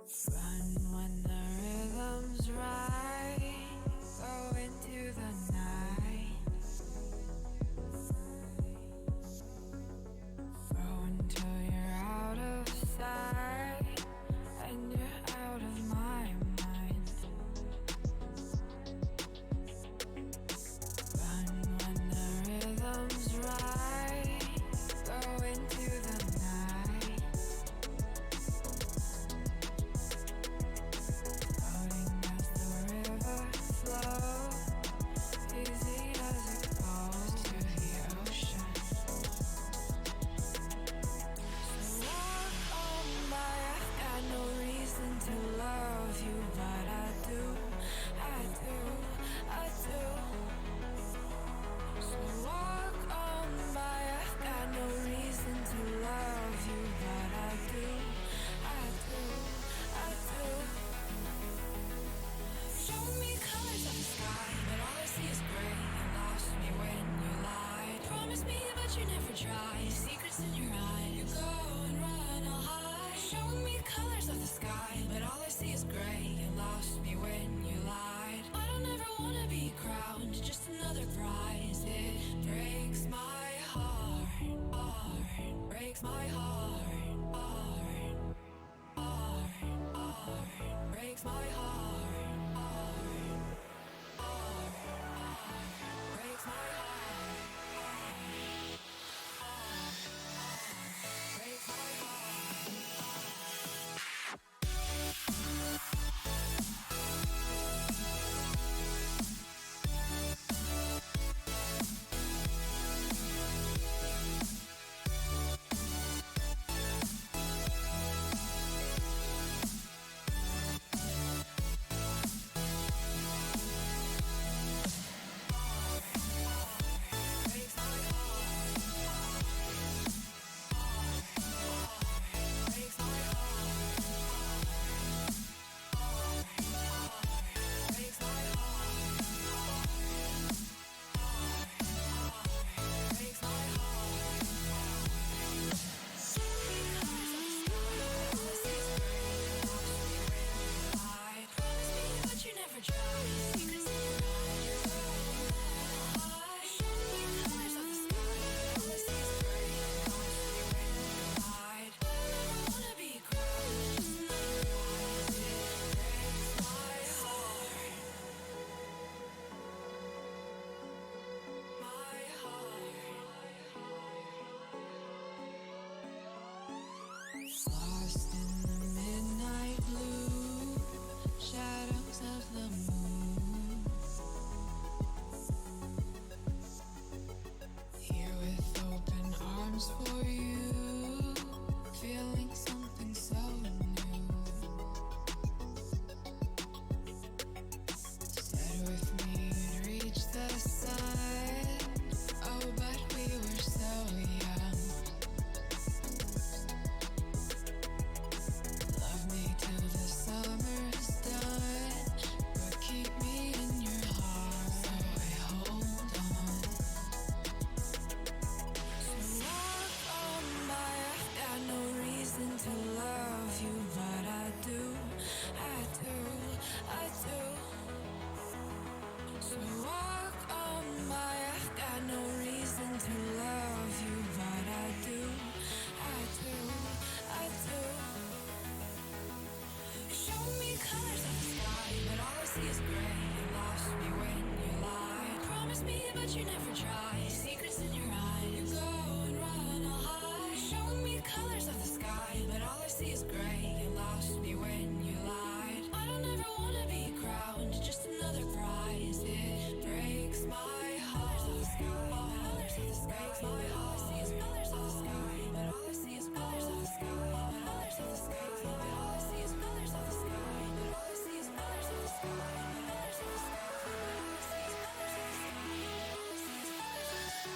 Run when the rhythm's right. Go into the night. Throw until you're out of sight and you're out of my mind. Run when the rhythm's right. Go into the night. Floating as the river flows, easy as it goes to the ocean. So walk on by, I've got no reason to love you, but I do, I do, I do. So walk on by, I've got no reason to love you, but I do, I do, I do. Show me colors of the sky, but all I see is gray. You lost me when you lied. Promise me, but you never tried. Secrets in your eyes. You go and run, I'll hide. Show me colors of the sky, but all I see is gray. You lost me when you lied. I don't ever wanna be crowned, just another prize. It breaks my heart, heart. Breaks my heart, heart, heart, heart. Breaks my heart, heart, heart, heart. Breaks my heart, heart, heart. Breaks my heart. Lost in the midnight blue, shadows of the moon. Here with open arms for you, feeling something so new. Said with me you'd reach the sun, oh but we were so young. Love me till the summer's done, but keep me in your heart, so I hold on. So walk on by, I've got no reason to love you, but I do, I do, I do. So walk on by, I've got no reason to love you, but I do, I do, I do. Show me colors of the sky, but all I see is gray. You lost me when you lied. Promise me, but you never tried. Secrets in your eyes. You go and run, I'll hide. Show me colors of the sky, but all I see is gray. You lost me when you lied. I don't ever wanna be crowned, just another prize. It breaks my heart. Colors of the sky, breaks my heart. All I see is colors of the sky, but all I see is colors of the sky. Colors of the sky, but all I see is colors of the sky. But all I see is colors of the sky. Colors of the sky, but all I see is colors of the sky. All I see is colors of the sky.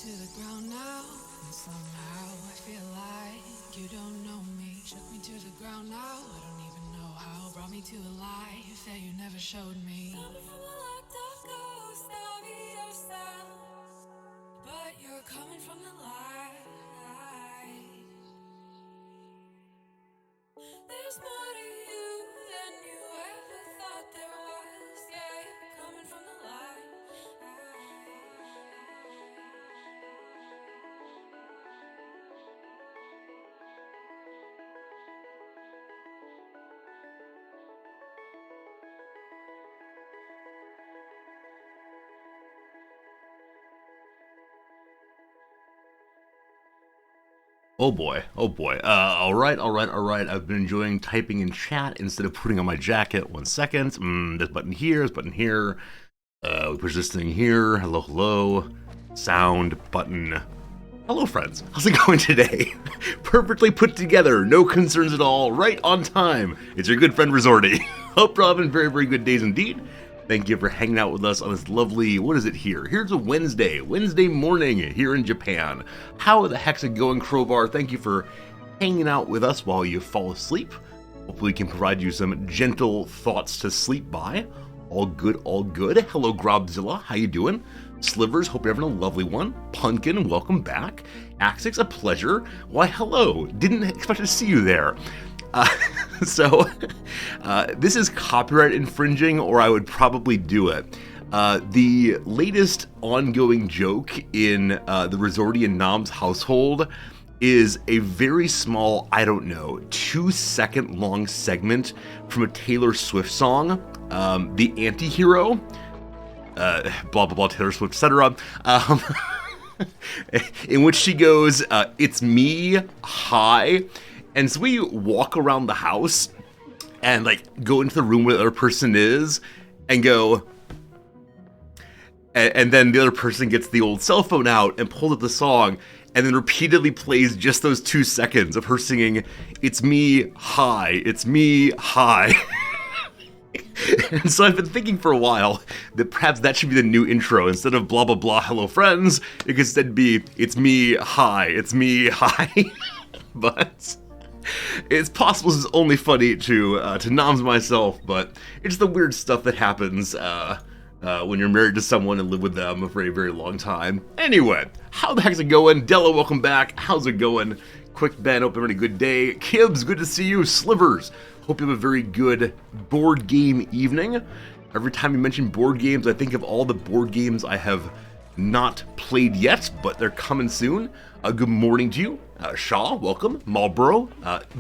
to the ground now, and somehow I feel like you don't know me. Shook me to the ground now, I don't even know how. Brought me to a life that you never showed me. Coming from a locked off ghost of yourself, but you're coming from the light. There's more to you than you ever thought there was. Yeah, you're coming from the light. Oh boy, oh boy. All right. I've been enjoying typing in chat instead of putting on my jacket. 1 second. This button here, this button here. We push this thing here. Hello, hello. Sound button. Hello, friends. How's it going today? Perfectly put together. No concerns at all. Right on time. It's your good friend Resorty. Hope you're having very, very good days indeed. Thank you for hanging out with us on this lovely, what is it here? Here's a Wednesday morning here in Japan. How the heck's it going, Crowbar? Thank you for hanging out with us while you fall asleep. Hopefully we can provide you some gentle thoughts to sleep by. All good, all good. Hello, Grobzilla. How you doing? Slivers, hope you're having a lovely one. Pumpkin, welcome back. Axix, a pleasure. Why, hello. Didn't expect to see you there. This is copyright infringing, or I would probably do it. The latest ongoing joke in the Resorty and Noms household is a very small, 2-second long segment from a Taylor Swift song, The Antihero, blah, blah, blah, Taylor Swift, etc., in which she goes, it's me, hi. And so we walk around the house and go into the room where the other person is and go, and then the other person gets the old cell phone out and pulls up the song and then repeatedly plays just those 2 seconds of her singing, it's me, hi, it's me, hi. And so I've been thinking for a while that perhaps that should be the new intro. Instead of blah, blah, blah, hello friends, it could instead be, it's me, hi, it's me, hi. But it's possible this is only funny to Noms myself, but it's the weird stuff that happens when you're married to someone and live with them for a very long time. Anyway, how the heck's it going? Della, welcome back. How's it going? Quick Ben, hope you're having a good day. Kibbs, good to see you. Slivers, hope you have a very good board game evening. Every time you mention board games, I think of all the board games I have not played yet, but they're coming soon. Good morning to you. Shaw, welcome. Marlboro,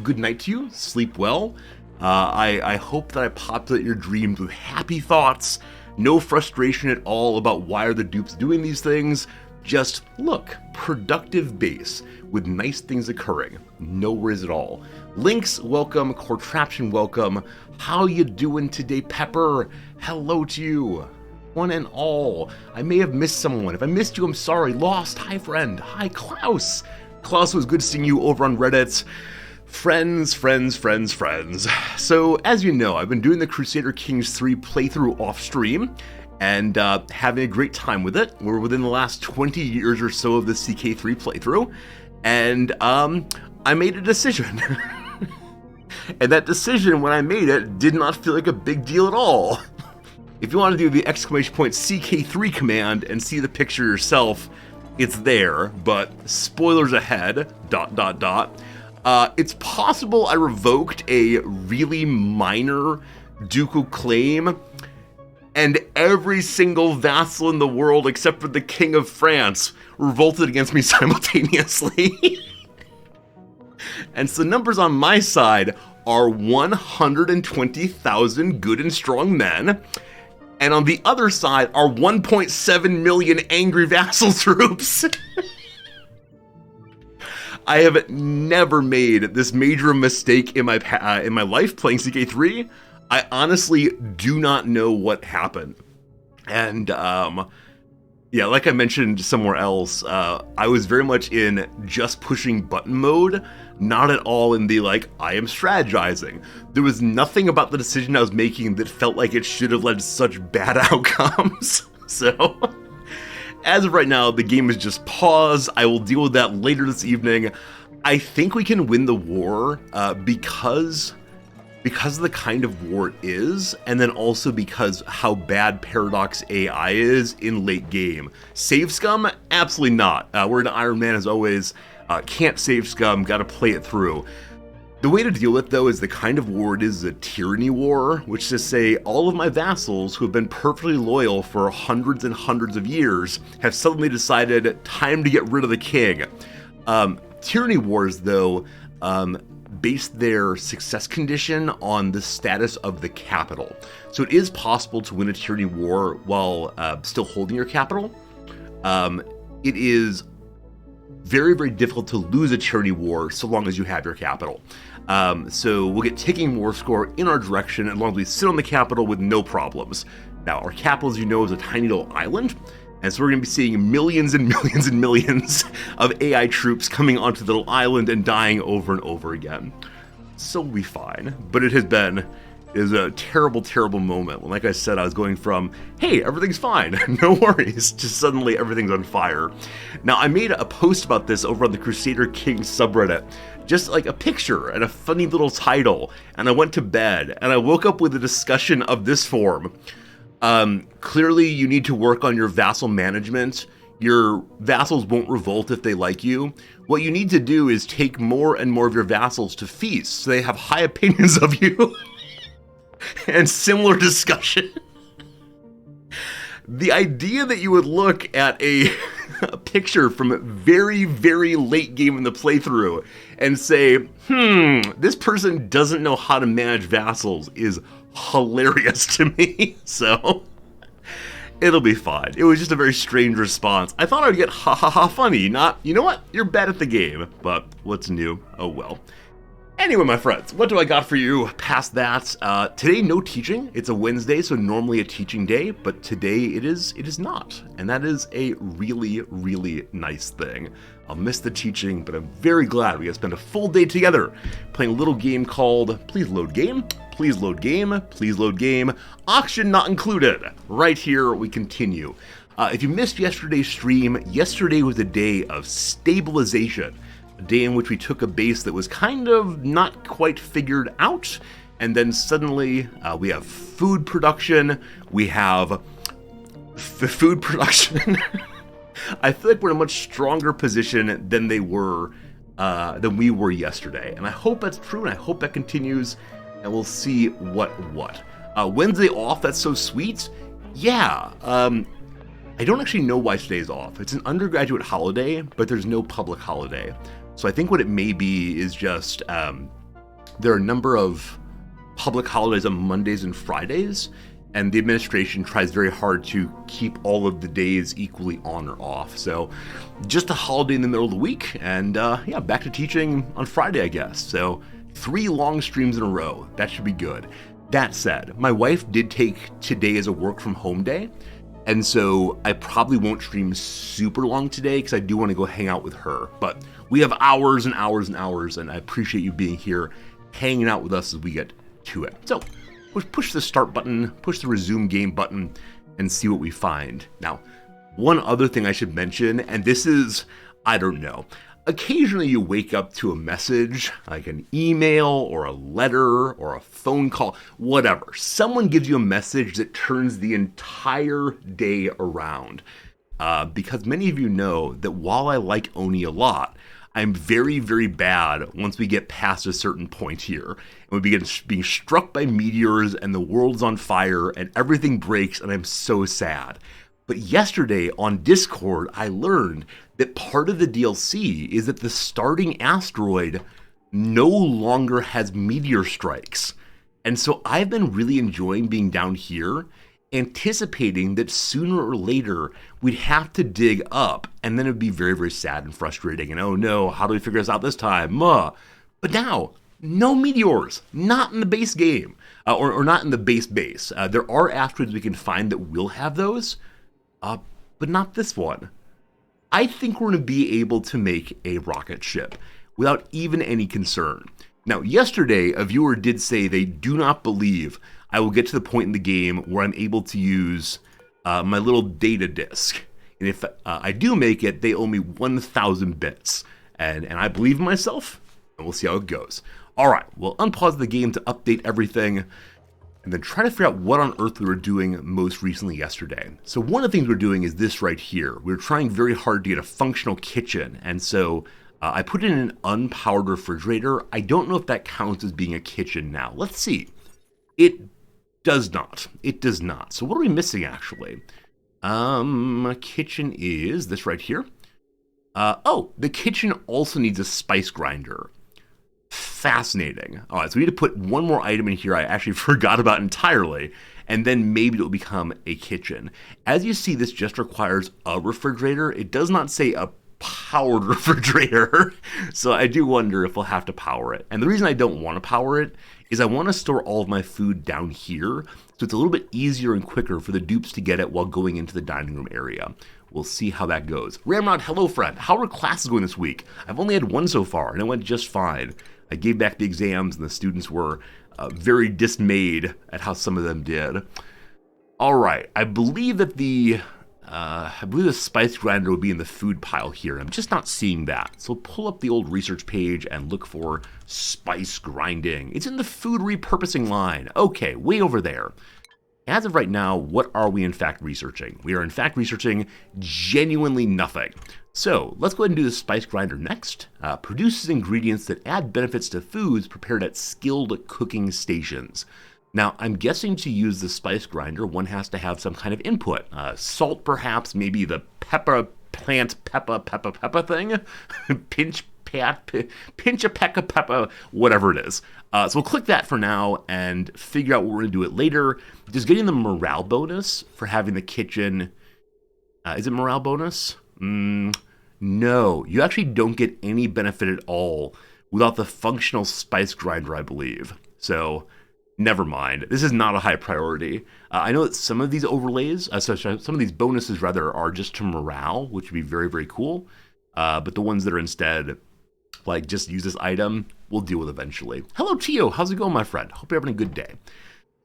good night to you. Sleep well. I hope that I populate your dreams with happy thoughts. No frustration at all about why are the dupes doing these things. Just, look, productive base with nice things occurring. No worries at all. Lynx, welcome. Cortraption, welcome. How you doing today, Pepper? Hello to you. One and all. I may have missed someone. If I missed you, I'm sorry. Lost. Hi, friend. Hi, Klaus. Klaus, was good seeing you over on Reddit. Friends. So, as you know, I've been doing the Crusader Kings 3 playthrough off stream and having a great time with it. We're within the last 20 years or so of the CK3 playthrough, and I made a decision. And that decision, when I made it, did not feel like a big deal at all. If you want to do the !CK3 command and see the picture yourself, it's there, but spoilers ahead, ... It's possible I revoked a really minor ducal claim, and every single vassal in the world except for the King of France revolted against me simultaneously. And so the numbers on my side are 120,000 good and strong men, and on the other side are 1.7 million angry vassal troops. I have never made this major mistake in my life playing CK3. I honestly do not know what happened. And yeah, like I mentioned somewhere else, I was very much in just pushing button mode, not at all in the I am strategizing. There was nothing about the decision I was making that felt like it should have led to such bad outcomes. So, as of right now, the game is just paused. I will deal with that later this evening. I think we can win the war because of the kind of war it is, and then also because how bad Paradox AI is in late game. Save scum? Absolutely not. We're an Iron Man as always. Can't save scum, gotta play it through. The way to deal with it, though, is the kind of war it is a tyranny war, which is to say all of my vassals who have been perfectly loyal for hundreds and hundreds of years have suddenly decided time to get rid of the king. Tyranny wars, though, base their success condition on the status of the capital. So it is possible to win a tyranny war while still holding your capital. It is very, very difficult to lose a tyranny war so long as you have your capital. So we'll get ticking war score in our direction as long as we sit on the capital with no problems. Now, our capital, as you know, is a tiny little island, and so we're going to be seeing millions and millions and millions of AI troops coming onto the little island and dying over and over again. So we'll be fine, but it is a terrible, terrible moment when, like I said, I was going from, hey, everything's fine, no worries, to suddenly everything's on fire. Now, I made a post about this over on the Crusader Kings subreddit, just like a picture and a funny little title, and I went to bed, and I woke up with a discussion of this form. Clearly, you need to work on your vassal management. Your vassals won't revolt if they like you. What you need to do is take more and more of your vassals to feasts so they have high opinions of you. And similar discussion. The idea that you would look at a picture from a very, very late game in the playthrough and say, this person doesn't know how to manage vassals is hilarious to me. So it'll be fine. It was just a very strange response. I thought I would get ha ha ha funny, not, you know what, you're bad at the game, but what's new? Oh well. Anyway, my friends, what do I got for you past that? Today, no teaching. It's a Wednesday, so normally a teaching day, but today it is not. And that is a really, really nice thing. I'll miss the teaching, but I'm very glad we got to spend a full day together playing a little game called Please Load Game, Please Load Game, Please Load Game, Auction Not Included. Right here, we continue. If you missed yesterday's stream, yesterday was a day of stabilization. A day in which we took a base that was kind of not quite figured out, and then suddenly we have food production, we have food production. I feel like we're in a much stronger position than we were yesterday, and I hope that's true, and I hope that continues, and we'll see what. Wednesday off, that's so sweet. Yeah, I don't actually know why today's off. It's an undergraduate holiday, but there's no public holiday. So I think what it may be is just there are a number of public holidays on Mondays and Fridays, and the administration tries very hard to keep all of the days equally on or off. So just a holiday in the middle of the week, and yeah, back to teaching on Friday, I guess. So 3 long streams in a row. That should be good. That said, my wife did take today as a work from home day, and so I probably won't stream super long today because I do want to go hang out with her. But we have hours and hours and hours, and I appreciate you being here, hanging out with us as we get to it. So push the start button, push the resume game button, and see what we find. Now, one other thing I should mention, and this is, I don't know, occasionally you wake up to a message, like an email or a letter or a phone call, whatever. Someone gives you a message that turns the entire day around. Because many of you know that while I like Oni a lot, I'm very, very bad once we get past a certain point here. And we begin being struck by meteors and the world's on fire and everything breaks and I'm so sad. But yesterday on Discord, I learned that part of the DLC is that the starting asteroid no longer has meteor strikes. And so I've been really enjoying being down here, anticipating that sooner or later we'd have to dig up, and then it'd be very, very sad and frustrating. And oh no, how do we figure this out this time? But now, no meteors, not in the base game, or not in the base. There are asteroids we can find that will have those, but not this one. I think we're going to be able to make a rocket ship without even any concern. Now, yesterday, a viewer did say they do not believe I will get to the point in the game where I'm able to use my little data disk And if I do make it, they owe me 1,000 bits. And I believe in myself, and we'll see how it goes. All right, we'll unpause the game to update everything, and then try to figure out what on earth we were doing most recently yesterday. So one of the things we're doing is this right here. We're trying very hard to get a functional kitchen, and so I put it in an unpowered refrigerator. I don't know if that counts as being a kitchen now. Let's see. It does not. It does not. So what are we missing, actually? Kitchen is this right here. Oh, the kitchen also needs a spice grinder. Fascinating. All right, so we need to put one more item in here I actually forgot about entirely, and then maybe it'll become a kitchen. As you see, this just requires a refrigerator. It does not say a powered refrigerator, so I do wonder if we'll have to power it. And the reason I don't want to power it is I want to store all of my food down here, so it's a little bit easier and quicker for the dupes to get it while going into the dining room area. We'll see how that goes. Ramrod, hello friend. How are classes going this week? I've only had one so far, and it went just fine. I gave back the exams, and the students were very dismayed at how some of them did. All right, I believe that the spice grinder would be in the food pile here. I'm just not seeing that. So pull up the old research page and look for spice grinding. It's in the food repurposing line. Okay, way over there. As of right now, what are we in fact researching? We are in fact researching genuinely nothing. So let's go ahead and do the spice grinder next. Produces ingredients that add benefits to foods prepared at skilled cooking stations. Now, I'm guessing to use the spice grinder, one has to have some kind of input. Salt, perhaps, maybe the pepper thing. Pinch a pepper, whatever it is. So we'll click that for now and figure out what we're going to do it later. Just getting the morale bonus for having the kitchen. Is it morale bonus? No, you actually don't get any benefit at all without the functional spice grinder, I believe. So never mind. This is not a high priority. I know that some of these overlays, some of these bonuses rather, are just to morale, which would be very, very cool. But the ones that are instead, like just use this item, we'll deal with eventually. Hello, Tio. How's it going, my friend? Hope you're having a good day.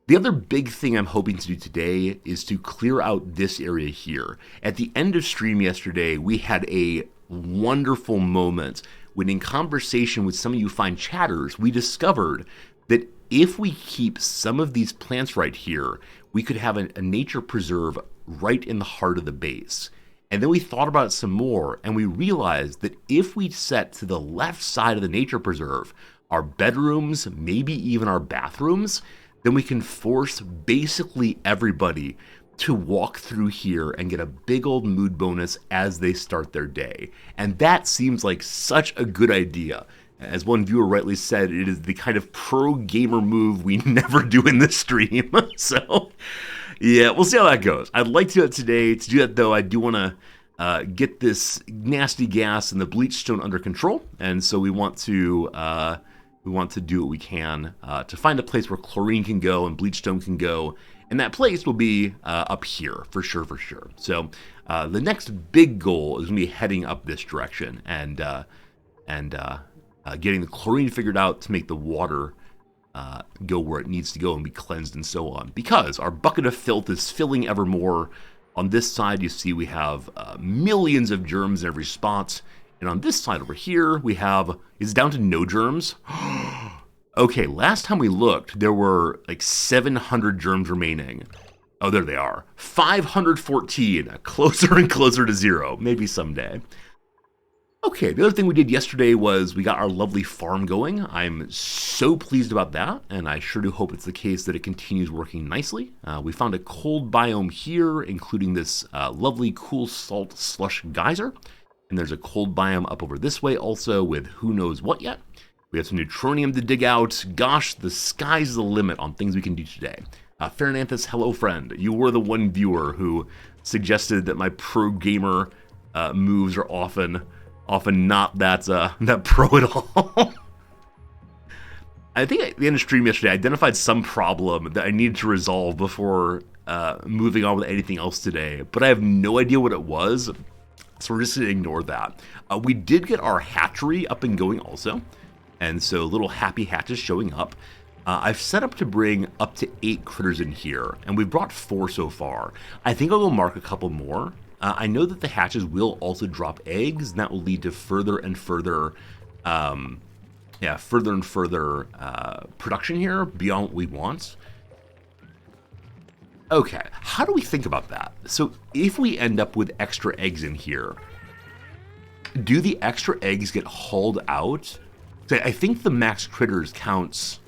The other big thing I'm hoping to do today is to clear out this area here. At the end of stream yesterday, we had a wonderful moment when in conversation with some of you fine chatters, we discovered that if we keep some of these plants right here, we could have a nature preserve right in the heart of the base. And then we thought about it some more, and we realized that if we set to the left side of the nature preserve our bedrooms, maybe even our bathrooms, then we can force basically everybody to walk through here and get a big old mood bonus as they start their day. And that seems like such a good idea. As one viewer rightly said, it is the kind of pro gamer move we never do in this stream. So, yeah, we'll see how that goes. I'd like to do it today. To do that, though, I do want to get this nasty gas and the bleach stone under control. And so we want to do what we can to find a place where chlorine can go and bleach stone can go. And that place will be up here, for sure. So the next big goal is going to be heading up this direction and getting the chlorine figured out to make the water go where it needs to go and be cleansed and so on. Because our bucket of filth is filling ever more. On this side, you see we have millions of germs in every spot. And on this side over here, we have, it's down to no germs. Okay, last time we looked, there were like 700 germs remaining. Oh, there they are. 514, closer and closer to zero, maybe someday. Okay, the other thing we did yesterday was we got our lovely farm going. I'm so pleased about that, and I sure do hope it's the case that it continues working nicely. We found a cold biome here, including this lovely cool salt slush geyser. And there's a cold biome up over this way also with who knows what yet. We have some neutronium to dig out. Gosh, the sky's the limit on things we can do today. Fernanthus, hello friend. You were the one viewer who suggested that my pro gamer moves are often not that pro at all. I think at the end of stream yesterday, I identified some problem that I needed to resolve before moving on with anything else today, but I have no idea what it was. So we're just going to ignore that. We did get our hatchery up and going also. And so little happy hatches showing up. I've set up to bring up to 8 critters in here. And we've brought 4 so far. I think I'll go mark a couple more. I know that the hatches will also drop eggs, and that will lead to further and further, production here beyond what we want. Okay, how do we think about that? So if we end up with extra eggs in here, do the extra eggs get hauled out? So I think the max critters counts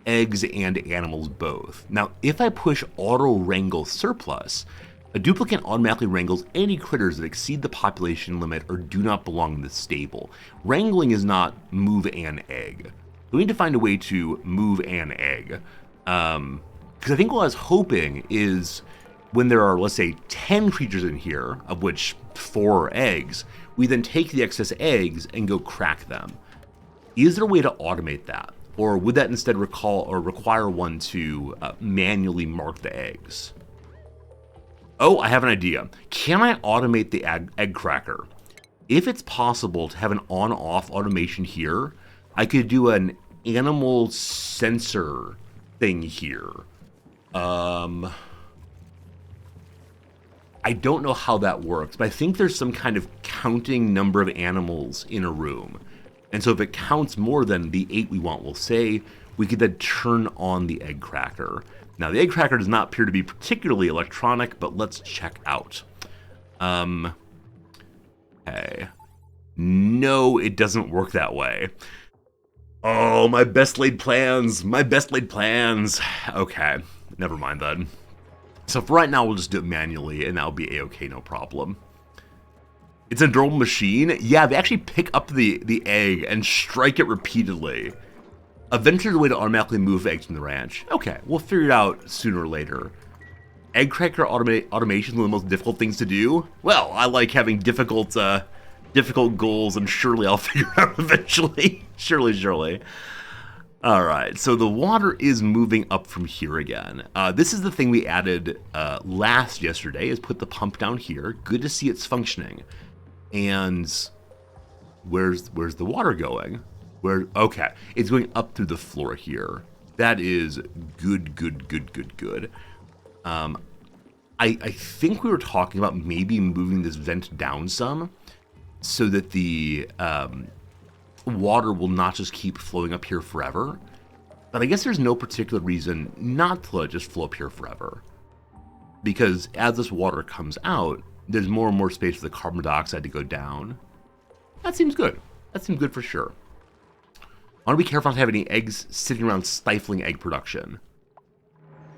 eggs and animals both. Now, if I push auto wrangle surplus, a duplicate automatically wrangles any critters that exceed the population limit or do not belong in the stable. Wrangling is not move an egg. We need to find a way to move an egg. Because I think what I was hoping is when there are, let's say, 10 creatures in here, of which 4 are eggs, we then take the excess eggs and go crack them. Is there a way to automate that? Or would that instead require one to manually mark the eggs? Oh, I have an idea. Can I automate the egg cracker? If it's possible to have an on-off automation here, I could do an animal sensor thing here. I don't know how that works, but I think there's some kind of counting number of animals in a room. And so if it counts more than the 8 we want, we'll say, we could then turn on the egg cracker. Now, the egg cracker does not appear to be particularly electronic, but let's check out. Okay. No, it doesn't work that way. Oh, my best laid plans. My best laid plans. Okay, never mind then. So for right now, we'll just do it manually, and that'll be a-okay, no problem. It's a durable machine. Yeah, they actually pick up the egg and strike it repeatedly. Eventually, the way to automatically move eggs from the ranch. Okay, we'll figure it out sooner or later. Egg cracker automation is one of the most difficult things to do. Well, I like having difficult goals, and surely I'll figure it out eventually. Surely. All right, so the water is moving up from here again. This is the thing we added yesterday, is put the pump down here. Good to see it's functioning. And where's the water going? Okay, it's going up through the floor here. That is good. I think we were talking about maybe moving this vent down some so that the water will not just keep flowing up here forever. But I guess there's no particular reason not to let it just flow up here forever. Because as this water comes out, there's more and more space for the carbon dioxide to go down. That seems good. That seems good for sure. I want to be careful not to have any eggs sitting around stifling egg production.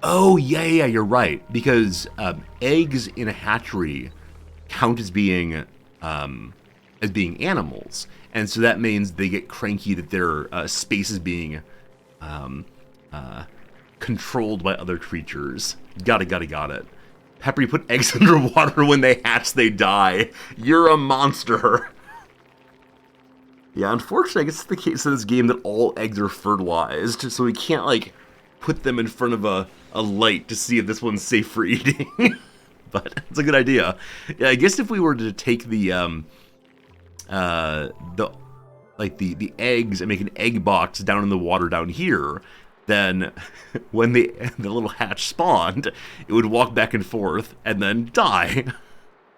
Oh, yeah, you're right. Because eggs in a hatchery count as being animals. And so that means they get cranky that their space is being controlled by other creatures. Got it. Pepper, you put eggs underwater when they hatch, they die. You're a monster. Yeah, unfortunately, I guess it's the case in this game that all eggs are fertilized, so we can't, like, put them in front of a light to see if this one's safe for eating. But it's a good idea. Yeah, I guess if we were to take the eggs and make an egg box down in the water down here, then when the little hatch spawned, it would walk back and forth and then die.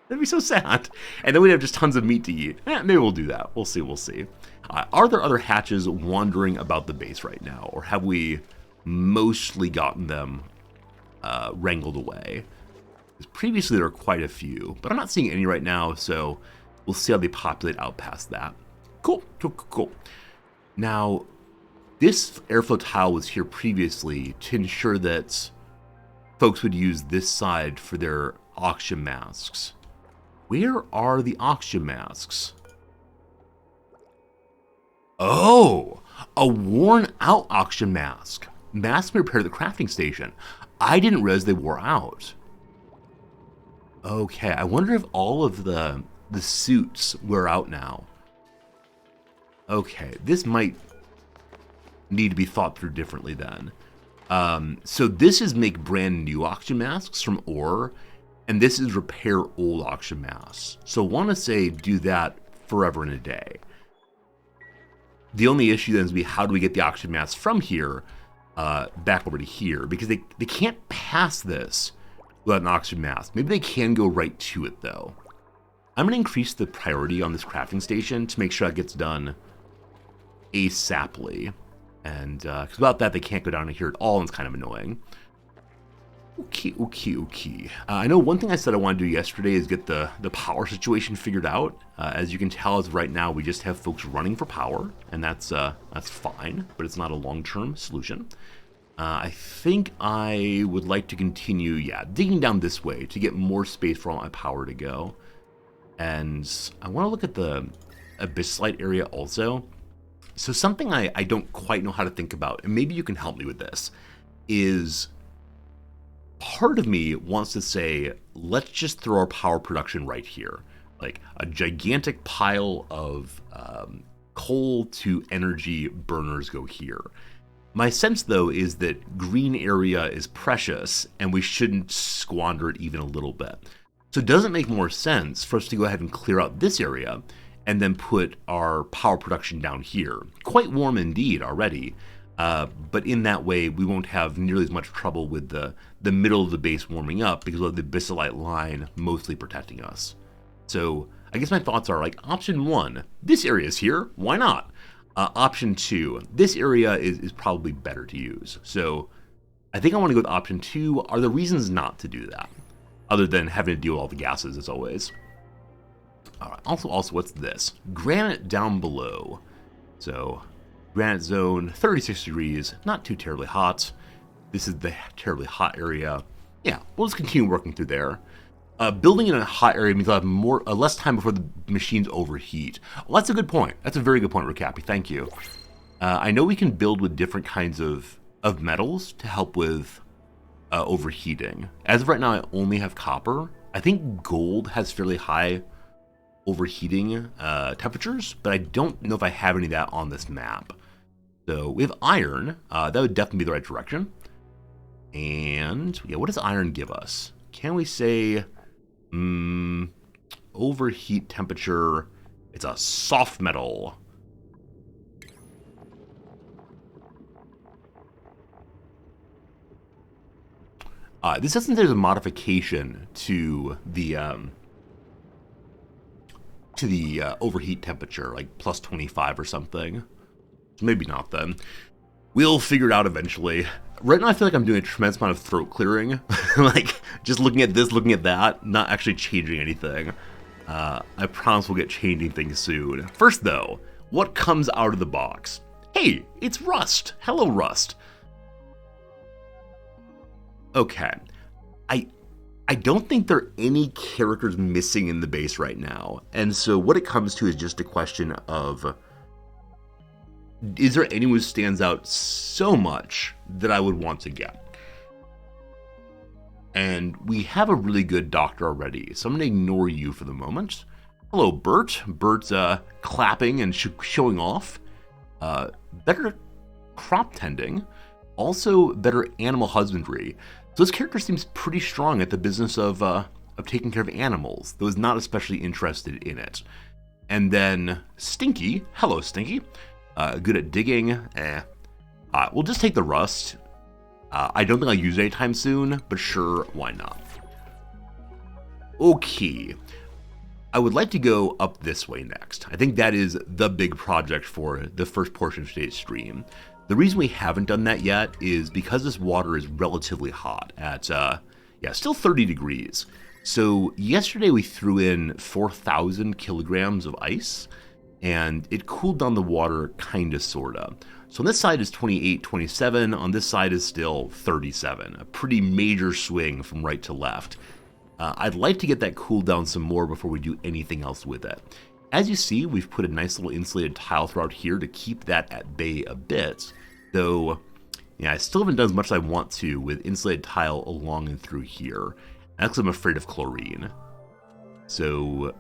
That'd be so sad. And then we'd have just tons of meat to eat. Maybe we'll do that. We'll see. Are there other hatches wandering about the base right now? Or have we mostly gotten them wrangled away? Because previously there were quite a few. But I'm not seeing any right now, so we'll see how they populate out past that. Cool. Now, this airflow tile was here previously to ensure that folks would use this side for their oxygen masks. Where are the oxygen masks? Oh, a worn out oxygen mask. Mask repair the crafting station. I didn't realize they wore out. Okay, I wonder if all of the suits wear out now. Okay, this might need to be thought through differently then. So this is make brand new oxygen masks from ore, and this is repair old oxygen masks. So want to say do that forever and a day. The only issue then is be how do we get the oxygen masks from here back over to here, because they can't pass this without an oxygen mask. Maybe they can go right to it, though. I'm going to increase the priority on this crafting station to make sure that gets done ASAPly. And because without that, they can't go down to here at all, and it's kind of annoying. Okay. I know one thing I said I wanted to do yesterday is get the power situation figured out. As you can tell, as of right now, we just have folks running for power, and that's fine, but it's not a long-term solution. I think I would like to continue, digging down this way to get more space for all my power to go. And I want to look at the Abyssite area also. So something I don't quite know how to think about, and maybe you can help me with this, is part of me wants to say, let's just throw our power production right here. Like a gigantic pile of coal to energy burners go here. My sense, though, is that green area is precious, and we shouldn't squander it even a little bit. So does it make more sense for us to go ahead and clear out this area and then put our power production down here? Quite warm indeed already, but in that way we won't have nearly as much trouble with the middle of the base warming up because of the Abyssite line mostly protecting us. So I guess my thoughts are like, option 1, this area is here, why not? Option 2, this area is probably better to use. So I think I want to go with option 2. Are there reasons not to do that? Other than having to deal with all the gases, as always. All right, also, what's this? Granite down below. So, granite zone, 36 degrees, not too terribly hot. This is the terribly hot area. Yeah, we'll just continue working through there. Building in a hot area means I'll have less time before the machines overheat. Well, that's a good point. That's a very good point, Rikapi. Thank you. I know we can build with different kinds of metals to help with overheating. As of right now, I only have copper. I think gold has fairly high overheating temperatures, but I don't know if I have any of that on this map. So we have iron. That would definitely be the right direction. And yeah, what does iron give us? Can we say overheat temperature? It's a soft metal. This doesn't say there's a modification to the overheat temperature, like plus 25 or something. So maybe not then. We'll figure it out eventually. Right now I feel like I'm doing a tremendous amount of throat clearing. Like, just looking at this, looking at that, not actually changing anything. I promise we'll get changing things soon. First though, what comes out of the box? Hey, it's Rust. Hello, Rust. Okay, I don't think there are any characters missing in the base right now, and so what it comes to is just a question of, is there anyone who stands out so much that I would want to get? And we have a really good doctor already, so I'm going to ignore you for the moment. Hello, Bert. Bert's clapping and showing off. Better crop tending, also better animal husbandry. So this character seems pretty strong at the business of taking care of animals, though is not especially interested in it. And then Stinky, hello Stinky, good at digging. We'll just take the Rust. I don't think I'll use it anytime soon, but sure, why not? Okay, I would like to go up this way next. I think that is the big project for the first portion of today's stream. The reason we haven't done that yet is because this water is relatively hot at, still 30 degrees. So yesterday we threw in 4,000 kilograms of ice, and it cooled down the water kinda sorta. So on this side is 28, 27, on this side is still 37. A pretty major swing from right to left. I'd like to get that cooled down some more before we do anything else with it. As you see, we've put a nice little insulated tile throughout here to keep that at bay a bit, though, I still haven't done as much as I want to with insulated tile along and through here. That's because I'm afraid of chlorine. So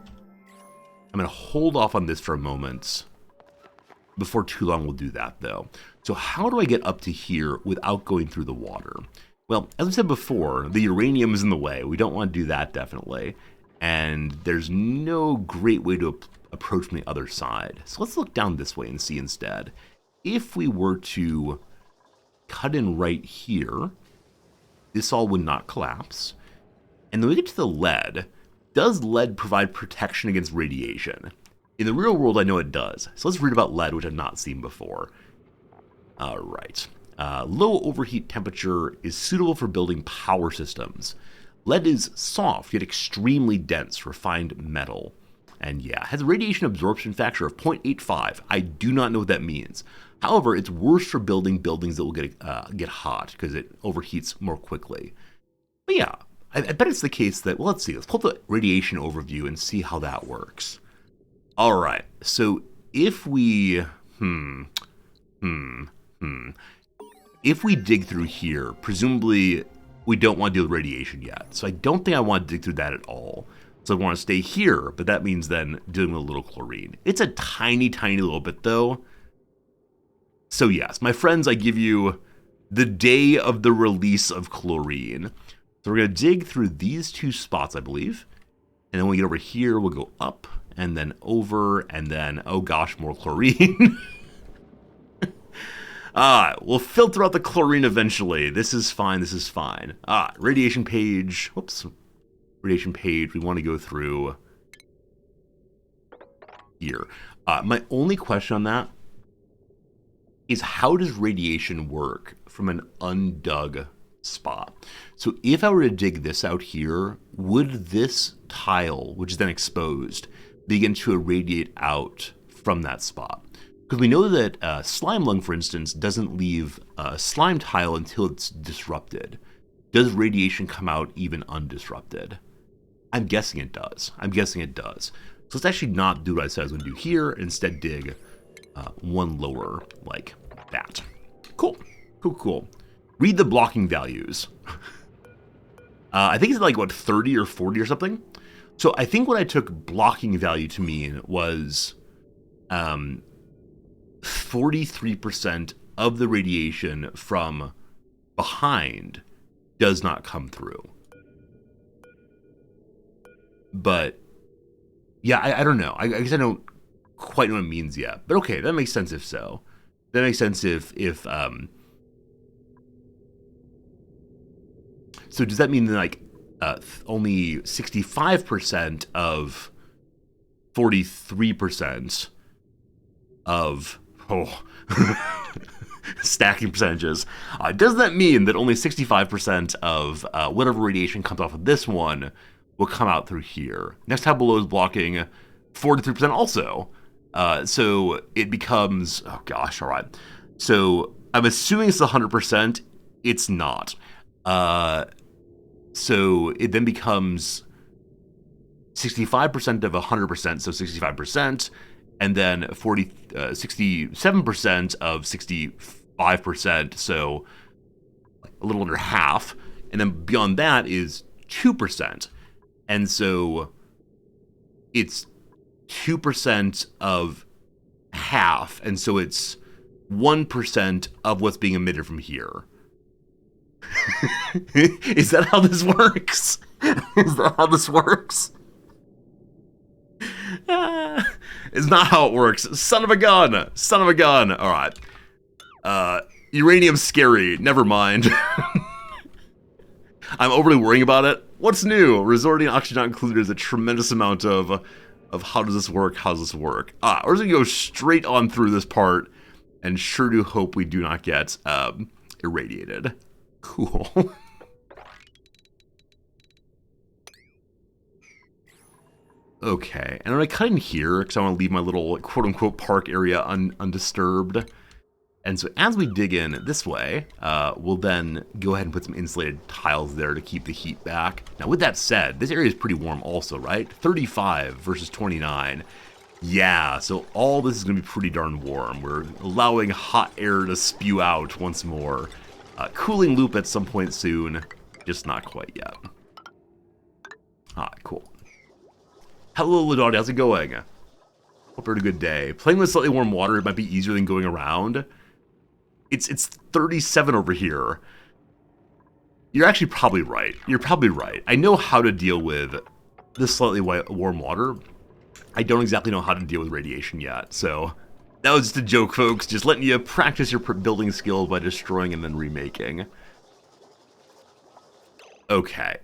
I'm going to hold off on this for a moment. Before too long, we'll do that, though. So how do I get up to here without going through the water? Well, as I said before, the uranium is in the way. We don't want to do that, definitely. And there's no great way to approach from the other side. So let's look down this way and see instead. If we were to cut in right here, this all would not collapse. And then we get to the lead. Does lead provide protection against radiation? In the real world, I know it does. So let's read about lead, which I've not seen before. All right. Low overheat temperature is suitable for building power systems. Lead is soft, yet extremely dense, refined metal. And yeah, has a radiation absorption factor of 0.85. I do not know what that means. However, it's worse for building buildings that will get hot because it overheats more quickly. But yeah, I bet it's the case that, well, let's see. Let's pull up the radiation overview and see how that works. All right, so if we, if we dig through here, presumably we don't want to deal with radiation yet. So I don't think I want to dig through that at all. So I want to stay here, but that means then dealing with a little chlorine. It's a tiny, tiny little bit though. So yes, my friends, I give you the day of the release of chlorine. So we're going to dig through these two spots, I believe. And then when we get over here, we'll go up and then over and then, oh gosh, more chlorine. We'll filter out the chlorine eventually. This is fine, this is fine. Radiation page. Whoops. Radiation page. We want to go through here. My only question on that is how does radiation work from an undug spot? So if I were to dig this out here, would this tile, which is then exposed, begin to irradiate out from that spot? Because we know that slime lung, for instance, doesn't leave a slime tile until it's disrupted. Does radiation come out even undisrupted? I'm guessing it does. So let's actually not do what I said I was going to do here. Instead, dig one lower like that. Cool. Read the blocking values. I think it's like, what, 30 or 40 or something? So I think what I took blocking value to mean was 43% of the radiation from behind does not come through. But yeah, I don't know. I guess I don't quite know what it means yet. But okay, that makes sense if so. That makes sense if so does that mean that like only 65% of 43% of stacking percentages? Does that mean that only 65% of whatever radiation comes off of this one will come out through here? Next tab below is blocking 43% also. So it becomes, oh gosh, all right. So I'm assuming it's 100%. It's not. So it then becomes 65% of 100%, so 65%, and then 67% of 65%, so a little under half, and then beyond that is 2%. And so it's 2% of half, and so it's 1% of what's being emitted from here. Is that how this works? It's not how it works. Son of a gun. All right. Uranium's scary. Never mind. I'm overly worrying about it. What's new? Resorting oxygen not included is a tremendous amount of how does this work? We're just gonna go straight on through this part, and sure do hope we do not get irradiated. Cool. Okay, and I'm gonna cut in here because I want to leave my little quote-unquote park area undisturbed. And so as we dig in this way, we'll then go ahead and put some insulated tiles there to keep the heat back. Now with that said, this area is pretty warm also, right? 35 versus 29. Yeah, so all this is gonna be pretty darn warm. We're allowing hot air to spew out once more. Cooling loop at some point soon, just not quite yet. Cool. Hello, Ladaughter, how's it going? Hope you're having a good day. Playing with slightly warm water, it might be easier than going around. It's 37 over here. You're actually probably right. I know how to deal with this slightly warm water. I don't exactly know how to deal with radiation yet, so that was just a joke, folks. Just letting you practice your building skills by destroying and then remaking. Okay.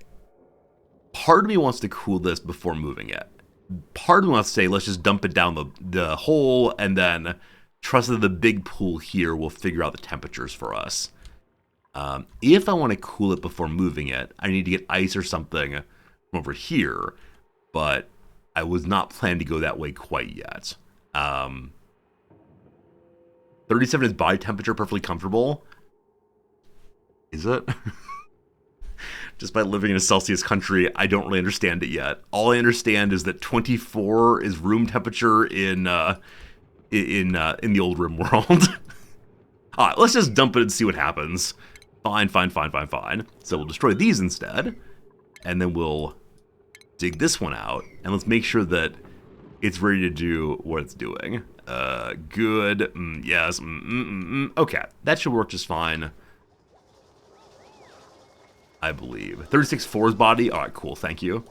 part of me wants to cool this before moving it. Part of me wants to say, let's just dump it down the hole and then trust that the big pool here will figure out the temperatures for us. If I want to cool it before moving it, I need to get ice or something from over here, but I was not planning to go that way quite yet. 37 is body temperature, perfectly comfortable. Is it? Just by living in a Celsius country, I don't really understand it yet. All I understand is that 24 is room temperature in the old Rim world. All right, let's just dump it and see what happens. Fine. So we'll destroy these instead, and then we'll dig this one out, and let's make sure that it's ready to do what it's doing. Good. Yes. Okay, that should work just fine, I believe. 36.4's body. All right, cool. Thank you.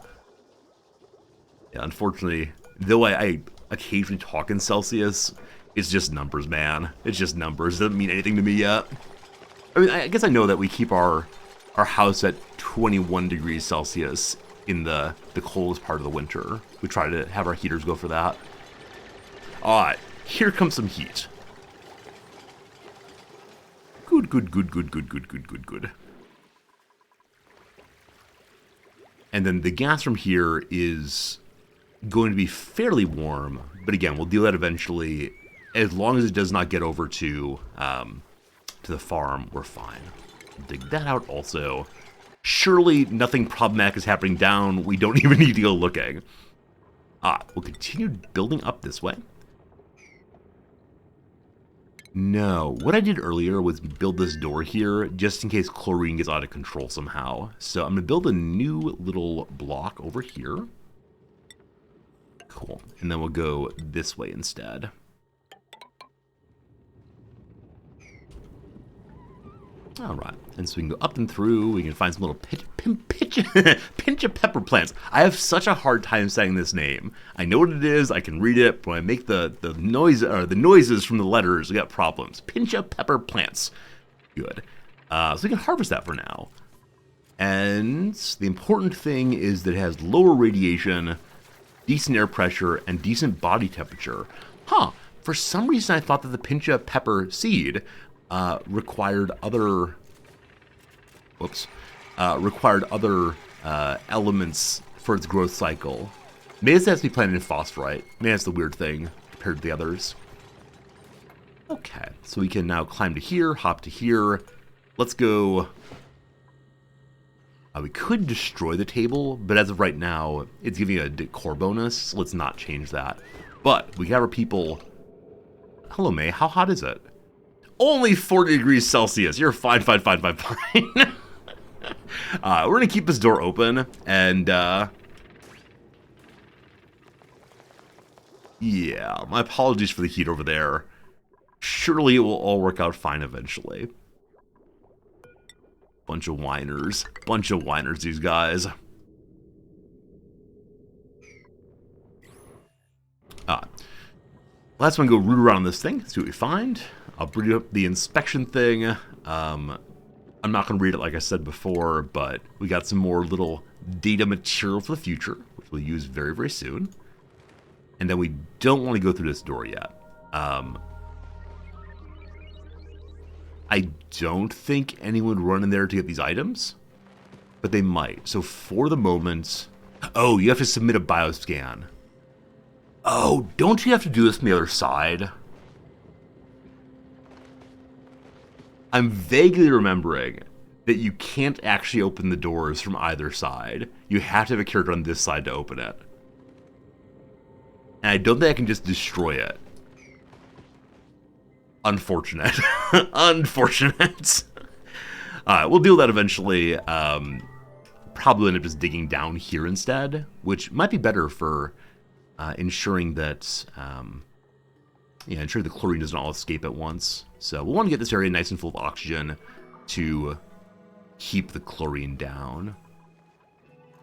Yeah, unfortunately, though I occasionally talk in Celsius, it's just numbers, man. It's just numbers. It doesn't mean anything to me yet. I mean, I guess I know that we keep our house at 21 degrees Celsius in the coldest part of the winter. We try to have our heaters go for that. All right, here comes some heat. Good. And then the gas from here is going to be fairly warm, but again, we'll deal with that eventually. As long as it does not get over to the farm, we're fine. Dig that out also. Surely nothing problematic is happening down. We don't even need to go looking. We'll continue building up this way. No, what I did earlier was build this door here just in case chlorine gets out of control somehow. So I'm going to build a new little block over here. Cool. And then we'll go this way instead. All right, and so we can go up and through. We can find some little pinch of pepper plants. I have such a hard time saying this name. I know what it is. I can read it, but when I make the noises from the letters, I got problems. Pinch of pepper plants. Good. So we can harvest that for now. And the important thing is that it has lower radiation, decent air pressure, and decent body temperature. For some reason I thought that the pinch of pepper seed required other elements for its growth cycle. Maybe it has to be planted in phosphorite. Maybe that's the weird thing compared to the others. Okay, so we can now climb to here, hop to here. Let's go. We could destroy the table, but as of right now, it's giving a decor bonus, so let's not change that. But we have our people. Hello, May. How hot is it? Only 40 degrees Celsius. You're fine. We're going to keep this door open, and, yeah, my apologies for the heat over there. Surely it will all work out fine eventually. Bunch of whiners, these guys. Last one, go root around this thing, see what we find. I'll bring up the inspection thing. I'm not going to read it like I said before, but we got some more little data material for the future, which we'll use very, very soon. And then we don't want to go through this door yet. I don't think anyone would run in there to get these items, but they might. So for the moment... Oh, you have to submit a bioscan. Oh, don't you have to do this from the other side? I'm vaguely remembering that you can't actually open the doors from either side. You have to have a character on this side to open it. And I don't think I can just destroy it. Unfortunate. Unfortunate. We'll deal with that eventually. Probably end up just digging down here instead, which might be better for ensuring that... ensure the chlorine doesn't all escape at once. So we'll want to get this area nice and full of oxygen to keep the chlorine down.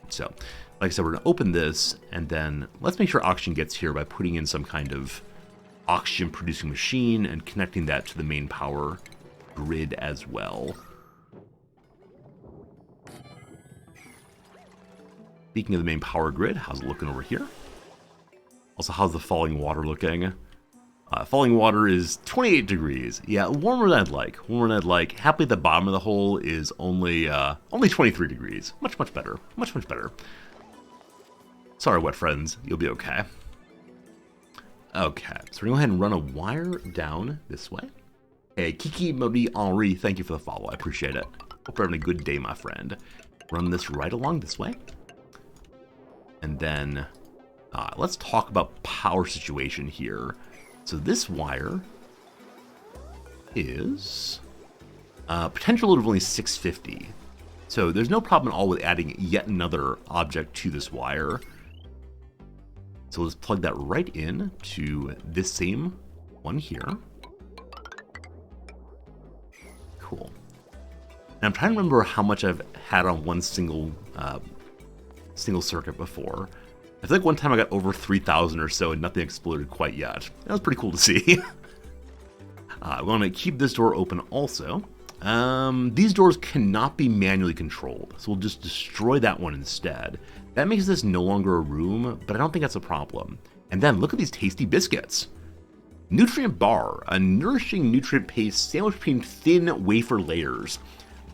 So, like I said, we're going to open this, and then let's make sure oxygen gets here by putting in some kind of oxygen-producing machine and connecting that to the main power grid as well. Speaking of the main power grid, how's it looking over here? Also, how's the falling water looking? Falling water is 28 degrees. Yeah, warmer than I'd like. Warmer than I'd like. Happily, the bottom of the hole is only 23 degrees. Much better. Much better. Sorry, wet friends. You'll be okay. Okay, so we're going to go ahead and run a wire down this way. Hey, Kiki Marie Henri, thank you for the follow. I appreciate it. Hope you're having a good day, my friend. Run this right along this way. And then let's talk about power situation here. So this wire is potential load of only 650. So there's no problem at all with adding yet another object to this wire. So let's plug that right in to this same one here. Cool. And I'm trying to remember how much I've had on one single circuit before. I feel like one time I got over 3,000 or so and nothing exploded quite yet. That was pretty cool to see. I want to keep this door open also. These doors cannot be manually controlled, so we'll just destroy that one instead. That makes this no longer a room, but I don't think that's a problem. And then look at these tasty biscuits. Nutrient bar, a nourishing nutrient paste sandwiched between thin wafer layers.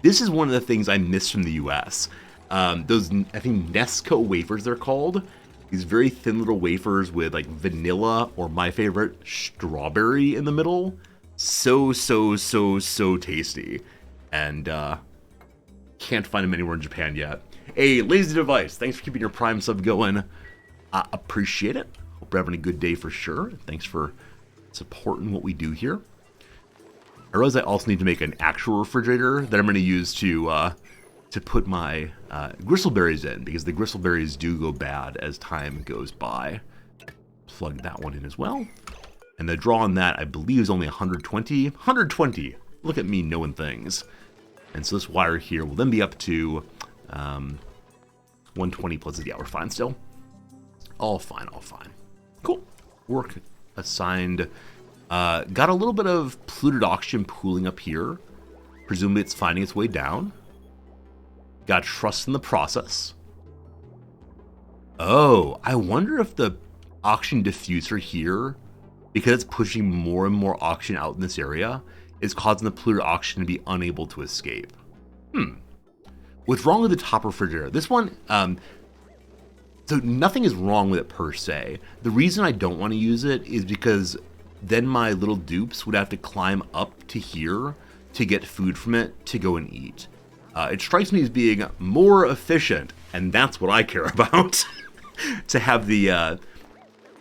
This is one of the things I miss from the US. Those, I think, Nesco wafers they're called. These very thin little wafers with like vanilla, or my favorite, strawberry in the middle. So tasty. And can't find them anywhere in Japan yet. Hey, Lazy Device, thanks for keeping your Prime sub going. I appreciate it. Hope you're having a good day for sure. Thanks for supporting what we do here. I realize I also need to make an actual refrigerator that I'm going to use to put my gristleberries in, because the gristleberries do go bad as time goes by. Plug that one in as well. And the draw on that, I believe, is only 120. 120! Look at me knowing things. And so this wire here will then be up to 120 plus the hour. Fine still? All fine, all fine. Cool. Work assigned. Got a little bit of polluted oxygen pooling up here. Presumably it's finding its way down. Got trust in the process. Oh, I wonder if the oxygen diffuser here, because it's pushing more and more oxygen out in this area, is causing the polluted oxygen to be unable to escape. What's wrong with the top refrigerator? This one, so nothing is wrong with it per se. The reason I don't want to use it is because then my little dupes would have to climb up to here to get food from it to go and eat. It strikes me as being more efficient, and that's what I care about, to have the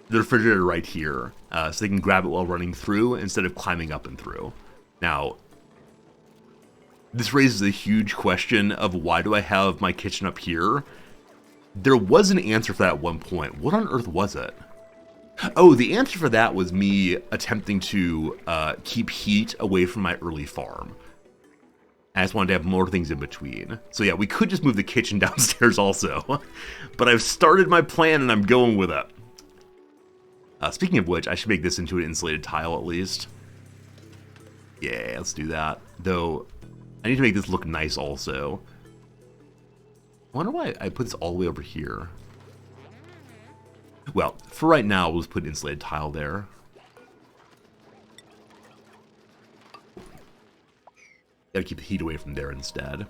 refrigerator right here, so they can grab it while running through instead of climbing up and through. Now, this raises a huge question of why do I have my kitchen up here? There was an answer for that at one point. What on earth was it? Oh, the answer for that was me attempting to keep heat away from my early farm. I just wanted to have more things in between. So yeah, we could just move the kitchen downstairs also. But I've started my plan and I'm going with it. Speaking of which, I should make this into an insulated tile at least. Yeah, let's do that. Though, I need to make this look nice also. I wonder why I put this all the way over here. Well, for right now, we'll just put an insulated tile there. Gotta keep the heat away from there instead.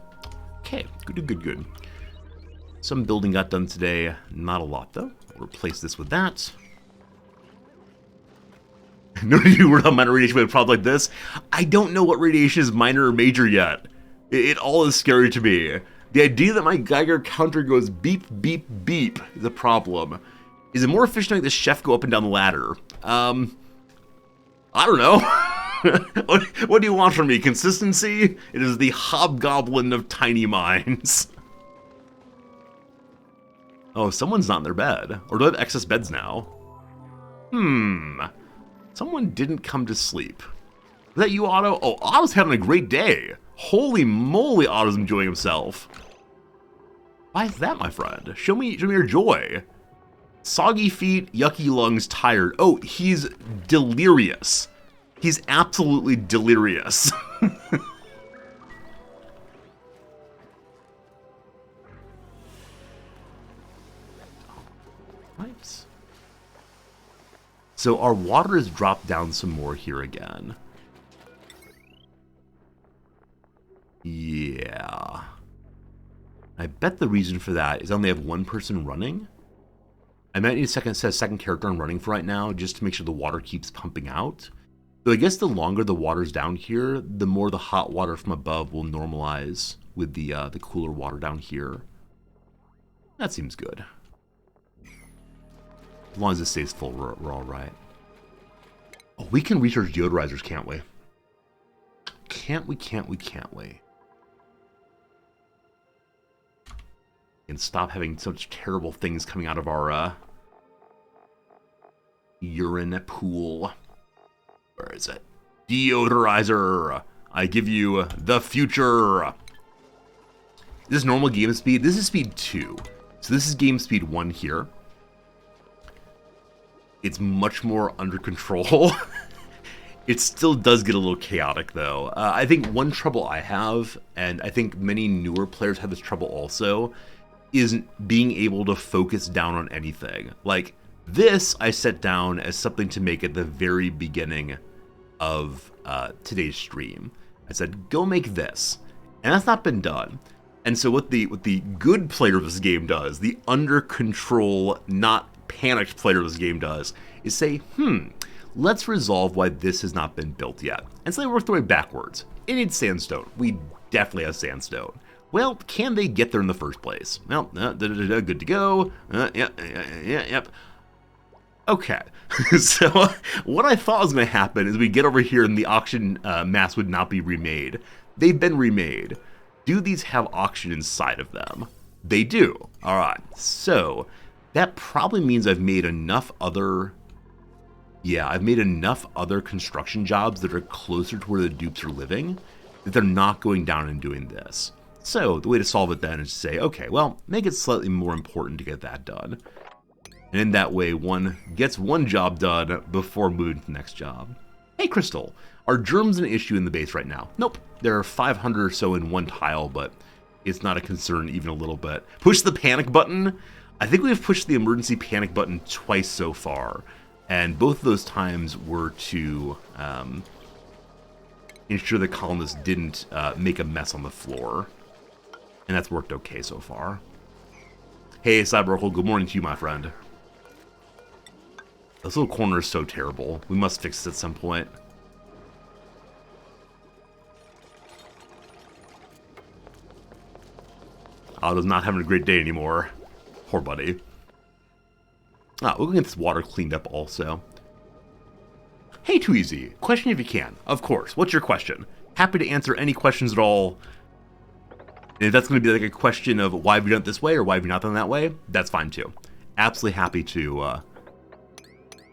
Okay, good. Some building got done today. Not a lot, though. I'll replace this with that. No, you were on minor radiation with a problem like this? I don't know what radiation is minor or major yet. It all is scary to me. The idea that my Geiger counter goes beep, beep, beep is a problem. Is it more efficient to make the chef go up and down the ladder? I don't know. What do you want from me? Consistency? It is the hobgoblin of tiny minds. Oh, someone's not in their bed. Or do I have excess beds now? Someone didn't come to sleep. Is that you, Otto? Oh, Otto's having a great day. Holy moly, Otto's enjoying himself. Why is that, my friend? Show me your joy. Soggy feet, yucky lungs, tired. Oh, he's delirious. He's absolutely delirious. So our water has dropped down some more here again. Yeah. I bet the reason for that is I only have one person running. I might need a second character I'm running for right now just to make sure the water keeps pumping out. So I guess the longer the water's down here, the more the hot water from above will normalize with the cooler water down here. That seems good. As long as it stays full, we're all right. Oh, we can recharge deodorizers, can't we? Can't we? And stop having such terrible things coming out of our urine pool. Where is it? Deodorizer! I give you the future! This is normal game speed. This is speed 2. So this is game speed 1 here. It's much more under control. It still does get a little chaotic, though. I think one trouble I have, and I think many newer players have this trouble also, is being able to focus down on anything. Like, this I set down as something to make at the very beginning of today's stream. I said, go make this. And that's not been done. And so what the good player of this game does, the under control, not panicked player of this game does, is say, let's resolve why this has not been built yet. And so they work their way backwards. It needs sandstone. We definitely have sandstone. Well, can they get there in the first place? Well, good to go. Yep. Okay, so what I thought was going to happen is we get over here and the auction mass would not be remade. They've been remade. Do these have auction inside of them? They do. All right, so that probably means I've made enough other... Yeah, I've made enough other construction jobs that are closer to where the dupes are living that they're not going down and doing this. So the way to solve it then is to say, okay, well, make it slightly more important to get that done. And in that way, one gets one job done before moving to the next job. Hey, Crystal, are germs an issue in the base right now? Nope. There are 500 or so in one tile, but it's not a concern even a little bit. Push the panic button. I think we've pushed the emergency panic button twice so far. And both of those times were to ensure the colonists didn't make a mess on the floor. And that's worked okay so far. Hey, Cyberorcle, good morning to you, my friend. This little corner is so terrible. We must fix it at some point. Otto's not having a great day anymore. Poor buddy. We're going to get this water cleaned up also. Hey, Too Easy. Question if you can. Of course. What's your question? Happy to answer any questions at all. And if that's going to be like a question of why have you done it this way or why have you not done it that way, that's fine too. Absolutely happy to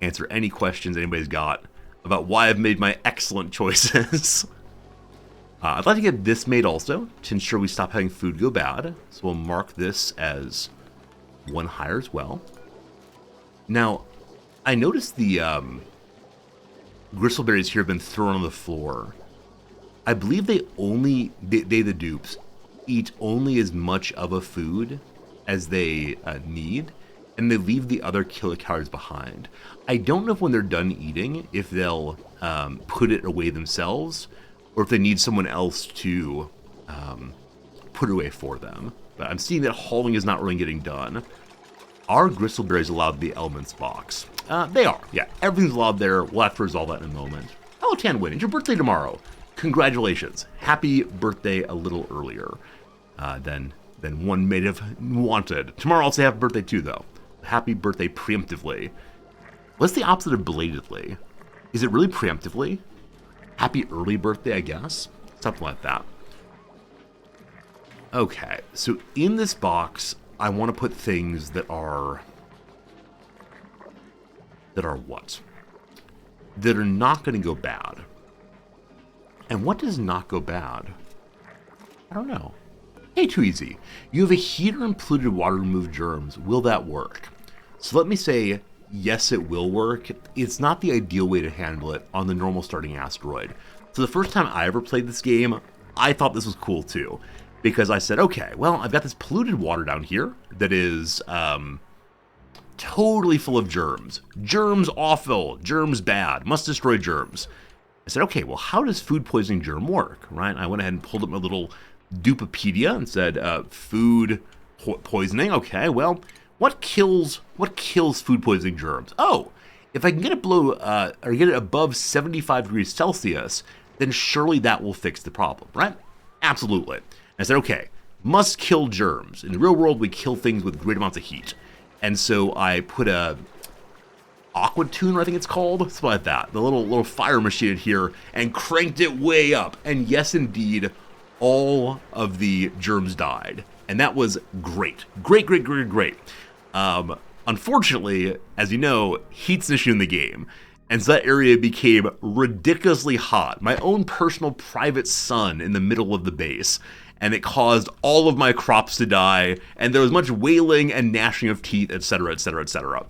answer any questions anybody's got about why I've made my excellent choices. I'd like to get this made also to ensure we stop having food go bad. So we'll mark this as one higher as well. Now, I noticed the gristleberries here have been thrown on the floor. I believe they the dupes, eat only as much of a food as they need, and they leave the other kilocalories behind. I don't know if when they're done eating, if they'll put it away themselves, or if they need someone else to put it away for them. But I'm seeing that hauling is not really getting done. Are gristleberries allowed the elements box? They are, yeah. Everything's allowed there. We'll have to resolve that in a moment. Hello, Tanwin. It's your birthday tomorrow. Congratulations. Happy birthday a little earlier than one may have wanted. Tomorrow I'll say happy birthday too, though. Happy birthday preemptively. What's the opposite of belatedly? Is it really preemptively? Happy early birthday, I guess? Something like that. Okay, so in this box, I want to put things that are what? That are not going to go bad. And what does not go bad? I don't know. Hey, Too Easy. You have a heater and polluted water to remove germs. Will that work? So let me say, yes, it will work. It's not the ideal way to handle it on the normal starting asteroid. So the first time I ever played this game, I thought this was cool too. Because I said, okay, well, I've got this polluted water down here that is totally full of germs. Germs awful, germs bad, must destroy germs. I said, okay, well, how does food poisoning germ work, right? I went ahead and pulled up my little Dupopedia and said, food poisoning. Okay, well, what kills food poisoning germs? Oh, if I can get it get it above 75 degrees Celsius, then surely that will fix the problem, right? Absolutely. And I said, okay, must kill germs. In the real world, we kill things with great amounts of heat. And so I put a Aqua Tuner, I think it's called, something like that, the little fire machine in here, and cranked it way up. And yes, indeed, all of the germs died. And that was great. Great. Unfortunately, as you know, heat's an issue in the game. And so that area became ridiculously hot. My own personal private sun in the middle of the base. And it caused all of my crops to die. And there was much wailing and gnashing of teeth, etc., etc., etc.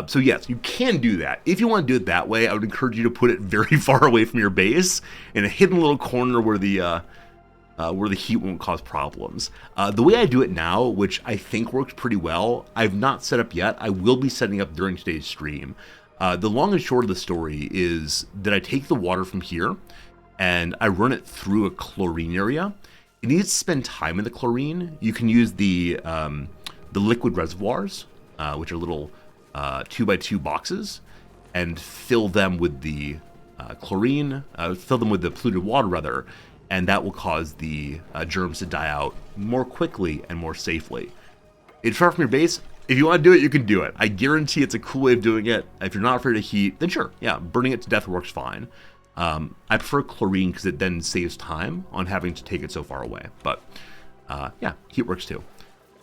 So yes, you can do that. If you want to do it that way, I would encourage you to put it very far away from your base in a hidden little corner where the heat won't cause problems. The way I do it now, which I think works pretty well, I've not set up yet. I will be setting up during today's stream. The long and short of the story is that I take the water from here and I run it through a chlorine area. It needs to spend time in the chlorine. You can use the liquid reservoirs, which are little 2x2 boxes, and fill them with the chlorine, fill them with the polluted water rather, and that will cause the germs to die out more quickly and more safely. It's far from your base. If you want to do it, you can do it. I guarantee it's a cool way of doing it. If you're not afraid of heat, then sure, yeah, burning it to death works fine. I prefer chlorine because it then saves time on having to take it so far away. But yeah, heat works too.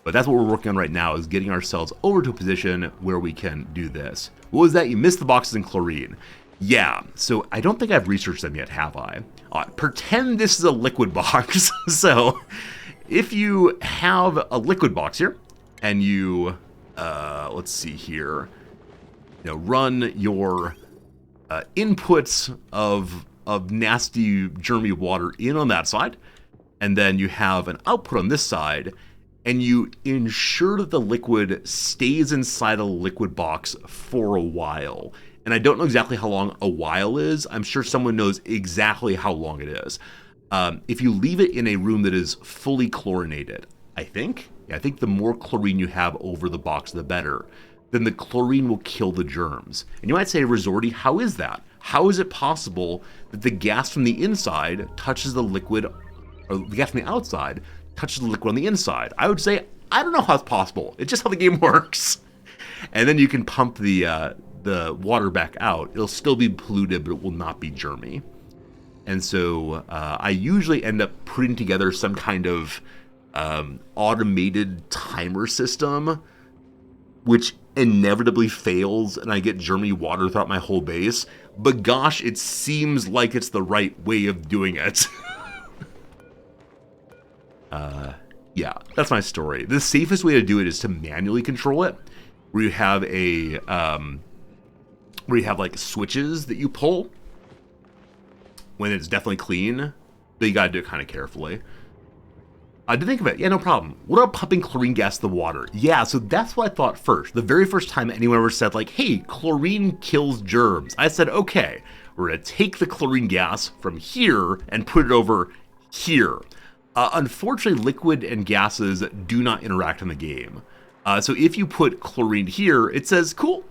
But that's what we're working on right now, is getting ourselves over to a position where we can do this. What was that? You missed the boxes in chlorine. Yeah, so I don't think I've researched them yet, have I? Pretend this is a liquid box. So if you have a liquid box here, and you, let's see here, run your inputs of nasty, germy water in on that side, and then you have an output on this side, and you ensure that the liquid stays inside a liquid box for a while. And I don't know exactly how long a while is. I'm sure someone knows exactly how long it is. If you leave it in a room that is fully chlorinated, I think the more chlorine you have over the box, the better. Then the chlorine will kill the germs. And you might say, Resorty, how is that? How is it possible that the gas from the inside touches the liquid, or the gas from the outside touches the liquid on the inside? I would say, I don't know how it's possible. It's just how the game works. And then you can pump the water back out. It'll still be polluted, but it will not be germy. And so I usually end up putting together some kind of automated timer system, which inevitably fails, and I get germy water throughout my whole base. But gosh, it seems like it's the right way of doing it. Yeah, that's my story. The safest way to do it is to manually control it, where you have like switches that you pull when it's definitely clean, but you gotta do it kind of carefully. I did think of it. Yeah, no problem. What about pumping chlorine gas to the water? Yeah, so that's what I thought first. The very first time anyone ever said, like, hey, chlorine kills germs, I said, okay, we're gonna take the chlorine gas from here and put it over here. Unfortunately, liquid and gases do not interact in the game. So if you put chlorine here, it says, cool,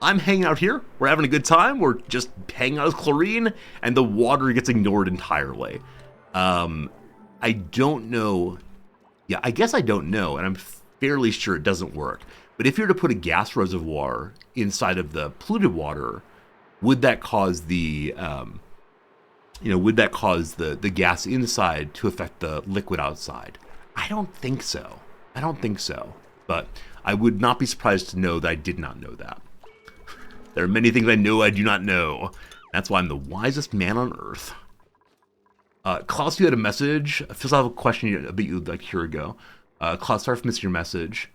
I'm hanging out here, we're having a good time, we're just hanging out with chlorine, and the water gets ignored entirely. I don't know. Yeah, I guess I don't know, and I'm fairly sure it doesn't work. But if you were to put a gas reservoir inside of the polluted water, would that cause the the gas inside to affect the liquid outside? I don't think so. But I would not be surprised to know that I did not know that. There are many things I know I do not know. That's why I'm the wisest man on earth. Klaus, you had a message, a philosophical question a bit like here ago. Klaus, sorry for missing your message.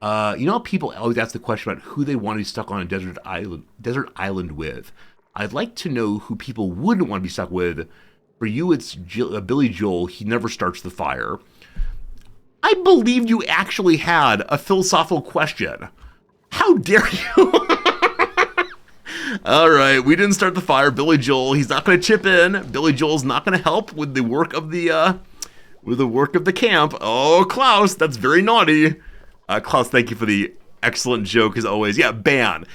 You know how people always ask the question about who they want to be stuck on a desert island with? I'd like to know who people wouldn't want to be stuck with. For you, it's Billy Joel. He never starts the fire. I believed you actually had a philosophical question. How dare you? All right, we didn't start the fire. Billy Joel, he's not going to chip in. Billy Joel's not going to help with the work of the camp. Oh, Klaus, that's very naughty. Klaus, thank you for the excellent joke as always. Yeah, ban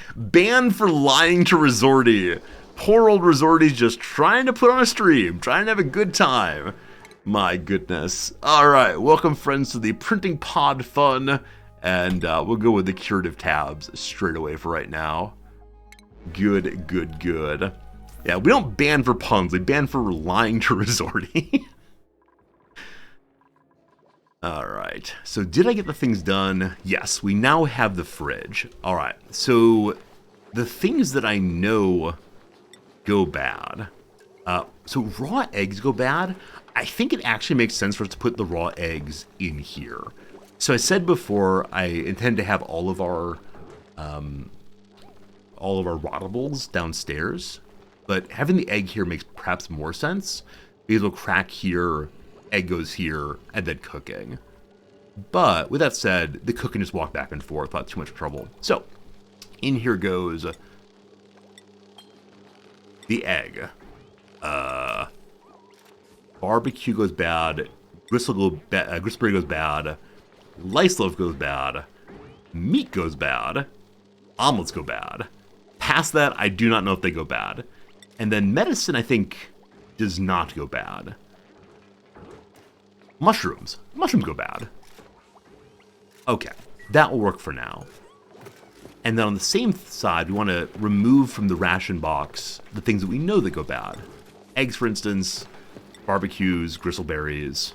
for lying to Resorty. Poor old Resorty's just trying to put on a stream, trying to have a good time. My goodness. All right, welcome friends to the printing pod fun, and we'll go with the curative tabs straight away for right now. Good. Yeah, we don't ban for puns, we ban for lying to Resorty. Alright, so did I get the things done? Yes, we now have the fridge. Alright, so the things that I know go bad. So raw eggs go bad. I think it actually makes sense for us to put the raw eggs in here. So I said before, I intend to have all of our rottables downstairs, but having the egg here makes perhaps more sense because we'll crack here, egg goes here, and then cooking. But with that said, the cook can just walk back and forth without too much trouble. So in here goes the egg. Barbecue goes bad. Gristleberry goes bad. Lice loaf goes bad. Meat goes bad. Omelets go bad. Past that, I do not know if they go bad. And then medicine, I think, does not go bad. Mushrooms. Mushrooms go bad. Okay, that will work for now. And then on the same side, we want to remove from the ration box the things that we know that go bad. Eggs, for instance, barbecues, gristleberries,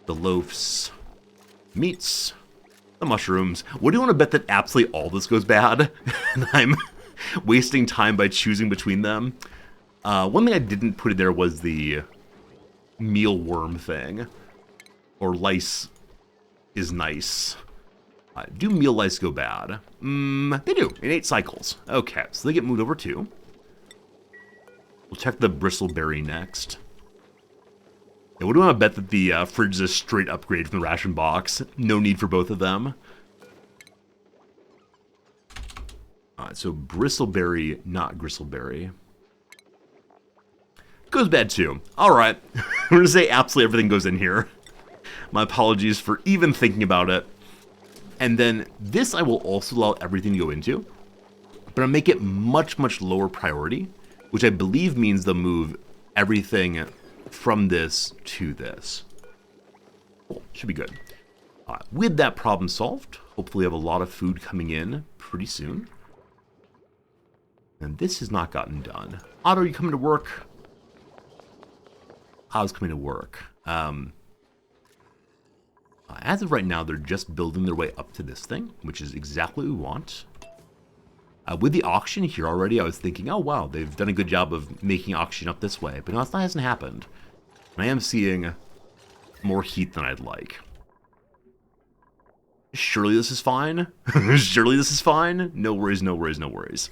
the loafs, meats, the mushrooms. What do you want to bet that absolutely all this goes bad? And I'm wasting time by choosing between them. One thing I didn't put in there was the mealworm thing. Or lice is nice. Do meal lice go bad? They do, in 8 cycles. Okay, so they get moved over too. We'll check the bristleberry next. Yeah, what do we want to bet that the fridge is a straight upgrade from the ration box? No need for both of them. Alright, so bristleberry, not gristleberry. Goes bad too. Alright, we're going to say absolutely everything goes in here. My apologies for even thinking about it. And then this I will also allow everything to go into. But I'll make it much, much lower priority, which I believe means they'll move everything from this to this. Cool, should be good. With that problem solved, hopefully we have a lot of food coming in pretty soon. And this has not gotten done. Otto, are you coming to work? Otto's coming to work. As of right now, they're just building their way up to this thing, which is exactly what we want. With the auction here already, I was thinking, oh wow, they've done a good job of making auction up this way. But no, that hasn't happened. And I am seeing more heat than I'd like. Surely this is fine? Surely this is fine? No worries, no worries, no worries.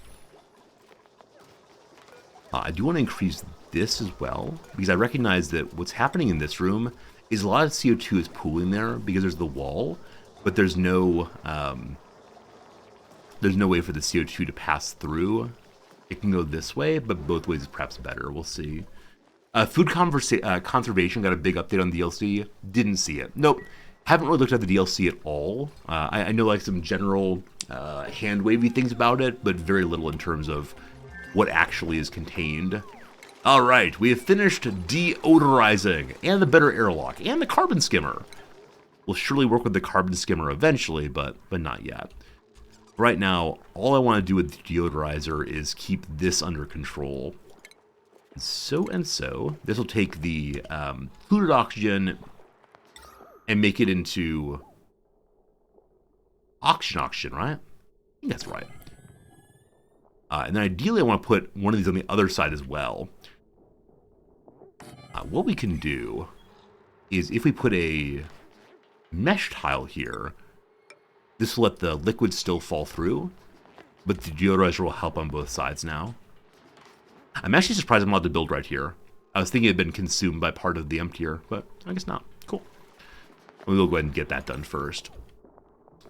I do want to increase this as well, because I recognize that what's happening in this room is a lot of CO2 is pooling there because there's the wall, but there's no way for the CO2 to pass through. It can go this way, but both ways is perhaps better. We'll see. Food conservation got a big update on the DLC. Didn't see it. Nope. Haven't really looked at the DLC at all. I know like some general hand-wavy things about it, but very little in terms of what actually is contained. All right, we have finished deodorizing and the better airlock and the carbon skimmer. We'll surely work with the carbon skimmer eventually, but not yet. Right now, all I want to do with the deodorizer is keep this under control. And so, this will take the fluid oxygen and make it into oxygen, right? I think that's right. And then ideally I want to put one of these on the other side as well. What we can do is if we put a mesh tile here, this will let the liquid still fall through, but the deodorizer will help on both sides now. I'm actually surprised I'm allowed to build right here. I was thinking it had been consumed by part of the emptier, but I guess not. Cool. We'll go ahead and get that done first.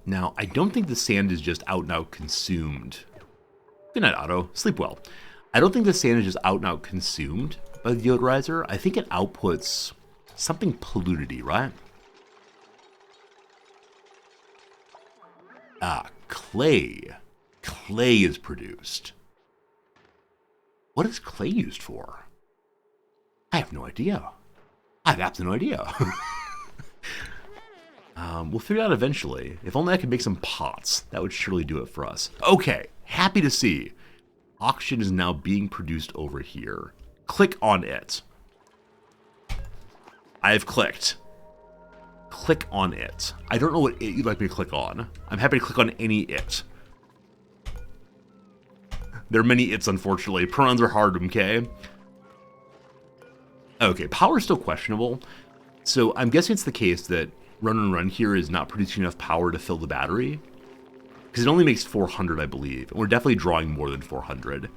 Now, I don't think the sand is just out and out consumed. Good night, Otto. Sleep well. I don't think the sand is just out and out consumed by the deodorizer. I think it outputs something polluted-y, right? Ah, clay. Clay is produced. What is clay used for? I have no idea. I have absolutely no idea. We'll figure it out eventually. If only I could make some pots. That would surely do it for us. Okay, happy to see. Oxygen is now being produced over here. Click on it. I have clicked. Click on it. I don't know what it you'd like me to click on. I'm happy to click on any it. There are many its, unfortunately. Pronouns are hard, okay? Okay, power is still questionable. So I'm guessing it's the case that Run here is not producing enough power to fill the battery. Because it only makes 400, I believe. And we're definitely drawing more than 400.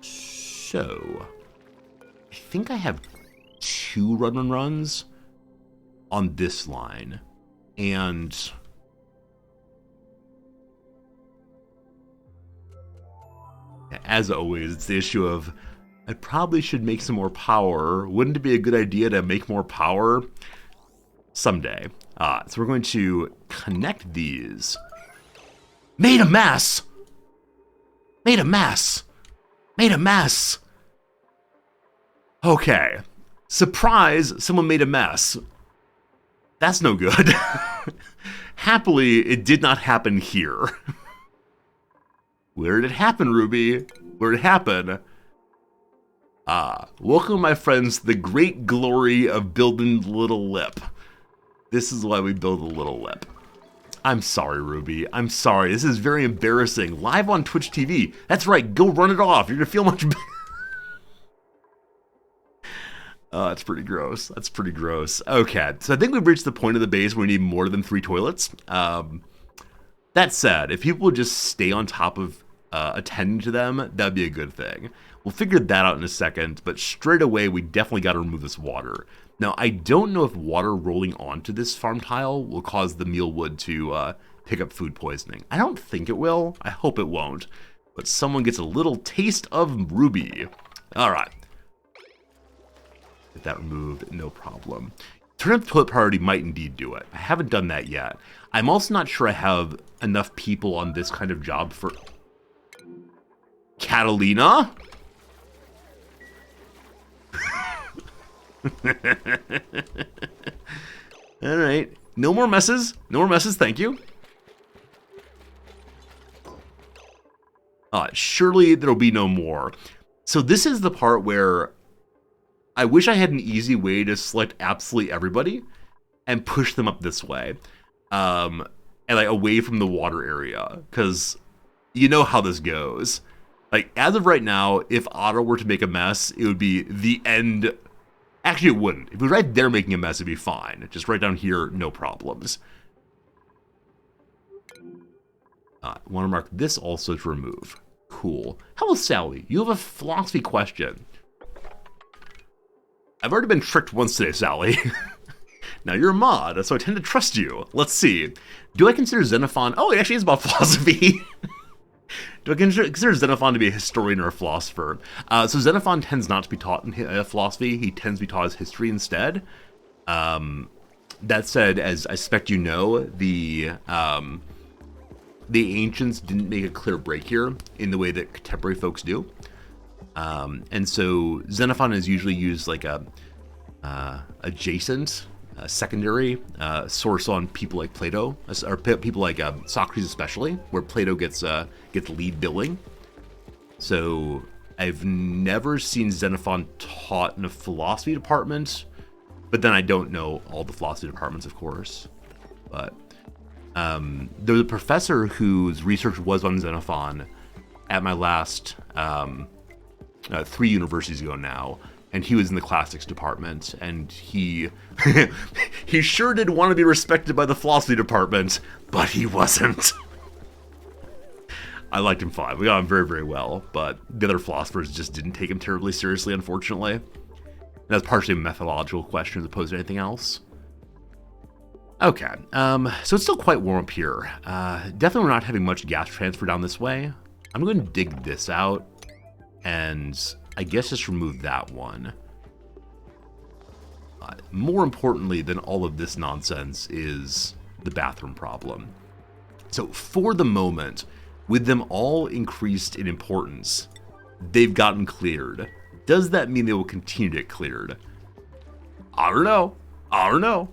So I think I have 2 runs on this line. And as always, it's the issue of I probably should make some more power. Wouldn't it be a good idea to make more power? Someday. So we're going to connect these. Made a mess! Made a mess! Made a mess! Okay. Surprise, someone made a mess. That's no good. Happily, it did not happen here. Where did it happen, Ruby? Where did it happen? Welcome, my friends, to the great glory of building the little lip. This is why we build a little lip. I'm sorry, Ruby. I'm sorry. This is very embarrassing. Live on Twitch TV. That's right. Go run it off. You're going to feel much better. That's pretty gross. That's pretty gross. Okay. So I think we've reached the point of the base where we need more than 3 toilets. That said, if people would just stay on top of attending to them, that'd be a good thing. We'll figure that out in a second, but straight away, we definitely got to remove this water. Now, I don't know if water rolling onto this farm tile will cause the mealwood to pick up food poisoning. I don't think it will. I hope it won't. But someone gets a little taste of Ruby. All right. Get that removed, no problem. Turn up toilet priority might indeed do it. I haven't done that yet. I'm also not sure I have enough people on this kind of job for... Catalina? All right. No more messes. No more messes. Thank you. Surely there'll be no more. So this is the part where I wish I had an easy way to select absolutely everybody and push them up this way, and like away from the water area, because you know how this goes. Like as of right now, if Otto were to make a mess, it would be the end. Actually, it wouldn't. If it was right there making a mess, it'd be fine. Just right down here, no problems. Want to mark this also to remove. Cool. Hello, Sally. You have a philosophy question. I've already been tricked once today, Sally. Now, you're a mod, so I tend to trust you. Let's see. Do I consider Xenophon... Oh, it actually is about philosophy. Do I consider Xenophon to be a historian or a philosopher? So Xenophon tends not to be taught in philosophy. He tends to be taught as history instead. That said, as I suspect you know, the ancients didn't make a clear break here in the way that contemporary folks do. And so Xenophon is usually used like a adjacent, secondary source on people like Plato, or people like Socrates especially, where Plato gets lead billing. So I've never seen Xenophon taught in a philosophy department, but then I don't know all the philosophy departments, of course. But there was a professor whose research was on Xenophon at my last 3 universities ago now, and he was in the classics department, and he he sure did want to be respected by the philosophy department, but he wasn't. I liked him fine. We got on very, very well, but the other philosophers just didn't take him terribly seriously, unfortunately. And that's partially a methodological question as opposed to anything else. Okay, so it's still quite warm up here. Definitely we're not having much gas transfer down this way. I'm going to dig this out, and I guess just remove that one. More importantly than all of this nonsense is the bathroom problem. So for the moment, with them all increased in importance, they've gotten cleared. Does that mean they will continue to get cleared? I don't know. I don't know.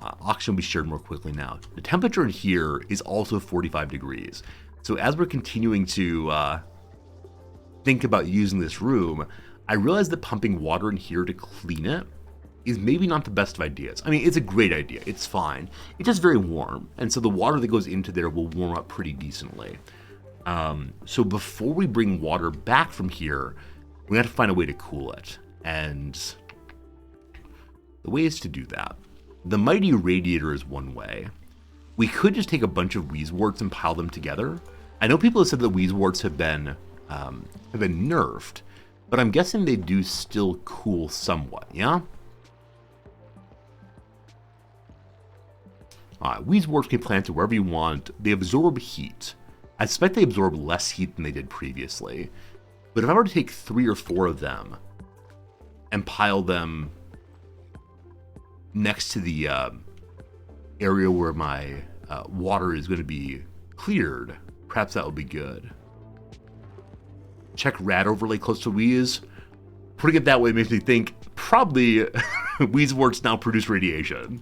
Oxygen will be shared more quickly now. The temperature in here is also 45 degrees. So as we're continuing to think about using this room, I realize that pumping water in here to clean it is maybe not the best of ideas. I mean, it's a great idea. It's fine. It's just very warm. And so the water that goes into there will warm up pretty decently. So before we bring water back from here, we have to find a way to cool it. And the ways to do that. The mighty radiator is one way. We could just take a bunch of Wheezeworts and pile them together. I know people have said that Wheezeworts have been nerfed, but I'm guessing they do still cool somewhat, yeah? Wheezeworts can be planted wherever you want. They absorb heat. I suspect they absorb less heat than they did previously. But if I were to take 3 or 4 of them and pile them next to the area where my water is going to be cleared, perhaps that would be good. Check rad overlay close to Wheeze. Putting it that way makes me think probably Wheezeworts now produce radiation.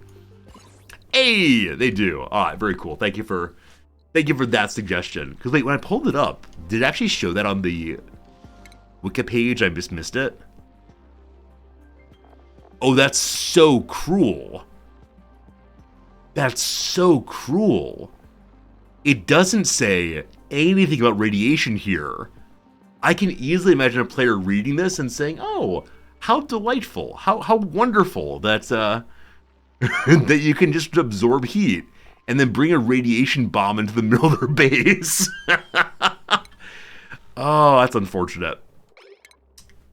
Hey, they do. All right, very cool. Thank you for that suggestion. Because wait, when I pulled it up, did it actually show that on the Wiki page? I just missed it. Oh, that's so cruel. That's so cruel. It doesn't say anything about radiation here. I can easily imagine a player reading this and saying, "Oh, how delightful! How wonderful that that you can just absorb heat and then bring a radiation bomb into the middle of their base." Oh, that's unfortunate.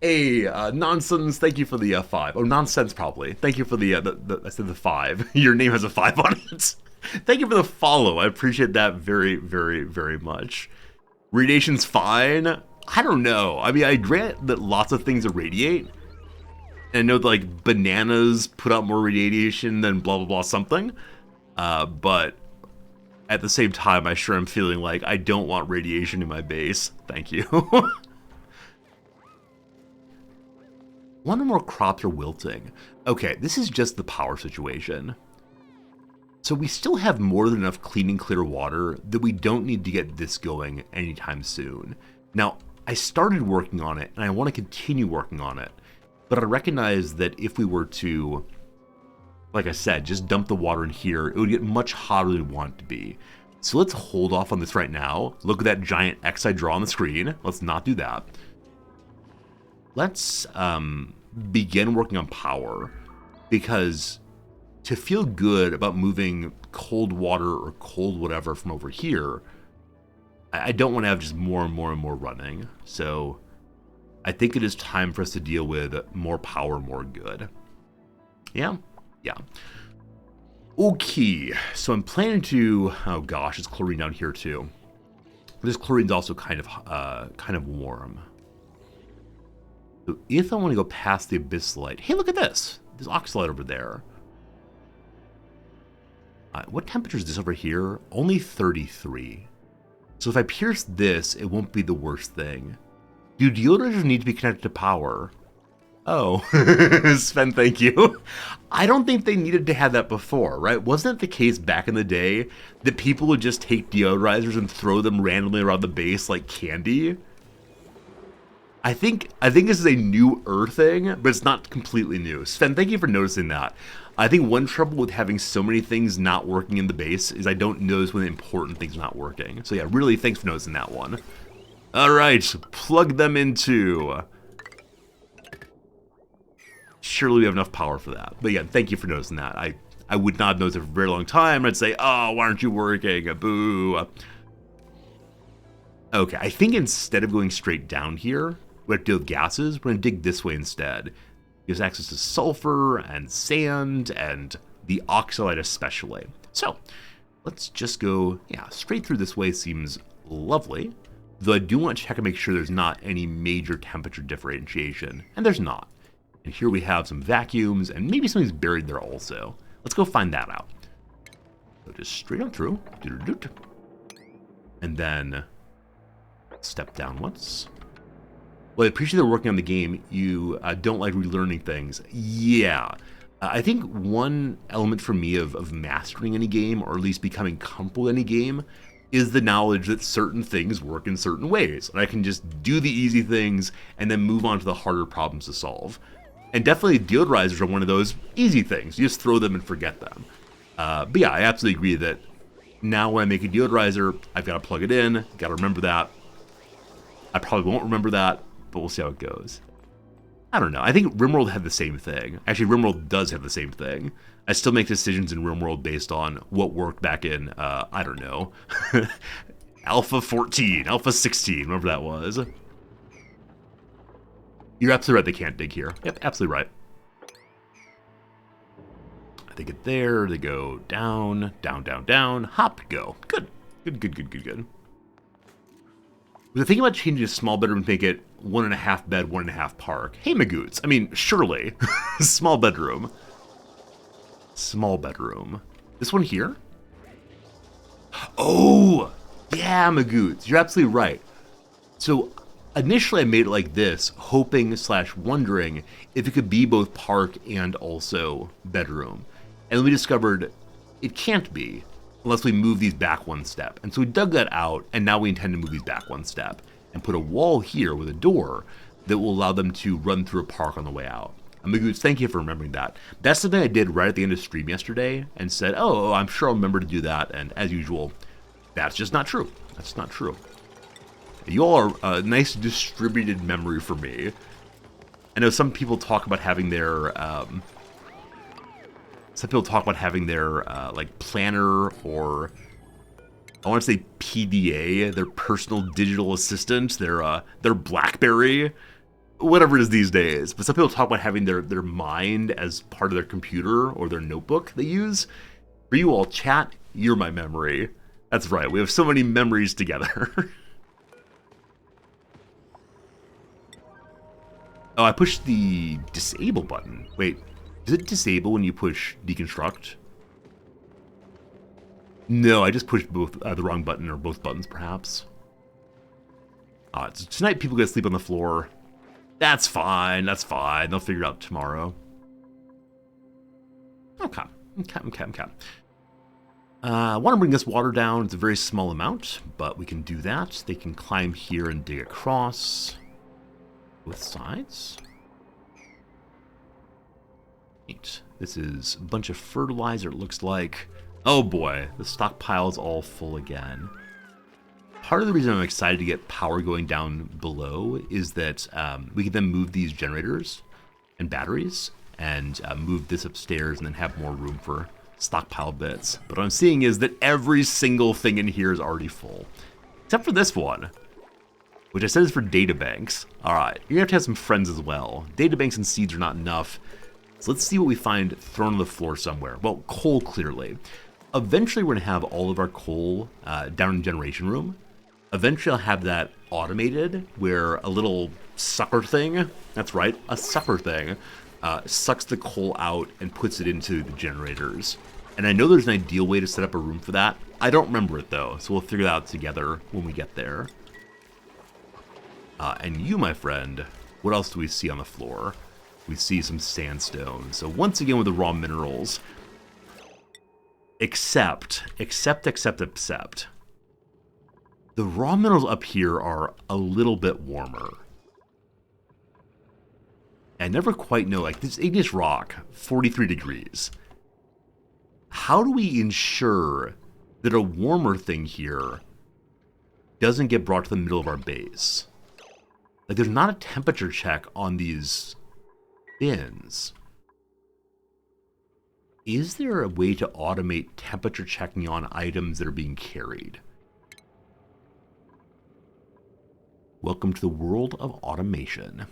Hey, Nonsense, thank you for the 5. Oh, Nonsense, probably. Thank you for the I said the 5. Your name has a 5 on it. Thank you for the follow. I appreciate that very, very, very much. Radiation's fine. I don't know. I mean, I grant that lots of things irradiate. And I know that, like, bananas put out more radiation than blah, blah, blah, something. But at the same time, I sure am feeling like I don't want radiation in my base. Thank you. One or more crops are wilting. Okay, this is just the power situation. So we still have more than enough clean and clear water that we don't need to get this going anytime soon. Now, I started working on it, and I want to continue working on it. But I recognize that if we were to, like I said, just dump the water in here, it would get much hotter than we want it to be. So let's hold off on this right now. Look at that giant X I draw on the screen. Let's not do that. Let's begin working on power, because to feel good about moving cold water or cold whatever from over here, I don't want to have just more and more and more running. So I think it is time for us to deal with more power, more good. Yeah? Yeah. Okay, so I'm planning to, oh gosh, it's chlorine down here too. This chlorine's also kind of warm. So if I want to go past the abyssalite, hey, look at this. There's oxalite over there. What temperature is this over here? Only 33. So if I pierce this, it won't be the worst thing. Do deodorizers need to be connected to power? Oh, Sven, thank you. I don't think they needed to have that before, right? Wasn't it the case back in the day that people would just take deodorizers and throw them randomly around the base like candy? I think this is a newer thing, but it's not completely new. Sven, thank you for noticing that. I think one trouble with having so many things not working in the base is I don't notice when the important things are not working. So yeah, really, thanks for noticing that one. All right, plug them into. Surely we have enough power for that. But yeah, thank you for noticing that. I would not have noticed it for a very long time. I'd say, oh, why aren't you working? Boo. Okay, I think instead of going straight down here, we have to deal with gases. We're going to dig this way instead. Gives access to sulfur and sand and the oxalite especially. So let's just go, straight through this way seems lovely. Though I do want to check and make sure there's not any major temperature differentiation. And there's not. And here we have some vacuums and maybe something's buried there also. Let's go find that out. So just straight on through. And then step down once. Well, I appreciate they're working on the game. You don't like relearning things. Yeah. I think one element for me of mastering any game, or at least becoming comfortable in any game, is the knowledge that certain things work in certain ways. And I can just do the easy things and then move on to the harder problems to solve. And definitely deodorizers are one of those easy things. You just throw them and forget them. But yeah, I absolutely agree that now when I make a deodorizer, I've got to plug it in, got to remember that. I probably won't remember that, but we'll see how it goes. I don't know. I think RimWorld had the same thing. Actually, RimWorld does have the same thing. I still make decisions in RimWorld based on what worked back in, I don't know, Alpha 14, Alpha 16, whatever that was. You're absolutely right, they can't dig here. Yep, absolutely right. They get there, they go down, down, down, down, hop, go. Good. Good. Was I thinking about changing a small bedroom to make it 1.5 bed, 1.5 park? Hey, Magoots. I mean, surely. Small bedroom. Small bedroom. This one here? Oh! Yeah, Magoots. You're absolutely right. So, initially I made it like this, hoping / wondering if it could be both park and also bedroom. And then we discovered it can't be unless we move these back one step. And so we dug that out, and now we intend to move these back one step and put a wall here with a door that will allow them to run through a park on the way out. Magoots, thank you for remembering that. That's something I did right at the end of stream yesterday and said, oh, I'm sure I'll remember to do that. And as usual, that's just not true. That's not true. You all are a nice distributed memory for me. I know some people talk about having their like planner, or I want to say PDA, their personal digital assistant, their BlackBerry, whatever it is these days. But some people talk about having their mind as part of their computer or their notebook they use. For you all, chat, you're my memory. That's right, we have so many memories together. Oh, I pushed the disable button. Wait, does it disable when you push deconstruct? No, I just pushed both the wrong button, or both buttons, perhaps. Tonight people get to sleep on the floor. That's fine. They'll figure it out tomorrow. Okay. I want to bring this water down. It's a very small amount, but we can do that. They can climb here and dig across both sides. Neat. This is a bunch of fertilizer, it looks like. Oh boy, the stockpile's all full again. Part of the reason I'm excited to get power going down below is that we can then move these generators and batteries and move this upstairs and then have more room for stockpile bits. But what I'm seeing is that every single thing in here is already full. Except for this one, which I said is for databanks. Alright, you're gonna have some friends as well. Databanks and seeds are not enough. So let's see what we find thrown on the floor somewhere. Well, coal, clearly. Eventually we're gonna have all of our coal down in the generation room. Eventually I'll have that automated, where a little sucker thing, that's right, a sucker thing, sucks the coal out and puts it into the generators. And I know there's an ideal way to set up a room for that. I don't remember it though, so we'll figure that out together when we get there. And you, my friend, what else do we see on the floor? We see some sandstone. So once again with the raw minerals, except. The raw minerals up here are a little bit warmer. I never quite know, like this igneous rock, 43 degrees. How do we ensure that a warmer thing here doesn't get brought to the middle of our base? Like there's not a temperature check on these bins. Is there a way to automate temperature checking on items that are being carried? Welcome to the world of automation.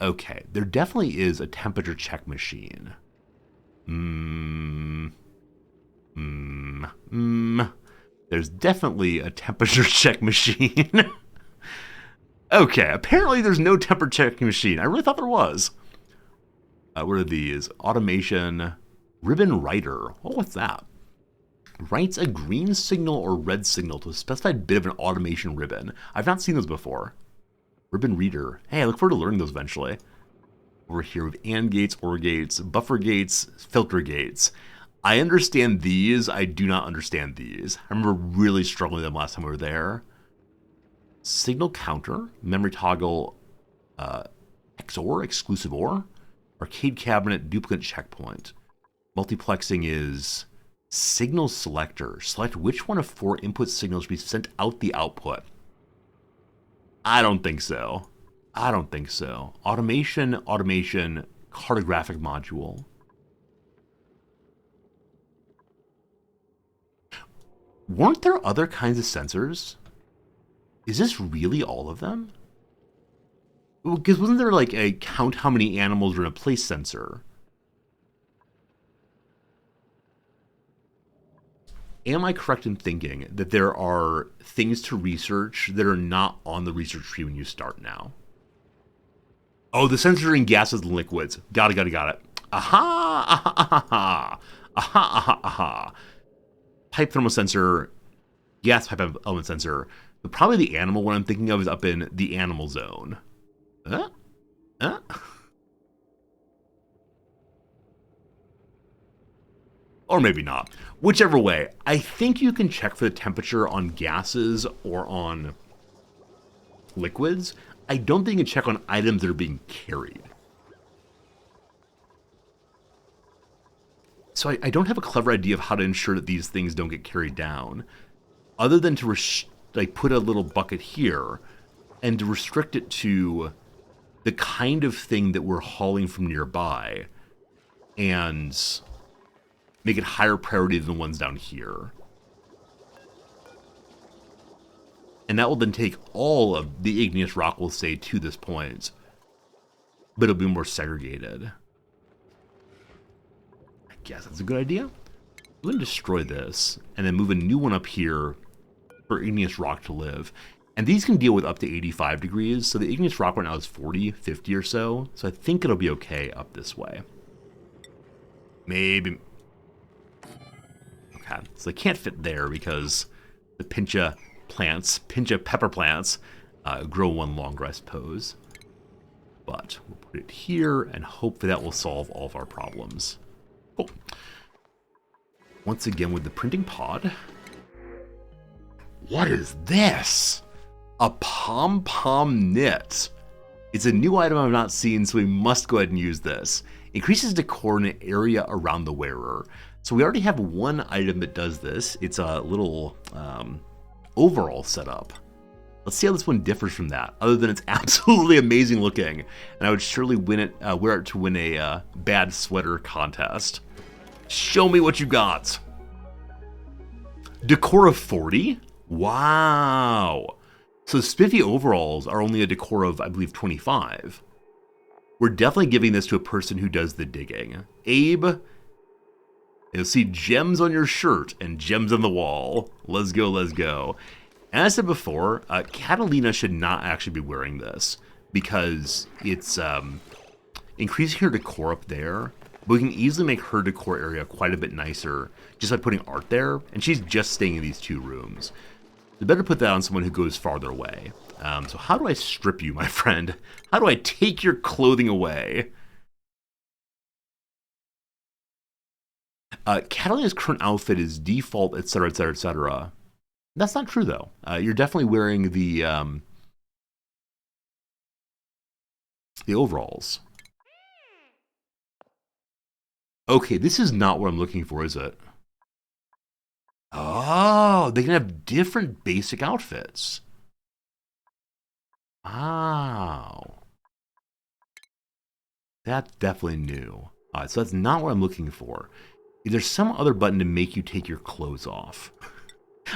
Okay, there definitely is a temperature check machine. There's definitely a temperature check machine. Okay, apparently there's no temperature checking machine. I really thought there was. What are these? Automation. Ribbon writer. Oh, what's that? Writes a green signal or red signal to a specified bit of an automation ribbon. I've not seen those before. Ribbon reader. Hey, I look forward to learning those eventually. Over here with AND gates, OR gates, buffer gates, filter gates. I understand these. I do not understand these. I remember really struggling with them last time we were there. Signal counter, memory toggle, XOR, exclusive OR, arcade cabinet, duplicate checkpoint. Multiplexing is signal selector. Select which one of 4 input signals to be sent out the output. I don't think so. Automation, cartographic module. Weren't there other kinds of sensors? Is this really all of them? Because wasn't there like a count how many animals are in a place sensor? Am I correct in thinking that there are things to research that are not on the research tree when you start now? Oh, the sensor in gases and liquids. Got it. Aha. Pipe thermal sensor, gas pipe element sensor. But probably the animal one I'm thinking of is up in the animal zone. Or maybe not. Whichever way, I think you can check for the temperature on gases or on liquids. I don't think you can check on items that are being carried. So I don't have a clever idea of how to ensure that these things don't get carried down, other than to put a little bucket here and to restrict it to the kind of thing that we're hauling from nearby and make it higher priority than the ones down here. And that will then take all of the igneous rock, we'll say, to this point, but it'll be more segregated. I guess that's a good idea. We're going to destroy this and then move a new one up here for igneous rock to live. And these can deal with up to 85 degrees. So the igneous rock right now is 40, 50 or so. So I think it'll be okay up this way. Maybe. Okay, so they can't fit there because the pincha pepper plants, grow one longer, I suppose. But we'll put it here and hope that will solve all of our problems. Cool. Once again with the printing pod. What is this? A pom-pom knit. It's a new item I've not seen, so we must go ahead and use this. Increases decor in an area around the wearer. So we already have one item that does this. It's a little overall setup. Let's see how this one differs from that, other than it's absolutely amazing looking. And I would surely wear it to win a bad sweater contest. Show me what you got. Decor of 40? Wow. So spiffy overalls are only a decor of, I believe, 25. We're definitely giving this to a person who does the digging. Abe, you'll see gems on your shirt and gems on the wall. Let's go. And as I said before, Catalina should not actually be wearing this because it's increasing her decor up there. But we can easily make her decor area quite a bit nicer just by putting art there. And she's just staying in these 2 rooms. So better put that on someone who goes farther away. So how do I strip you, my friend? How do I take your clothing away? Catalina's current outfit is default, etc., etc., etc. That's not true, though. You're definitely wearing the overalls. Okay, this is not what I'm looking for, is it? Oh, they can have different basic outfits. Wow. That's definitely new. All right, so that's not what I'm looking for. There's some other button to make you take your clothes off.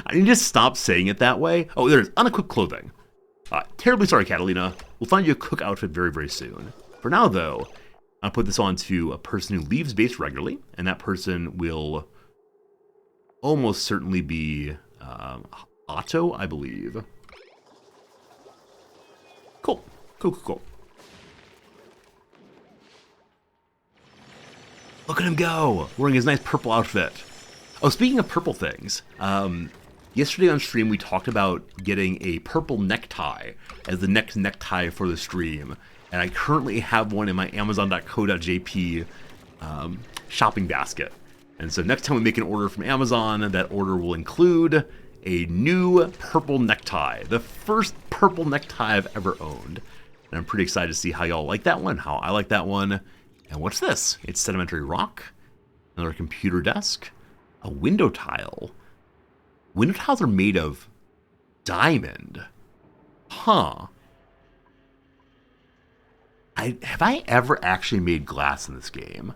I need to stop saying it that way. Oh, there's unequipped clothing. Terribly sorry, Catalina. We'll find you a cook outfit very, very soon. For now, though, I'll put this on to a person who leaves base regularly, and that person will almost certainly be Otto, I believe. Cool. Cool. Look at him go, wearing his nice purple outfit. Oh, speaking of purple things, yesterday on stream we talked about getting a purple necktie as the next necktie for the stream, and I currently have one in my Amazon.co.jp shopping basket. And so next time we make an order from Amazon, that order will include a new purple necktie, the first purple necktie I've ever owned. And I'm pretty excited to see how y'all like that one, how I like that one. And what's this? It's sedimentary rock, another computer desk, a window tile. Window tiles are made of diamond. Huh. Have I ever actually made glass in this game?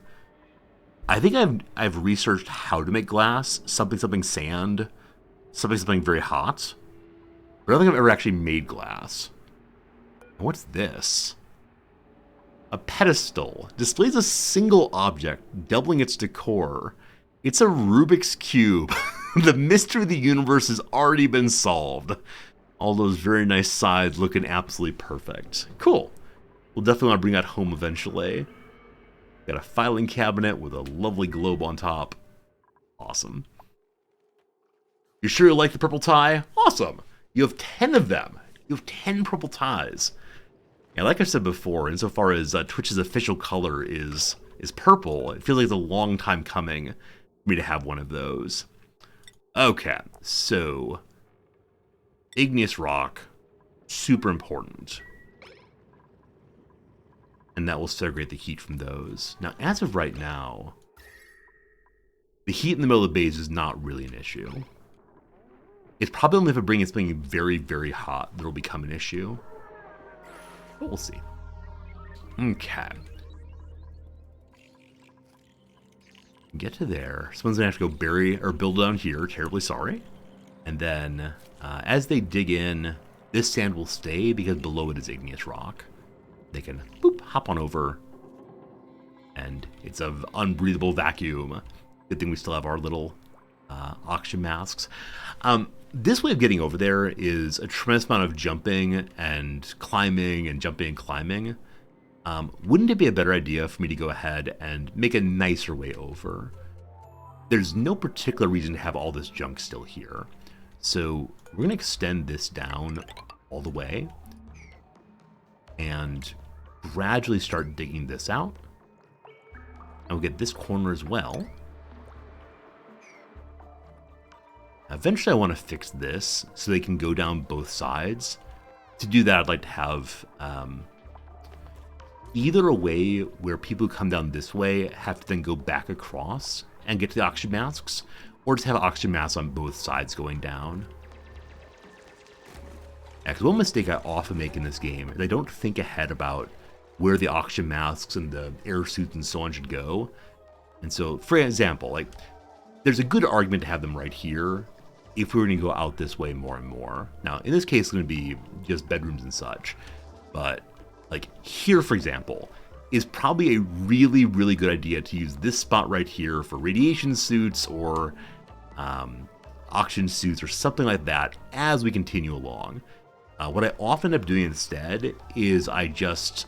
I think I've researched how to make glass, something sand, something very hot. But I don't think I've ever actually made glass. And what's this? A pedestal displays a single object, doubling its decor. It's a Rubik's Cube. The mystery of the universe has already been solved. All those very nice sides looking absolutely perfect. Cool. We'll definitely want to bring that home eventually. Got a filing cabinet with a lovely globe on top. Awesome. You sure you like the purple tie? Awesome. You have 10 of them. You have 10 purple ties. And like I said before, insofar as Twitch's official color is purple, it feels like it's a long time coming for me to have one of those. Okay, so igneous rock, super important. And that will segregate the heat from those. Now, as of right now, the heat in the middle of the base is not really an issue. It's probably only if I bring in something very, very hot that will become an issue. But we'll see. Okay. Get to there. Someone's gonna have to go build down here. Terribly sorry. And then, as they dig in, this sand will stay because below it is igneous rock. They can, boop, hop on over. And it's an unbreathable vacuum. Good thing we still have our little oxygen masks. This way of getting over there is a tremendous amount of jumping and climbing and jumping and climbing. Wouldn't it be a better idea for me to go ahead and make a nicer way over? There's no particular reason to have all this junk still here. So we're going to extend this down all the way and gradually start digging this out. And we'll get this corner as well. Eventually I want to fix this so they can go down both sides. To do that, I'd like to have either a way where people who come down this way have to then go back across and get to the oxygen masks, or just have oxygen masks on both sides going down. Because one mistake I often make in this game is I don't think ahead about where the oxygen masks and the air suits and so on should go. And so, for example, like, there's a good argument to have them right here if we were going to go out this way more and more. Now, in this case, it's going to be just bedrooms and such. But, like, here, for example, is probably a really, really good idea to use this spot right here for radiation suits or oxygen suits or something like that as we continue along. What I often end up doing instead is I just,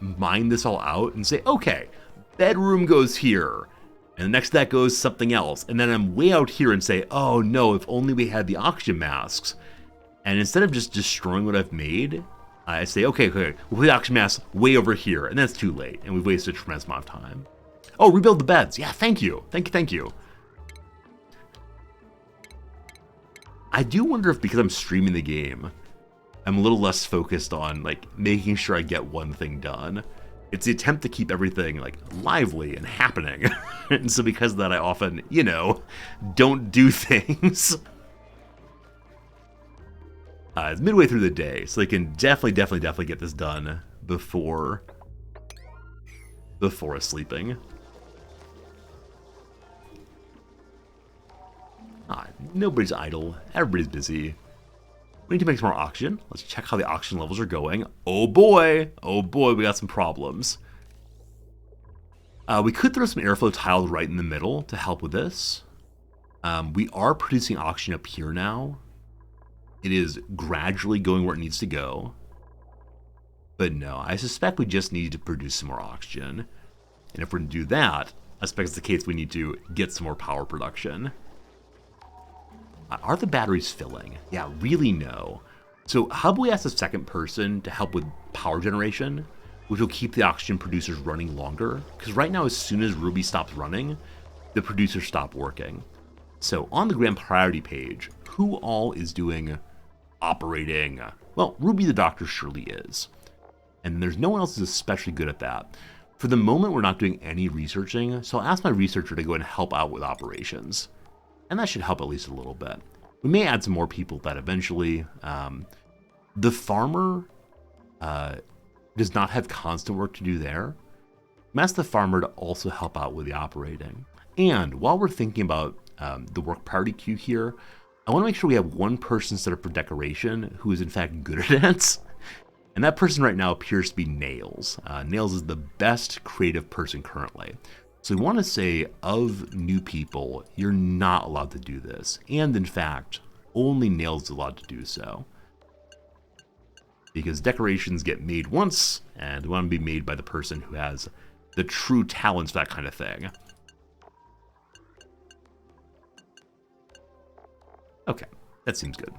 mine this all out and say, okay, bedroom goes here. And next to that goes something else. And then I'm way out here and say, oh no, if only we had the oxygen masks. And instead of just destroying what I've made, I say, okay, we'll put the oxygen masks way over here. And then it's too late. And we've wasted a tremendous amount of time. Oh, rebuild the beds. Yeah, thank you. Thank you. I do wonder if because I'm streaming the game, I'm a little less focused on like making sure I get one thing done. It's the attempt to keep everything like lively and happening. And so because of that, I often, don't do things. It's midway through the day, so they can definitely get this done before sleeping. Nobody's idle. Everybody's busy. We need to make some more oxygen. Let's check how the oxygen levels are going. Oh boy, we got some problems. We could throw some airflow tiles right in the middle to help with this. We are producing oxygen up here now. It is gradually going where it needs to go. But no, I suspect we just need to produce some more oxygen. And if we're going to do that, I suspect it's the case we need to get some more power production. Are the batteries filling? Yeah, really no. So how about we ask the second person to help with power generation, which will keep the oxygen producers running longer? Because right now, as soon as Ruby stops running, the producers stop working. So on the grand priority page, who all is doing operating? Well, Ruby the doctor surely is. And there's no one else who's especially good at that. For the moment, we're not doing any researching, so I'll ask my researcher to go and help out with operations. And that should help at least a little bit. We may add some more people to that eventually. The farmer does not have constant work to do there. I'm ask the farmer to also help out with the operating. And while we're thinking about the work priority queue here, I want to make sure we have one person set up for decoration who is in fact good at it. And that person right now appears to be Nails. Nails is the best creative person currently. So we want to say, of new people, you're not allowed to do this. And in fact, only Nails is allowed to do so. Because decorations get made once, and they want to be made by the person who has the true talents for that kind of thing. Okay, that seems good.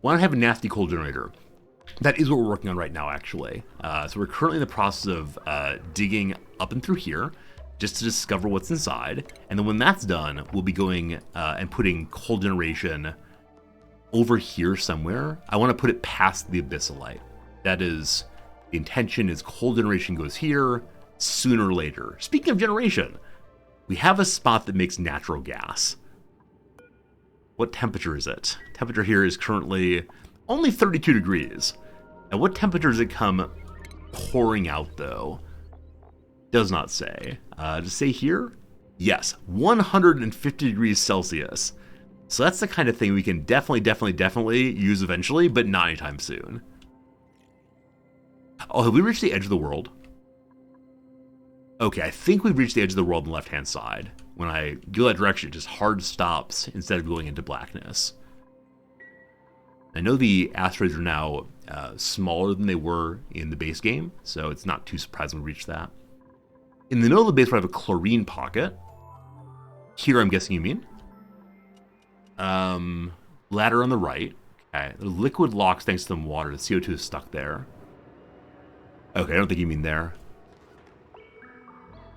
Want to have a nasty coal generator. That is what we're working on right now, actually. So we're currently in the process of digging up and through here just to discover what's inside. And then when that's done, we'll be going and putting coal generation over here somewhere. I want to put it past the abyssalite. That is, the intention is coal generation goes here sooner or later. Speaking of generation, we have a spot that makes natural gas. What temperature is it? Temperature here is currently only 32 degrees. At what temperature does it come pouring out, though? Does not say. Does it say here? Yes, 150 degrees Celsius. So that's the kind of thing we can definitely use eventually, but not anytime soon. Oh, have we reached the edge of the world? Okay, I think we've reached the edge of the world on the left-hand side. When I go that direction, it just hard stops instead of going into blackness. I know the asteroids are now smaller than they were in the base game, so it's not too surprising we reached that. In the middle of the base, we have a chlorine pocket. Here, I'm guessing you mean. Ladder on the right. Okay, the liquid locks thanks to some water. The CO2 is stuck there. Okay, I don't think you mean there.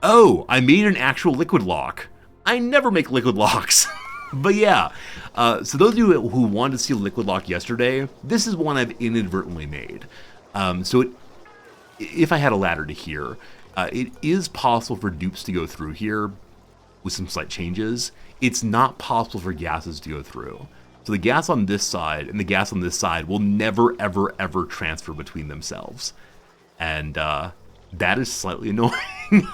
Oh, I made an actual liquid lock. I never make liquid locks. But yeah, so those of you who wanted to see a liquid lock yesterday, this is one I've inadvertently made. If I had a ladder to here, it is possible for dupes to go through here with some slight changes. It's not possible for gases to go through. So the gas on this side and the gas on this side will never, ever, ever transfer between themselves. And that is slightly annoying.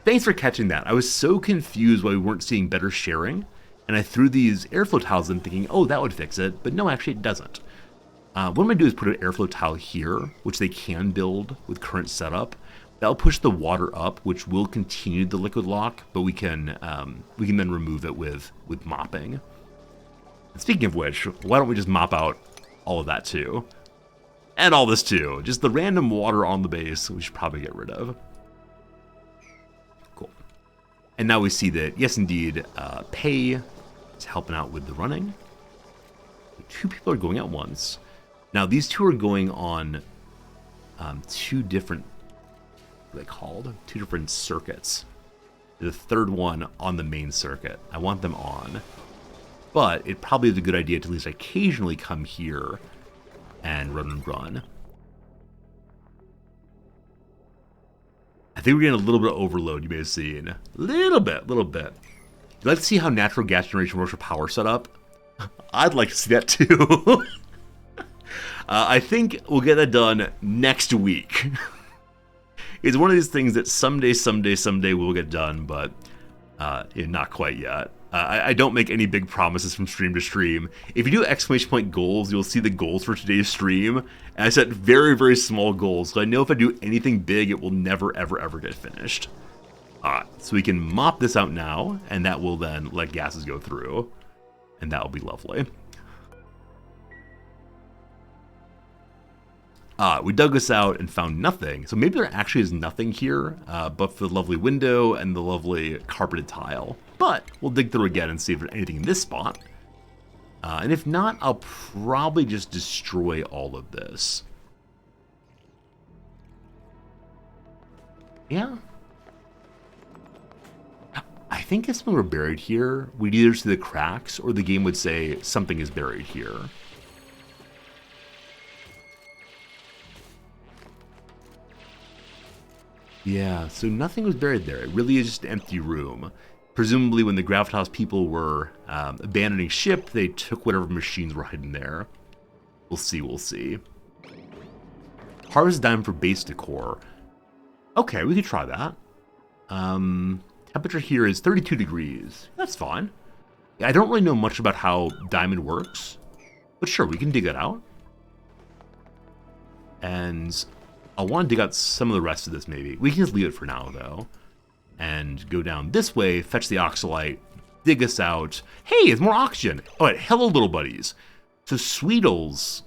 Thanks for catching that. I was so confused why we weren't seeing better sharing. And I threw these airflow tiles in thinking, oh, that would fix it. But no, actually it doesn't. What I'm going to do is put an airflow tile here, which they can build with current setup. That'll push the water up, which will continue the liquid lock, but we can then remove it with mopping. And speaking of which, why don't we just mop out all of that too? And all this too. Just the random water on the base we should probably get rid of. Cool. And now we see that, yes indeed, Pei is helping out with the running. 2 people are going at once. Now these 2 are going on 2 different, what are they called? 2 different circuits. The 3rd one on the main circuit. I want them on. But it probably is a good idea to at least occasionally come here and run. I think we're getting a little bit of overload, you may have seen. Little bit. You'd like to see how natural gas generation works for power setup? I'd like to see that too. I think we'll get that done next week. It's one of these things that someday we'll get done, but not quite yet. I don't make any big promises from stream to stream. If you do exclamation point goals, you'll see the goals for today's stream. And I set very, very small goals, so I know if I do anything big, it will never, ever, ever get finished. So we can mop this out now, and that will then let gases go through. And that will be lovely. We dug this out and found nothing. So maybe there actually is nothing here, but for the lovely window and the lovely carpeted tile. But we'll dig through again and see if there's anything in this spot. And if not, I'll probably just destroy all of this. Yeah. I think if something were buried here, we'd either see the cracks or the game would say something is buried here. Yeah, so nothing was buried there. It really is just an empty room. Presumably when the Gravitas people were abandoning ship, they took whatever machines were hidden there. We'll see, we'll see. Harvest diamond for base decor. Okay, we could try that. Temperature here is 32 degrees. That's fine. I don't really know much about how diamond works, but sure, we can dig it out. And I want to dig out some of the rest of this maybe. We can just leave it for now though. And go down this way, fetch the oxalite, dig us out. Hey, it's more oxygen. Alright, hello little buddies. So Sweetles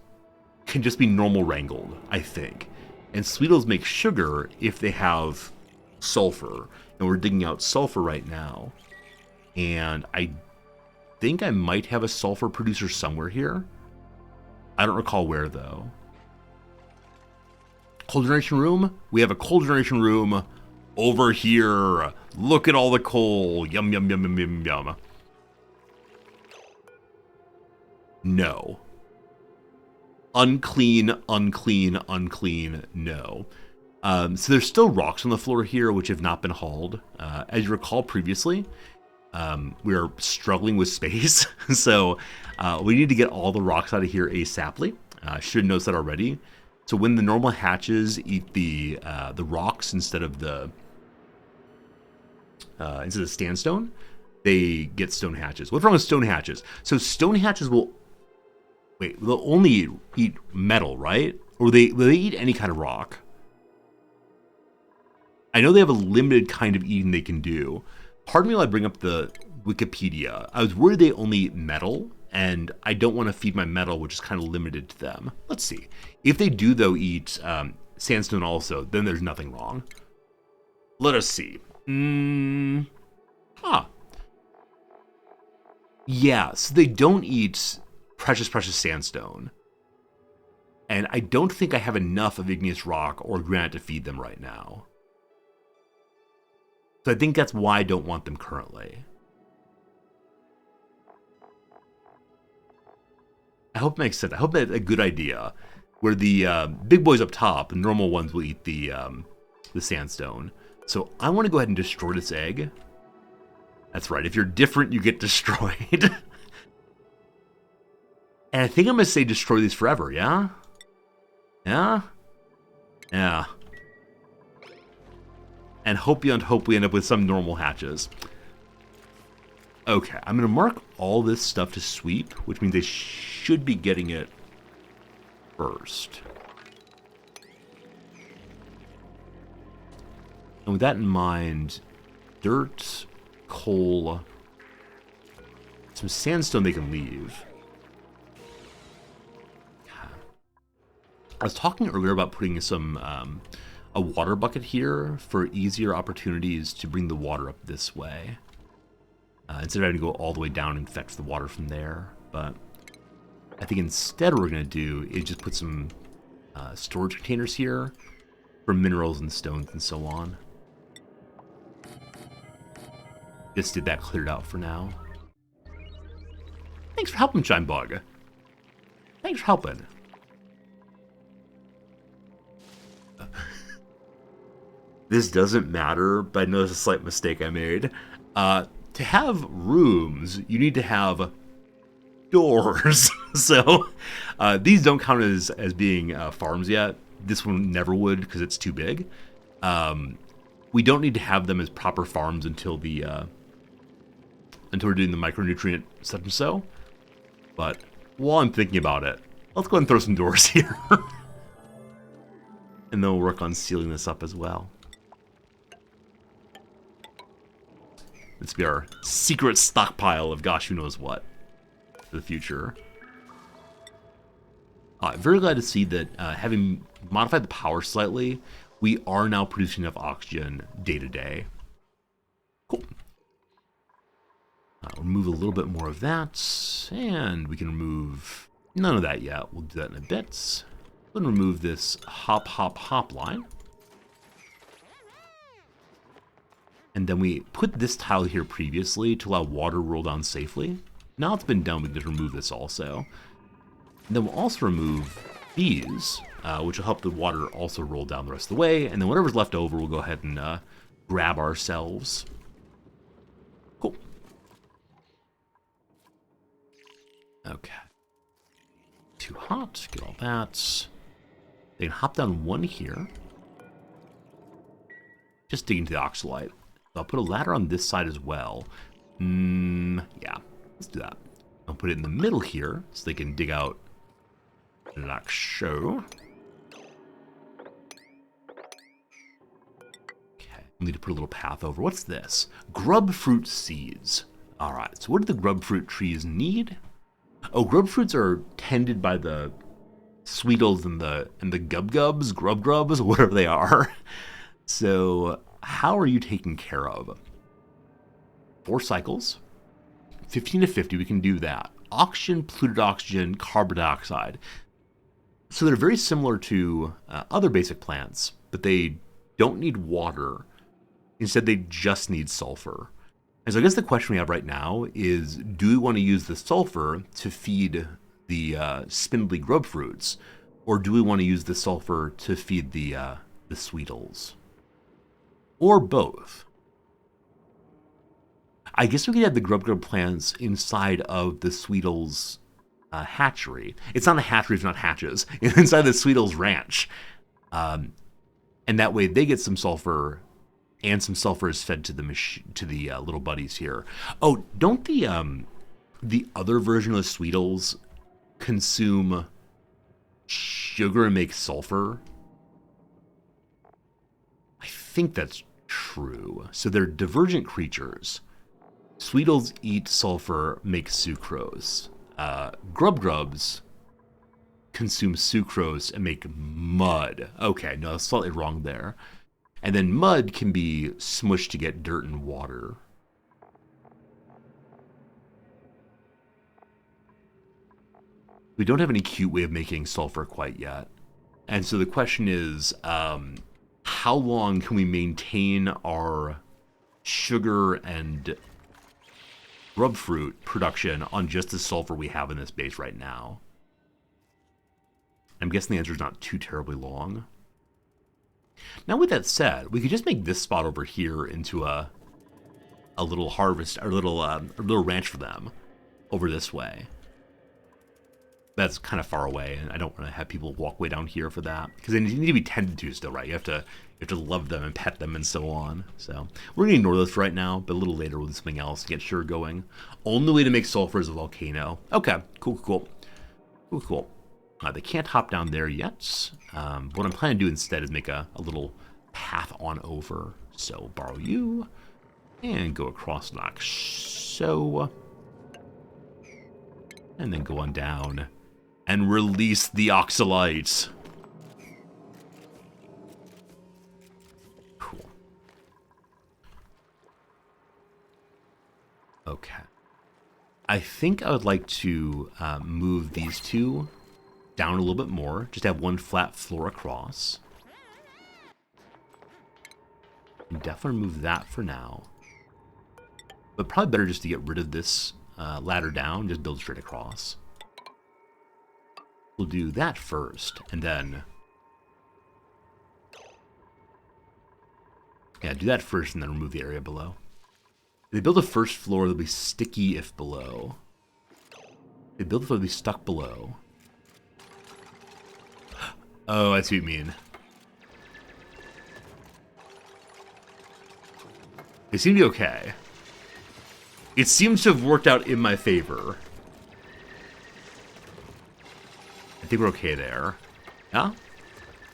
can just be normal wrangled, I think. And Sweetles make sugar if they have sulfur. And we're digging out sulfur right now. And I think I might have a sulfur producer somewhere here. I don't recall where though. Coal generation room? We have a coal generation room over here. Look at all the coal. Yum, yum, yum, yum, yum, yum. No. Unclean, unclean, unclean, no. So there's still rocks on the floor here which have not been hauled. As you recall previously, we are struggling with space. So we need to get all the rocks out of here ASAPly. Should have noticed that already. So when the normal hatches eat the rocks instead of sandstone, they get stone hatches. What's wrong with stone hatches? So stone hatches will they'll only eat metal, right? Or will they eat any kind of rock? I know they have a limited kind of eating they can do. Pardon me while I bring up the Wikipedia. I was worried they only eat metal, and I don't want to feed my metal, which is kind of limited to them. Let's see. If they do, though, eat sandstone also, then there's nothing wrong. Let us see. Yeah, so they don't eat precious sandstone. And I don't think I have enough of igneous rock or granite to feed them right now. So I think that's why I don't want them currently. I hope it makes sense. I hope that's a good idea. Where the big boys up top, the normal ones will eat the sandstone. So I want to go ahead and destroy this egg. That's right. If you're different, you get destroyed. And I think I'm going to say destroy these forever, yeah? Yeah? Yeah. And hope we end up with some normal hatches. Okay, I'm going to mark all this stuff to sweep, which means they should be getting it first. And with that in mind, dirt, coal, some sandstone they can leave. I was talking earlier about putting some a water bucket here for easier opportunities to bring the water up this way. Instead of having to go all the way down and fetch the water from there. But I think instead what we're going to do is just put some storage containers here for minerals and stones and so on. Just did that cleared out for now. Thanks for helping, Shinebug. Thanks for helping. This doesn't matter, but I know it's a slight mistake I made. To have rooms, you need to have doors. So these don't count as being farms yet. This one never would because it's too big. We don't need to have them as proper farms until the until we're doing the micronutrient such and so. But while I'm thinking about it, let's go ahead and throw some doors here. And then we'll work on sealing this up as well. This will be our secret stockpile of gosh who knows what for the future. Very glad to see that having modified the power slightly, we are now producing enough oxygen day to day. Cool. We'll remove a little bit more of that, and we can remove none of that yet. We'll do that in a bit. We'll remove this hop, hop, hop line. And then we put this tile here previously to allow water to roll down safely. Now it's been done, we can just remove this also. And then we'll also remove these, which will help the water also roll down the rest of the way. And then whatever's left over, we'll go ahead and grab ourselves. Cool. Okay. Too hot, get all that. They can hop down one here. Just dig into the oxalite. So I'll put a ladder on this side as well. Yeah, let's do that. I'll put it in the middle here so they can dig out like so. Okay, we need to put a little path over. What's this? Grub fruit seeds. All right, so what do the grub fruit trees need? Oh, grub fruits are tended by the Sweetles and the Gub-Gubs, Grub-Grubs, whatever they are. So how are you taken care of? 4 cycles. 15 to 50, we can do that. Oxygen, polluted oxygen, carbon dioxide. So they're very similar to other basic plants, but they don't need water. Instead, they just need sulfur. And so I guess the question we have right now is, do we want to use the sulfur to feed the spindly grub fruits, or do we want to use the sulfur to feed the Sweetles? Or both? I guess we could have the grub plants inside of the Sweetles hatchery. It's not a hatchery if not hatches. Inside the Sweetles ranch. And that way they get some sulfur, and some sulfur is fed to the little buddies here. Oh, don't the other version of the Sweetles consume sugar and make sulfur? I think that's true. So they're divergent creatures. Sweetles eat sulfur, make sucrose. Grubs consume sucrose and make mud. Okay, no, that's slightly wrong there. And then mud can be smushed to get dirt and water. We don't have any cute way of making sulfur quite yet. And so the question is, how long can we maintain our sugar and grub fruit production on just the sulfur we have in this base right now? I'm guessing the answer is not too terribly long. Now, with that said, we could just make this spot over here into a little harvest, or a little ranch for them over this way. That's kind of far away, and I don't want to have people walk way down here for that, because they need to be tended to still, right? You have to love them and pet them and so on. So we're going to ignore this for right now, but a little later we'll do something else to get sugar going. Only way to make sulfur is a volcano. Okay, cool. They can't hop down there yet. What I'm planning to do instead is make a little path on over. So borrow you, and go across like so. And then go on down and release the oxalite. Cool. Okay. I think I would like to move these two down a little bit more. Just have one flat floor across. Definitely move that for now. But probably better just to get rid of this ladder down, just build straight across. We'll do that first, and then... Yeah, do that first and then remove the area below. If they build a first floor, they'll be sticky if below. If they build the floor, they'll be stuck below. Oh, I see what you mean. They seem to be okay. It seems to have worked out in my favor. I think we're okay there. Yeah?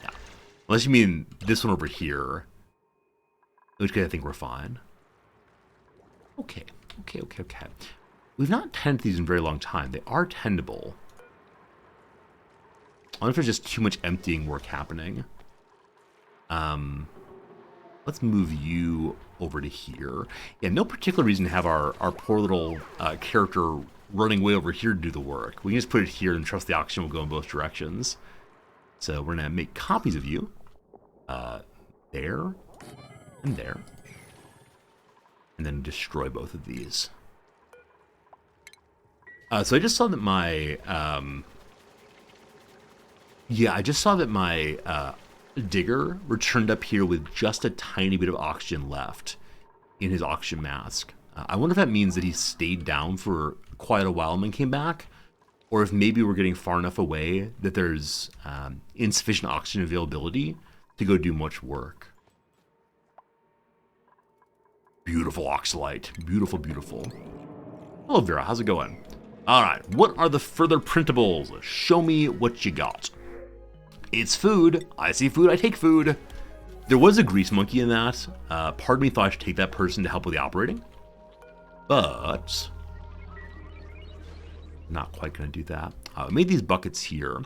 Yeah. Unless you mean this one over here. In which case I think we're fine. Okay. Okay. We've not tended these in a very long time. They are tendable. I wonder if there's just too much emptying work happening. Let's move you over to here. Yeah, no particular reason to have our poor little character running way over here to do the work. We can just put it here and trust the oxygen will go in both directions. So we're gonna make copies of you. There and there. And then destroy both of these. So I just saw that my digger returned up here with just a tiny bit of oxygen left in his oxygen mask. I wonder if that means that he stayed down for quite a while and then came back, or if maybe we're getting far enough away that there's insufficient oxygen availability to go do much work. Beautiful oxalite. Beautiful, beautiful. Hello, Vera. How's it going? All right. What are the further printables? Show me what you got. It's food. I see food. I take food. There was a grease monkey in that. Part of me thought I should take that person to help with the operating. But not quite going to do that. I made these buckets here.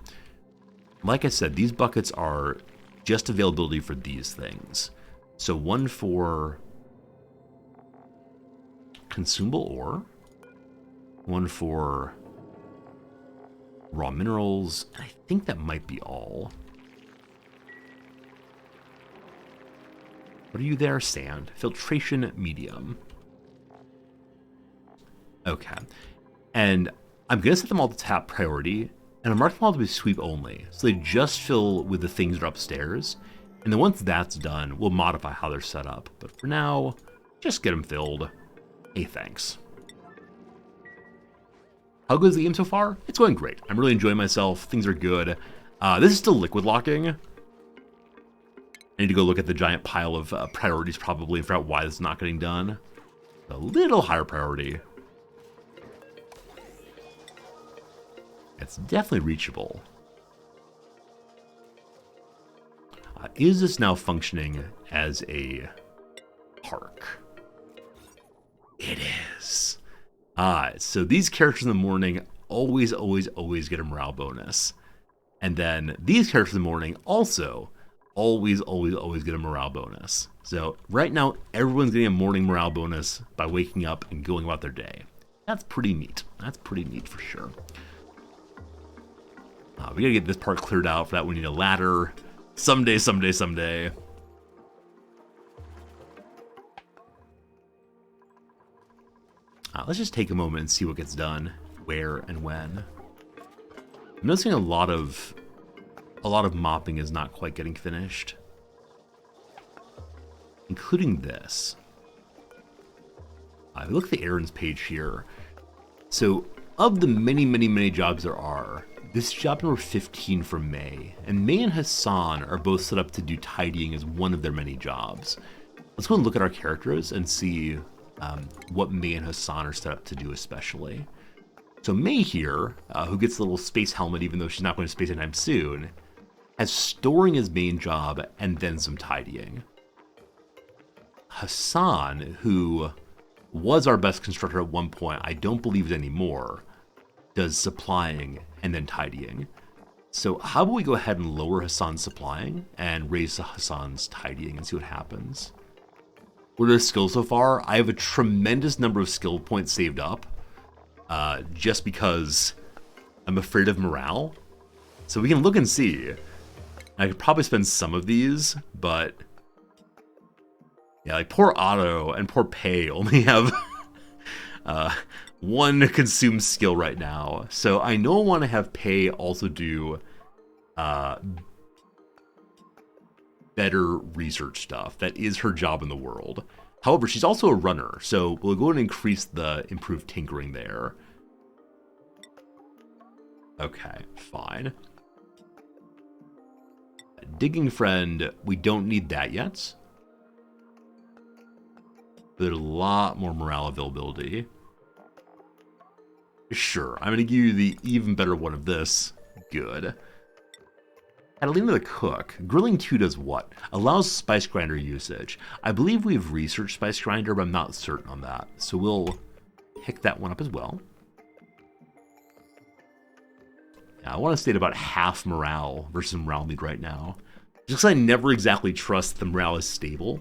Like I said, these buckets are just availability for these things. So one for consumable ore, one for raw minerals, and I think that might be all. What are you there? Sand. Filtration medium. Okay. And I'm going to set them all to top priority, and I'm marking them all to be sweep only, so they just fill with the things that are upstairs. And then once that's done, we'll modify how they're set up. But for now, just get them filled. Hey, thanks. How good is the game so far? It's going great. I'm really enjoying myself. Things are good. This is still liquid locking. I need to go look at the giant pile of priorities probably and figure out why this is not getting done. A little higher priority. It's definitely reachable. Is this now functioning as a park? It is. So these characters in the morning always get a morale bonus. And then these characters in the morning also always get a morale bonus. So right now, everyone's getting a morning morale bonus by waking up and going about their day. That's pretty neat. That's pretty neat for sure. We gotta get this part cleared out. For that, we need a ladder. Someday. Let's just take a moment and see what gets done, where and when. I'm noticing a lot of mopping is not quite getting finished, including this. If you look at the errands page here, so of the many jobs there are, this is job number 15 for May, and May and Hassan are both set up to do tidying as one of their many jobs. Let's go and look at our characters and see what May and Hassan are set up to do especially. So May here, who gets a little space helmet even though she's not going to space anytime soon, has storing as main job and then some tidying. Hassan, who was our best constructor at one point, I don't believe it anymore, does supplying and then tidying. So how about we go ahead and lower Hassan's supplying and raise Hassan's tidying and see what happens. What are the skills so far? I have a tremendous number of skill points saved up, just because I'm afraid of morale. So we can look and see. I could probably spend some of these, but yeah, like poor Otto and poor Pei only have one consumed skill right now. So I know I want to have Pei also do better research stuff. That is her job in the world. However, she's also a runner, so we'll go and increase the improved tinkering there. Okay, fine. Digging friend, we don't need that yet. But there's a lot more morale availability. Sure, I'm going to give you the even better one of this. Good. Catalina the Cook. Grilling 2 does what? Allows Spice Grinder usage. I believe we've researched Spice Grinder, but I'm not certain on that. So we'll pick that one up as well. Yeah, I want to stay at about half morale versus morale lead right now. Just because I never exactly trust the morale is stable.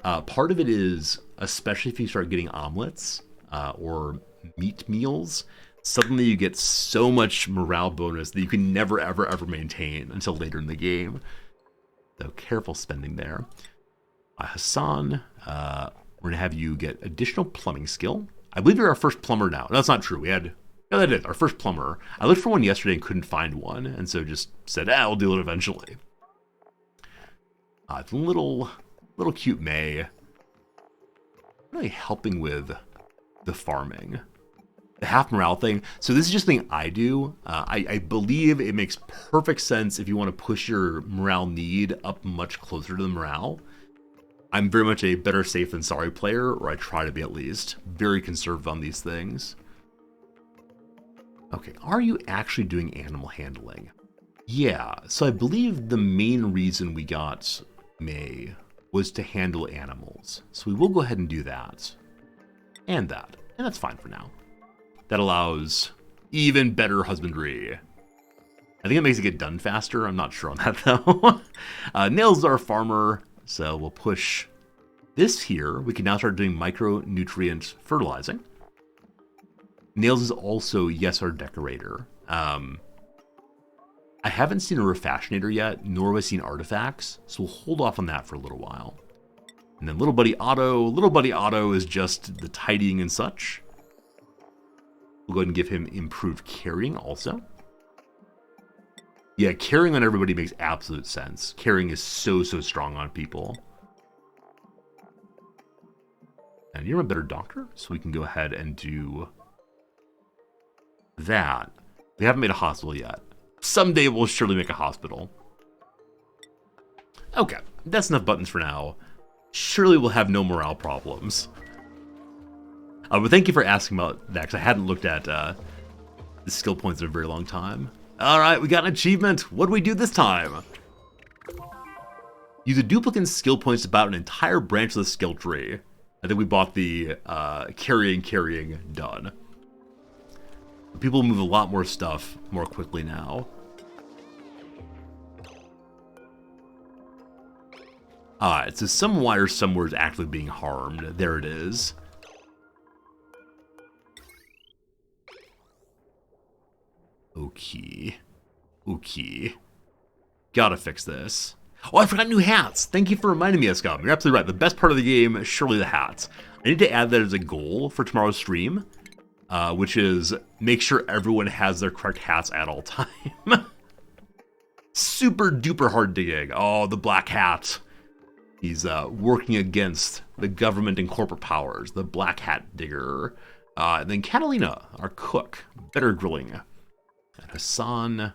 Part of it is, especially if you start getting omelets or meat meals, suddenly you get so much morale bonus that you can never, ever, ever maintain until later in the game. So careful spending there. Hassan, we're going to have you get additional plumbing skill. I believe you're our first plumber now. No, that's not true. No, that is our first plumber. I looked for one yesterday and couldn't find one, and so just said, we'll do it eventually. It's little cute May. Really helping with the farming. The half morale thing. So this is just something I do. I believe it makes perfect sense if you want to push your morale need up much closer to the morale. I'm very much a better safe than sorry player, or I try to be at least. Very conservative on these things. Okay, are you actually doing animal handling? Yeah, so I believe the main reason we got May was to handle animals. So we will go ahead and do that. And that. And that's fine for now. That allows even better husbandry. I think it makes it get done faster. I'm not sure on that, though. Nails is our farmer, so we'll push this here. We can now start doing micronutrient fertilizing. Nails is also, yes, our decorator. I haven't seen a refashionator yet, nor have I seen artifacts, so we'll hold off on that for a little while. And then Little Buddy Otto. Little Buddy Otto is just the tidying and such. We'll go ahead and give him improved carrying also. Yeah, carrying on everybody makes absolute sense. Carrying is so strong on people. And you're a better doctor, so we can go ahead and do that. We haven't made a hospital yet. Someday we'll surely make a hospital. Okay, that's enough buttons for now. Surely we'll have no morale problems. But thank you for asking about that, because I hadn't looked at the skill points in a very long time. Alright, we got an achievement. What do we do this time? Use a duplicate skill points to about an entire branch of the skill tree. I think we bought the carrying done. People move a lot more stuff more quickly now. Alright, so some wire somewhere is actually being harmed. There it is. Okay. Gotta fix this. Oh, I forgot new hats. Thank you for reminding me, Escom. You're absolutely right. The best part of the game is surely the hats. I need to add that as a goal for tomorrow's stream, which is make sure everyone has their correct hats at all time. Super duper hard digging. Oh, the black hat. He's working against the government and corporate powers. The black hat digger. And then Catalina, our cook. Better grilling. And Hassan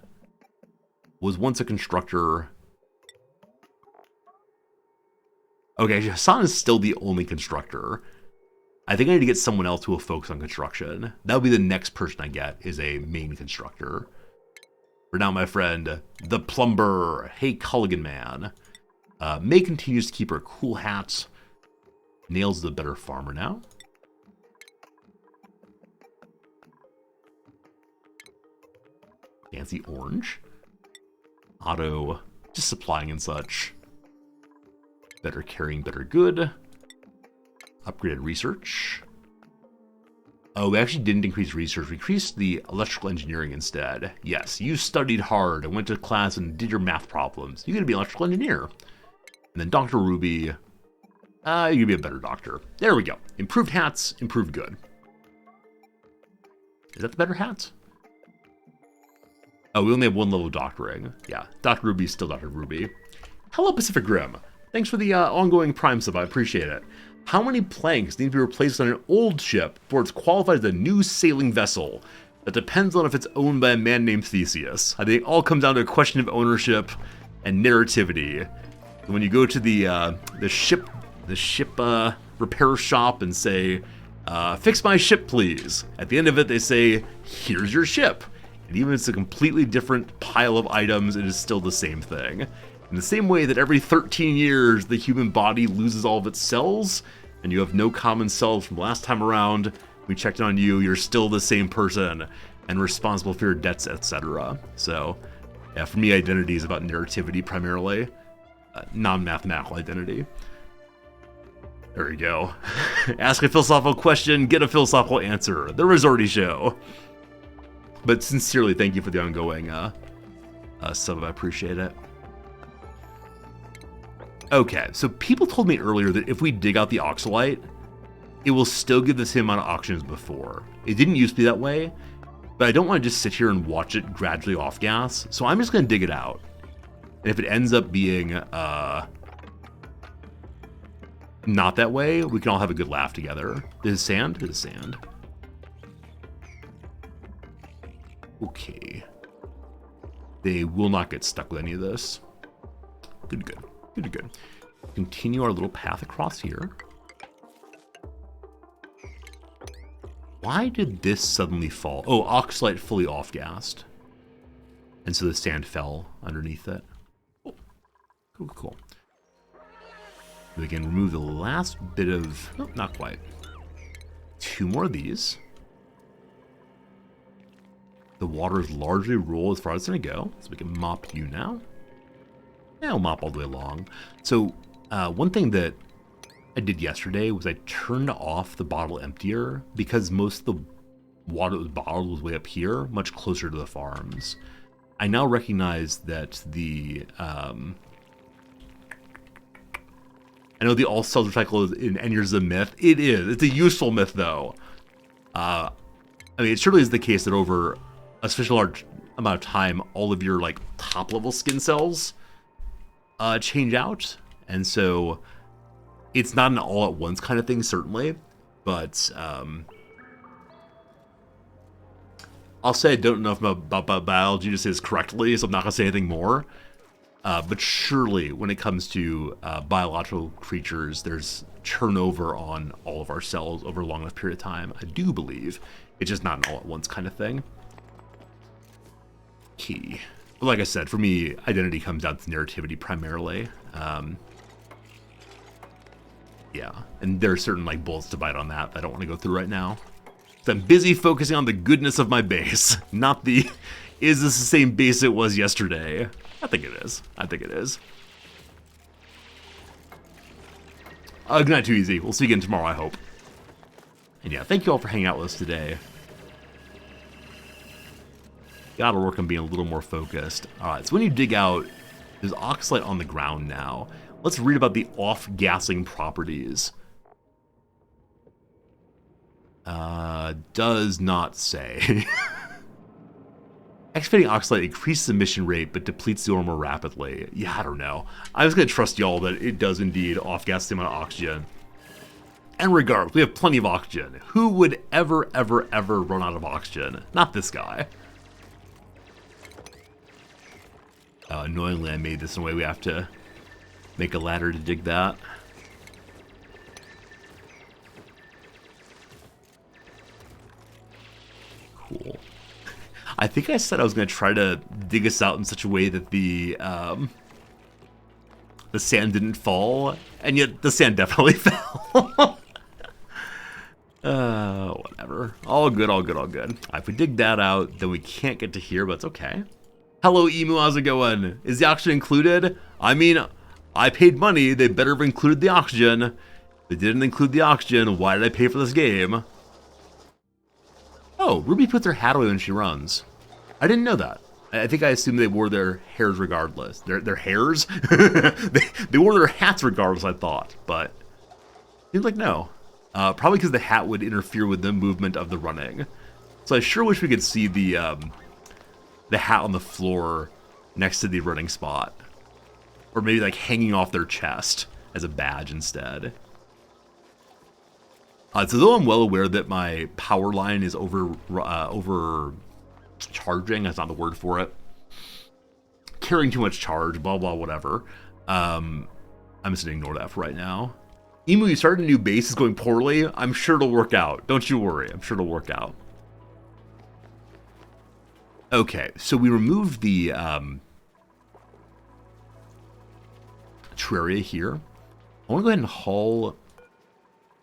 was once a constructor. Okay, Hassan is still the only constructor. I think I need to get someone else who will focus on construction. That'll be the next person I get, is a main constructor. For now, my friend, the plumber. Hey, Culligan man. May continues to keep her cool hats. Nails the better farmer now. Fancy orange. Otto, just supplying and such. Better carrying, better good. Upgraded research. Oh, we actually didn't increase research. We increased the electrical engineering instead. Yes, you studied hard and went to class and did your math problems. You're going to be an electrical engineer. And then Dr. Ruby, you're going to be a better doctor. There we go. Improved hats, improved good. Is that the better hats? Oh, we only have one level of doctoring. Yeah, Dr. Ruby is still Dr. Ruby. Hello, Pacific Rim. Thanks for the ongoing Prime sub. I appreciate it. How many planks need to be replaced on an old ship before it's qualified as a new sailing vessel? That depends on if it's owned by a man named Theseus. I think it all comes down to a question of ownership and narrativity. When you go to the ship repair shop and say, Fix my ship, please. At the end of it, they say, here's your ship. And even if it's a completely different pile of items, it is still the same thing. In the same way that every 13 years, the human body loses all of its cells, and you have no common cells from last time around, we checked on you, you're still the same person, and responsible for your debts, etc. So, yeah, for me, identity is about narrativity primarily, non-mathematical identity. There you go. Ask a philosophical question, get a philosophical answer. The Resorty Show. But sincerely, thank you for the ongoing sub. I appreciate it. Okay, so people told me earlier that if we dig out the Oxalite, it will still give the same amount of oxygen as before. It didn't used to be that way, but I don't want to just sit here and watch it gradually off gas, so I'm just going to dig it out. And if it ends up being not that way, we can all have a good laugh together. This is sand? This is sand. Okay. They will not get stuck with any of this. Good, good. Good, good. Continue our little path across here. Why did this suddenly fall? Oh, Oxalite fully off-gassed. And so the sand fell underneath it. Oh, cool, cool. We can remove the last bit of... Oh, not quite. 2 more of these. The water is largely rural as far as it's going to go, so we can mop you now. Yeah, we'll mop all the way along. So, one thing that I did yesterday was I turned off the bottle emptier because most of the water that was bottled was way up here, much closer to the farms. I now recognize that the... I know the all cells recycle in N years is a myth. It is. It's a useful myth, though. I mean, it surely is the case that over a sufficient large amount of time, all of your like top-level skin cells change out, and so it's not an all-at-once kind of thing, certainly. But I'll say I don't know about biology to say this correctly, so I'm not gonna say anything more. But surely, when it comes to biological creatures, there's turnover on all of our cells over a long enough period of time. I do believe it's just not an all-at-once kind of thing. Key. But like I said, for me, identity comes down to narrativity primarily. Yeah, and there are certain like bullets to bite on that I don't want to go through right now. So I'm busy focusing on the goodness of my base, not the, is this the same base it was yesterday? I think it is. I think it is. Not too easy. We'll see you again tomorrow, I hope. And yeah, thank you all for hanging out with us today. Gotta work on being a little more focused. Alright, so when you dig out, there's Oxalite on the ground now. Let's read about the off-gassing properties. Does not say. Activating Oxalite increases emission rate, but depletes the ore more rapidly. Yeah, I don't know. I'm just gonna trust y'all that it does indeed off-gas the amount of oxygen. And regardless, we have plenty of oxygen. Who would ever, ever, ever run out of oxygen? Not this guy. Annoyingly, I made this in a way we have to make a ladder to dig that. Cool. I think I said I was going to try to dig us out in such a way that the sand didn't fall, and yet the sand definitely fell. Whatever. All good, all good, all good. If we dig that out, then we can't get to here, but it's okay. Hello, Emu, how's it going? Is the oxygen included? I mean, I paid money, they better have included the oxygen. If they didn't include the oxygen, why did I pay for this game? Oh, Ruby puts her hat away when she runs. I didn't know that. I think I assumed they wore their hairs regardless. Their hairs? they wore their hats regardless, I thought. But seems like no. Probably because the hat would interfere with the movement of the running. So I sure wish we could see the hat on the floor next to the running spot. Or maybe like hanging off their chest as a badge instead. So though I'm well aware that my power line is overcharging, that's not the word for it. Carrying too much charge, blah, blah, whatever. I'm just gonna ignore that for right now. Emu, you started a new base, is going poorly. I'm sure it'll work out. Don't you worry. I'm sure it'll work out. Okay, so we removed the Terraria here. I want to go ahead and haul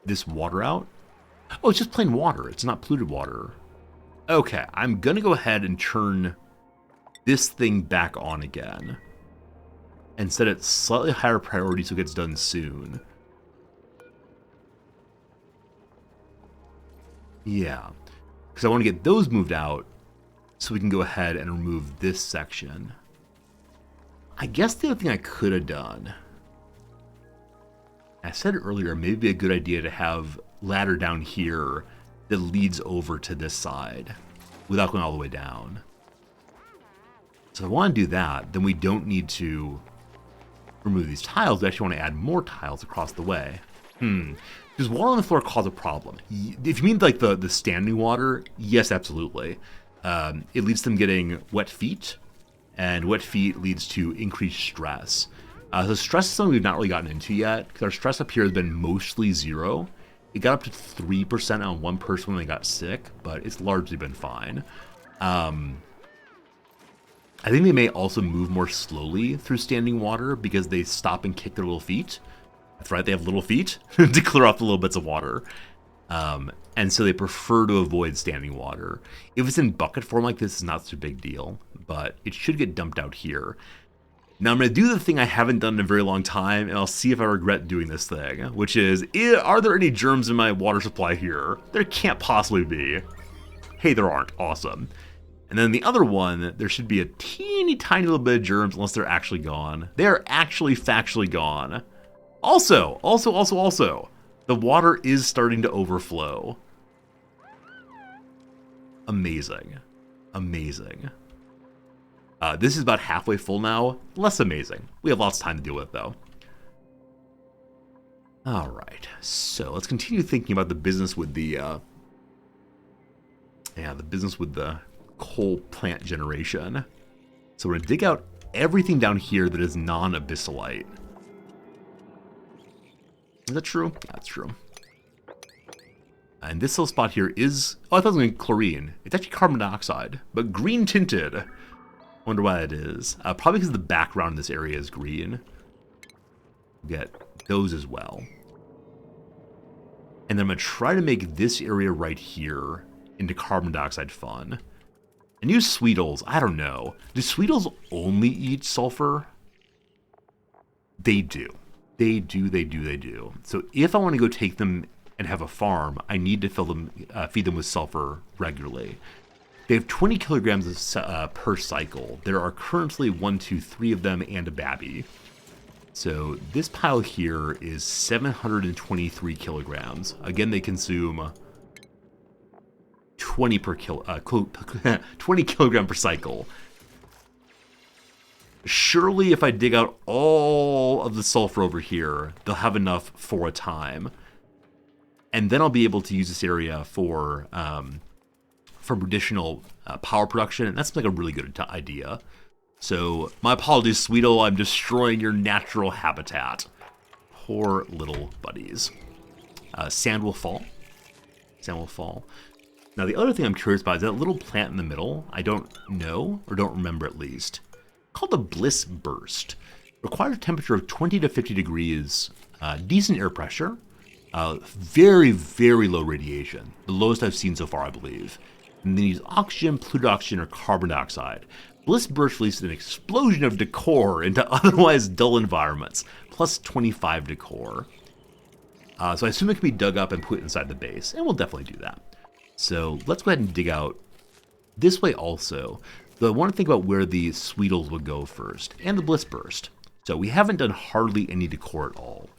this water out. Oh, it's just plain water. It's not polluted water. Okay, I'm going to go ahead and turn this thing back on again and set it slightly higher priority so it gets done soon. Yeah, because I want to get those moved out so we can go ahead and remove this section. I guess the other thing I could have done, I said earlier, maybe it'd be a good idea to have ladder down here that leads over to this side without going all the way down. So if I want to do that, then we don't need to remove these tiles. We actually want to add more tiles across the way. Does water on the floor cause a problem? If you mean like the standing water, yes, absolutely. It leads to them getting wet feet, and wet feet leads to increased stress. So stress is something we've not really gotten into yet, because our stress up here has been mostly 0. It got up to 3% on one person when they got sick, but it's largely been fine. I think they may also move more slowly through standing water because they stop and kick their little feet. That's right, they have little feet to clear off the little bits of water. And so they prefer to avoid standing water. If it's in bucket form like this, it's not such a big deal, but it should get dumped out here. Now I'm going to do the thing I haven't done in a very long time, and I'll see if I regret doing this thing, which is, are there any germs in my water supply here? There can't possibly be. Hey, there aren't. Awesome. And then the other one, there should be a teeny tiny little bit of germs unless they're actually gone. They are actually factually gone. Also, the water is starting to overflow. Amazing. Amazing. This is about halfway full now. Less amazing. We have lots of time to deal with, though. All right. So let's continue thinking about the business with the coal plant generation. So we're gonna dig out everything down here that is non-abyssalite. Is that true? That's true. And this little spot here is... Oh, I thought it was going to be chlorine. It's actually carbon dioxide, but green tinted. Wonder why that is. Probably because the background in this area is green. Get those as well. And then I'm going to try to make this area right here into carbon dioxide fun. And use Sweetles. I don't know. Do Sweetles only eat sulfur? They do. They do. So if I want to go take them and have a farm, I need to feed them with sulfur regularly. They have 20 kilograms per cycle. There are currently 1, 2, 3 of them and a babby. So this pile here is 723 kilograms. Again, they consume 20 kilogram per cycle. Surely if I dig out all of the sulfur over here, they'll have enough for a time. And then I'll be able to use this area for additional power production, and that's like a really good idea. So my apologies, Sweetle, I'm destroying your natural habitat. Poor little buddies. Sand will fall. Sand will fall. Now the other thing I'm curious about is that little plant in the middle. I don't know, or don't remember at least. Called the Bliss Burst. Requires a temperature of 20 to 50 degrees, decent air pressure, very, very low radiation. The lowest I've seen so far, I believe. And then use oxygen, polluted oxygen, or carbon dioxide. Bliss Burst releases an explosion of decor into otherwise dull environments, plus 25 decor. So I assume it can be dug up and put inside the base, and we'll definitely do that. So let's go ahead and dig out this way also. Though I want to think about where the Sweetles would go first, and the Bliss Burst. So we haven't done hardly any decor at all.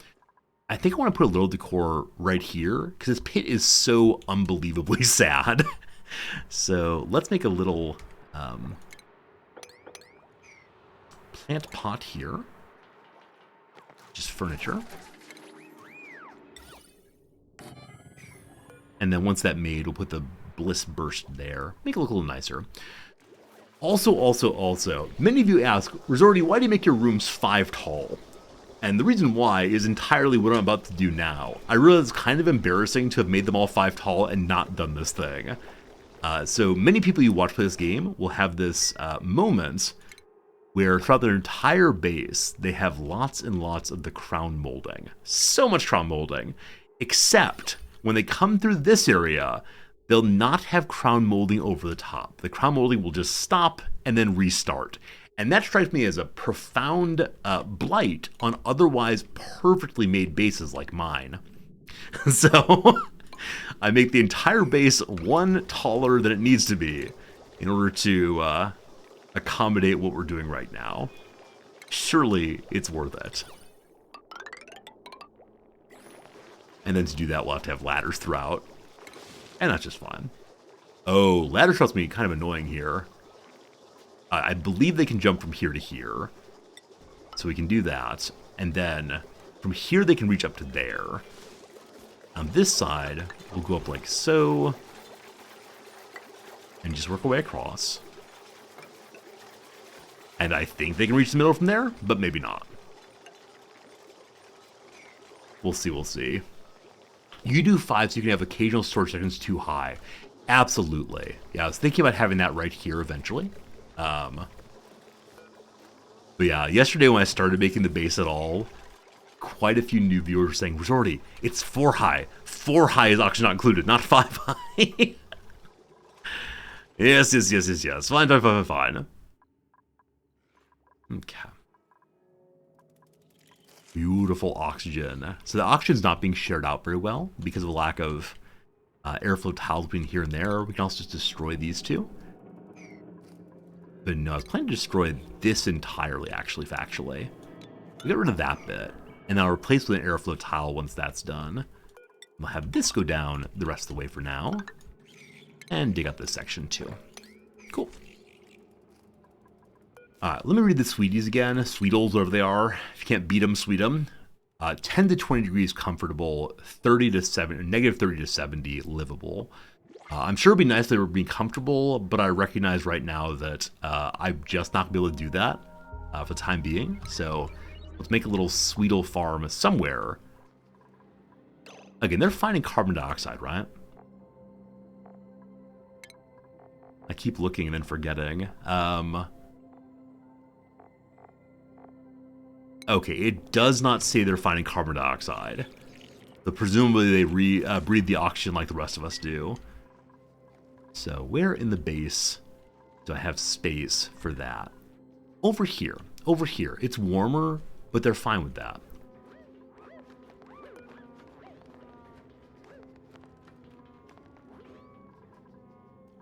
I think I want to put a little decor right here, because this pit is so unbelievably sad. So let's make a little plant pot here. Just furniture. And then once that's made, we'll put the Bliss Burst there. Make it look a little nicer. Also, many of you ask, Resorty, why do you make your rooms 5 tall? And the reason why is entirely what I'm about to do now. I realize it's kind of embarrassing to have made them all 5 tall and not done this thing. So many people you watch play this game will have this moment where throughout their entire base, they have lots and lots of the crown molding. So much crown molding. Except when they come through this area, they'll not have crown molding over the top. The crown molding will just stop and then restart. And that strikes me as a profound blight on otherwise perfectly made bases like mine. So I make the entire base 1 taller than it needs to be in order to accommodate what we're doing right now. Surely it's worth it. And then to do that, we'll have to have ladders throughout. And that's just fine. Oh, ladders trust me, kind of annoying here. I believe they can jump from here to here. So we can do that. And then from here they can reach up to there. On this side, we'll go up like so. And just work our way across. And I think they can reach the middle from there, but maybe not. We'll see, we'll see. You do 5 so you can have occasional storage sections too high. Absolutely. Yeah, I was thinking about having that right here eventually. But yeah, yesterday when I started making the base at all, quite a few new viewers were saying, Resorty, it's 4 high. 4 high is actually not included, not 5 high. Yes. Fine. Okay. Beautiful oxygen. So the oxygen's not being shared out very well because of a lack of airflow tiles between here and there. We can also just destroy these two. But no, I was planning to destroy this entirely, actually, factually. We'll get rid of that bit, and then I'll replace with an airflow tile once that's done. We'll have this go down the rest of the way for now. And dig up this section, too. Cool. Alright, let me read the sweeties again. Sweetles, whatever they are. If you can't beat them, sweet them. 10 to 20 degrees comfortable, 30 to 70, negative 30 to 70 livable. I'm sure it'd be nice if they were being comfortable, but I recognize right now that I'm just not going to be able to do that for the time being. So let's make a little Sweetle farm somewhere. Again, they're finding carbon dioxide, right? I keep looking and then forgetting. Okay, it does not say they're finding carbon dioxide. But presumably they breathe the oxygen like the rest of us do. So where in the base do I have space for that? Over here. Over here. It's warmer, but they're fine with that.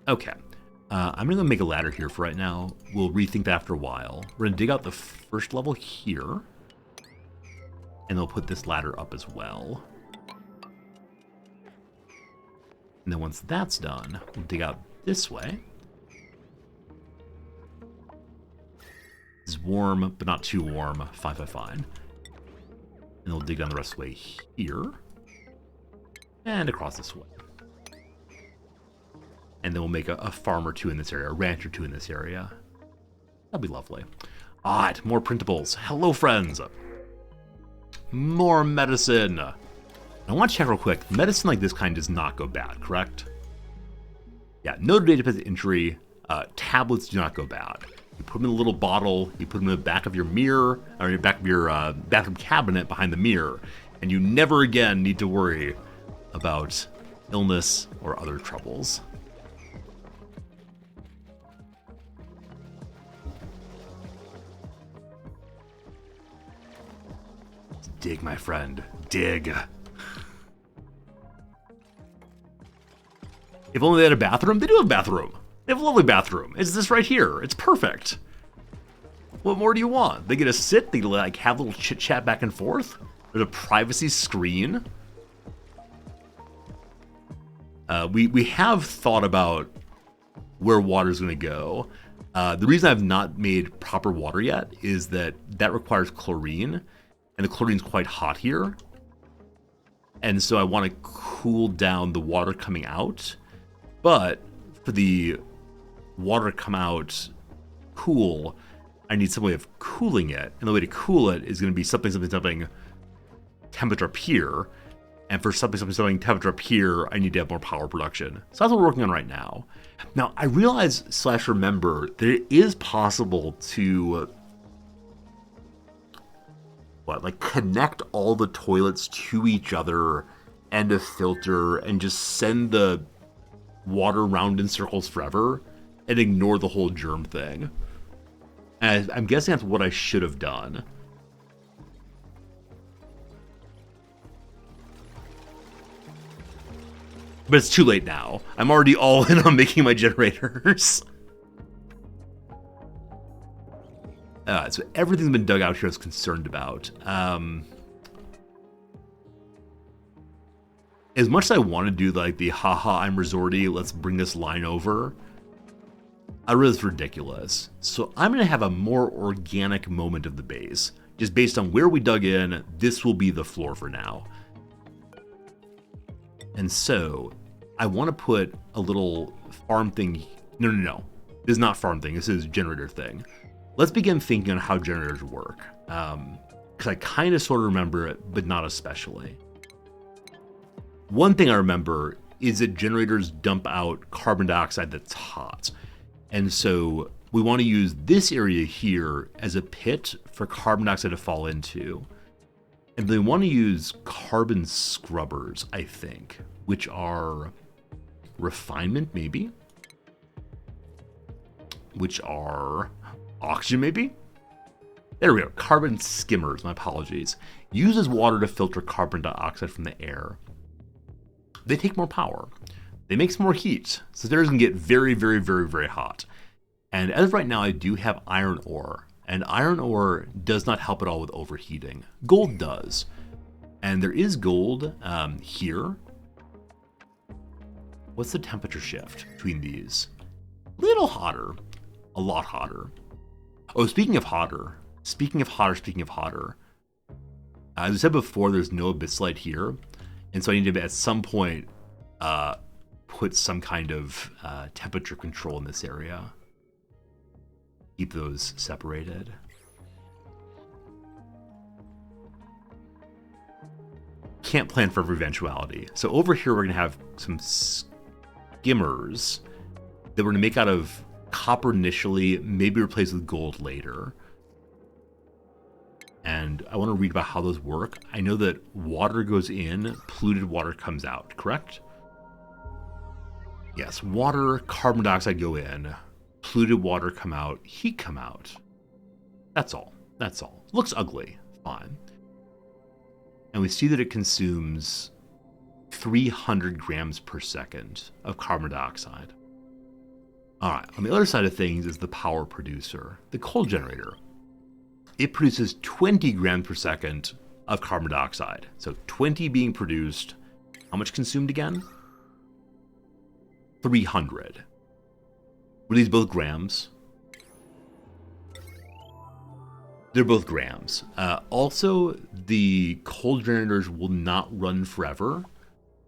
Okay. I'm going to make a ladder here for right now. We'll rethink that after a while. We're going to dig out the first level here. And they'll put this ladder up as well. And then once that's done, we'll dig out this way. It's warm, but not too warm. Fine. And we'll dig down the rest of the way here. And across this way. And then we'll make a farm or two in this area, a ranch or two in this area. That'd be lovely. Alright, more printables. Hello, friends. More medicine. I want to check real quick. Medicine like this kind does not go bad, correct? Yeah, no data-dependent injury. Tablets do not go bad. You put them in a little bottle. You put them in the back of your mirror, or in the back of your bathroom cabinet behind the mirror, and you never again need to worry about illness or other troubles. Dig, my friend. Dig. If only they had a bathroom. They do have a bathroom. They have a lovely bathroom. It's this right here. It's perfect. What more do you want? They get to sit. They like have a little chit chat back and forth. There's a privacy screen. We have thought about where water's going to go. The reason I've not made proper water yet is that requires chlorine, and the chlorine's quite hot here. And so I want to cool down the water coming out. But for the water to come out cool, I need some way of cooling it. And the way to cool it is going to be something temperature up here. And for something temperature up here, I need to have more power production. So that's what we're working on right now. Now, I realize / remember that it is possible to connect all the toilets to each other and a filter and just send the water round in circles forever and ignore the whole germ thing. And I'm guessing that's what I should have done. But it's too late now. I'm already all in on making my generators. So everything's been dug out here I was concerned about. As much as I want to do like the haha I'm resorty, let's bring this line over, I realize it's ridiculous. So I'm going to have a more organic moment of the base. Just based on where we dug in, this will be the floor for now. And so I want to put a little farm thing. No. This is not farm thing. This is generator thing. Let's begin thinking on how generators work. Because I kind of sort of remember it, but not especially. One thing I remember is that generators dump out carbon dioxide that's hot. And so we want to use this area here as a pit for carbon dioxide to fall into. And they want to use carbon scrubbers, I think, which are refinement, maybe? Which are oxygen, maybe? There we go. Carbon skimmers, my apologies. Uses water to filter carbon dioxide from the air. They take more power. They make some more heat, so theirs can get very, very, very, very hot. And as of right now, I do have iron ore. And iron ore does not help at all with overheating. Gold does. And there is gold here. What's the temperature shift between these? A little hotter. A lot hotter. Oh, speaking of hotter. As I said before, there's no abyssite here. And so I need to, at some point, put some kind of temperature control in this area. Keep those separated. Can't plan for every eventuality. So over here, we're going to have some skimmers that we're going to make out of copper initially, maybe replace with gold later. And I want to read about how those work. I know that water goes in, polluted water comes out, correct? Yes, water, carbon dioxide go in, polluted water come out, heat come out. That's all. Looks ugly, fine. And we see that it consumes 300 grams per second of carbon dioxide. All right, on the other side of things is the power producer, the coal generator. It produces 20 grams per second of carbon dioxide. So 20 being produced. How much consumed again? 300. Were these both grams? They're both grams. Also, the coal generators will not run forever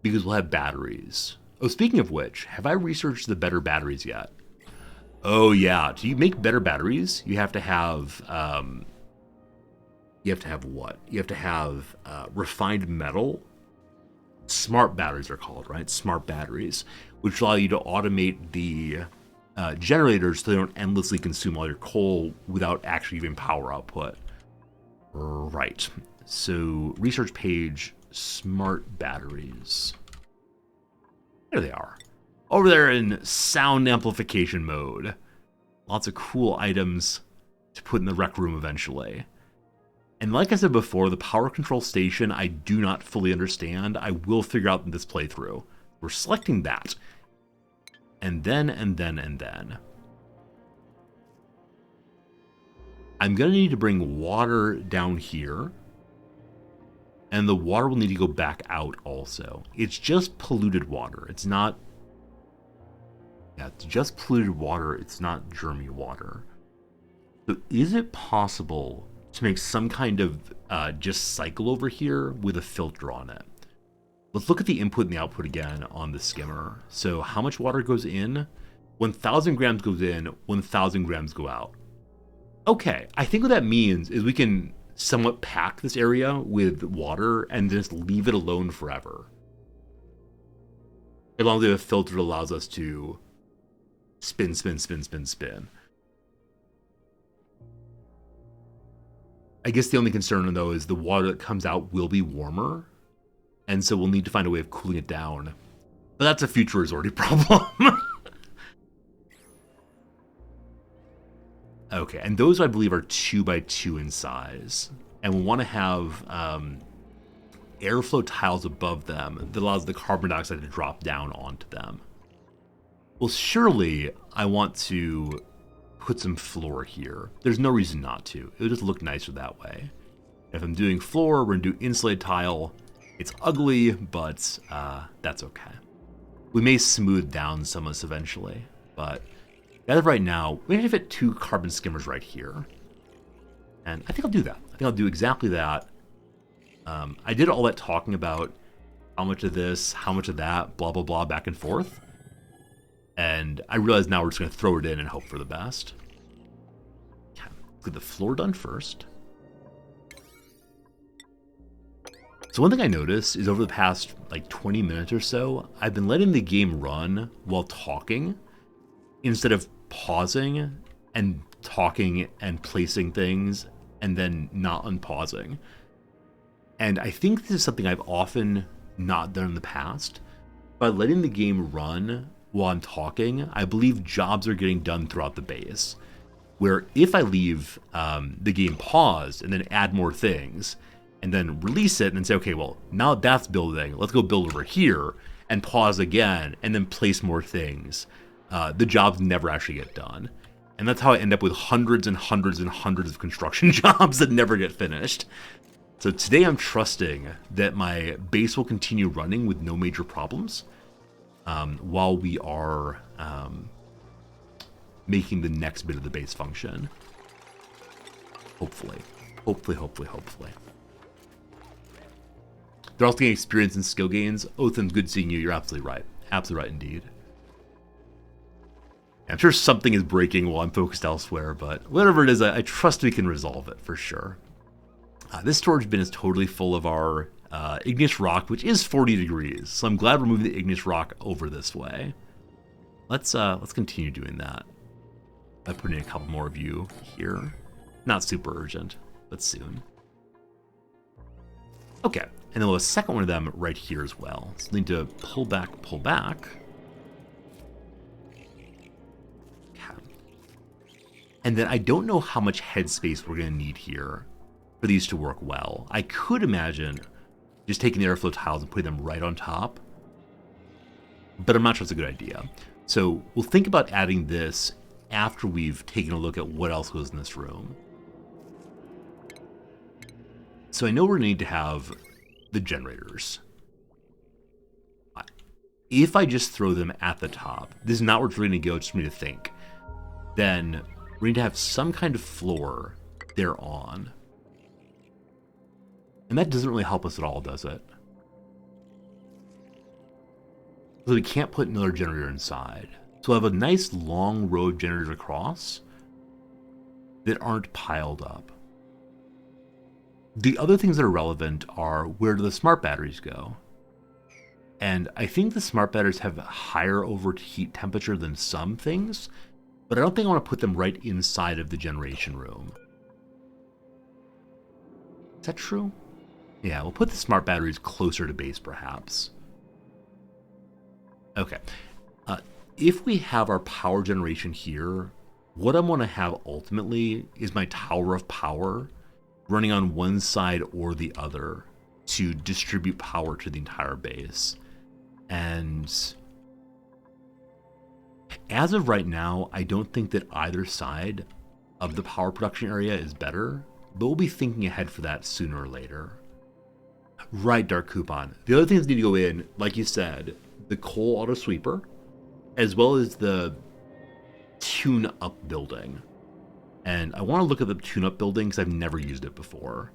because we'll have batteries. Oh, speaking of which, have I researched the better batteries yet? Oh yeah, to make better batteries, you have to have what? You have to have refined metal. Smart batteries are called, right? Smart batteries, which allow you to automate the generators so they don't endlessly consume all your coal without actually giving power output. Right. So research page, smart batteries. There they are. Over there in sound amplification mode. Lots of cool items to put in the rec room eventually. And like I said before, the power control station I do not fully understand. I will figure out in this playthrough. We're selecting that. And then. I'm going to need to bring water down here. And the water will need to go back out also. It's just polluted water. It's not... Yeah, it's just polluted water. It's not germy water. So is it possible to make some kind of just cycle over here with a filter on it? Let's look at the input and the output again on the skimmer. So how much water goes in? 1,000 grams goes in, 1,000 grams go out. Okay, I think what that means is we can somewhat pack this area with water and just leave it alone forever. As long as we have a filter that allows us to spin, spin, spin, spin, spin. I guess the only concern, though, is the water that comes out will be warmer, and so we'll need to find a way of cooling it down. But that's a future resorty problem. Okay, and those I believe are 2x2 in size, and we'll want to have airflow tiles above them that allows the carbon dioxide to drop down onto them. Well, surely I want to put some floor here. There's no reason not to. It'll just look nicer that way. If I'm doing floor, we're gonna do insulated tile. It's ugly, but that's okay. We may smooth down some of this eventually, but as of right now, we need to fit 2 carbon skimmers right here. And I think I'll do that. I think I'll do exactly that. I did all that talking about how much of this, how much of that, blah, blah, blah, back and forth. And I realize now we're just going to throw it in and hope for the best. Okay, let's get the floor done first. So one thing I noticed is over the past like 20 minutes or so, I've been letting the game run while talking instead of pausing and talking and placing things and then not unpausing. And I think this is something I've often not done in the past. By letting the game run while I'm talking, I believe jobs are getting done throughout the base. Where if I leave the game paused and then add more things, and then release it and then say, okay, well, now that's building, let's go build over here, and pause again, and then place more things, the jobs never actually get done. And that's how I end up with hundreds and hundreds and hundreds of construction jobs that never get finished. So today I'm trusting that my base will continue running with no major problems while we are making the next bit of the base function. Hopefully. Hopefully. They're also getting experience and skill gains. Othin, good seeing you. You're absolutely right. Absolutely right indeed. I'm sure something is breaking while I'm focused elsewhere, but whatever it is, I trust we can resolve it for sure. This storage bin is totally full of our igneous rock, which is 40 degrees. So I'm glad we're moving the igneous rock over this way. Let's continue doing that by putting a couple more of you here. Not super urgent, but soon. Okay, and then we'll have a second one of them right here as well. So we need to pull back. Okay. And then I don't know how much headspace we're going to need here for these to work well. I could imagine just taking the airflow tiles and putting them right on top, but I'm not sure it's a good idea. So we'll think about adding this after we've taken a look at what else goes in this room. So I know we're going to need to have the generators. If I just throw them at the top, this is not where it's going to go, just for me to think, then we need to have some kind of floor there on. And that doesn't really help us at all, does it? So we can't put another generator inside. So we'll have a nice long row of generators across that aren't piled up. The other things that are relevant are, where do the smart batteries go? And I think the smart batteries have a higher overheat temperature than some things, but I don't think I want to put them right inside of the generation room. Is that true? Yeah, we'll put the smart batteries closer to base, perhaps. Okay. If we have our power generation here, what I want to have ultimately is my tower of power running on one side or the other to distribute power to the entire base. And as of right now, I don't think that either side of the power production area is better, but we'll be thinking ahead for that sooner or later. Right, Dark Coupon. The other things that need to go in, like you said, the coal auto sweeper, as well as the tune-up building. And I want to look at the tune-up building because I've never used it before.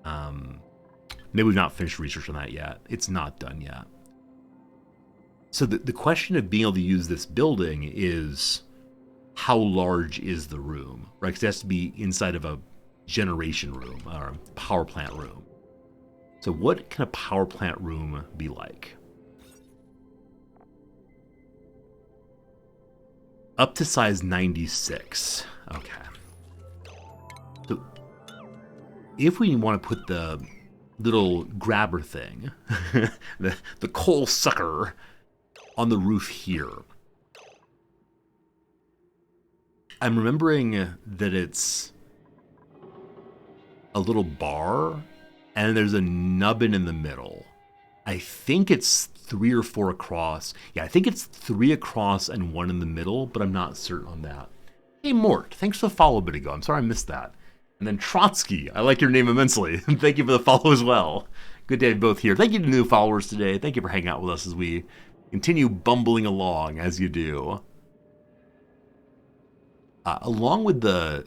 Maybe we've not finished research on that yet. It's not done yet. So the question of being able to use this building is, how large is the room, right? Because it has to be inside of a generation room or a power plant room. So what can a power plant room be like? Up to size 96. Okay. So if we want to put the little grabber thing, the coal sucker, on the roof here, I'm remembering that it's a little bar and there's a nubbin in the middle. I think it's 3 or 4 across. Yeah, I think it's 3 across and 1 in the middle, but I'm not certain on that. Hey, Mort, thanks for the follow a bit ago. I'm sorry I missed that. And then Trotsky, I like your name immensely. Thank you for the follow as well. Good day to both here. Thank you to new followers today. Thank you for hanging out with us as we continue bumbling along as you do. Along with the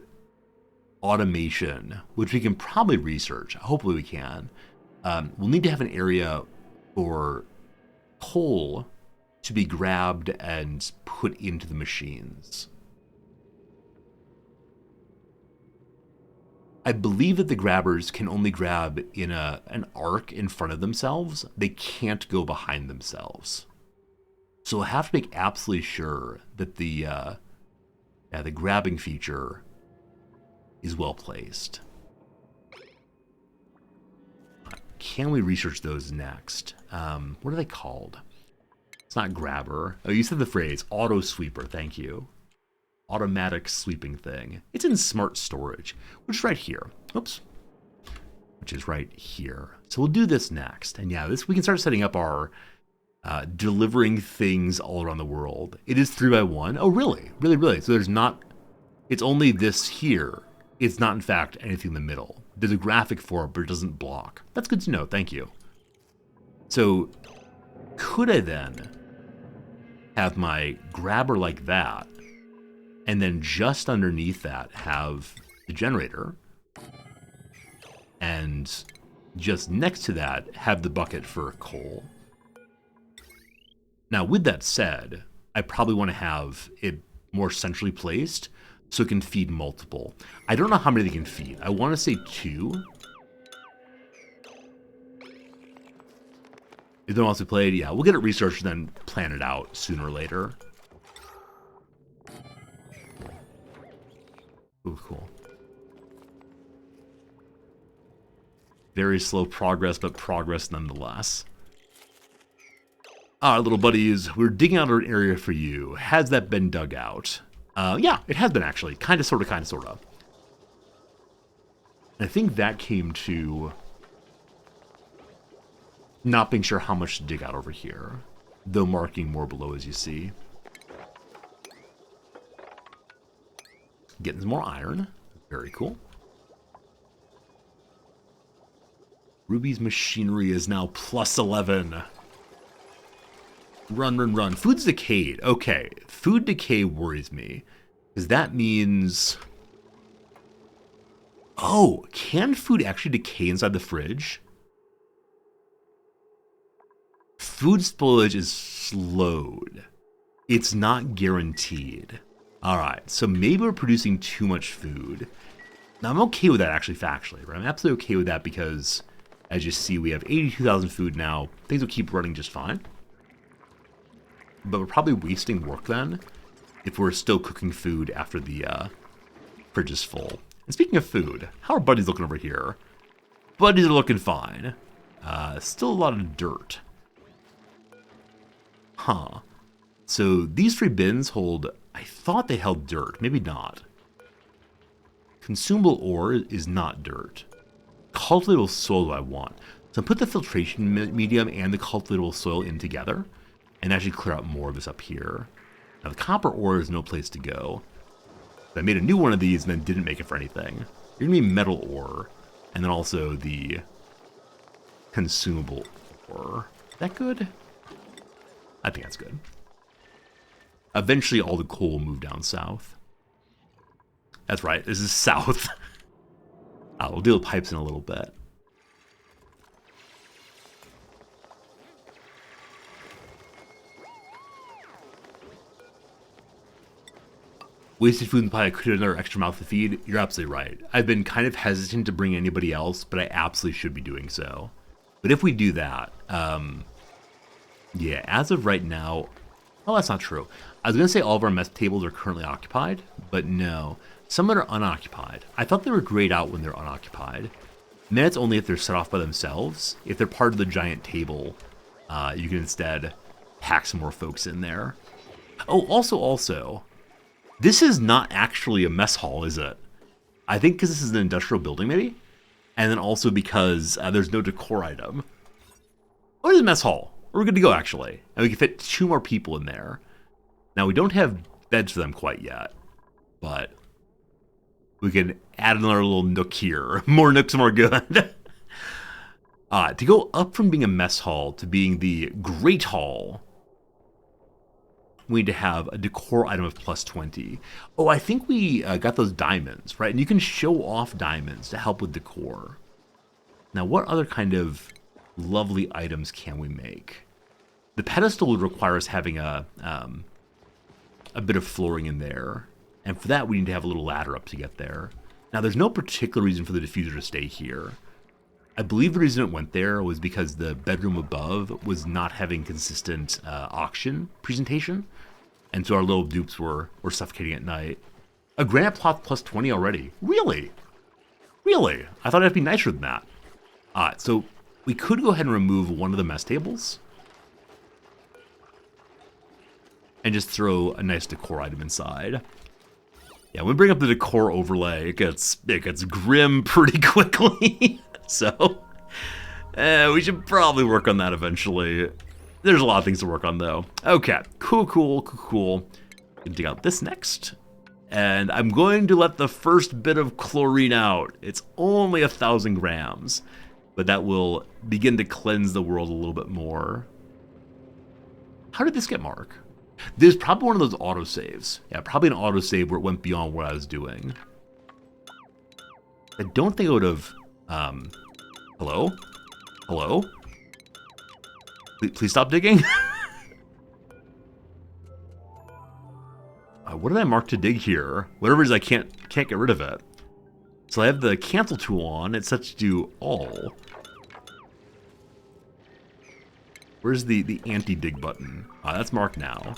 automation, which we can probably research, hopefully we can, we'll need to have an area for coal to be grabbed and put into the machines. I believe that the grabbers can only grab in an arc in front of themselves. They can't go behind themselves. So we'll have to make absolutely sure that the grabbing feature is well placed. Can we research those next? What are they called? It's not grabber. Oh, you said the phrase auto sweeper. Thank you. Automatic sweeping thing. It's in smart storage, which is right here. Oops. Which is right here. So we'll do this next. And yeah, we can start setting up our delivering things all around the world. It is 3x1. Oh, really? Really? So it's only this here. It's not, in fact, anything in the middle. There's a graphic for it, but it doesn't block. That's good to know. Thank you. So could I then have my grabber like that, and then just underneath that have the generator, and just next to that have the bucket for coal? Now, with that said, I probably want to have it more centrally placed so it can feed multiple. I don't know how many they can feed. I want to say 2. If no one else who played, yeah, we'll get it researched and then plan it out sooner or later. Ooh, cool. Very slow progress, but progress nonetheless. Our little buddies, we're digging out an area for you. Has that been dug out? Yeah, it has been actually. Kind of, sort of. I think that came to not being sure how much to dig out over here, though marking more below as you see. Getting some more iron. Very cool. Ruby's machinery is now plus 11. Run. Food's decayed. Okay, food decay worries me, because that means... Oh, can food actually decay inside the fridge? Food spoilage is slowed. It's not guaranteed. Alright, so maybe we're producing too much food. Now, I'm okay with that, actually, factually. Right? I'm absolutely okay with that because, as you see, we have 82,000 food now. Things will keep running just fine. But we're probably wasting work then if we're still cooking food after the fridge is full. And speaking of food, how are buddies looking over here? Buddies are looking fine. Still a lot of dirt. Huh. So these 3 bins hold... I thought they held dirt. Maybe not. Consumable ore is not dirt. Cultivatable soil I want. So put the filtration medium and the cultivatable soil in together and actually clear out more of this up here. Now the copper ore is no place to go. I made a new one of these and then didn't make it for anything. You're gonna be metal ore, and then also the consumable ore. Is that good? I think that's good. Eventually all the coal will move down south. That's right, this is south. We'll deal with pipes in a little bit. Wasted food and pie, I could have another extra mouth to feed. You're absolutely right. I've been kind of hesitant to bring anybody else, but I absolutely should be doing so. But if we do that, yeah, as of right now, oh, that's not true. I was going to say all of our mess tables are currently occupied, but no. Some are unoccupied. I thought they were grayed out when they're unoccupied. And that's only if they're set off by themselves. If they're part of the giant table, you can instead pack some more folks in there. Oh, also, this is not actually a mess hall, is it? I think because this is an industrial building, maybe? And then also because there's no decor item. Oh, it is a mess hall. We're good to go, actually. And we can fit 2 more people in there. Now, we don't have beds for them quite yet, but we can add another little nook here. More nooks, more good. To go up from being a mess hall to being the Great Hall, we need to have a decor item of plus 20. Oh, I think we got those diamonds, right? And you can show off diamonds to help with decor. Now, what other kind of lovely items can we make? The pedestal would require us having a bit of flooring in there. And for that, we need to have a little ladder up to get there. Now, there's no particular reason for the diffuser to stay here. I believe the reason it went there was because the bedroom above was not having consistent auction presentation. And so our little dupes were suffocating at night. A granite plot plus 20 already? Really? Really? I thought it'd be nicer than that. So we could go ahead and remove one of the mess tables. And just throw a nice decor item inside. Yeah, when we bring up the decor overlay, it gets grim pretty quickly. So, we should probably work on that eventually. There's a lot of things to work on, though. Okay, cool. Gonna dig out this next. And I'm going to let the first bit of chlorine out. It's only 1,000 grams, but that will begin to cleanse the world a little bit more. How did this get marked? There's probably one of those autosaves. Yeah, probably an autosave where it went beyond what I was doing. I don't think it would have... hello? Hello? Please stop digging? What did I mark to dig here? Whatever it is, I can't get rid of it. So I have the cancel tool on. It's set to do all. Where's the anti-dig button? That's marked now.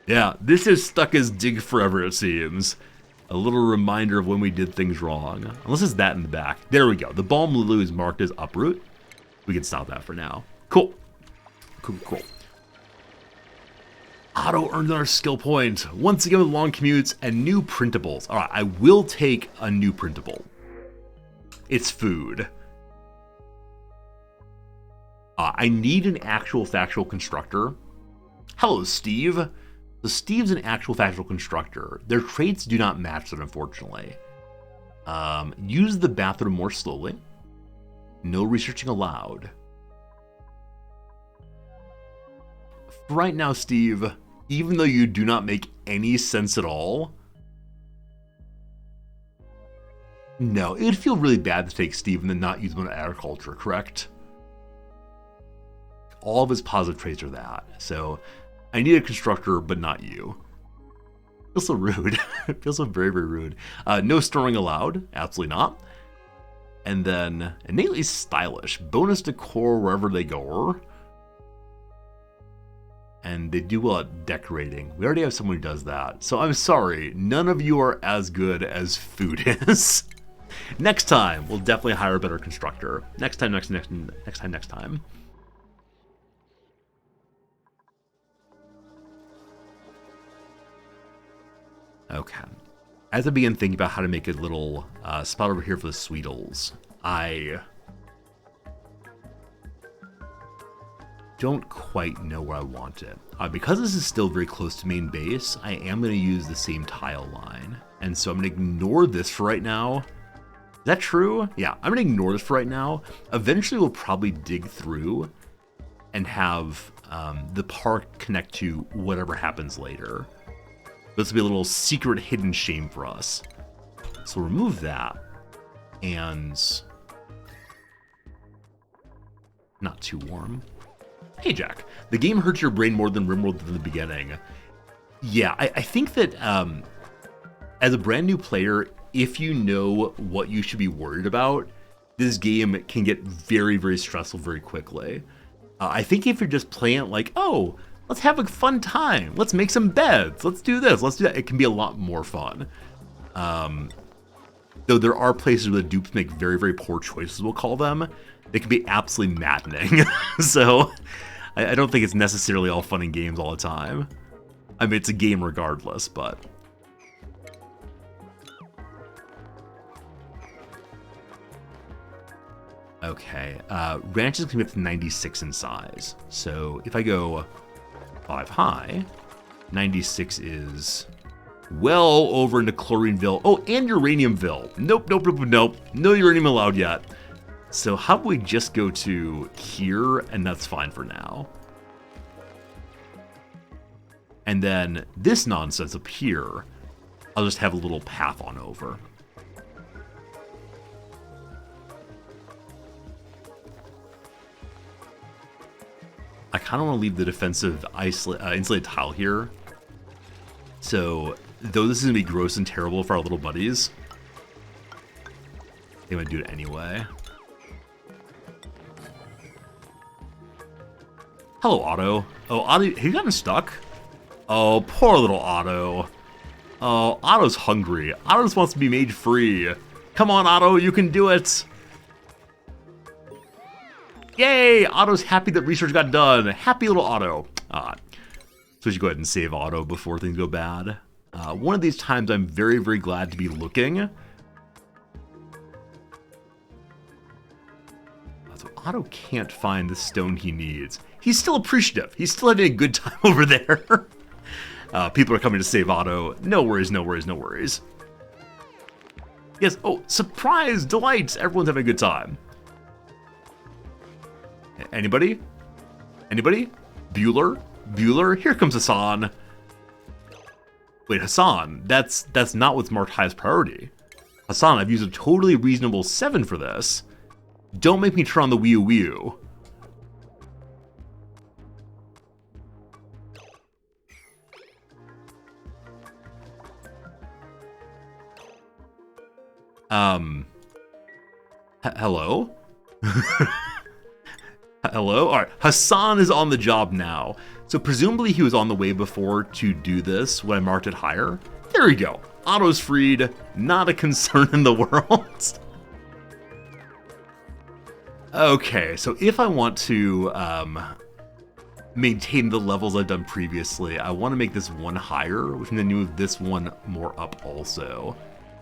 Yeah, this is stuck as dig forever, it seems. A little reminder of when we did things wrong. Unless it's that in the back. There we go. The balm lily is marked as uproot. We can stop that for now. Cool. Otto earned another skill point. Once again with long commutes and new printables. Alright, I will take a new printable. It's food. I need an actual factual constructor. Hello, Steve. So Steve's an actual factual constructor. Their traits do not match that, unfortunately. Use the bathroom more slowly. No researching allowed. For right now, Steve, even though you do not make any sense at all, no, it would feel really bad to take Steve and then not use him in agriculture, correct? All of his positive traits are that. So I need a constructor, but not you. It feels so rude. It feels so very, very rude. No storing allowed. Absolutely not. And then innately stylish. Bonus decor wherever they go. And they do well at decorating. We already have someone who does that. So I'm sorry. None of you are as good as food is. Next time, we'll definitely hire a better constructor. Next time. Okay. As I begin thinking about how to make a little spot over here for the Sweetles, I don't quite know where I want it. Because this is still very close to main base, I am going to use the same tile line. And so I'm going to ignore this for right now. Is that true? Yeah, I'm going to ignore this for right now. Eventually we'll probably dig through and have the park connect to whatever happens later. This will be a little secret hidden shame for us. So remove that. And not too warm. Hey Jack, the game hurts your brain more than RimWorld did in the beginning. Yeah, I think that as a brand new player, if you know what you should be worried about, this game can get very, very stressful very quickly. I think if you're just playing it like, oh, let's have a fun time, let's make some beds, let's do this, let's do that, it can be a lot more fun. Though there are places where the dupes make very, very poor choices, we'll call them. They can be absolutely maddening. So I don't think it's necessarily all fun and games all the time. I mean, it's a game regardless, but... Okay, ranch is going to be up to 96 in size. So if I go 5 high, 96 is well over into Chlorineville. Oh, and Uraniumville. Nope, nope, nope, nope. No uranium allowed yet. So how about we just go to here, and that's fine for now. And then this nonsense up here, I'll just have a little path on over. I kind of want to leave the defensive insulated tile here. So, though this is going to be gross and terrible for our little buddies, they might do it anyway. Hello, Otto. Oh, Otto, he gotten stuck? Oh, poor little Otto. Oh, Otto's hungry. Otto just wants to be made free. Come on, Otto, you can do it. Yay! Otto's happy that research got done. Happy little Otto. So we should go ahead and save Otto before things go bad. One of these times I'm very, very glad to be looking. So Otto can't find the stone he needs. He's still appreciative. He's still having a good time over there. People are coming to save Otto. No worries, no worries, no worries. Yes, oh, surprise, delight. Everyone's having a good time. Anybody? Anybody? Bueller? Bueller? Here comes Hassan. Wait, Hassan, that's not what's marked highest priority. Hassan, I've used a totally reasonable 7 for this. Don't make me turn on the Wii U. Hello? Hello? Alright, Hassan is on the job now. So presumably he was on the way before to do this when I marked it higher. There we go. Otto's freed. Not a concern in the world. Okay, so if I want to maintain the levels I've done previously, I want to make this one higher, which means move this one more up also.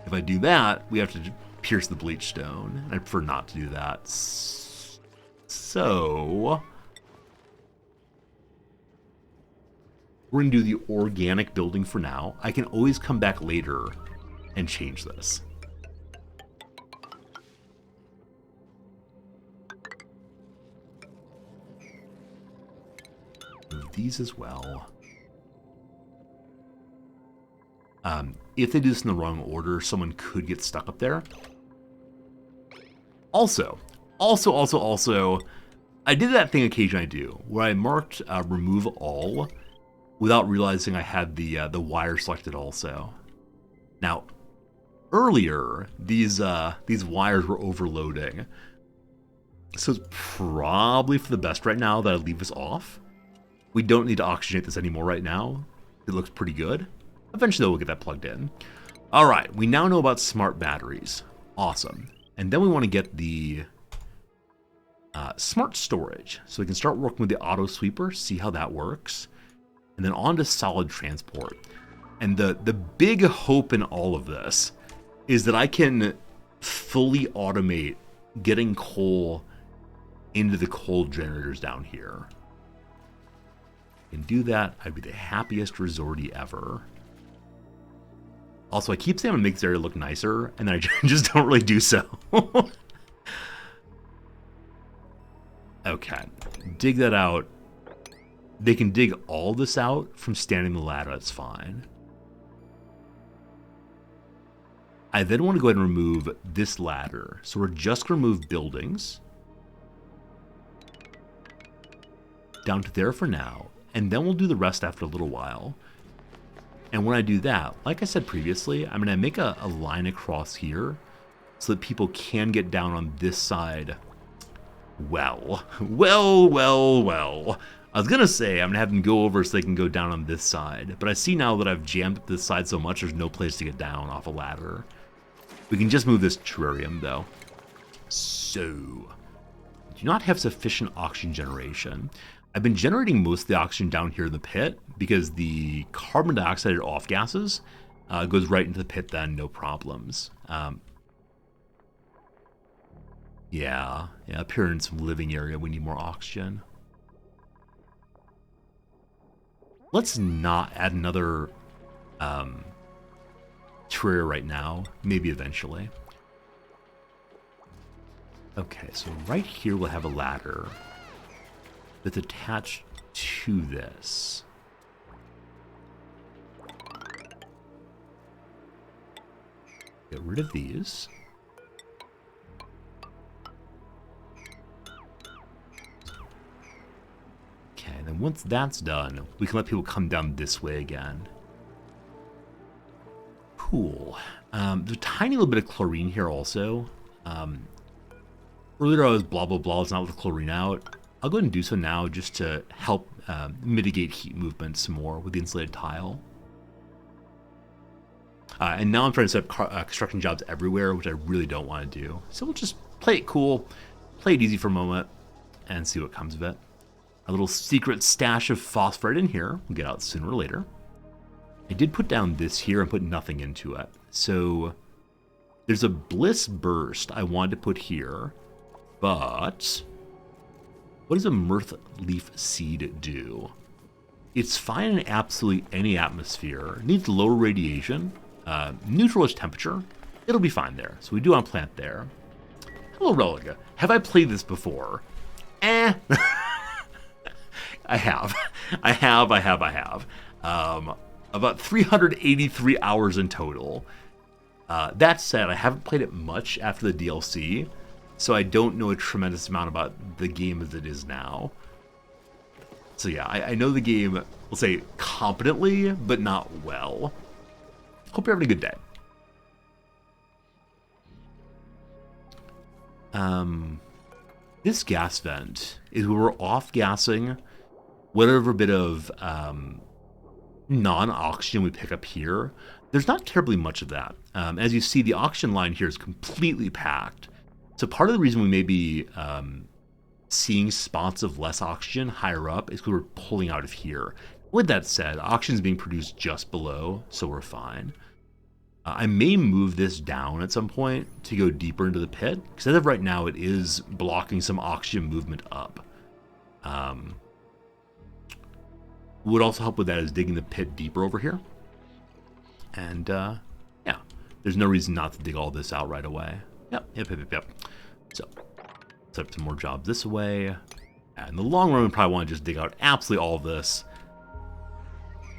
If I do that, we have to pierce the bleach stone. I prefer not to do that. So we're going to do the organic building for now. I can always come back later and change this. Move these as well. If they do this in the wrong order, someone could get stuck up there. Also, I did that thing occasionally I do, where I marked remove all without realizing I had the wire selected also. Now, earlier, these wires were overloading. So it's probably for the best right now that I leave this off. We don't need to oxygenate this anymore right now. It looks pretty good. Eventually, we'll get that plugged in. All right, we now know about smart batteries. Awesome. And then we want to get the smart storage. So we can start working with the auto sweeper, see how that works. And then on to solid transport. And the big hope in all of this is that I can fully automate getting coal into the coal generators down here. And do that, I'd be the happiest resorty ever. Also, I keep saying I'm gonna make this area look nicer, and then I just don't really do so. Okay, dig that out. They can dig all this out from standing the ladder, that's fine. I then want to go ahead and remove this ladder. So we're just gonna remove buildings. Down to there for now, and then we'll do the rest after a little while. And when I do that, like I said previously, I'm going to make a line across here so that people can get down on this side. Well. I was going to say I'm going to have them go over so they can go down on this side. But I see now that I've jammed up this side so much, there's no place to get down off a ladder. We can just move this terrarium, though. So, do not have sufficient oxygen generation. I've been generating most of the oxygen down here in the pit because the carbon dioxide off gases goes right into the pit then, no problems. Yeah, up here in some living area, we need more oxygen. Let's not add another terrarium right now, maybe eventually. Okay, so right here we'll have a ladder that's attached to this. Get rid of these. Okay, then once that's done, we can let people come down this way again. Cool. There's a tiny little bit of chlorine here also. Earlier I was blah blah blah, it's not with the chlorine out. I'll go ahead and do so now just to help mitigate heat movement some more with the insulated tile. And now I'm trying to set up construction jobs everywhere, which I really don't want to do. So we'll just play it cool, play it easy for a moment, and see what comes of it. A little secret stash of phosphorite in here. We'll get out sooner or later. I did put down this here and put nothing into it. So there's a bliss burst I wanted to put here, but what does a mirth leaf seed do? It's fine in absolutely any atmosphere. It needs lower radiation, neutral-ish temperature. It'll be fine there. So we do want to plant there. Hello, Relica. Have I played this before? I have. I have. About 383 hours in total. That said, I haven't played it much after the DLC, so I don't know a tremendous amount about the game as it is now. So yeah, I know the game, we'll say, competently, but not well. Hope you're having a good day. This gas vent is where we're off-gassing whatever bit of non-oxygen we pick up here. There's not terribly much of that. As you see, the oxygen line here is completely packed. So part of the reason we may be seeing spots of less oxygen higher up is because we're pulling out of here. With that said, oxygen is being produced just below, so we're fine. I may move this down at some point to go deeper into the pit, because as of right now, it is blocking some oxygen movement up. What would also help with that is digging the pit deeper over here. And yeah, there's no reason not to dig all this out right away. Yep. So, set up some more jobs this way. And in the long run, we probably want to just dig out absolutely all of this.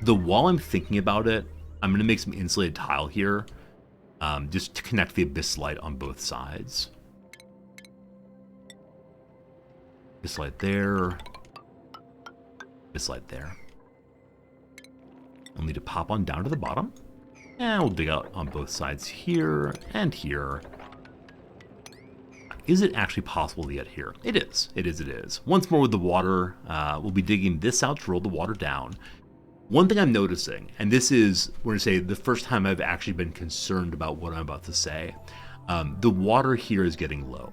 Though while I'm thinking about it, I'm going to make some insulated tile here, just to connect the abyss light on both sides. Abyss light there. Abyss light there. I'll need to pop on down to the bottom. And we'll dig out on both sides here and here. Is it actually possible to get here? It is. It is. Once more with the water, we'll be digging this out to roll the water down. One thing I'm noticing, and this is, we're going to say, the first time I've actually been concerned about what I'm about to say, the water here is getting low.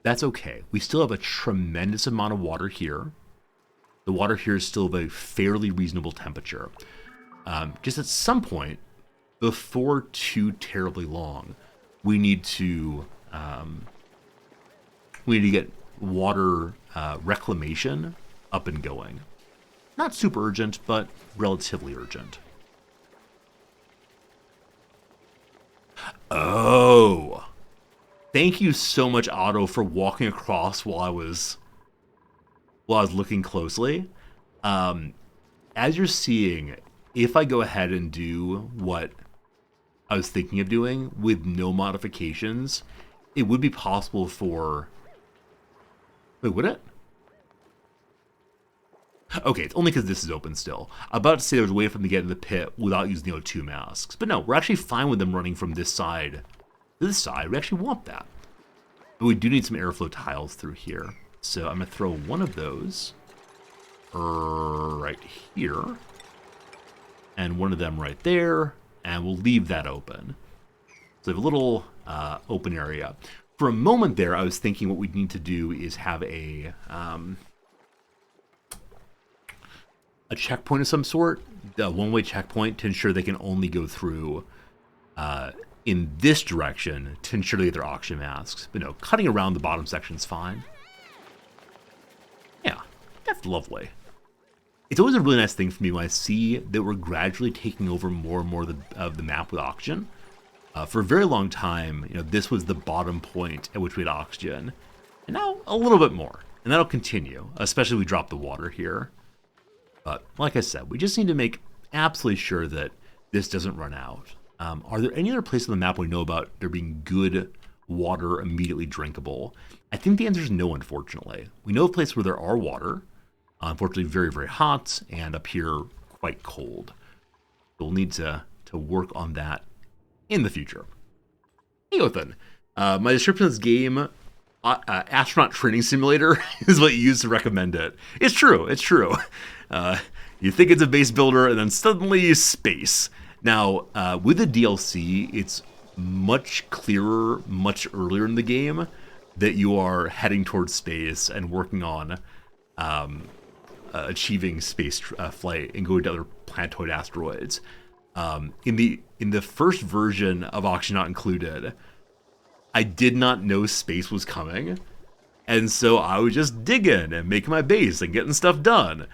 That's okay. We still have a tremendous amount of water here. The water here is still of a fairly reasonable temperature. Just at some point, before too terribly long, we need to get water reclamation up and going. Not super urgent, but relatively urgent. Oh, thank you so much, Otto, for walking across while I was looking closely. As you're seeing, if I go ahead and do what I was thinking of doing with no modifications, it would be possible for... Wait, would it? Okay, it's only because this is open still. I'm about to say there's a way for them to get in the pit without using the O2 masks. But no, we're actually fine with them running from this side to this side. We actually want that. But we do need some airflow tiles through here. So I'm going to throw one of those right here. And one of them right there. And we'll leave that open. So we have a little open area. For a moment there, I was thinking what we'd need to do is have a checkpoint of some sort, a one-way checkpoint to ensure they can only go through in this direction to ensure they get their oxygen masks. But no, cutting around the bottom section is fine. Yeah, that's lovely. It's always a really nice thing for me when I see that we're gradually taking over more and more of the map with oxygen. For a very long time, this was the bottom point at which we had oxygen. And now a little bit more. And that'll continue, especially if we drop the water here. But like I said, we just need to make absolutely sure that this doesn't run out. Are there any other places on the map we know about there being good water immediately drinkable? I think the answer is no, unfortunately. We know of places where there are water, unfortunately very, very hot, and up here quite cold. We'll need to work on that in the future. Hey, Ethan. My description of this game, astronaut training simulator, is what you use to recommend it. It's true. It's true. You think it's a base builder, and then suddenly space. Now, with the DLC, it's much clearer, much earlier in the game that you are heading towards space and working on achieving space flight and going to other planetoid asteroids. In the first version of Oxygen Not Included, I did not know space was coming, and so I was just digging and making my base and getting stuff done.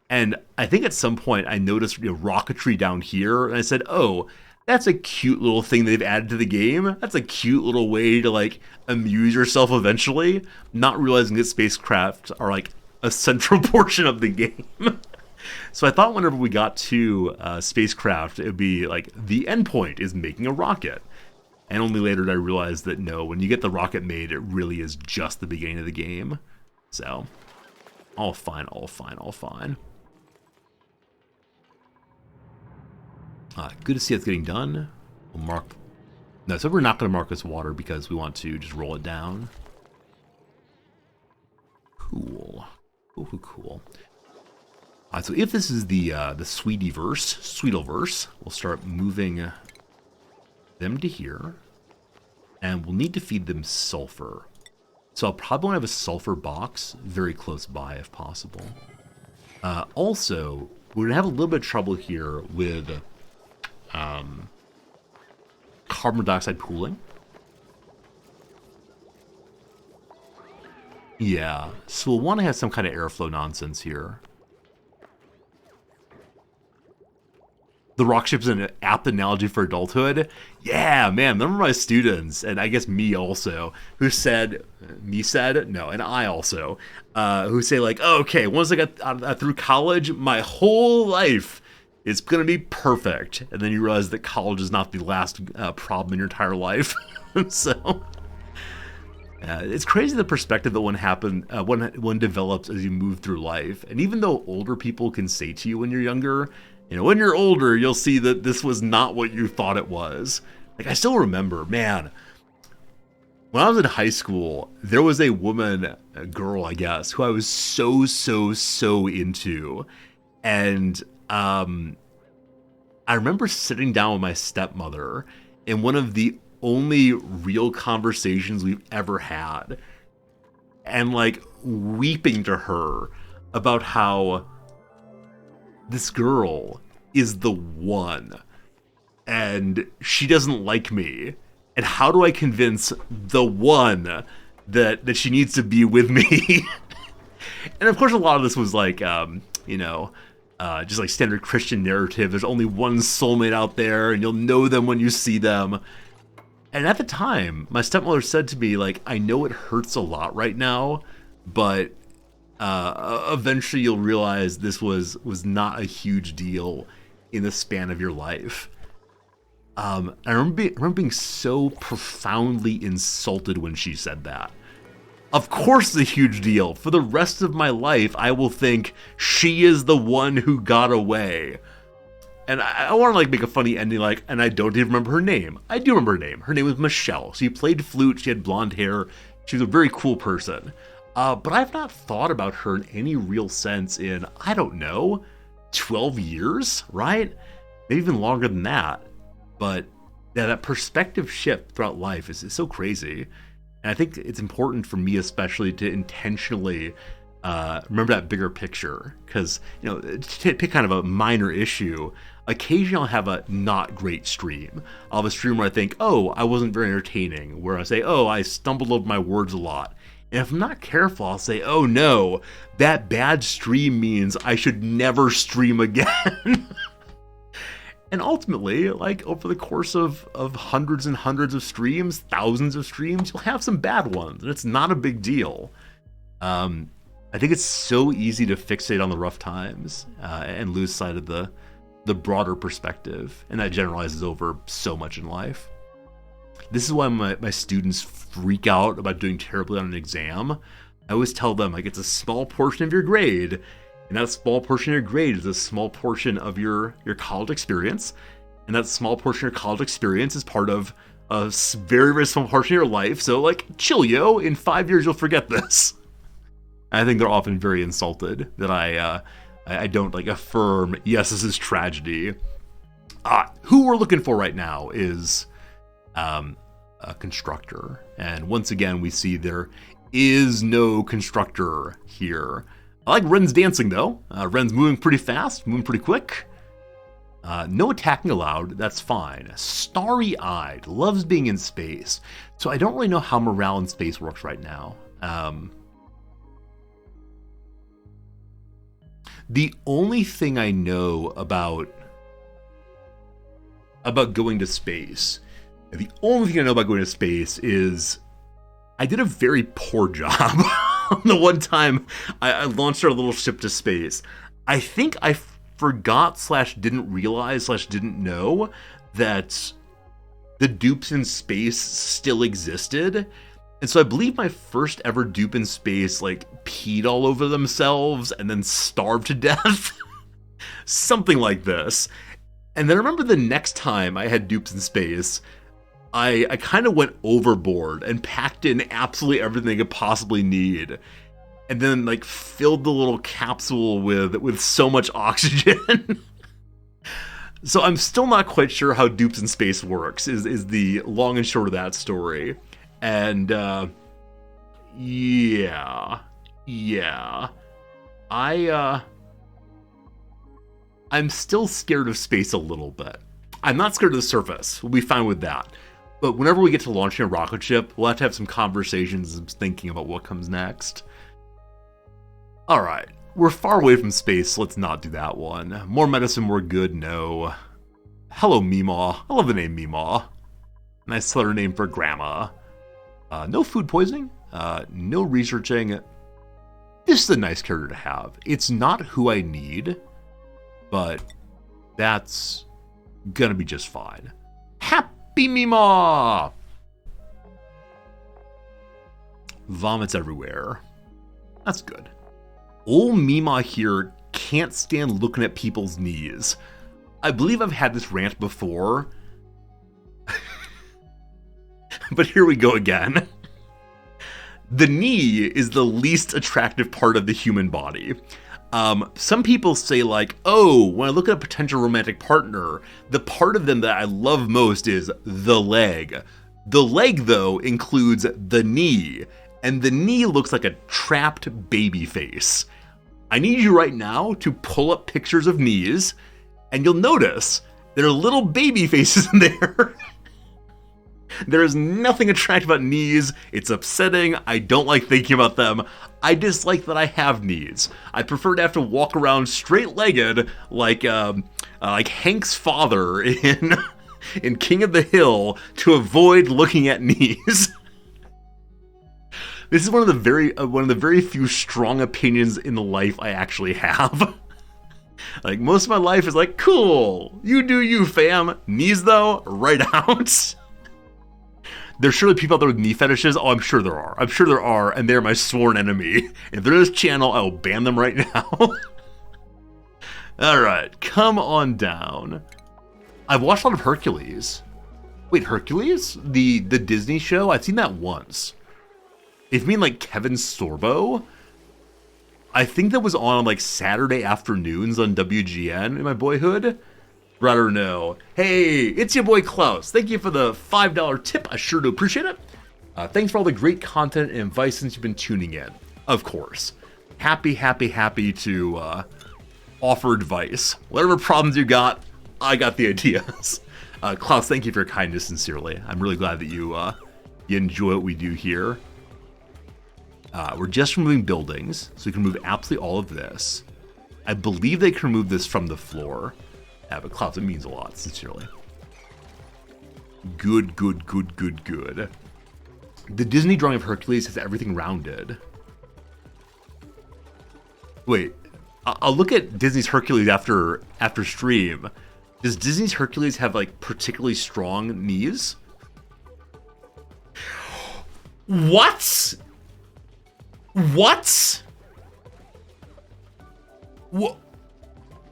And I think at some point I noticed rocketry down here, and I said, oh, that's a cute little thing they've added to the game. That's a cute little way to amuse yourself eventually, not realizing that spacecraft are a central portion of the game. So I thought whenever we got to spacecraft, it would be the end point is making a rocket. And only later did I realize that no, when you get the rocket made, it really is just the beginning of the game. So, all fine, all fine, all fine. Good to see it's getting done. We'll mark... No, so we're not going to mark this water because we want to just roll it down. Cool. Cool, cool, cool. So if this is the Sweetleverse, we'll start moving them to here. And we'll need to feed them sulfur. So I'll probably want to have a sulfur box very close by if possible. Also, we're going to have a little bit of trouble here with carbon dioxide pooling. Yeah, so we'll want to have some kind of airflow nonsense here. The rock ship is an apt analogy for adulthood. Yeah, man, remember my students, and I guess me also, who said, and I also, who say oh, okay, once I got through college, my whole life is going to be perfect. And then you realize that college is not the last problem in your entire life. So, it's crazy the perspective that one develops as you move through life. And even though older people can say to you when you're younger, when you're older, you'll see that this was not what you thought it was. I still remember, man, when I was in high school, there was a girl, I guess, who I was so into. And I remember sitting down with my stepmother in one of the only real conversations we've ever had. And weeping to her about how this girl is the one, and she doesn't like me, and how do I convince the one that she needs to be with me? And of course a lot of this was just standard Christian narrative. There's only one soulmate out there, and you'll know them when you see them. And at the time, my stepmother said to me, I know it hurts a lot right now, but eventually you'll realize this was not a huge deal in the span of your life. I remember being so profoundly insulted when she said that. Of course it's a huge deal. For the rest of my life, I will think she is the one who got away. And I want to like make a funny ending, like, and I don't even remember her name. I do remember her name. Her name was Michelle. She played flute. She had blonde hair. She was a very cool person. But I've not thought about her in any real sense in, I don't know, 12 years, right? Maybe even longer than that. But yeah, that perspective shift throughout life is so crazy. And I think it's important for me especially to intentionally remember that bigger picture. Because, you know, to pick kind of a minor issue, occasionally I'll have a not great stream. I'll have a stream where I think, oh, I wasn't very entertaining. Where I say, oh, I stumbled over my words a lot. And if I'm not careful, I'll say, oh no, that bad stream means I should never stream again. And ultimately, like over the course of hundreds and hundreds of streams, thousands of streams, you'll have some bad ones. And it's not a big deal. I think it's so easy to fixate on the rough times and lose sight of the broader perspective. And that generalizes over so much in life. This is why my students freak out about doing terribly on an exam. I always tell them, like, it's a small portion of your grade, and that small portion of your grade is a small portion of your college experience, and that small portion of your college experience is part of a very, very small portion of your life, so, like, chill, yo, in 5 years you'll forget this. I think they're often very insulted that I don't, like, affirm, yes, this is tragedy. Who we're looking for right now is a constructor. And once again, we see there is no constructor here. I like Ren's dancing, though. Ren's moving pretty fast, moving pretty quick. No attacking allowed, that's fine. Starry-eyed, loves being in space. So I don't really know how morale in space works right now. The only thing I know about going to space, the only thing I know about going to space is I did a very poor job the one time I launched our little ship to space. I think I forgot / didn't realize / didn't know that the dupes in space still existed. And so I believe my first ever dupe in space like peed all over themselves and then starved to death. Something like this. And then I remember the next time I had dupes in space, I kind of went overboard and packed in absolutely everything I could possibly need. And then like filled the little capsule with so much oxygen. So I'm still not quite sure how dupes in space works, is the long and short of that story. And yeah. I'm still scared of space a little bit. I'm not scared of the surface. We'll be fine with that. But whenever we get to launching a rocket ship, we'll have to have some conversations and thinking about what comes next. Alright, we're far away from space, so let's not do that one. More medicine, more good, no. Hello, Meemaw. I love the name Meemaw. Nice letter name for grandma. No food poisoning, no researching. This is a nice character to have. It's not who I need, but that's gonna be just fine. Happy Meemaw! Vomits everywhere. That's good. Old Meemaw here can't stand looking at people's knees. I believe I've had this rant before. But here we go again. The knee is the least attractive part of the human body. Some people say like, oh, when I look at a potential romantic partner, the part of them that I love most is the leg. The leg, though, includes the knee, and the knee looks like a trapped baby face. I need you right now to pull up pictures of knees, and you'll notice there are little baby faces in there. There is nothing attractive about knees. It's upsetting. I don't like thinking about them. I dislike that I have knees. I prefer to have to walk around straight-legged like Hank's father in King of the Hill to avoid looking at knees. This is one of the very few strong opinions in the life I actually have. Like most of my life is like, cool, you do you, fam. Knees though, right out. There's surely people out there with knee fetishes. Oh, I'm sure there are. I'm sure there are, and they're my sworn enemy. If they're this channel, I will ban them right now. All right, come on down. I've watched a lot of Hercules. Wait, Hercules? The Disney show? I've seen that once. If you mean like Kevin Sorbo, I think that was on like Saturday afternoons on WGN in my boyhood. Rather no. Hey, it's your boy Klaus. Thank you for the $5 tip. I sure do appreciate it. Thanks for all the great content and advice since you've been tuning in. Of course. Happy to offer advice. Whatever problems you got, I got the ideas. Klaus, thank you for your kindness sincerely. I'm really glad that you enjoy what we do here. We're just removing buildings, so we can remove absolutely all of this. I believe they can remove this from the floor. Yeah, but Klaus, it means a lot, sincerely. Good. The Disney drawing of Hercules has everything rounded. Wait, I'll look at Disney's Hercules after stream. Does Disney's Hercules have like particularly strong knees? What?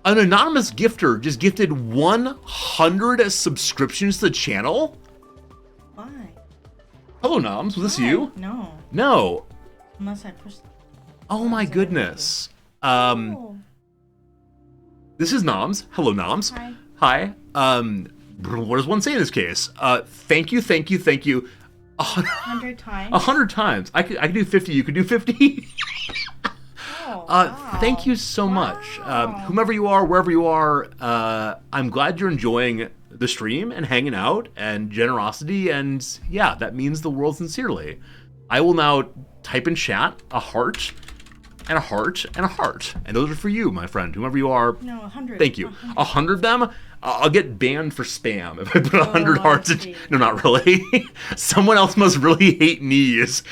An anonymous gifter just gifted 100 subscriptions to the channel? Why? Hello, Noms. Was this you? No. No. Unless I pushed. Oh my goodness. Oh. This is Noms. Hello, Noms. Hi. Hi. What does one say in this case? Thank you. 100 times. 100 times. I could do 50. You could do 50. Oh, wow. Thank you so much. Whomever you are, wherever you are, I'm glad you're enjoying the stream and hanging out and generosity, and yeah, that means the world sincerely. I will now type in chat a heart and a heart and a heart, and those are for you, my friend, whomever you are. No, 100. Thank you. 100 of them? I'll get banned for spam if I put 100 hearts in. No, not really. Someone else must really hate knees.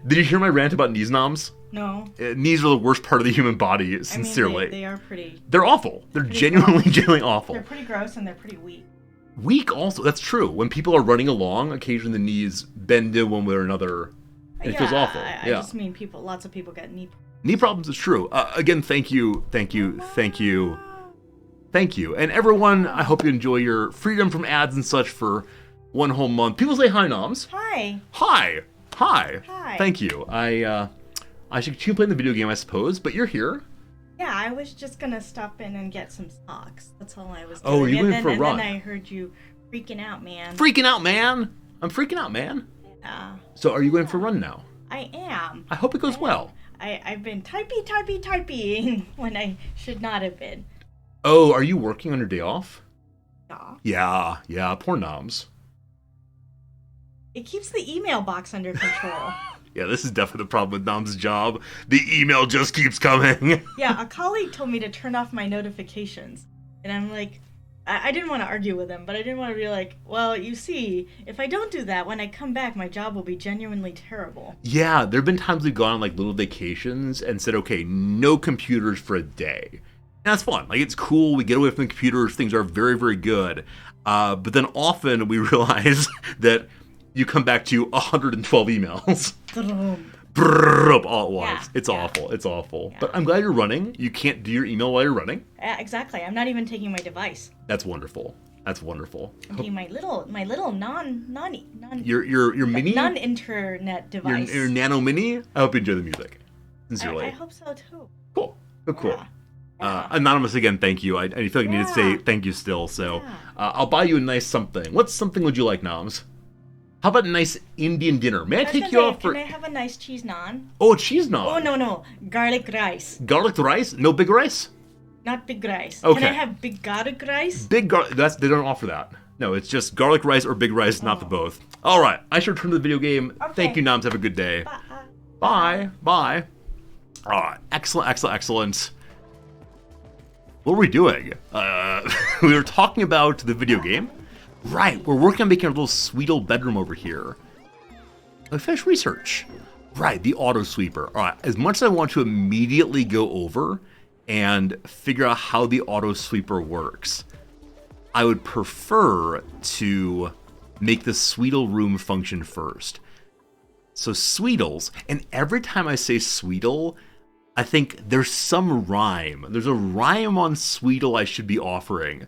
Did you hear my rant about knees, Noms? No. Knees are the worst part of the human body, sincerely. I mean, they are pretty. They're awful. They're genuinely awful. They're pretty gross and they're pretty weak. Weak also, that's true. When people are running along, occasionally the knees bend in one way or another. And it feels awful. I just mean lots of people get knee problems. Knee problems is true. Again, thank you. And everyone, I hope you enjoy your freedom from ads and such for one whole month. People say hi, Noms. Hi. Hi. Hi. Thank you. I should continue playing the video game, I suppose, but you're here. Yeah, I was just gonna stop in and get some socks. That's all I was doing. Oh, you're going for a run. And then I heard you freaking out, man. Freaking out, man. I'm freaking out, man. Yeah. So are you going for a run now? I am. I hope it goes well. I've been typing when I should not have been. Oh, are you working on your day off? Yeah. Yeah, poor Noms. It keeps the email box under control. Yeah, this is definitely the problem with Noms' job. The email just keeps coming. Yeah, a colleague told me to turn off my notifications. And I'm like, I didn't want to argue with him, but I didn't want to be like, well, you see, if I don't do that, when I come back, my job will be genuinely terrible. Yeah, there have been times we've gone on like little vacations and said, okay, no computers for a day. And that's fun. Like, it's cool. We get away from the computers. Things are very, very good. But then often we realize that you come back to 112 emails. All at once. Yeah, It's awful. Yeah. But I'm glad you're running. You can't do your email while you're running. Exactly. I'm not even taking my device. That's wonderful. I'm taking my little non your mini non-internet device. Your nano mini. I hope you enjoy the music. Sincerely. I hope so too. Cool. Yeah. Anonymous again, thank you. I feel like I need to say thank you still. So I'll buy you a nice something. What something would you like, Noms? How about a nice Indian dinner? May I take you out for... Can I have a nice cheese naan? Oh, cheese naan. Oh, no. Garlic rice. Garlic rice? No big rice? Not big rice. Okay. Can I have big garlic rice? Big garlic... They don't offer that. No, it's just garlic rice or big rice, not the both. All right. I should return to the video game. Okay. Thank you, Noms. Have a good day. Bye. All right. Excellent. What were we doing? We were talking about the video game. Right, we're working on making a little sweet old bedroom over here. I finished research. Right, the auto sweeper. All right, as much as I want to immediately go over and figure out how the auto sweeper works, I would prefer to make the Sweetle room function first. So Sweetles, and every time I say Sweetle, I think there's some rhyme. There's a rhyme on Sweetle I should be offering.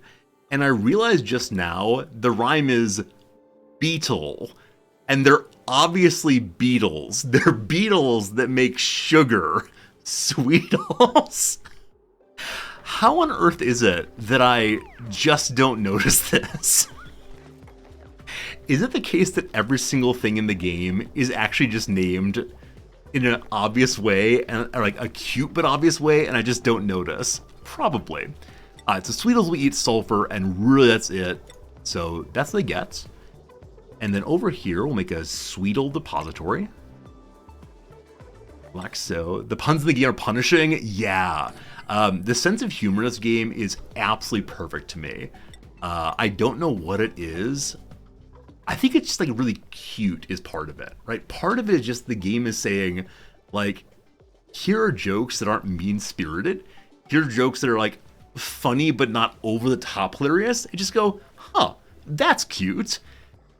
And I realized just now the rhyme is beetle. And they're obviously beetles. They're beetles that make sugar. Sweetles. How on earth is it that I just don't notice this? Is it the case that every single thing in the game is actually just named in an obvious way, and like a cute but obvious way, and I just don't notice? Probably. So Sweetles will eat sulfur, and really that's it. So that's what they get. And then over here, we'll make a Sweetle depository. Like so. The puns in the game are punishing? Yeah. The sense of humor in this game is absolutely perfect to me. I don't know what it is. I think it's just like really cute is part of it, right? Part of it is just the game is saying, like, here are jokes that aren't mean-spirited. Here are jokes that are like funny but not over the top hilarious. And just go, huh, that's cute.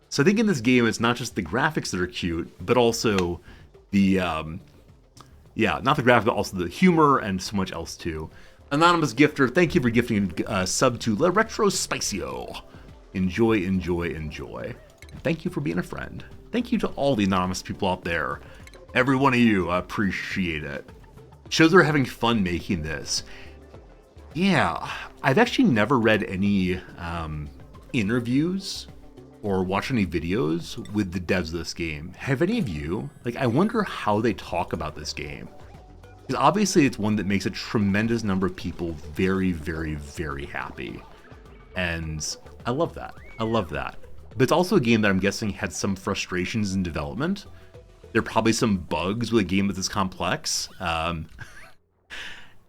So I think in this game, it's not just the graphics that are cute, but also the, not the graphics, but also the humor and so much else too. Anonymous Gifter, thank you for gifting a sub to La Retro Spicio. Enjoy, enjoy, enjoy. Thank you for being a friend. Thank you to all the anonymous people out there. Every one of you, I appreciate it. Shows they're having fun making this. Yeah, I've actually never read any interviews or watched any videos with the devs of this game. Have any of you? Like, I wonder how they talk about this game. Because obviously it's one that makes a tremendous number of people very, very, very happy. And I love that. I love that. But it's also a game that I'm guessing had some frustrations in development. There are probably some bugs with a game that's this complex. I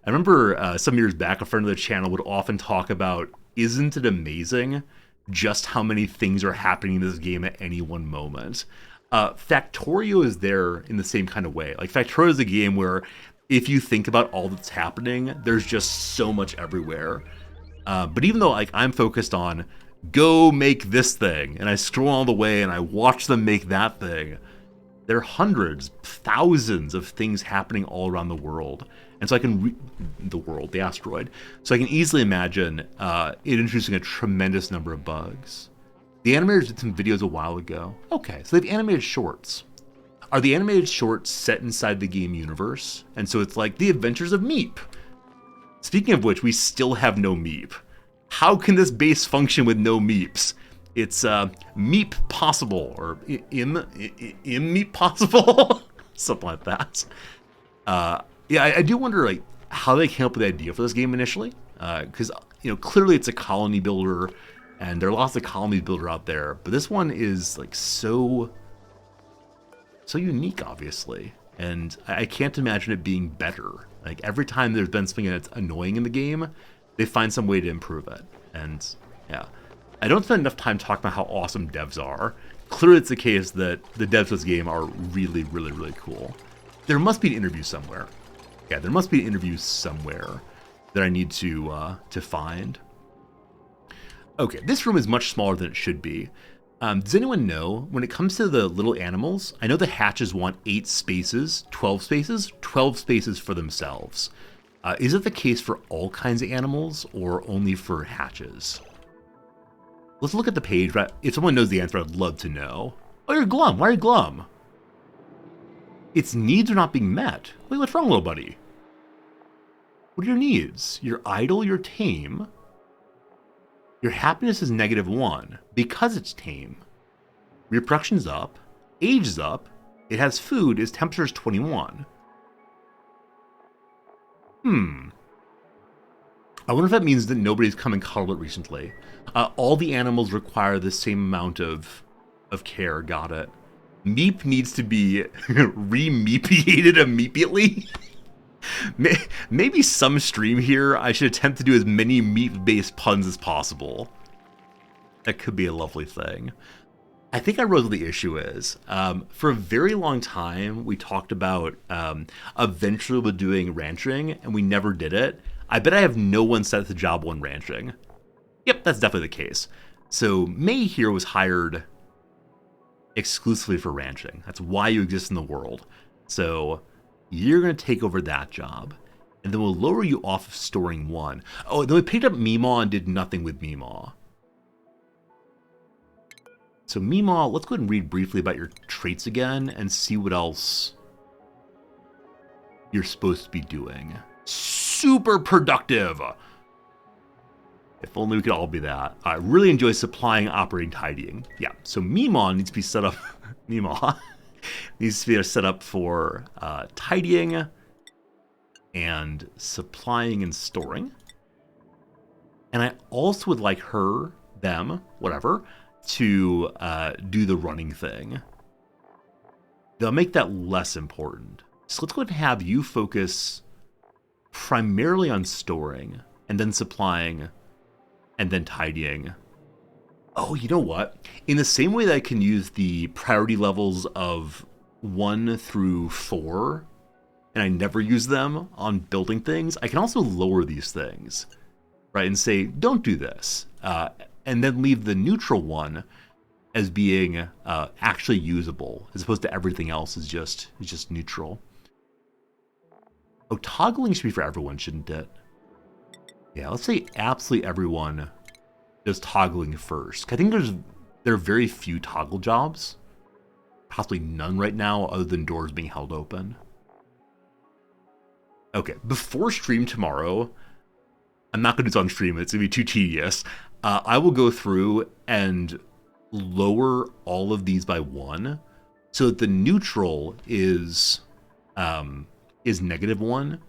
remember some years back, a friend of the channel would often talk about, isn't it amazing just how many things are happening in this game at any one moment? Factorio is there in the same kind of way. Like, Factorio is a game where if you think about all that's happening, there's just so much everywhere. But even though like I'm focused on go make this thing, and I scroll all the way and I watch them make that thing, there are hundreds, thousands of things happening all around the world. And so I can the asteroid. So I can easily imagine it introducing a tremendous number of bugs. The animators did some videos a while ago. Okay, so they've animated shorts. Are the animated shorts set inside the game universe? And so it's like the adventures of Meep. Speaking of which, we still have no Meep. How can this base function with no Meeps? It's Meep possible, or Meep possible, something like that. Yeah, I do wonder like how they came up with the idea for this game initially, because clearly it's a colony builder, and there are lots of colony builder out there, but this one is like so unique, obviously, and I can't imagine it being better. Like every time there's been something that's annoying in the game, they find some way to improve it, and yeah. I don't spend enough time talking about how awesome devs are. Clearly it's the case that the devs of this game are really, really, really cool. There must be an interview somewhere. Yeah, there must be an interview somewhere that I need to find. Okay, this room is much smaller than it should be. Does anyone know, when it comes to the little animals, I know the hatches want 8 spaces, 12 spaces for themselves. Is it the case for all kinds of animals or only for hatches? Let's look at the page, but if someone knows the answer, I'd love to know. Oh, you're glum. Why are you glum? Its needs are not being met. Wait, what's wrong, little buddy? What are your needs? You're idle, you're tame. Your happiness is -1 because it's tame. Reproduction's up. Age is up. It has food. Its temperature is 21. I wonder if that means that nobody's come and cuddled it recently. All the animals require the same amount of care. Got it. Meep needs to be re-meepiated immediately. Maybe some stream here, I should attempt to do as many meep-based puns as possible. That could be a lovely thing. I think I wrote what the issue is. For a very long time, we talked about eventually we're doing ranching, and we never did it. I bet I have no one set to job 1 ranching. Yep, that's definitely the case. So May here was hired exclusively for ranching. That's why you exist in the world. So you're going to take over that job, and then we'll lower you off of storing 1. Oh, then we picked up Meemaw and did nothing with Meemaw. So Meemaw, let's go ahead and read briefly about your traits again and see what else you're supposed to be doing. Super productive! If only we could all be that. I really enjoy supplying, operating, tidying. Yeah, so Meemaw needs to be set up. Meemaw needs to be set up for tidying and supplying and storing. And I also would like her, them, whatever, to do the running thing. They'll make that less important. So let's go ahead and have you focus primarily on storing and then supplying and then tidying. Oh, you know what? In the same way that I can use the priority levels of 1 through 4, and I never use them on building things, I can also lower these things, right? And say, don't do this. And then leave the neutral one as being actually usable, as opposed to everything else is just neutral. Oh, toggling should be for everyone, shouldn't it? Yeah, let's say absolutely everyone does toggling first. I think there are very few toggle jobs. Possibly none right now other than doors being held open. Okay, before stream tomorrow, I'm not going to do this on stream, it's going to be too tedious. I will go through and lower all of these by 1 so that the neutral is -1.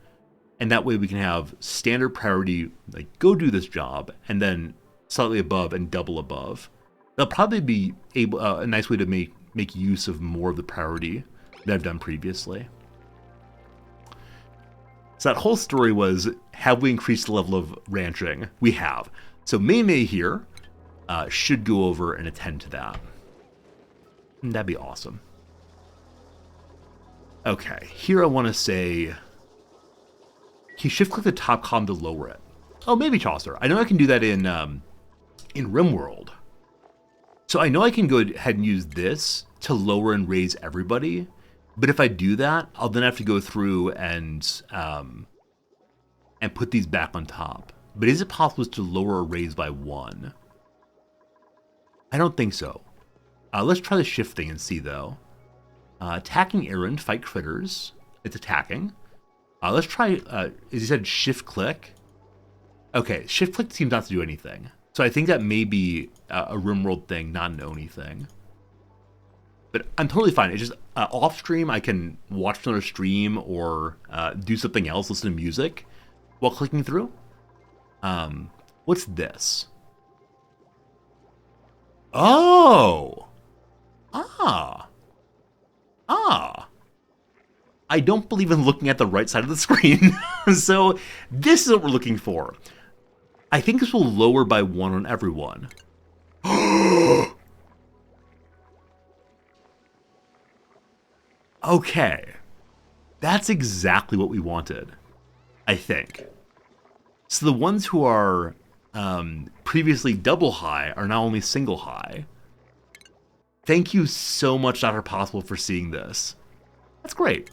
And that way we can have standard priority, like go do this job, and then slightly above and double above. That'll probably be a nice way to make use of more of the priority that I've done previously. So that whole story was, have we increased the level of ranching? We have. So Mei here should go over and attend to that. And that'd be awesome. Okay, here I want to say, can you shift-click the top column to lower it? Oh, maybe Chaucer. I know I can do that in RimWorld. So I know I can go ahead and use this to lower and raise everybody. But if I do that, I'll then have to go through and put these back on top. But is it possible to lower or raise by 1? I don't think so. Let's try the shift thing and see, though. Attacking errand, fight critters. It's attacking. Let's try, as you said, shift-click. Okay, shift-click seems not to do anything. So I think that may be a RimWorld thing, not an Oni thing. But I'm totally fine. It's just off-stream, I can watch another stream or do something else, listen to music while clicking through. What's this? Oh! Ah! I don't believe in looking at the right side of the screen. So this is what we're looking for. I think this will lower by 1 on everyone. Okay. That's exactly what we wanted, I think. So the ones who are previously double high are now only single high. Thank you so much, Dr. Possible, for seeing this. That's great.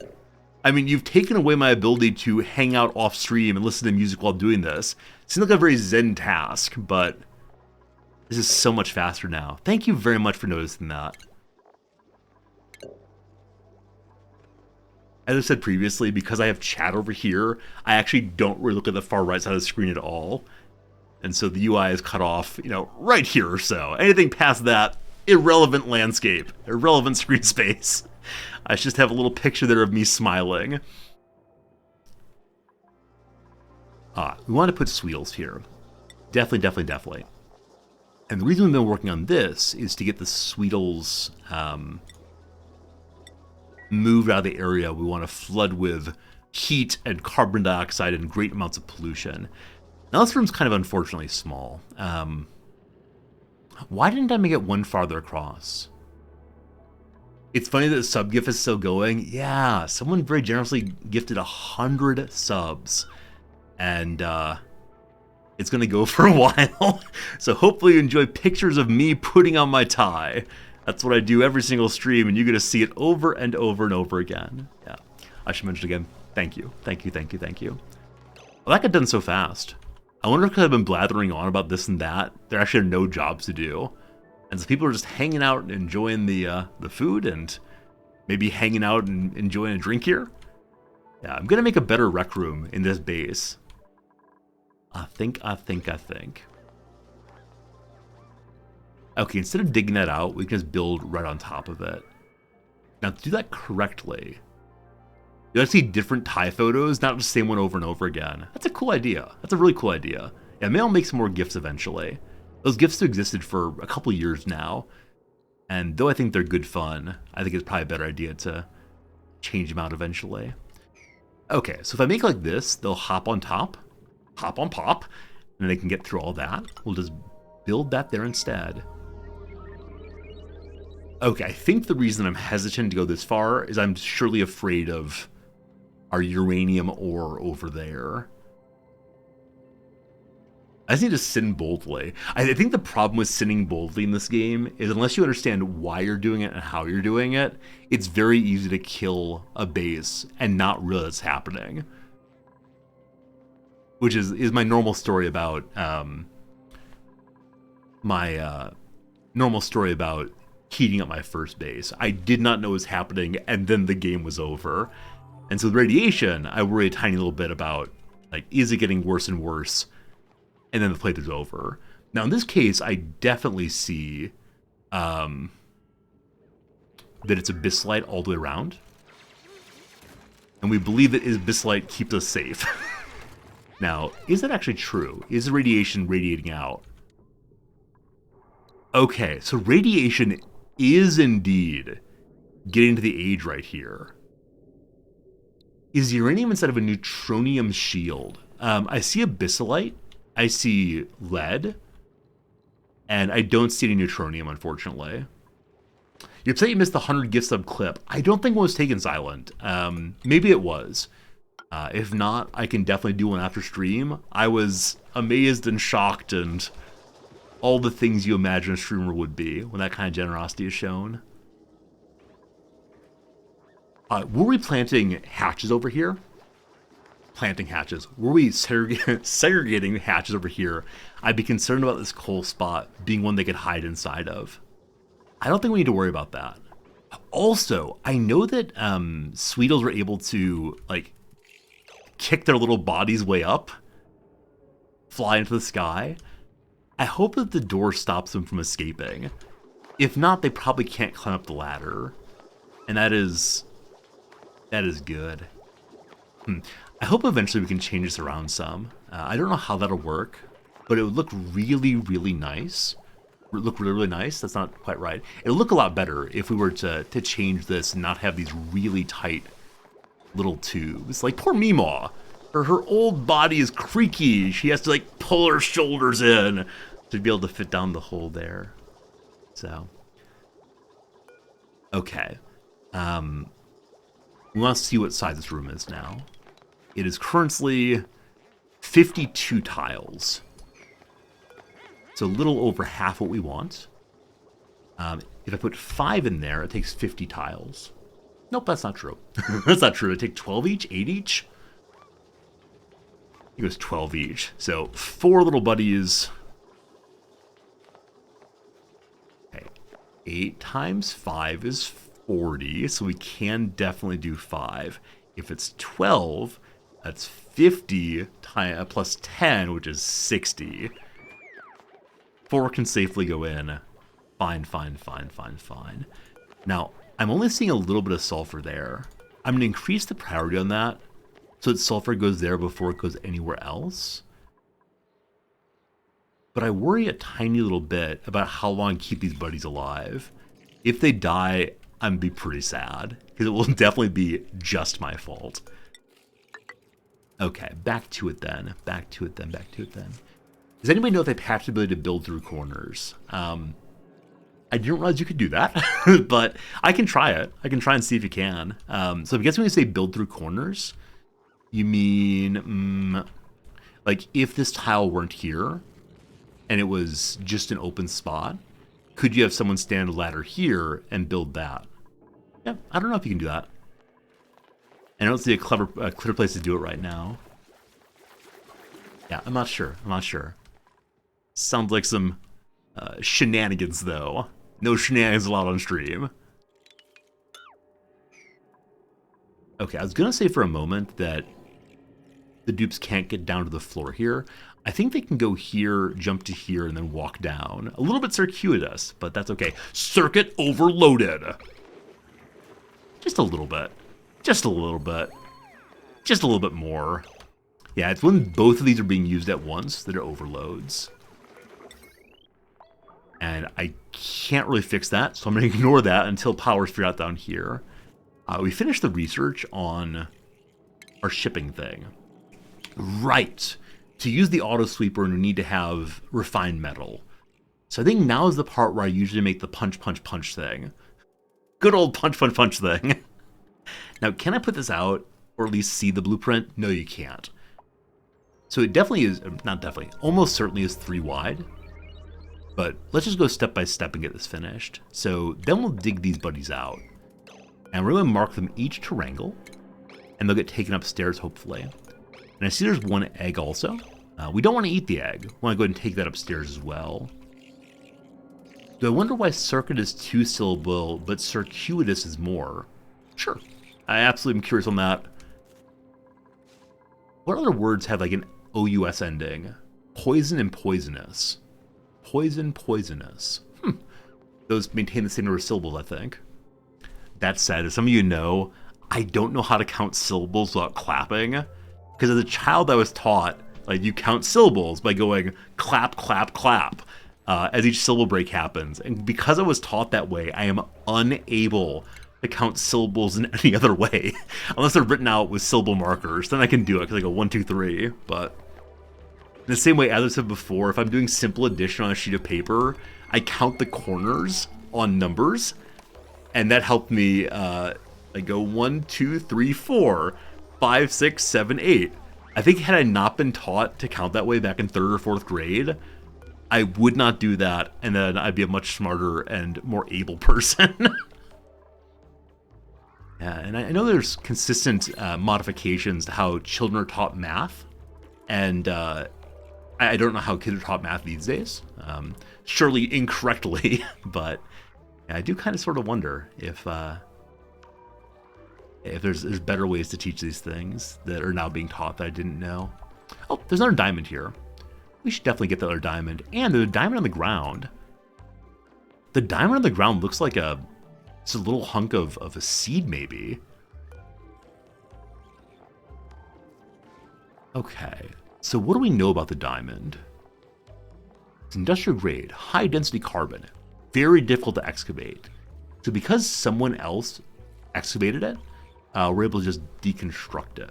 I mean, you've taken away my ability to hang out off stream and listen to music while doing this. Seems like a very zen task, but this is so much faster now. Thank you very much for noticing that. As I said previously, because I have chat over here, I actually don't really look at the far right side of the screen at all. And so the UI is cut off, right here or so. Anything past that, irrelevant landscape, irrelevant screen space. I just have a little picture there of me smiling. We want to put Sweetles here. Definitely. And the reason we've been working on this is to get the Sweetles moved out of the area we want to flood with heat and carbon dioxide and great amounts of pollution. Now this room's kind of unfortunately small. Why didn't I make it one farther across? It's funny that the sub gift is still going. Yeah, someone very generously gifted 100 subs. And it's going to go for a while. So hopefully you enjoy pictures of me putting on my tie. That's what I do every single stream, and you get to see it over and over and over again. Yeah, I should mention again, thank you. Thank you, thank you, thank you. Well, that got done so fast. I wonder if I've been blathering on about this and that. There actually are no jobs to do. And so people are just hanging out and enjoying the food and maybe hanging out and enjoying a drink here. Yeah, I'm going to make a better rec room in this base. I think. Okay, instead of digging that out, we can just build right on top of it. Now, to do that correctly, you see different Thai photos, not just the same one over and over again. That's a cool idea. That's a really cool idea. Yeah, maybe I'll make some more GIFs eventually. Those GIFs have existed for a couple years now, and though I think they're good fun, I think it's probably a better idea to change them out eventually. Okay, so if I make like this, they'll hop on top, hop on pop, and they can get through all that. We'll just build that there instead. Okay, I think the reason I'm hesitant to go this far is I'm surely afraid of our uranium ore over there. I just need to sin boldly. I think the problem with sinning boldly in this game is unless you understand why you're doing it and how you're doing it, it's very easy to kill a base and not realize it's happening. Which is my normal story about heating up my first base. I did not know what was happening, and then the game was over. And so with radiation, I worry a tiny little bit about, like, is it getting worse and worse? And then the playthrough's over. Now, in this case, I definitely see that it's Abyssite all the way around. And we believe that Abyssite keeps us safe. Now, is that actually true? Is the radiation radiating out? Okay, so radiation is indeed getting to the age right here. Is uranium instead of a neutronium shield? I see Abyssite, I see lead, and I don't see any neutronium, unfortunately. You're upset you missed the 100 gift sub clip. I don't think one was taken, Silent. Maybe it was. If not, I can definitely do one after stream. I was amazed and shocked and all the things you imagine a streamer would be when that kind of generosity is shown. Were we planting hatches over here? Planting hatches. Were we segregating hatches over here? I'd be concerned about this coal spot being one they could hide inside of. I don't think we need to worry about that. Also, I know that Sweetles were able to, like, kick their little bodies way up, fly into the sky. I hope that the door stops them from escaping. If not, they probably can't climb up the ladder. And that is good. I hope eventually we can change this around some. I don't know how that'll work, but it would look really, really nice. It would look really, really nice. That's not quite right. It'll look a lot better if we were to change this and not have these really tight little tubes. Like poor Meemaw. Her old body is creaky. She has to like pull her shoulders in to be able to fit down the hole there. So, okay. We want to see what size this room is now. It is currently 52 tiles. So a little over half what we want. If I put 5 in there, it takes 50 tiles. Nope, that's not true. That's not true. It takes 12 each, 8 each. It goes 12 each. So 4 little buddies. Okay. 8 times 5 is 40, so we can definitely do 5. If it's 12, that's 50 plus 10, which is 60. 4 can safely go in. Fine. Now, I'm only seeing a little bit of sulfur there. I'm going to increase the priority on that so that sulfur goes there before it goes anywhere else. But I worry a tiny little bit about how long to keep these buddies alive. If they die, I'm going to be pretty sad, because it will definitely be just my fault. Okay, back to it then. Does anybody know if they patched the ability to build through corners? I didn't realize you could do that, but I can try it. I can try and see if you can. So I guess when you say build through corners, you mean, like if this tile weren't here and it was just an open spot, could you have someone stand a ladder here and build that? Yeah, I don't know if you can do that. And I don't see a clear place to do it right now. Yeah, I'm not sure. Sounds like some shenanigans, though. No shenanigans allowed on stream. Okay, I was gonna say for a moment that the dupes can't get down to the floor here. I think they can go here, jump to here, and then walk down. A little bit circuitous, but that's okay. Circuit overloaded. Just a little bit. Just a little bit. Just a little bit more. Yeah, it's when both of these are being used at once that it overloads. And I can't really fix that, so I'm going to ignore that until power's figured out down here. We finished the research on our shipping thing. Right. To use the auto sweeper, we need to have refined metal. So I think now is the part where I usually make the punch thing. Good old punch thing. Now, can I put this out, or at least see the blueprint? No, you can't. So it definitely is, not definitely, almost certainly is 3 wide. But let's just go step by step and get this finished. So then we'll dig these buddies out. And we're going to mark them each to wrangle. And they'll get taken upstairs, hopefully. And I see there's one egg also. We don't want to eat the egg. We want to go ahead and take that upstairs as well. Do I wonder why circuit is 2-syllable, but circuitous is more? Sure. I absolutely am curious on that. What other words have like an OUS ending? Poison and poisonous. Poison, poisonous. Those maintain the same number of syllables, I think. That said, as some of you know, I don't know how to count syllables without clapping. Because as a child I was taught, like, you count syllables by going clap, clap, clap, as each syllable break happens. And because I was taught that way, I am unable to count syllables in any other way. Unless they're written out with syllable markers, then I can do it, because I go 1, 2, 3, but... In the same way, as I said before, if I'm doing simple addition on a sheet of paper, I count the corners on numbers, and that helped me, I go 1, 2, 3, 4, 5, 6, 7, 8. I think had I not been taught to count that way back in 3rd or 4th grade, I would not do that, and then I'd be a much smarter and more able person. Yeah, and I know there's consistent modifications to how children are taught math, and I don't know how kids are taught math these days. Surely incorrectly, but yeah, I do kind of sort of wonder if there's better ways to teach these things that are now being taught that I didn't know. Oh, there's another diamond here. We should definitely get the other diamond. And there's a diamond on the ground. The diamond on the ground looks like it's a little hunk of a seed, maybe. Okay, so what do we know about the diamond? It's industrial grade, high density carbon, very difficult to excavate. So because someone else excavated it, we're able to just deconstruct it.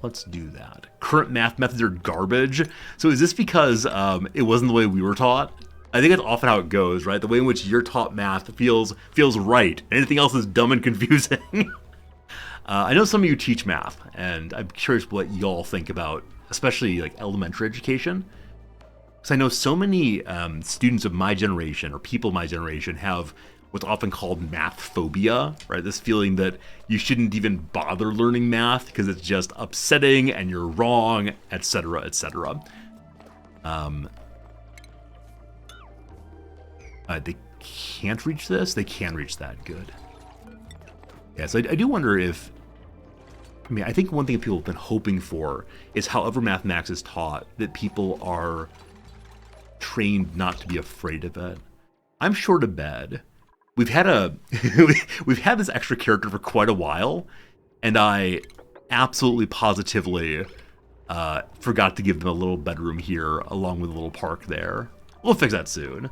Let's do that. Current math methods are garbage. So is this because it wasn't the way we were taught? I think that's often how it goes, right? The way in which you're taught math feels right. Anything else is dumb and confusing. I know some of you teach math, and I'm curious what y'all think about, especially like elementary education. Because I know so many students of my generation, or people of my generation, have what's often called math phobia, right? This feeling that you shouldn't even bother learning math because it's just upsetting and you're wrong, etc., etc. They can't reach this? They can reach that. Good. Yeah, so I do wonder if... I mean, I think one thing people have been hoping for is however mathematics is taught, that people are trained not to be afraid of it. I'm short of bed. We've had we've had this extra character for quite a while, and I absolutely positively forgot to give them a little bedroom here along with a little park there. We'll fix that soon.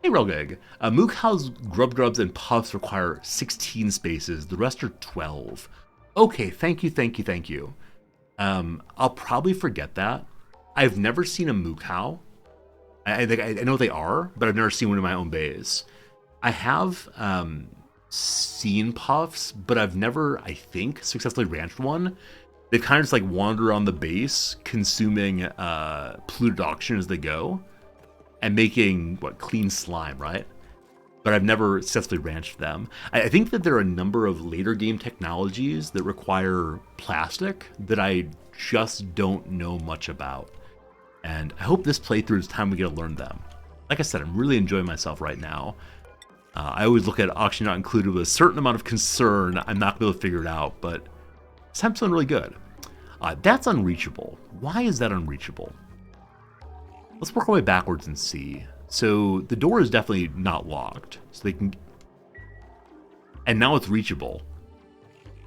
Hey, Relgig. Mook House Grub Grubs and Puffs require 16 spaces. The rest are 12. Okay, thank you. I'll probably forget that. I've never seen a Mook How. I know they are, but I've never seen one in my own base. I have seen Puffs, but I've never, I think, successfully ranched one. They've kind of just like wander on the base, consuming polluted oxygen as they go. and making, clean slime, right? But I've never successfully ranched them. I think that there are a number of later game technologies that require plastic that I just don't know much about. And I hope this playthrough is time we get to learn them. Like I said, I'm really enjoying myself right now. I always look at Oxygen Not Included with a certain amount of concern. I'm not going to be able to figure it out, but this time's feeling really good. That's unreachable. Why is that unreachable? Let's work our way backwards and see. So the door is definitely not locked. So they can... And now it's reachable.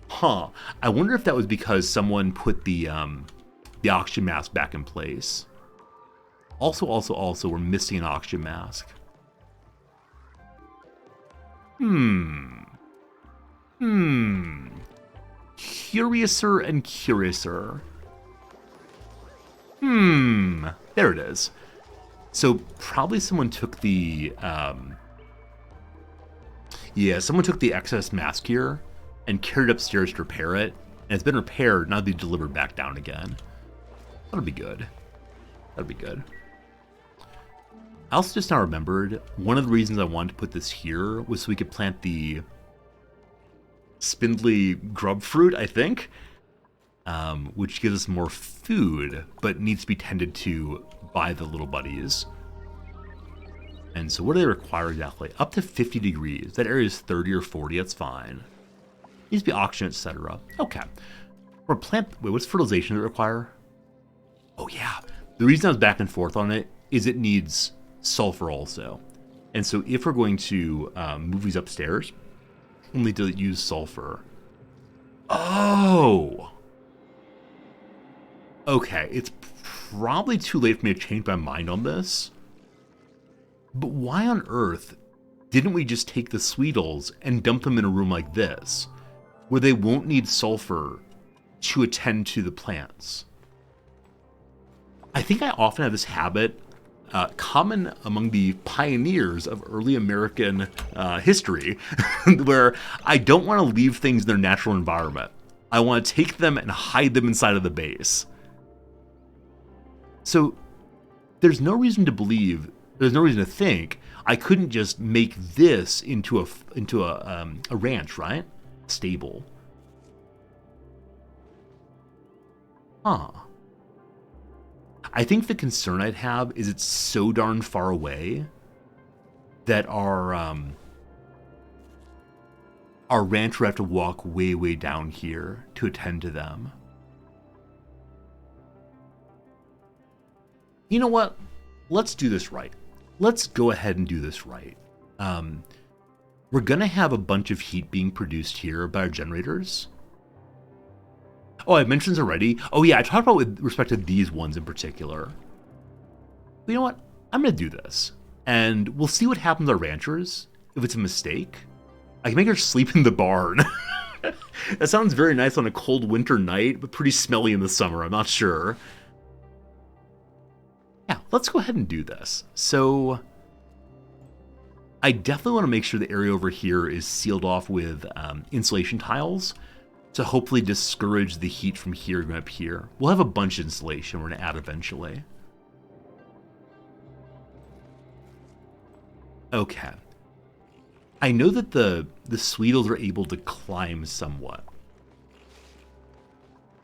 Huh. I wonder if that was because someone put the oxygen mask back in place. Also, we're missing an oxygen mask. Curiouser and curiouser. There it is. So probably someone took the, someone took the excess mask here and carried it upstairs to repair it. And it's been repaired, now be delivered back down again. That'll be good. That'll be good. I also just now remembered, one of the reasons I wanted to put this here was so we could plant the spindly grub fruit, I think. Which gives us more food, but needs to be tended to by the little buddies. And so what do they require exactly? Up to 50 degrees. That area is 30 or 40, that's fine. Needs to be oxygen, etc. Okay. For a plant, wait, what's fertilization does it require? Oh yeah. The reason I was back and forth on it is it needs sulfur also. And so if we're going to move these upstairs, we'll need to use sulfur. Oh! Okay, it's probably too late for me to change my mind on this. But why on earth didn't we just take the Sweetles and dump them in a room like this, where they won't need sulfur to attend to the plants? I think I often have this habit, common among the pioneers of early American history, where I don't want to leave things in their natural environment. I want to take them and hide them inside of the base. So there's no reason to believe, there's no reason to think I couldn't just make this into a ranch, right? Stable. Huh. I think the concern I'd have is it's so darn far away that our ranch would have to walk way, way down here to attend to them. You know what? Let's do this right. Let's go ahead and do this right. We're going to have a bunch of heat being produced here by our generators. Oh, I mentioned this already. Oh yeah, I talked about with respect to these ones in particular. But you know what? I'm going to do this. And we'll see what happens to our ranchers. If it's a mistake, I can make her sleep in the barn. That sounds very nice on a cold winter night, but pretty smelly in the summer. I'm not sure. Yeah, let's go ahead and do this. So I definitely want to make sure the area over here is sealed off with insulation tiles to hopefully discourage the heat from here going up here. We'll have a bunch of insulation we're going to add eventually. Okay. I know that the Sweetles are able to climb somewhat.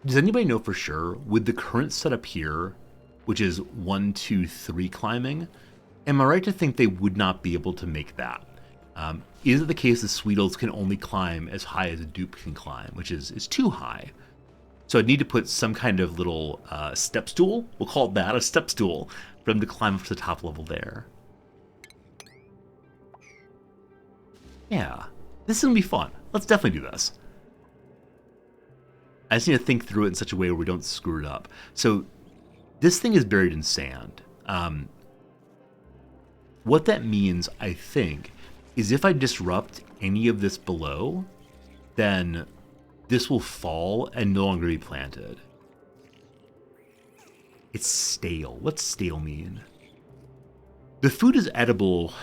Does anybody know for sure, with the current setup here, which is 1, 2, 3 climbing, am I right to think they would not be able to make that? Is it the case that Sweetles can only climb as high as a dupe can climb, which is too high? So I'd need to put some kind of little step stool, we'll call it that, a step stool, for them to climb up to the top level there. Yeah, this is going to be fun. Let's definitely do this. I just need to think through it in such a way where we don't screw it up. So this thing is buried in sand. What that means, I think, is if I disrupt any of this below, then this will fall and no longer be planted. It's stale. What's stale mean? The food is edible,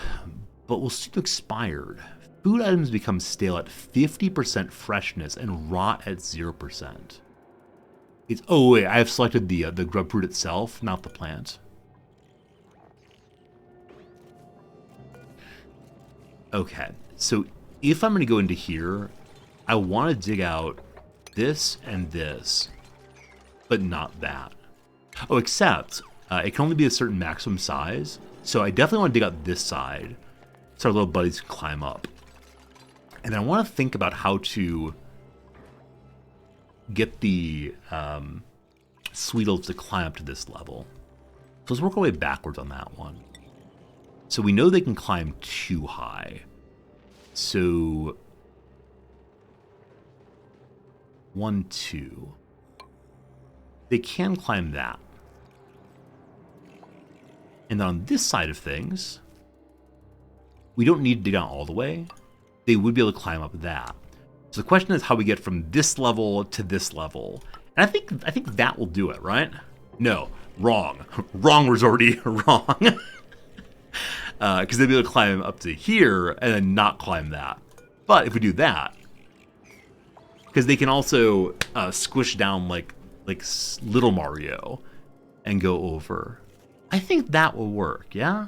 but will soon expired. Food items become stale at 50% freshness and rot at 0%. It's, oh wait, I have selected the grub fruit itself, not the plant. Okay, so if I'm going to go into here, I want to dig out this and this, but not that. Oh, except it can only be a certain maximum size, so I definitely want to dig out this side so our little buddies can climb up. And I want to think about how to get the Sweetles to climb up to this level. So let's work our way backwards on that one. So we know they can climb too high. So 1, 2. They can climb that. And then on this side of things, we don't need to dig down all the way. They would be able to climb up that. So the question is how we get from this level to this level. And I think that will do it, right? No, wrong. Wrong was already wrong. Because they'd be able to climb up to here and then not climb that. But if we do that, because they can also squish down like Little Mario and go over. I think that will work, yeah?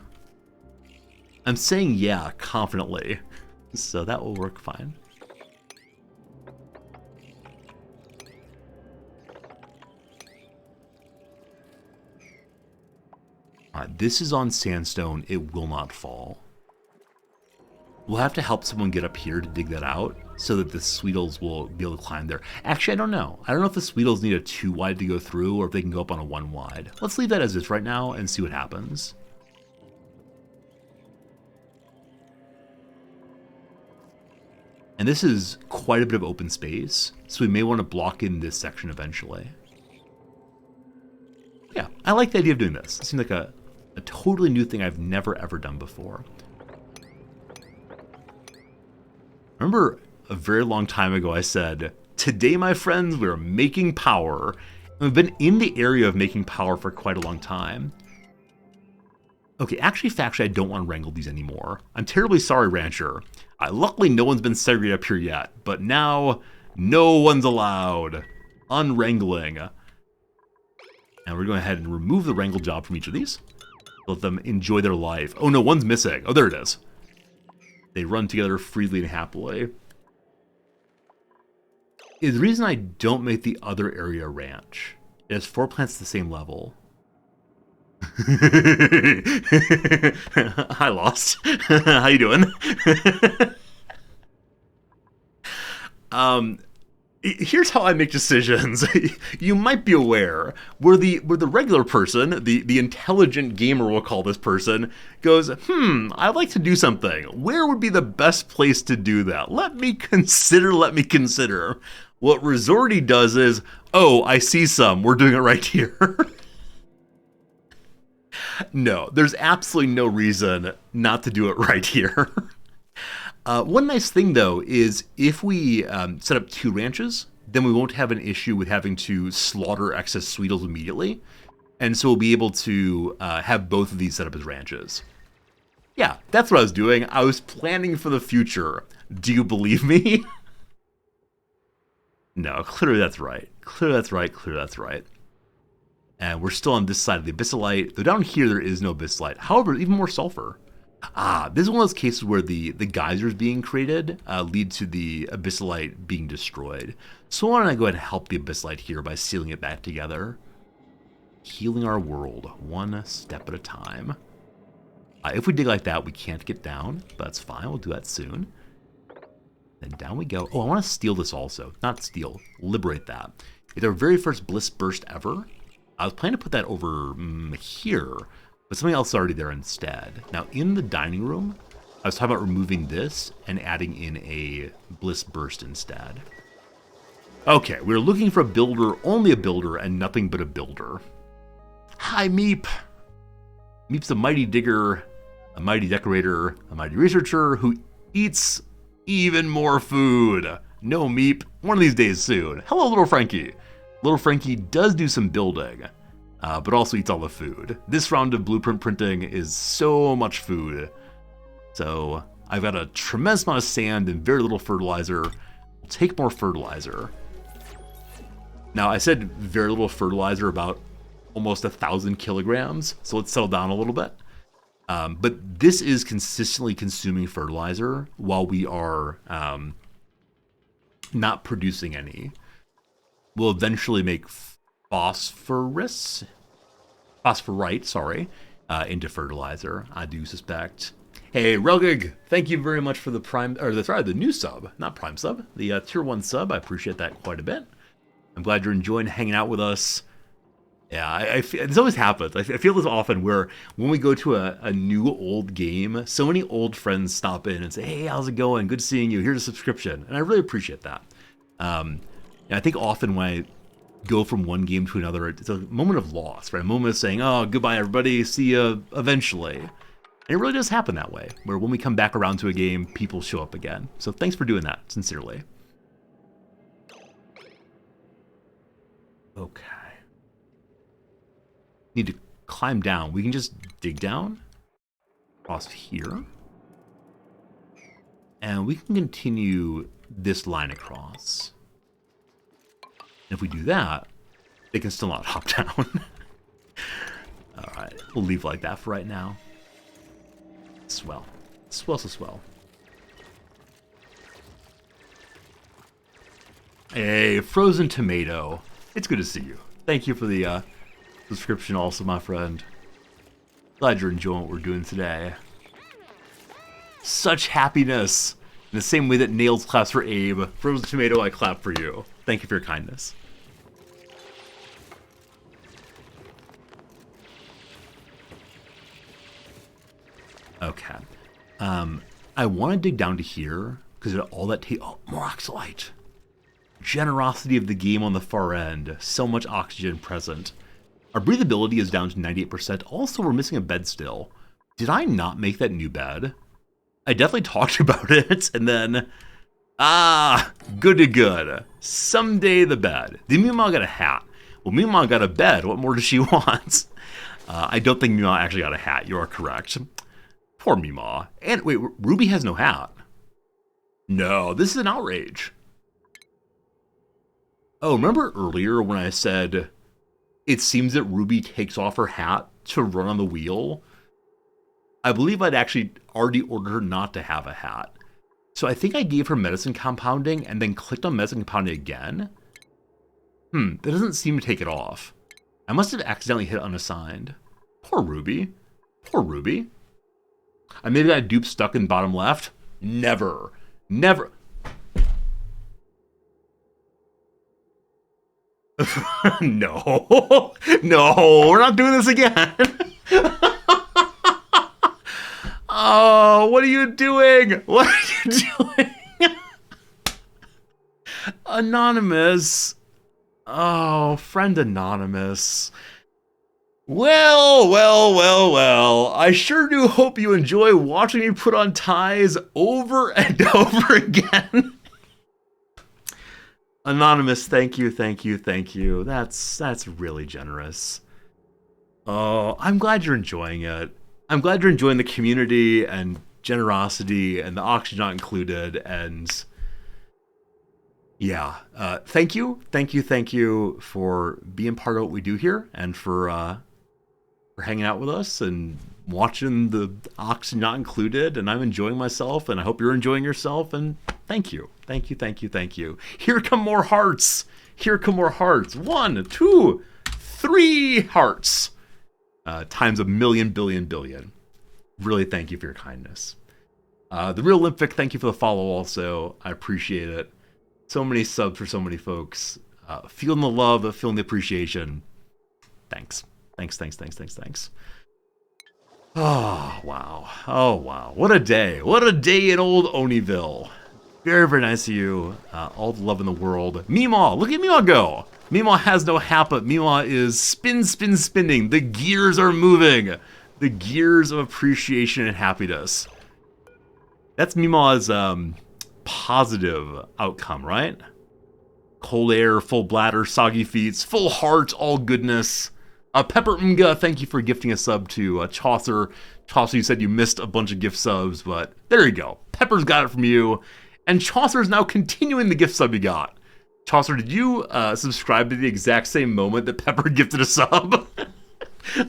I'm saying yeah confidently, so that will work fine. This is on sandstone. It will not fall. We'll have to help someone get up here to dig that out so that the Sweetles will be able to climb there. Actually, I don't know. I don't know if the Sweetles need a 2 wide to go through or if they can go up on a 1 wide. Let's leave that as is right now and see what happens. And this is quite a bit of open space, so we may want to block in this section eventually. Yeah, I like the idea of doing this. It seems like a totally new thing I've never ever done before. Remember a very long time ago I said, today my friends, we're making power. And we've been in the area of making power for quite a long time. Okay, actually, factually, I don't want to wrangle these anymore. I'm terribly sorry, Rancher. Luckily, no one's been segregated up here yet, but now, no one's allowed. Unwrangling. And we're going ahead and remove the wrangle job from each of these. Let them enjoy their life. Oh no, one's missing. Oh, there it is. They run together freely and happily. The reason I don't make the other area ranch is 4 plants at the same level. Hi, Lost. How you doing? Here's how I make decisions. You might be aware, where the regular person, the intelligent gamer, we'll call this person, goes, I'd like to do something. Where would be the best place to do that? Let me consider. What Resorty does is, oh, I see some. We're doing it right here. No, there's absolutely no reason not to do it right here. One nice thing, though, is if we set up 2 ranches, then we won't have an issue with having to slaughter excess Sweetles immediately. And so we'll be able to have both of these set up as ranches. Yeah, that's what I was doing. I was planning for the future. Do you believe me? No, clearly that's right. Clearly that's right. And we're still on this side of the Abyssalite. Though down here there is no Abyssalite. However, even more sulfur. This is one of those cases where the geysers being created lead to the Abyssalite being destroyed. So why don't I go ahead and help the Abyssalite here by sealing it back together. Healing our world, one step at a time. If we dig like that, we can't get down. But that's fine, we'll do that soon. Then down we go. Oh, I want to steal this also. Not steal, liberate that. It's our very first Bliss Burst ever. I was planning to put that over here, but something else is already there instead. Now, in the dining room, I was talking about removing this and adding in a Bliss Burst instead. Okay, we're looking for a builder, only a builder, and nothing but a builder. Hi, Meep. Meep's a mighty digger, a mighty decorator, a mighty researcher who eats even more food. No, Meep, one of these days soon. Hello, Little Frankie. Little Frankie does do some building, but also eats all the food. This round of blueprint printing is so much food. So I've got a tremendous amount of sand and very little fertilizer. We'll take more fertilizer. Now, I said very little fertilizer, about almost 1,000 kilograms, so let's settle down a little bit. But this is consistently consuming fertilizer while we are not producing any. We'll eventually make phosphorite, into fertilizer, I do suspect. Hey, Relgig, thank you very much for the the new sub, not prime sub, the tier 1 sub. I appreciate that quite a bit. I'm glad you're enjoying hanging out with us. Yeah, this always happens. I feel this often where when we go to a new old game, so many old friends stop in and say, hey, how's it going? Good seeing you. Here's a subscription. And I really appreciate that. I think often when I go from one game to another, it's a moment of loss, right? A moment of saying, oh, goodbye, everybody. See you eventually. And it really does happen that way, where when we come back around to a game, people show up again. So thanks for doing that, sincerely. Okay. Need to climb down. We can just dig down across here, and we can continue this line across. And if we do that, they can still not hop down. All right, we'll leave like that for right now. Swell. Swell. Hey, Frozen Tomato. It's good to see you. Thank you for the subscription also, my friend. Glad you're enjoying what we're doing today. Such happiness. In the same way that Nails claps for Abe, Frozen Tomato, I clap for you. Thank you for your kindness. Okay. I want to dig down to here, because all that more oxalite. Generosity of the game on the far end. So much oxygen present. Our breathability is down to 98%. Also, we're missing a bed still. Did I not make that new bed? I definitely talked about it, and then... good to good. Someday the bed. Did Mima got a hat? Well, Mima got a bed. What more does she want? I don't think Mima actually got a hat. You are correct. Poor Mima. And wait, Ruby has no hat. No, this is an outrage. Oh, remember earlier when I said it seems that Ruby takes off her hat to run on the wheel? I believe I'd actually already ordered her not to have a hat. So I think I gave her medicine compounding and then clicked on medicine compounding again. That doesn't seem to take it off. I must have accidentally hit unassigned. Poor Ruby. Poor Ruby. I maybe got a dupe stuck in bottom left. Never. Never. No. No, we're not doing this again. Oh, what are you doing? What are you doing? Anonymous. Oh, friend Anonymous. Well. I sure do hope you enjoy watching me put on ties over and over again. Anonymous, thank you. That's really generous. Oh, I'm glad you're enjoying it. I'm glad you're enjoying the community and generosity and the oxygen not included, and yeah, thank you for being part of what we do here and for hanging out with us and watching the oxygen not included, and I'm enjoying myself, and I hope you're enjoying yourself, and thank you. Here come more hearts. 1, 2, 3 hearts. Times a million, billion. Really thank you for your kindness. The Real Olympic, thank you for the follow also. I appreciate it. So many subs for so many folks. Feeling the love, feeling the appreciation. Thanks. Oh, wow. What a day. What a day in old Oniville. Very, very nice of you. All the love in the world. Meemaw, look at Meemaw go. Meemaw has no hat, but Meemaw is spinning. The gears are moving. The gears of appreciation and happiness. That's Meemaw's positive outcome, right? Cold air, full bladder, soggy feet, full heart, all goodness. Pepper Mga, thank you for gifting a sub to Chaucer. Chaucer, you said you missed a bunch of gift subs, but there you go. Pepper's got it from you. And Chaucer is now continuing the gift sub you got. Chaucer, did you subscribe to the exact same moment that Pepper gifted a sub?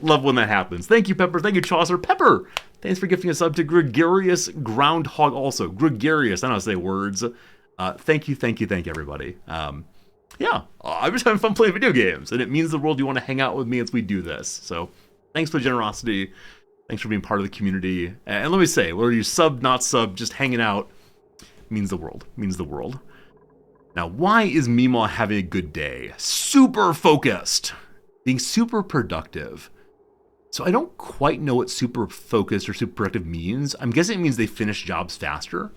Love when that happens. Thank you, Pepper. Thank you, Chaucer. Pepper, thanks for gifting us up to Gregarious Groundhog also. Gregarious, I don't know how to say words. Thank you, everybody. Yeah, I'm just having fun playing video games, and it means the world you want to hang out with me as we do this. So thanks for the generosity. Thanks for being part of the community. And let me say, whether you sub, not sub, just hanging out, means the world. Means the world. Now, why is Meemaw having a good day? Super focused. Being super productive. So I don't quite know what super focused or super productive means. I'm guessing it means they finish jobs faster.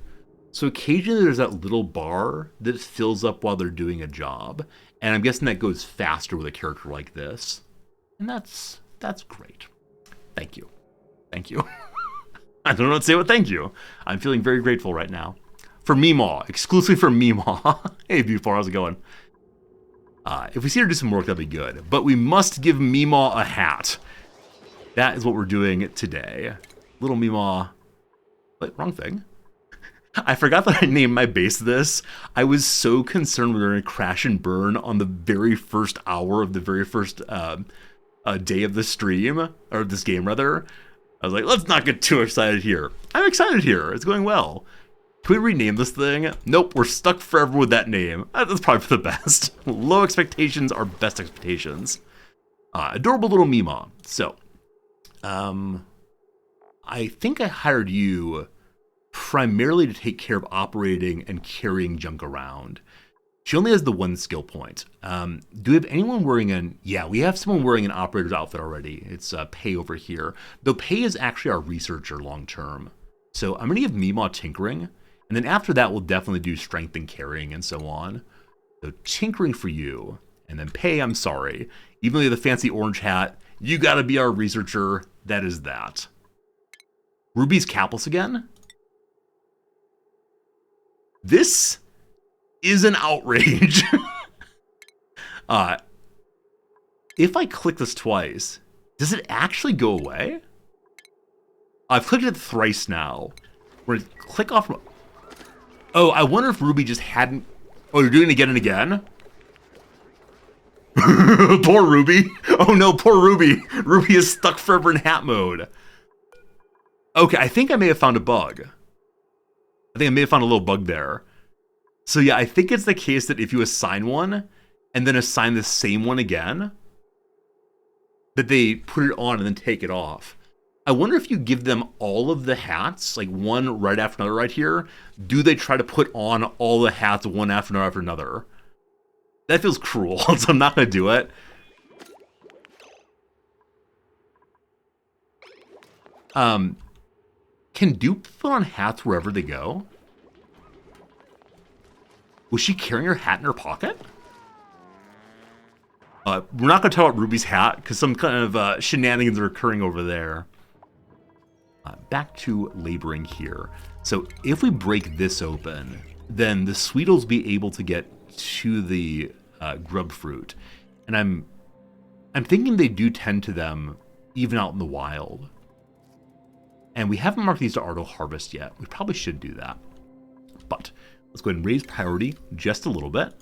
So occasionally there's that little bar that fills up while they're doing a job. And I'm guessing that goes faster with a character like this. And that's great. Thank you. Thank you. I don't know what to say but thank you. I'm feeling very grateful right now. For Meemaw, exclusively for Meemaw. Hey, Beautiful, how's it going? If we see her do some work, that'd be good. But we must give Meemaw a hat. That is what we're doing today. Little Meemaw. Wait, wrong thing. I forgot that I named my base this. I was so concerned we were going to crash and burn on the very first hour of the very first day of the stream, or this game rather. I was like, let's not get too excited here. I'm excited here. It's going well. Can we rename this thing? Nope, we're stuck forever with that name. That's probably for the best. Low expectations are best expectations. Adorable little Meemaw. So, I think I hired you primarily to take care of operating and carrying junk around. She only has the one skill point. Do we have anyone wearing an... Yeah, we have someone wearing an operator's outfit already. It's Pei over here. Though Pei is actually our researcher long term. So I'm going to give Meemaw tinkering. And then after that, we'll definitely do strength and carrying and so on. So tinkering for you. And then Pei, I'm sorry. Even though you have the fancy orange hat, you got to be our researcher. That is that. Ruby's capless again? This is an outrage. If I click this twice, does it actually go away? I've clicked it thrice now. We're gonna click off. Oh, I wonder if Ruby just hadn't. Oh, you're doing it again and again? Poor Ruby. Oh no, poor Ruby. Ruby is stuck forever in hat mode. Okay, I think I may have found a bug. I think I may have found a little bug there. So yeah, I think it's the case that if you assign one and then assign the same one again, that they put it on and then take it off. I wonder if you give them all of the hats, like one right after another right here, do they try to put on all the hats one after another? That feels cruel, so I'm not going to do it. Can Dupe put on hats wherever they go? Was she carrying her hat in her pocket? We're not going to talk about Ruby's hat, because some kind of shenanigans are occurring over there. Back to laboring here. So if we break this open, then the Sweetles will be able to get to the grub fruit. And I'm thinking they do tend to them even out in the wild. And we haven't marked these to Ardo Harvest yet. We probably should do that. But let's go ahead and raise priority just a little bit.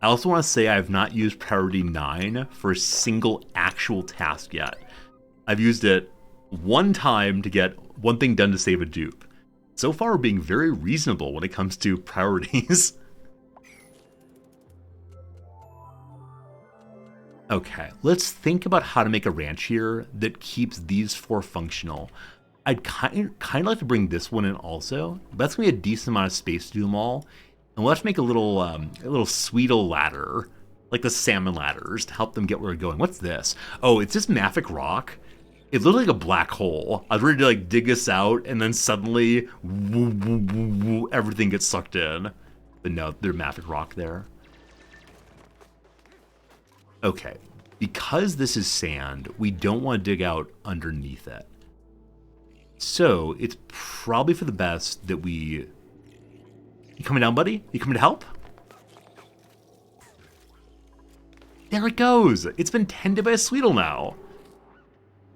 I also want to say I have not used priority 9 for a single actual task yet. I've used it one time to get one thing done to save a dupe. So far, we're being very reasonable when it comes to priorities. Okay, let's think about how to make a ranch here that keeps these 4 functional. I'd kind of like to bring this one in also, but that's going to be a decent amount of space to do them all. And we'll have to make a little Sweetle ladder, like the salmon ladders, to help them get where we're going. What's this? Oh, it's this Maffic rock. It looks like a black hole. I was ready to like dig this out, and then suddenly, woo, woo, woo, woo, everything gets sucked in. But no, there's Maffic rock there. Okay, because this is sand, we don't want to dig out underneath it. So it's probably for the best that we... You coming down, buddy? You coming to help? There it goes. It's been tended by a Sweetle now.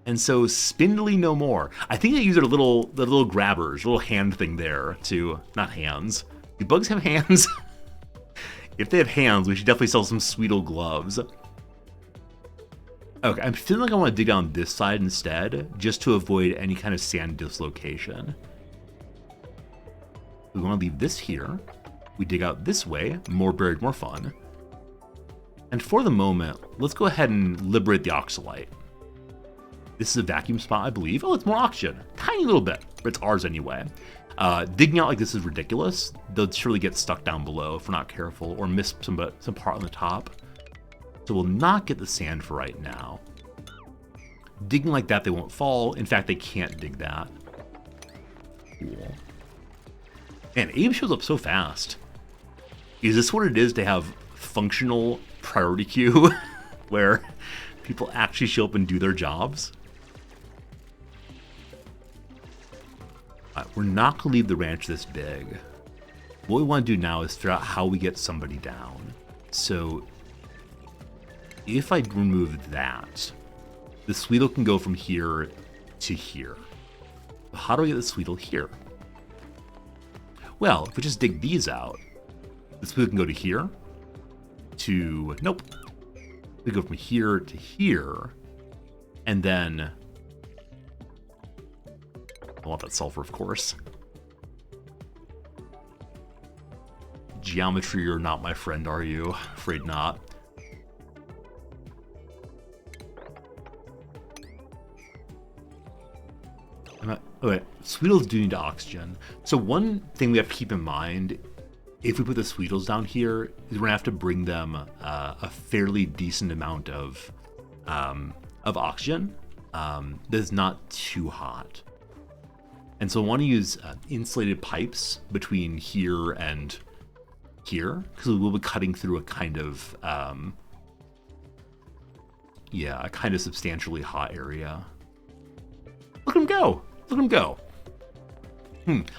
And so spindly no more. I think they use the little grabbers, little hand thing there to... Not hands. Do bugs have hands? If they have hands, we should definitely sell some Sweetle gloves. Okay, I'm feeling like I want to dig down this side instead, just to avoid any kind of sand dislocation. We want to leave this here. We dig out this way, more buried, more fun. And for the moment, let's go ahead and liberate the oxalite. This is a vacuum spot, I believe. Oh, it's more oxygen. Tiny little bit, but it's ours anyway. Digging out like this is ridiculous. They'll surely get stuck down below if we're not careful, or miss some part on the top. So we'll not get the sand for right now. Digging like that, they won't fall. In fact, they can't dig that. Cool. Man, Abe shows up so fast. Is this what it is to have functional priority queue where people actually show up and do their jobs? We're not going to leave the ranch this big. What we want to do now is figure out how we get somebody down. So if I remove that, the Sweetle can go from here to here. How do I get the Sweetle here? Well, if we just dig these out, the Sweetle can go to here, to... Nope. We go from here to here, and then... I want that sulfur, of course. Geometry, you're not my friend, are you? Afraid not. Okay, Sweetles do need oxygen. So one thing we have to keep in mind, if we put the Sweetles down here, is we're gonna have to bring them a fairly decent amount of oxygen that's not too hot. And so I want to use insulated pipes between here and here, because we will be cutting through a kind of, a kind of substantially hot area. Look at him go! Look at him go!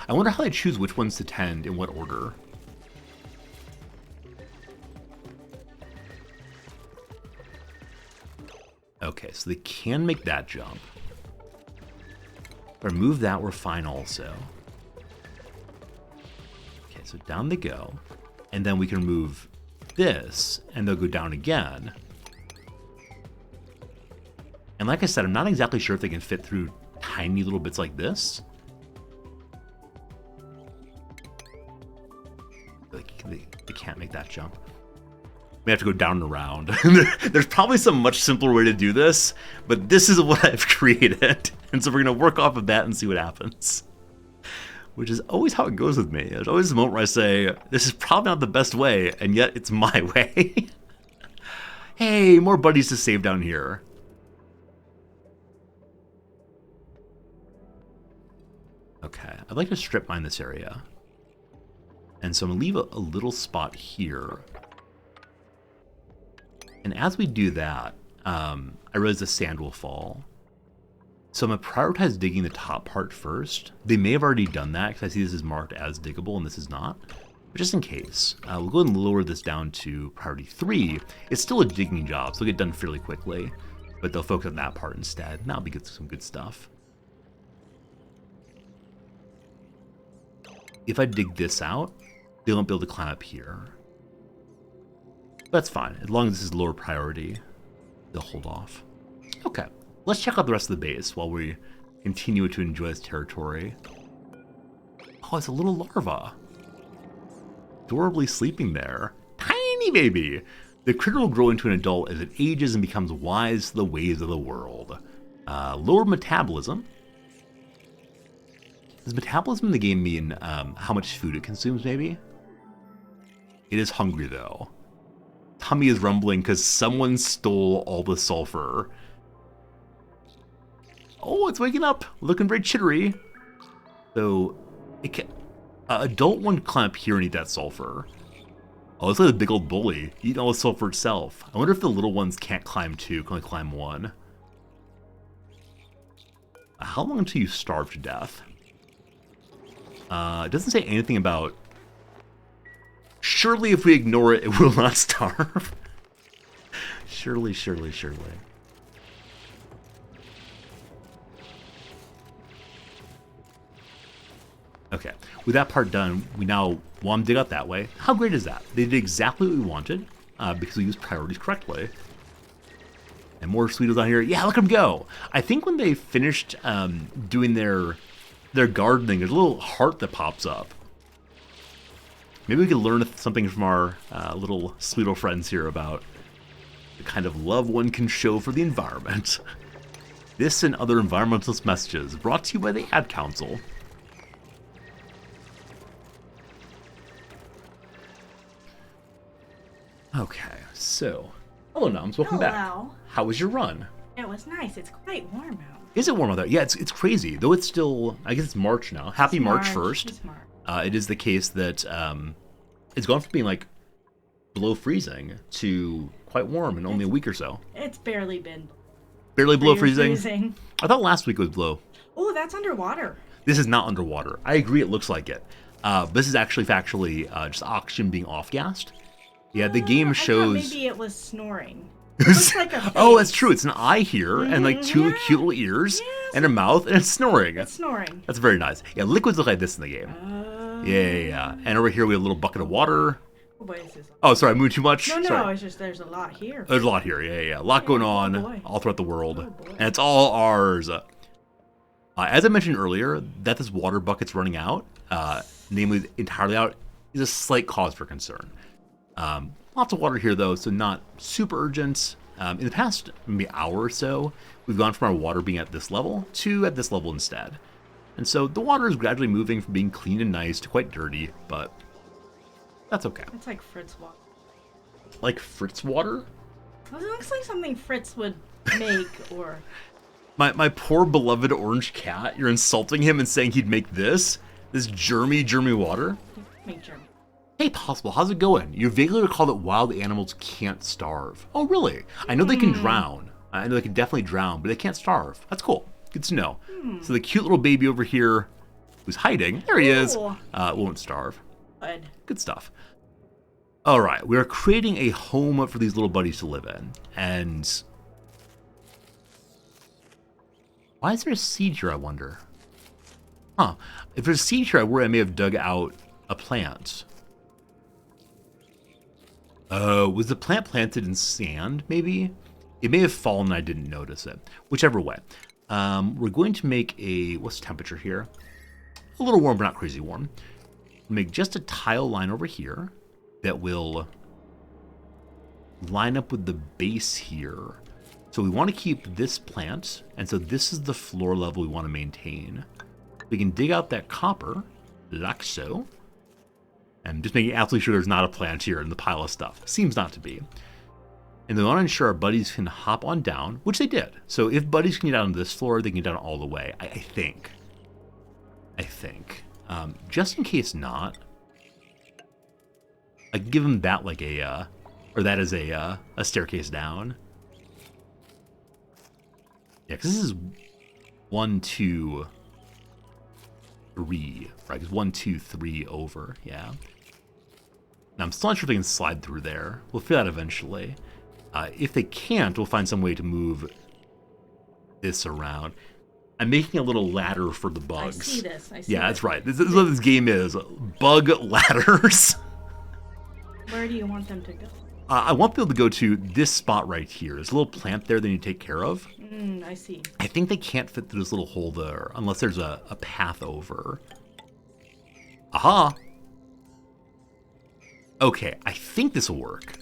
I wonder how they choose which ones to tend in what order. Okay, so they can make that jump. Remove that, we're fine also. Okay, so down they go. And then we can remove this, and they'll go down again. And like I said, I'm not exactly sure if they can fit through tiny little bits like this. They can't make that jump. We have to go down and around. There's probably some much simpler way to do this, but this is what I've created. And so we're going to work off of that and see what happens. Which is always how it goes with me. There's always a moment where I say, this is probably not the best way, and yet it's my way. Hey, more buddies to save down here. Okay, I'd like to strip mine this area. And so I'm going to leave a little spot here. And as we do that, I realize the sand will fall. So I'm going to prioritize digging the top part first. They may have already done that because I see this is marked as diggable and this is not. But just in case, we'll go ahead and lower this down to priority 3. It's still a digging job, so it'll get done fairly quickly. But they'll focus on that part instead. And that'll be some good stuff. If I dig this out, they won't be able to climb up here. That's fine. As long as this is lower priority, they'll hold off. Okay, let's check out the rest of the base while we continue to enjoy this territory. Oh, it's a little larva. Adorably sleeping there. Tiny baby! The critter will grow into an adult as it ages and becomes wise to the ways of the world. Lower metabolism. Does metabolism in the game mean how much food it consumes, maybe? It is hungry, though. Tummy is rumbling because someone stole all the sulfur. Oh, it's waking up. Looking very chittery. So, it can... adult one can climb up here and eat that sulfur. Oh, it's like a big old bully. Eating all the sulfur itself. I wonder if the little ones can't climb 2, can only climb 1. How long until you starve to death? It doesn't say anything about... Surely if we ignore it, it will not starve. Surely, surely, surely. Okay, with that part done, we now want to dig out that way. How great is that? They did exactly what we wanted, because we used priorities correctly. And more Sweetos down here. Yeah, look at them go. I think when they finished doing their gardening, there's a little heart that pops up. Maybe we can learn something from our little Sweeto friends here about the kind of love one can show for the environment. This and other environmentalist messages brought to you by the Ad Council. Okay, so hello Noms, welcome back. Hello. How was your run? It was nice. It's quite warm out. Is it warm out there? Yeah, it's crazy. Though it's still, I guess it's March now. Happy March 1st. It's March. It is the case that it's gone from being like below freezing to quite warm in only a week or so. It's barely been Barely below freezing. I thought last week was below. Oh, that's underwater. This is not underwater. I agree, it looks like it. This is actually factually just oxygen being off-gassed. Yeah, the game shows... I thought maybe it was snoring. It looks like a face. Oh, that's true. It's an eye here, and like two cute little ears, and a mouth, and it's snoring. It's snoring. That's very nice. Yeah, liquids look like this in the game. Yeah. And over here we have a little bucket of water. Oh, boy, is this... Oh, sorry, I moved too much? No, Sorry. it's just there's a lot here. There's a lot here, yeah. A lot going on boy. all throughout the world. Oh, boy. And it's all ours. As I mentioned earlier, that this water bucket's running out, namely entirely out, is a slight cause for concern. Lots of water here, though, so not super urgent. In the past maybe hour or so, we've gone from our water being at this level to at this level instead. And so the water is gradually moving from being clean and nice to quite dirty, but that's okay. It's like Fritz water. Like Fritz water? Well, it looks like something Fritz would make, or... My poor beloved orange cat, you're insulting him and saying he'd make this germy water? Make German. Hey, Possible, how's it going? You vaguely recall that wild animals can't starve. Oh, really? I know they can drown. I know they can definitely drown, but they can't starve. That's cool. Good to know. So the cute little baby over here who's hiding, there he is, Ooh. won't starve. Good. Good stuff. All right, we are creating a home for these little buddies to live in. And why is there a seed here, I wonder? Huh. If there's a seed here, I worry I may have dug out a plant. Was the plant planted in sand, maybe? It may have fallen and I didn't notice it. Whichever way. We're going to make a... What's the temperature here? A little warm, but not crazy warm. Make just a tile line over here that will line up with the base here. So we want to keep this plant, and so this is the floor level we want to maintain. We can dig out that copper, like so. And just making absolutely sure there's not a plant here in the pile of stuff. Seems not to be. And we want to ensure our buddies can hop on down, which they did. So if buddies can get down on this floor, they can get down all the way, I think. Just in case not, I can give them that like a, or that as a staircase down. Yeah, because this is 1, 2, 3, right? Because 1, 2, 3 over, yeah. Now, I'm still not sure if they can slide through there. We'll figure that eventually. If they can't, we'll find some way to move this around. I'm making a little ladder for the bugs. I see this. Yeah, that's right. This is what this game is. Bug ladders. Where do you want them to go? I want them to go to this spot right here. There's a little plant there they need to take care of. I see. I think they can't fit through this little hole there unless there's a path over. Aha! Okay, I think this will work.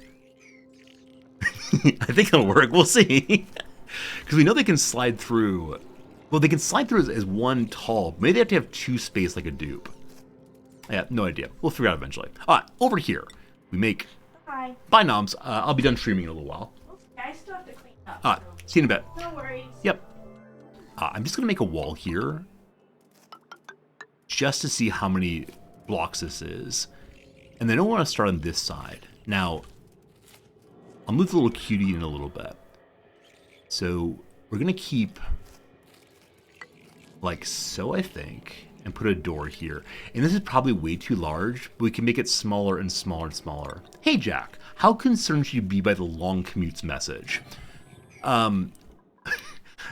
I think it'll work. We'll see. Because we know they can slide through. Well, they can slide through as one tall. Maybe they have to have two space like a dupe. Yeah, no idea. We'll figure out eventually. All right, over here, we make... Bye. Bye, Noms. I'll be done streaming in a little while. Okay, I still have to clean up. All right, see you in a bit. No worries. Yep. I'm just going to make a wall here. Just to see how many blocks this is. And then I want to start on this side. Now, I'll move the little cutie in a little bit. So we're going to keep like so, I think, and put a door here. And this is probably way too large, but we can make it smaller and smaller and smaller. Hey, Jack, how concerned should you be by the long commutes message?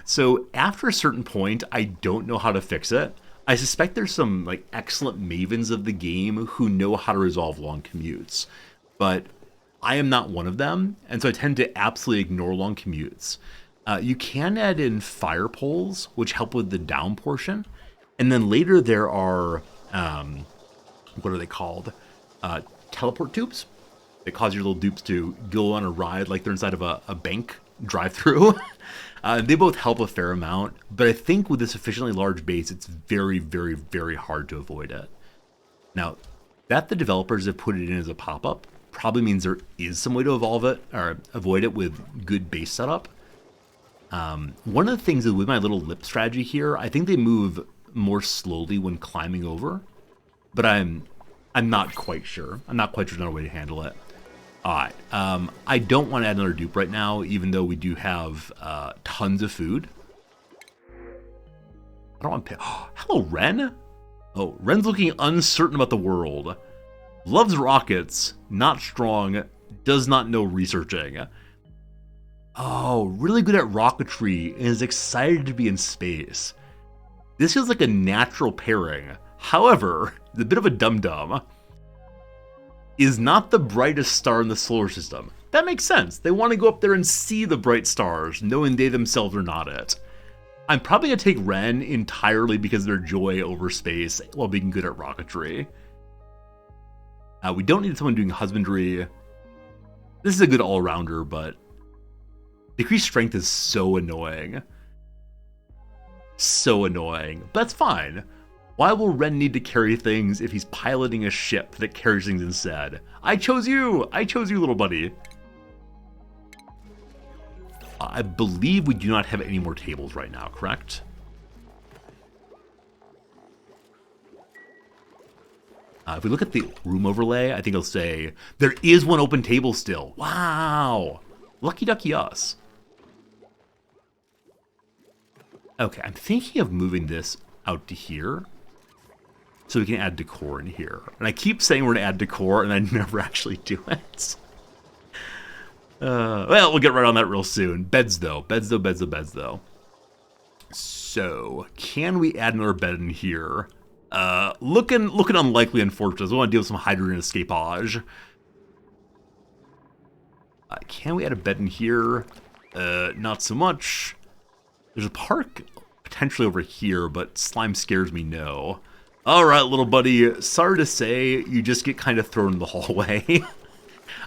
So after a certain point, I don't know how to fix it. I suspect there's some like excellent mavens of the game who know how to resolve long commutes. But I am not one of them, and so I tend to absolutely ignore long commutes. You can add in fire poles, which help with the down portion. And then later there are, what are they called? Teleport tubes. They cause your little dupes to go on a ride like they're inside of a bank drive-through. They both help a fair amount, but I think with a sufficiently large base, it's very, very, very hard to avoid it. Now, that the developers have put it in as a pop-up probably means there is some way to evolve it or avoid it with good base setup. One of the things is with my little lip strategy here, I think they move more slowly when climbing over, but I'm not quite sure. I'm not quite sure another way to handle it. Alright, I don't want to add another dupe right now, even though we do have tons of food. I don't want to pay. Oh, hello, Ren. Oh, Ren's looking uncertain about the world. Loves rockets, not strong, does not know researching. Oh, really good at rocketry and is excited to be in space. This feels like a natural pairing. However, the bit of a dum-dum is not the brightest star in the solar system. That makes sense. They want to go up there and see the bright stars, knowing they themselves are not it. I'm probably going to take Ren entirely because of their joy over space while being good at rocketry. We don't need someone doing husbandry. This is a good all-rounder, but decreased strength is so annoying. So annoying. But that's fine. Why will Ren need to carry things if he's piloting a ship that carries things instead? I chose you! I chose you, little buddy. I believe we do not have any more tables right now, correct? If we look at the room overlay, I think it'll say, there is one open table still. Wow! Lucky ducky us. Okay, I'm thinking of moving this out to here so we can add decor in here. And I keep saying we're going to add decor, and I never actually do it. Well, we'll get right on that real soon. Beds, though. Beds, though. So, can we add another bed in here? Looking unlikely, unfortunately. I want to deal with some hydrogen escapage. Can we add a bed in here? Not so much. There's a park potentially over here, but slime scares me, no. Alright, little buddy, sorry to say, you just get kind of thrown in the hallway.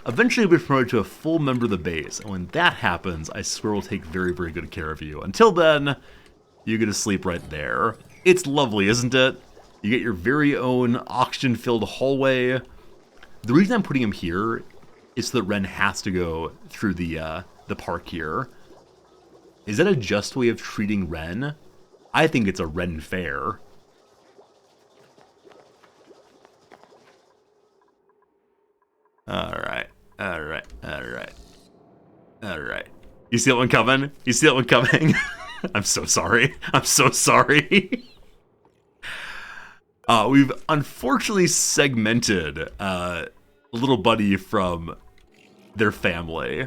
Eventually you'll be promoted to a full member of the base, and when that happens, I swear we'll take very, very good care of you. Until then, you get to sleep right there. It's lovely, isn't it? You get your very own oxygen-filled hallway. The reason I'm putting him here is so that Ren has to go through the park here. Is that a just way of treating Ren? I think it's a Ren fair. Alright. You see that one coming? I'm so sorry. We've unfortunately segmented little buddy from their family.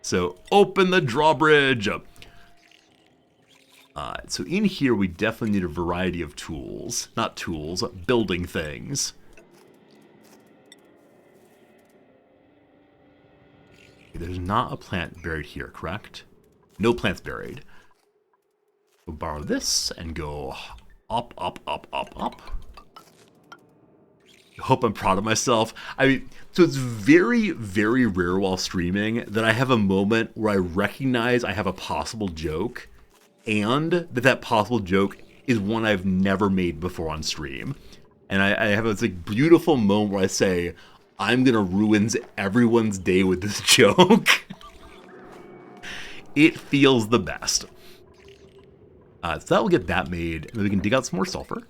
So open the drawbridge. So in here we definitely need a variety of tools. Not tools, building things. There's not a plant buried here, correct? No plants buried. We'll borrow this and go up. I hope I'm proud of myself. I mean, so it's very, very rare while streaming that I have a moment where I recognize I have a possible joke and that possible joke is one I've never made before on stream. And I have this like beautiful moment where I say, I'm gonna ruin everyone's day with this joke. It feels the best. So that will get that made, and then we can dig out some more sulfur.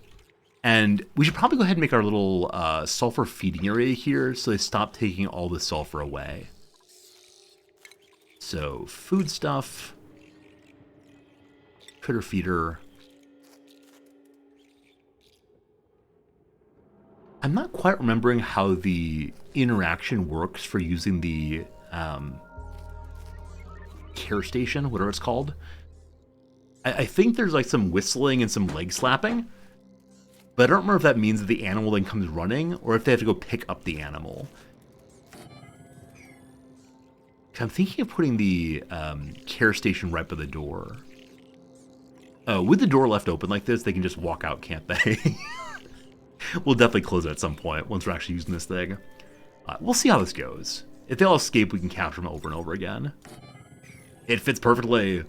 And we should probably go ahead and make our little sulfur feeding area here so they stop taking all the sulfur away. So, food stuff. Critter feeder. I'm not quite remembering how the interaction works for using the care station, whatever it's called. I think there's like some whistling and some leg slapping, but I don't remember if that means that the animal then comes running or if they have to go pick up the animal. I'm thinking of putting the care station right by the door. With the door left open like this, they can just walk out, can't they? We'll definitely close it at some point once we're actually using this thing. We'll see how this goes. If they all escape, we can capture them over and over again. It fits perfectly.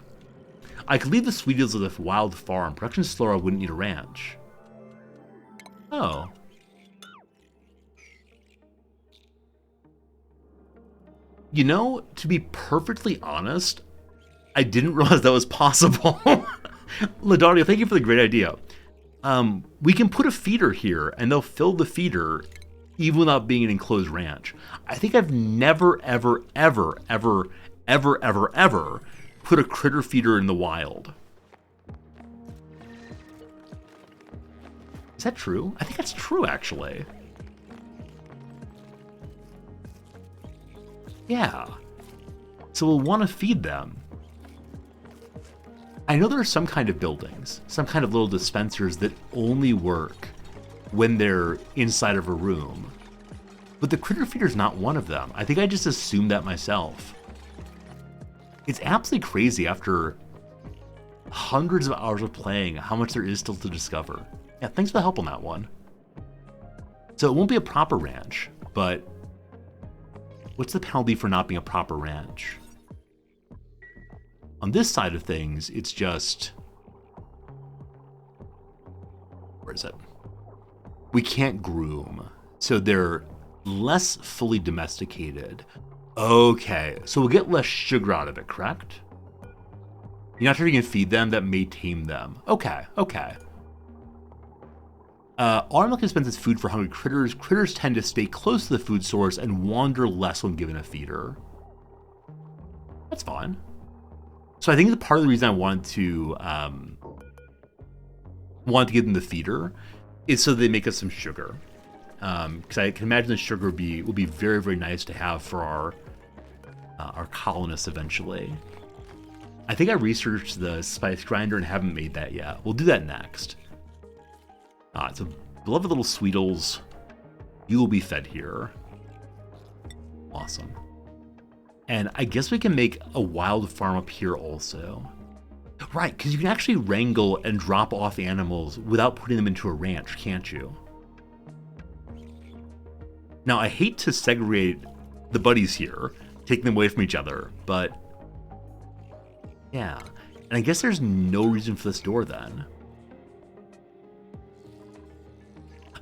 I could leave the Sweetles as a wild farm. Production slower, I wouldn't need a ranch. Oh. You know, to be perfectly honest, I didn't realize that was possible. Ladario, thank you for the great idea. We can put a feeder here, and they'll fill the feeder even without being an enclosed ranch. I think I've never, ever, ever, ever, ever, ever, ever put a critter feeder in the wild. Is that true? I think that's true, actually. Yeah. So we'll want to feed them. I know there are some kind of buildings, some kind of little dispensers that only work when they're inside of a room. But the critter feeder's not one of them. I think I just assumed that myself. It's absolutely crazy after hundreds of hours of playing how much there is still to discover. Yeah, thanks for the help on that one. So it won't be a proper ranch, but what's the penalty for not being a proper ranch? On this side of things, it's just... Where is it? We can't groom, so they're less fully domesticated. Okay, so we'll get less sugar out of it, correct? You're not sure you can feed them, that may tame them. Okay, okay. Automatic dispenses food for hungry critters. Critters tend to stay close to the food source and wander less when given a feeder. That's fine. So I think the part of the reason I wanted to give them the feeder is so they make us some sugar. Because I can imagine the sugar would be very, very nice to have for our colonists eventually. I think I researched the spice grinder and haven't made that yet. We'll do that next. So beloved little Sweetles, you will be fed here. Awesome. And I guess we can make a wild farm up here also. Right, because you can actually wrangle and drop off animals without putting them into a ranch, can't you? Now, I hate to segregate the buddies here, taking them away from each other, but yeah. And I guess there's no reason for this door then.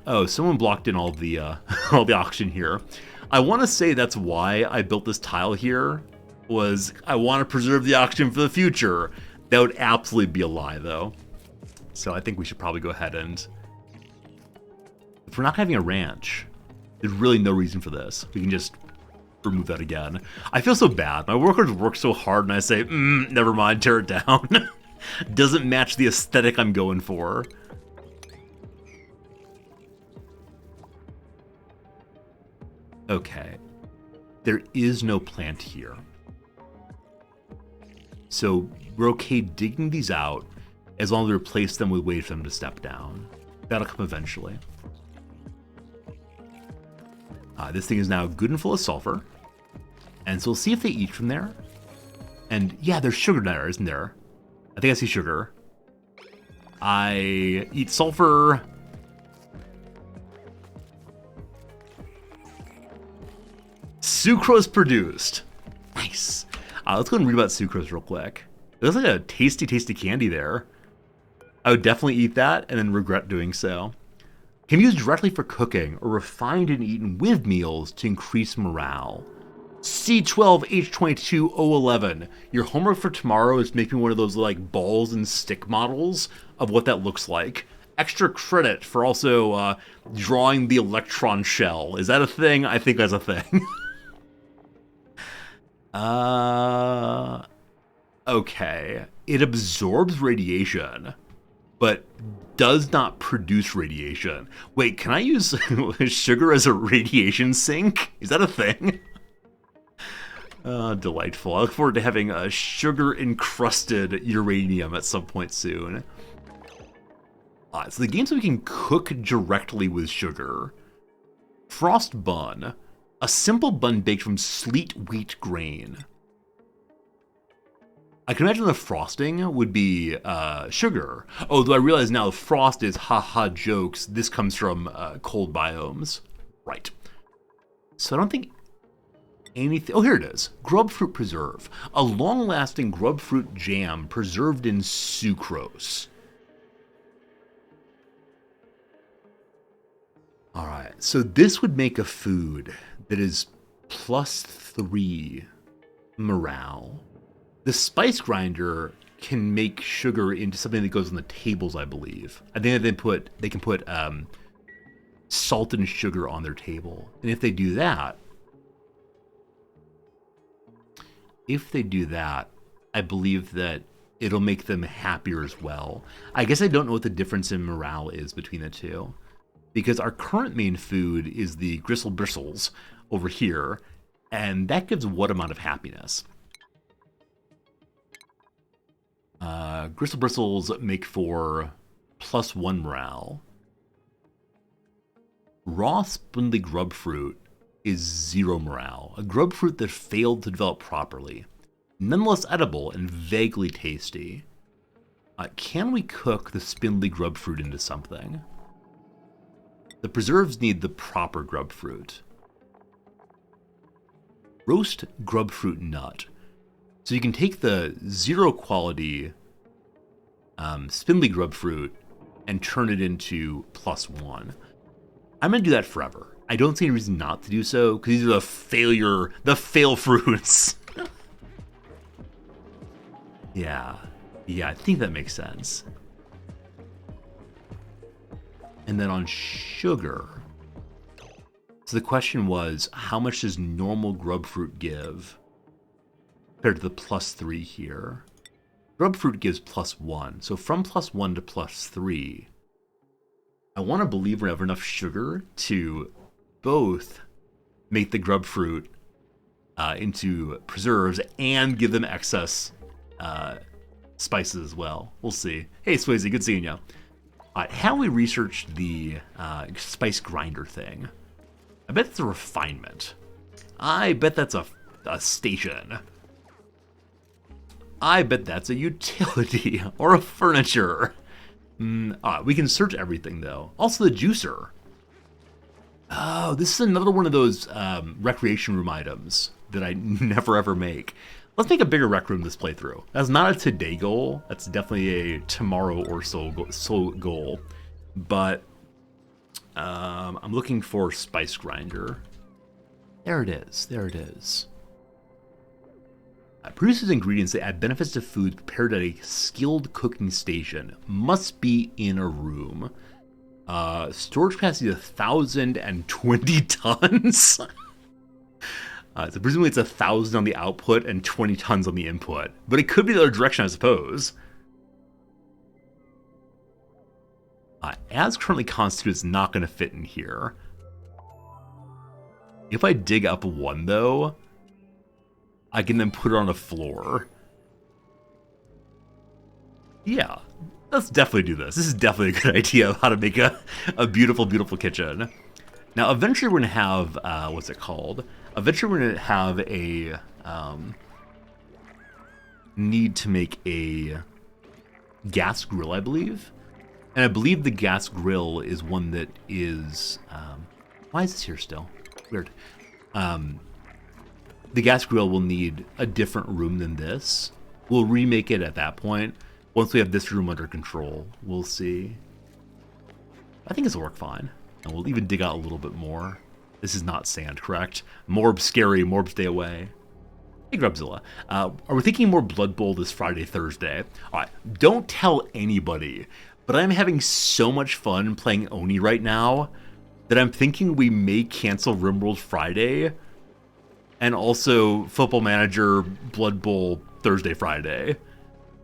Oh, someone blocked in all the all the oxygen here. I want to say that's why I built this tile here, was I want to preserve the oxygen for the future. That would absolutely be a lie, though. So I think we should probably go ahead and... If we're not having a ranch, there's really no reason for this. We can just remove that again. I feel so bad. My workers work so hard and I say, never mind, tear it down. Doesn't match the aesthetic I'm going for. Okay, there is no plant here. So we're okay digging these out as long as we replace them with ways for them to step down. That'll come eventually. This thing is now good and full of sulfur. And so we'll see if they eat from there. And yeah, there's sugar there, isn't there? I think I see sugar. I eat sulfur. Sucrose produced. Nice. Let's go and read about sucrose real quick. There's like a tasty, tasty candy there. I would definitely eat that and then regret doing so. Can be used directly for cooking or refined and eaten with meals to increase morale. C12H22011. Your homework for tomorrow is making one of those like balls and stick models of what that looks like. Extra credit for also drawing the electron shell. Is that a thing? I think that's a thing. Okay. It absorbs radiation, but does not produce radiation. Wait, can I use sugar as a radiation sink? Is that a thing? Delightful. I look forward to having a sugar-encrusted uranium at some point soon. So the games that we can cook directly with sugar. Frost bun. A simple bun baked from sleet wheat grain. I can imagine the frosting would be sugar. Although I realize now frost is haha jokes. This comes from cold biomes. Right. So I don't think anything... Oh, here it is. Grub fruit preserve. A long-lasting grub fruit jam preserved in sucrose. Alright, so this would make a food that is +3 morale. The spice grinder can make sugar into something that goes on the tables, I believe. I think they can put salt and sugar on their table. And if they do that, I believe that it'll make them happier as well. I guess I don't know what the difference in morale is between the two, because our current main food is the Gristle Bristles over here, and that gives what amount of happiness? Gristle Bristles make for +1 morale. Raw spindly grub fruit is 0 morale. A grub fruit that failed to develop properly. Nonetheless edible and vaguely tasty. Can we cook the spindly grub fruit into something? The preserves need the proper grub fruit. Roast grub fruit nut. So you can take the 0 quality spindly grub fruit and turn it into +1. I'm going to do that forever. I don't see any reason not to do so, because these are the fail fruits. Yeah, I think that makes sense. And then on sugar. So the question was, how much does normal grub fruit give compared to the +3 here? Grub fruit gives +1. So from +1 to +3, I want to believe we have enough sugar to both make the grub fruit into preserves and give them excess spices as well. We'll see. Hey, Swayze, good seeing you. How we researched the spice grinder thing? I bet it's a refinement. I bet that's a station. I bet that's a utility or a furniture. We can search everything, though. Also, the juicer. Oh, this is another one of those recreation room items that I never ever make. Let's make a bigger rec room this playthrough. That's not a today goal. That's definitely a tomorrow or so goal. But I'm looking for spice grinder. There it is. There it is. Produces ingredients that add benefits to food prepared at a skilled cooking station. Must be in a room. Storage capacity is 1,020 tons. So presumably it's 1,000 on the output and 20 tons on the input. But it could be the other direction, I suppose. As currently constituted, it's not going to fit in here. If I dig up one, though, I can then put it on a floor. Yeah, let's definitely do this. This is definitely a good idea of how to make a beautiful, beautiful kitchen. Now, eventually we're going to have, what's it called? Eventually we're going to have a need to make a gas grill, I believe. And I believe the gas grill is one that is... why is this here still? Weird. The gas grill will need a different room than this. We'll remake it at that point. Once we have this room under control, we'll see. I think this will work fine. And we'll even dig out a little bit more. This is not sand, correct? Morb scary, Morb stay away. Hey, Grubzilla. Are we thinking more Blood Bowl this Friday, Thursday? Alright, don't tell anybody, but I'm having so much fun playing Oni right now that I'm thinking we may cancel RimWorld Friday and also Football Manager Blood Bowl Thursday, Friday.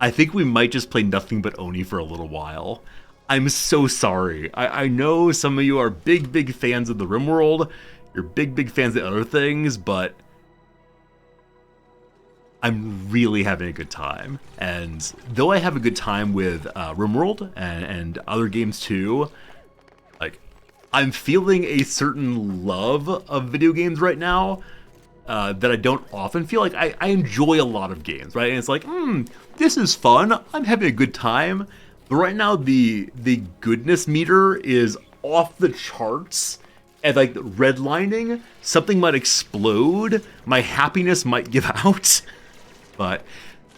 I think we might just play nothing but Oni for a little while. I'm so sorry. I know some of you are big, big fans of the RimWorld. You're big, big fans of other things, but I'm really having a good time. And though I have a good time with RimWorld and other games too, like, I'm feeling a certain love of video games right now. that I don't often feel. Like, I enjoy a lot of games, right? And it's like, this is fun. I'm having a good time. But right now, the goodness meter is off the charts. And like redlining, something might explode. My happiness might give out. But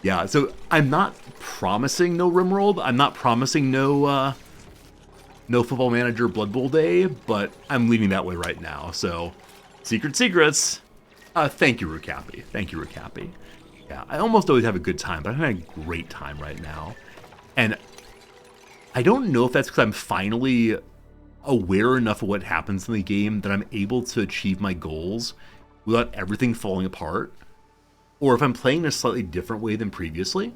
yeah, so I'm not promising no RimWorld. I'm not promising no Football Manager Blood Bowl Day, but I'm leaning that way right now. So, secrets. Thank you, Rukapi. Thank you, Rukapi. Yeah, I almost always have a good time, but I'm having a great time right now. And I don't know if that's because I'm finally aware enough of what happens in the game that I'm able to achieve my goals without everything falling apart, or if I'm playing in a slightly different way than previously,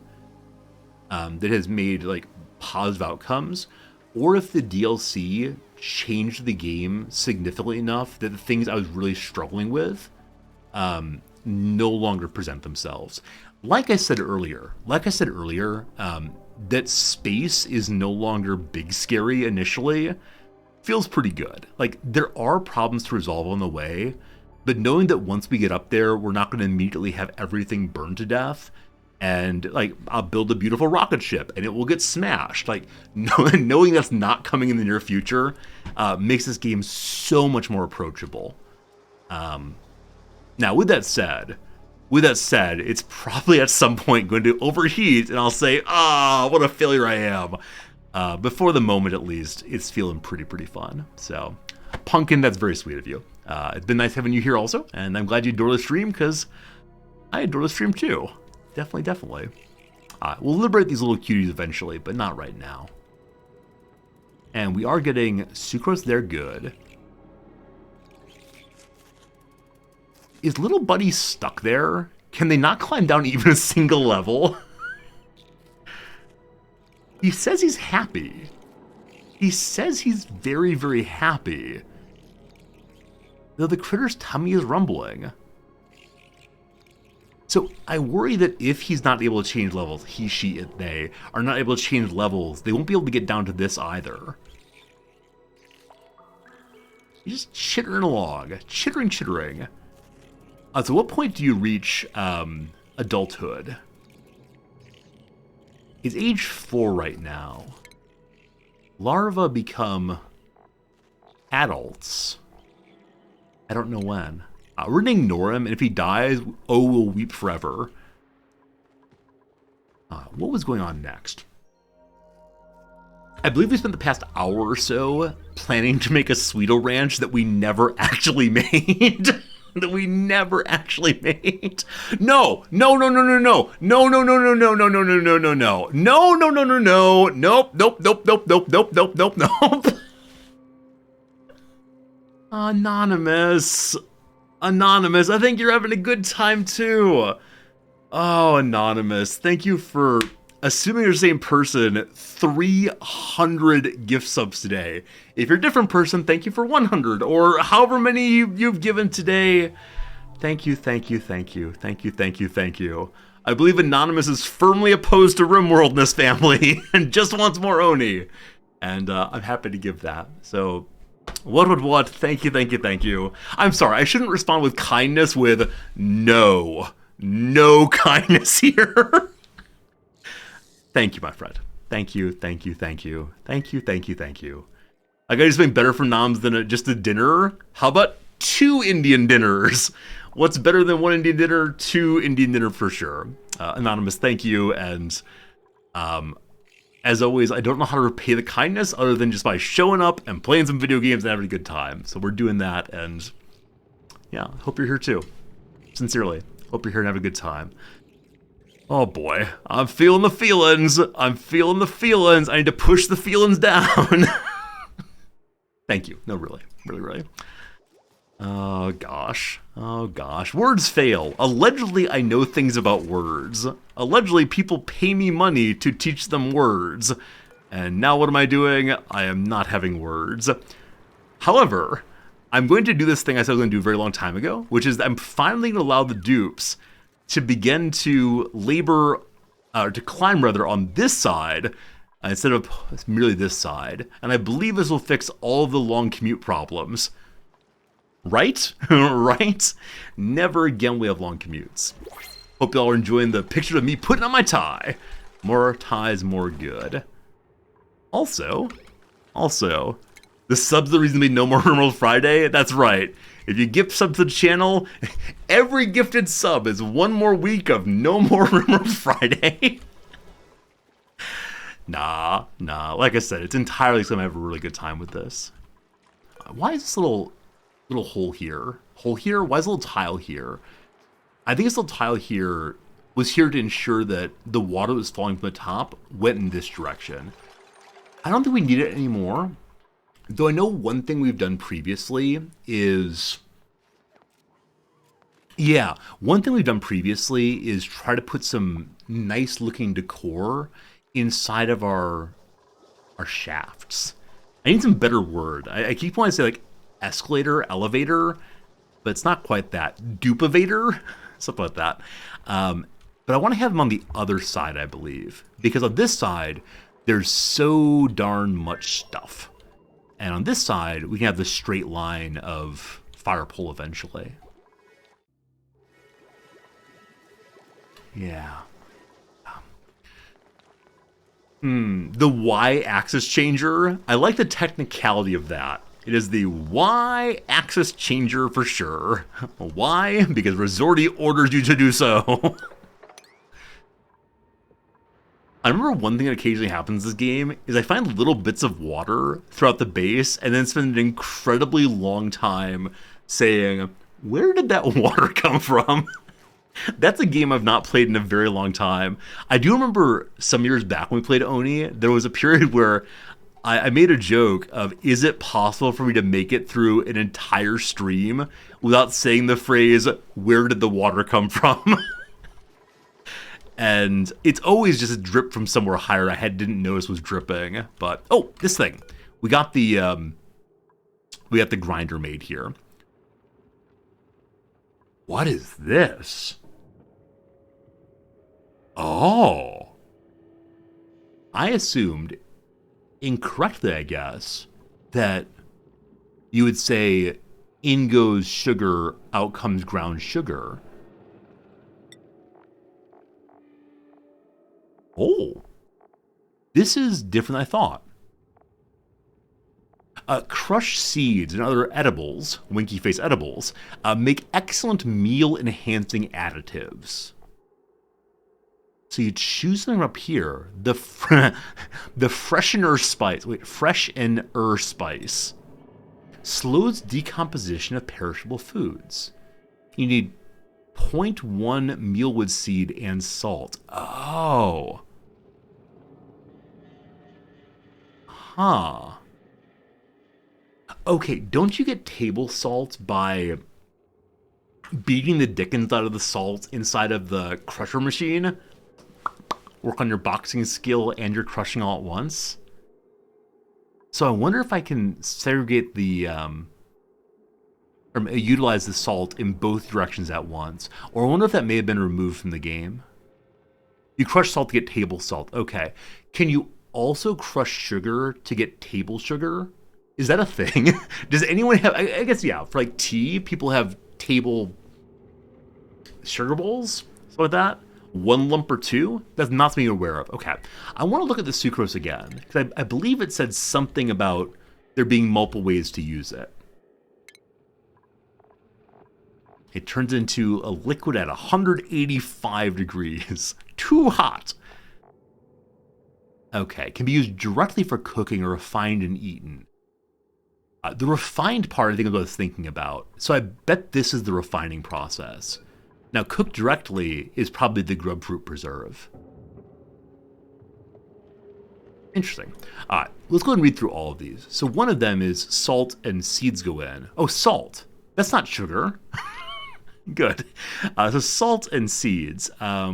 that has made like positive outcomes, or if the DLC changed the game significantly enough that the things I was really struggling with no longer present themselves. Like I said earlier, that space is no longer big scary initially. Feels pretty good. Like, there are problems to resolve on the way, but knowing that once we get up there, we're not going to immediately have everything burned to death, and like, I'll build a beautiful rocket ship and it will get smashed. Like, knowing that's not coming in the near future makes this game so much more approachable. Now, with that said, it's probably at some point going to overheat, and I'll say, what a failure I am. But for the moment, at least, it's feeling pretty fun. So, Pumpkin, that's very sweet of you. It's been nice having you here also, and I'm glad you adore the stream, because I adore the stream too. Definitely. We'll liberate these little cuties eventually, but not right now. And we are getting Sucrose They're Good. Is little buddy stuck there? Can they not climb down even a single level? He says he's happy. He says he's very happy. Though the critter's tummy is rumbling. So I worry that if he's not able to change levels, he, she, it, they are not able to change levels, they won't be able to get down to this either. He's just chittering along. Chittering. So what point do you reach adulthood? He's age 4 right now. Larvae become adults. I don't know when. We're gonna ignore him, and if he dies, we'll weep forever. What was going on next? I believe we spent the past hour or so planning to make a Sweeto Ranch that we never actually made. No. Nope. Anonymous, I think you're having a good time too. Oh, Anonymous, thank you for assuming you're the same person. 300 gift subs today. If you're a different person, thank you for 100 or however many you've given today. Thank you. I believe Anonymous is firmly opposed to RimWorld in this family and just wants more Oni. And I'm happy to give that. So, what? Thank you. I'm sorry, I shouldn't respond with kindness with no kindness here. Thank you, my friend. Thank you. I got something better for noms than just a dinner. How about 2 Indian dinners? What's better than 1 Indian dinner? 2 Indian dinner for sure. Anonymous, thank you. And as always, I don't know how to repay the kindness other than just by showing up and playing some video games and having a good time. So we're doing that, and yeah, hope you're here too. Sincerely, hope you're here and have a good time. Oh boy, I'm feeling the feelings. I need to push the feelings down. Thank you. No, really. Oh gosh. Words fail. Allegedly, I know things about words. Allegedly, people pay me money to teach them words. And now what am I doing? I am not having words. However, I'm going to do this thing I said I was going to do a very long time ago, which is I'm finally going to allow the dupes to begin to to climb on this side, instead of merely this side. And I believe this will fix all of the long commute problems. Right? Right? Never again we have long commutes. Hope y'all are enjoying the picture of me putting on my tie. More ties, more good. Also, the sub's the reason to be no more Rimworld Friday. That's right. If you gift sub to the channel, every gifted sub is one more week of no more Rimworld Friday. Nah. Like I said, it's entirely because I'm gonna have a really good time with this. Why is this little hole here? Why is a little tile here? I think this little tile here was here to ensure that the water that was falling from the top went in this direction. I don't think we need it anymore. Though I know one thing we've done previously is... Yeah, one thing we've done previously is try to put some nice looking decor inside of our shafts. I need some better word. I keep wanting to say like escalator, elevator, but it's not quite that. Dupivator, something like that. But I want to have them on the other side, I believe. Because on this side, there's so darn much stuff. And on this side, we can have the straight line of fire pole eventually. Yeah. The Y-axis changer. I like the technicality of that. It is the Y-axis changer for sure. Why? Because Resorty orders you to do so. I remember one thing that occasionally happens in this game is I find little bits of water throughout the base and then spend an incredibly long time saying, where did that water come from? That's a game I've not played in a very long time. I do remember some years back when we played Oni, there was a period where I made a joke of, is it possible for me to make it through an entire stream without saying the phrase, where did the water come from? And it's always just a drip from somewhere higher I didn't notice was dripping. But, oh, this thing. We got the grinder made here. What is this? Oh. I assumed, incorrectly I guess, that you would say, in goes sugar, out comes ground sugar. Oh. This is different than I thought. Crushed seeds and other edibles, winky face edibles, make excellent meal-enhancing additives. So you choose something up here. The freshener spice. Wait, freshener spice slows decomposition of perishable foods. You need 0.1 mealwood seed and salt. Oh. Huh. Okay, don't you get table salt by beating the dickens out of the salt inside of the crusher machine? Work on your boxing skill and your crushing all at once? So I wonder if I can segregate the, or utilize the salt in both directions at once. Or I wonder if that may have been removed from the game. You crush salt to get table salt. Okay. Can you also crush sugar to get table sugar? Is that a thing? Does anyone have... I guess, yeah, for like tea, people have table sugar bowls? Something like that? 1 lump or 2? That's not something you're aware of. Okay. I want to look at the sucrose again, because I believe it said something about there being multiple ways to use it. It turns into a liquid at 185 degrees. Too hot. Okay. Can be used directly for cooking or refined and eaten. The refined part, I think, is what I was thinking about. So I bet this is the refining process. Now, cooked directly is probably the grub fruit preserve. Interesting. All right, let's go ahead and read through all of these. So one of them is salt and seeds go in. Oh, salt. That's not sugar. Good. So salt and seeds. I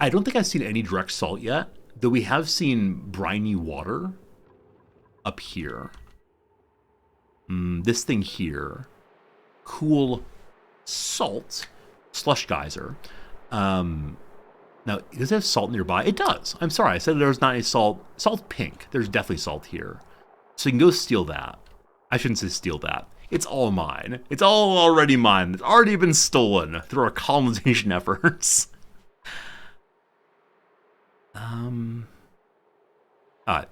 don't think I've seen any direct salt yet, though we have seen briny water up here. This thing here. Cool salt. Slush geyser. Now, does it have salt nearby? It does. I'm sorry, I said there was not any salt. Salt's pink. There's definitely salt here. So you can go steal that. I shouldn't say steal that. It's all mine. It's all already mine. It's already been stolen through our colonization efforts.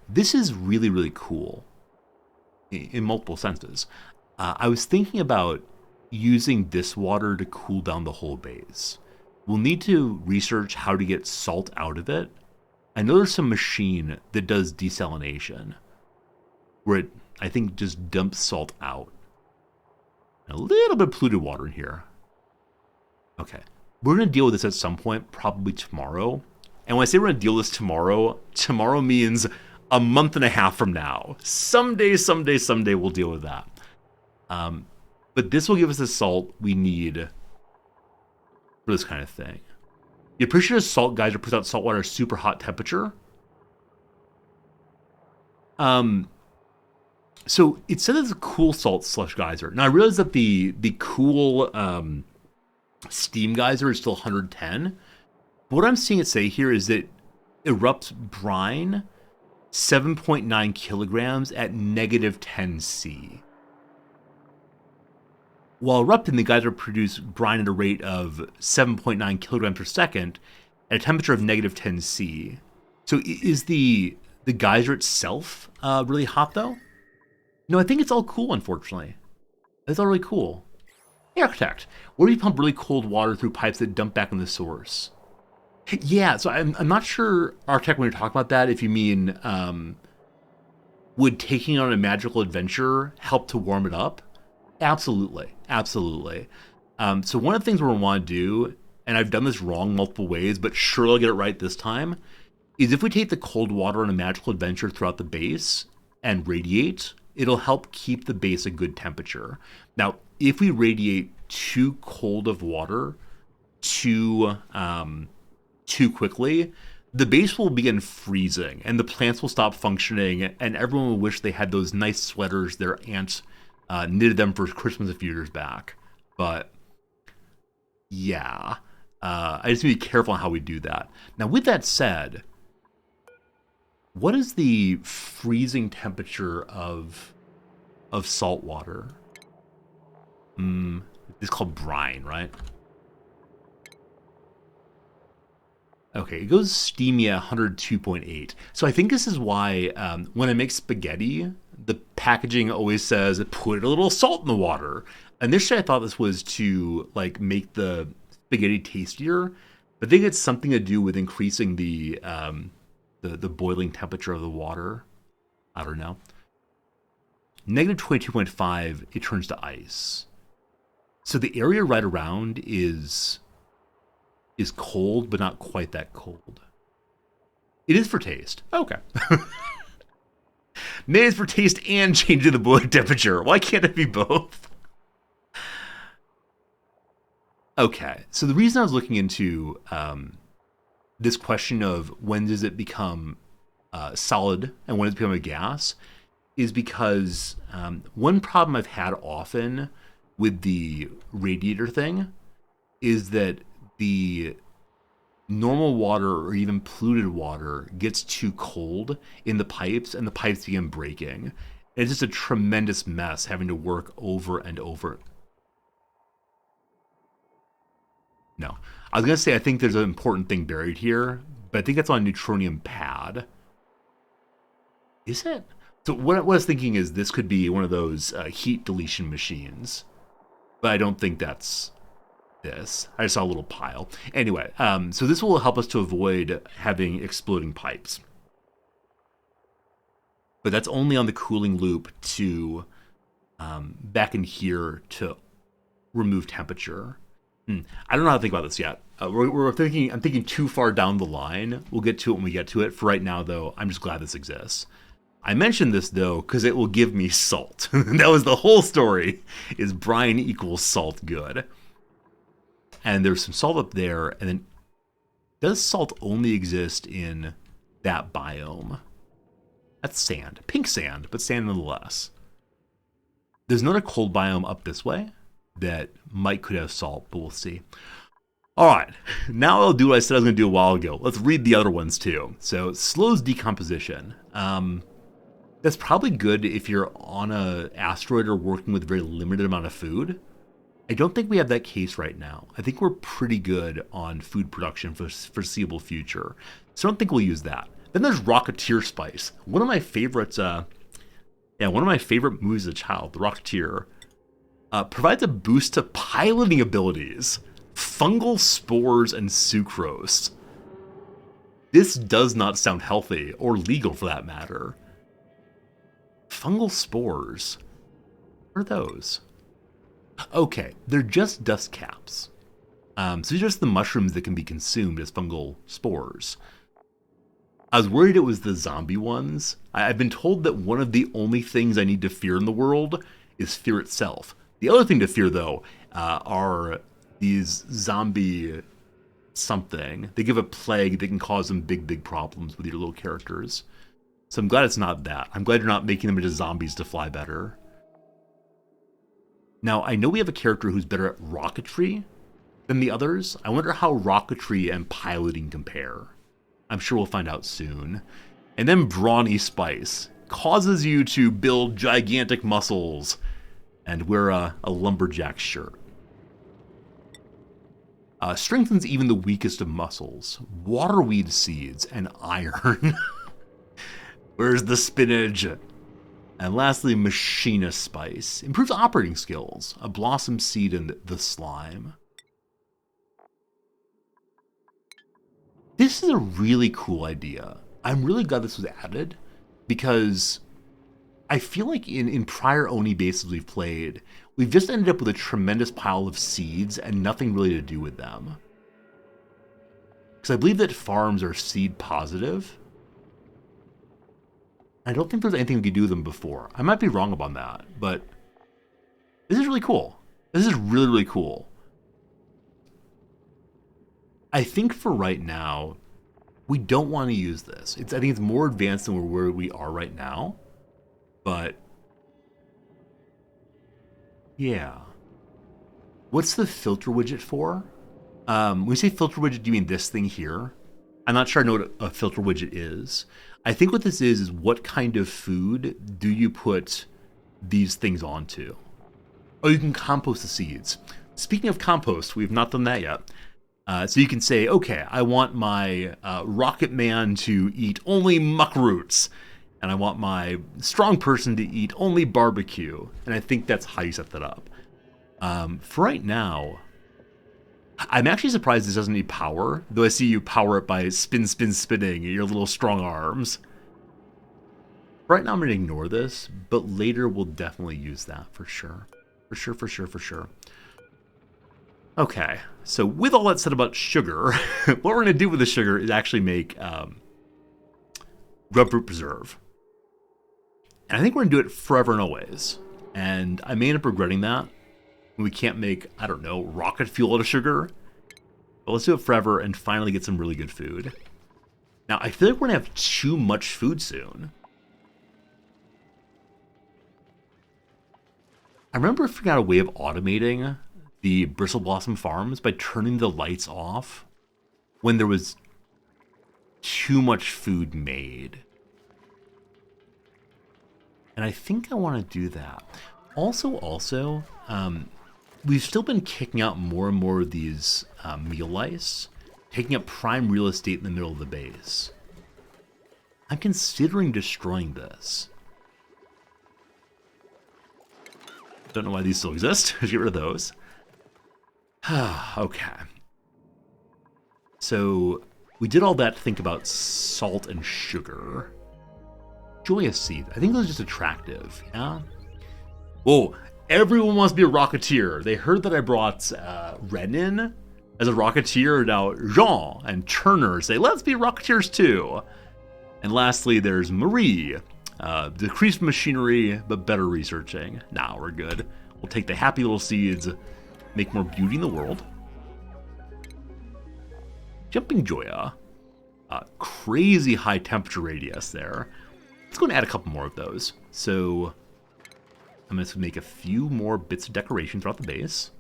This is really, really cool in multiple senses. I was thinking about using this water to cool down the whole base. We'll need to research how to get salt out of it. I know there's some machine that does desalination, where it, I think, just dumps salt out. A little bit of polluted water in here. Okay. We're going to deal with this at some point, probably tomorrow. And when I say we're going to deal with this tomorrow means a month and a half from now. Someday we'll deal with that. But this will give us the salt we need for this kind of thing. The appreciative salt geyser puts out salt water at a super hot temperature. So it said it's a cool salt slush geyser. Now I realize that the cool steam geyser is still 110. But what I'm seeing it say here is that erupts brine 7.9 kilograms at negative 10 C. While erupting, the geyser produced brine at a rate of 7.9 kilograms per second at a temperature of negative 10 C. So is the geyser itself really hot, though? No, I think it's all cool, unfortunately. It's all really cool. Hey, Architect, where do you pump really cold water through pipes that dump back in the source? Yeah, so I'm not sure, Architect, when you're talking about that, if you mean would taking on a magical adventure help to warm it up? Absolutely. So one of the things we're going to want to do, and I've done this wrong multiple ways, but sure I'll get it right this time, is if we take the cold water on a magical adventure throughout the base and radiate, it'll help keep the base a good temperature. Now, if we radiate too cold of water too quickly, the base will begin freezing and the plants will stop functioning, and everyone will wish they had those nice sweaters their aunt knitted them for Christmas a few years back. But yeah, I just need to be careful on how we do that. Now, with that said, what is the freezing temperature of salt water? It's called brine, right? Okay, it goes steamy at 102.8. So I think this is why when I make spaghetti, the packaging always says put a little salt in the water. Initially, I thought this was to like make the spaghetti tastier, but I think it's something to do with increasing the boiling temperature of the water. I don't know. Negative 22.5, it turns to ice. So the area right around is cold, but not quite that cold. It is for taste. Okay. Maybe it's for taste and changing the boiling temperature. Why can't it be both? Okay, so the reason I was looking into this question of when does it become solid and when does it become a gas is because one problem I've had often with the radiator thing is that the normal water or even polluted water gets too cold in the pipes and the pipes begin breaking. And it's just a tremendous mess having to work over and over. No, I was going to say I think there's an important thing buried here, but I think that's on a neutronium pad. Is it? So what I was thinking is this could be one of those heat deletion machines, but I don't think that's this. I just saw a little pile. Anyway, so this will help us to avoid having exploding pipes. But that's only on the cooling loop to back in here to remove temperature. I don't know how to think about this yet. I'm thinking too far down the line. We'll get to it when we get to it. For right now, though, I'm just glad this exists. I mentioned this, though, because it will give me salt. That was the whole story, is brine equals salt good. And there's some salt up there, and then does salt only exist in that biome? That's sand. Pink sand, but sand nonetheless. There's another cold biome up this way that could have salt, but we'll see. All right, now I'll do what I said I was going to do a while ago. Let's read the other ones, too. So, it slows decomposition. That's probably good if you're on a asteroid or working with a very limited amount of food. I don't think we have that case right now. I think we're pretty good on food production for the foreseeable future. So I don't think we'll use that. Then there's Rocketeer Spice. One of my favorites, one of my favorite movies as a child, The Rocketeer, provides a boost to piloting abilities, fungal spores, and sucrose. This does not sound healthy, or legal for that matter. Fungal spores? What are those? Okay, they're just dust caps. So they're just the mushrooms that can be consumed as fungal spores. I was worried it was the zombie ones. I've been told that one of the only things I need to fear in the world is fear itself. The other thing to fear, though, are these zombie something. They give a plague that can cause some big problems with your little characters. So I'm glad it's not that. I'm glad you're not making them into zombies to fly better. Now, I know we have a character who's better at rocketry than the others. I wonder how rocketry and piloting compare. I'm sure we'll find out soon. And then Brawny Spice causes you to build gigantic muscles and wear a lumberjack shirt. Strengthens even the weakest of muscles. Waterweed seeds and iron. Where's the spinach? And lastly, Machinist Spice. Improves operating skills. A blossom seed and the slime. This is a really cool idea. I'm really glad this was added because I feel like in prior Oni bases we've played, we've just ended up with a tremendous pile of seeds and nothing really to do with them. Because I believe that farms are seed positive. I don't think there's anything we could do with them before. I might be wrong about that, but this is really cool. This is really cool. I think for right now, we don't want to use this. I think it's more advanced than where we are right now, but yeah. What's the filter widget for? When you say filter widget, do you mean this thing here? I'm not sure I know what a filter widget is. I think what this is what kind of food do you put these things onto? Oh, you can compost the seeds. Speaking of compost, we've not done that yet. So you can say, okay, I want my Rocket Man to eat only muck roots, and I want my strong person to eat only barbecue. And I think that's how you set that up. For right now, I'm actually surprised this doesn't need power, though I see you power it by spinning your little strong arms. Right now I'm going to ignore this, but later we'll definitely use that for sure. For sure. Okay, so with all that said about sugar, what we're going to do with the sugar is actually make Grubfruit Preserve. And I think we're going to do it forever and always. And I may end up regretting that. We can't make, I don't know, rocket fuel out of sugar. But let's do it forever and finally get some really good food. Now, I feel like we're going to have too much food soon. I remember figuring out a way of automating the Bristle Blossom farms by turning the lights off when there was too much food made. And I think I want to do that. Also, we've still been kicking out more and more of these meal lice, taking up prime real estate in the middle of the base. I'm considering destroying this. Don't know why these still exist. Let's get rid of those. Okay. So we did all that to think about salt and sugar. Joyous seed. I think those are just attractive, yeah? Whoa, everyone wants to be a Rocketeer. They heard that I brought Ren in as a Rocketeer. Now Jean and Turner say, let's be Rocketeers too. And lastly, there's Marie. Decreased machinery, but better researching. Nah, we're good. We'll take the happy little seeds, make more beauty in the world. Jumping Joya. Crazy high temperature radius there. Let's go and add a couple more of those. So I'm going to make a few more bits of decoration throughout the base.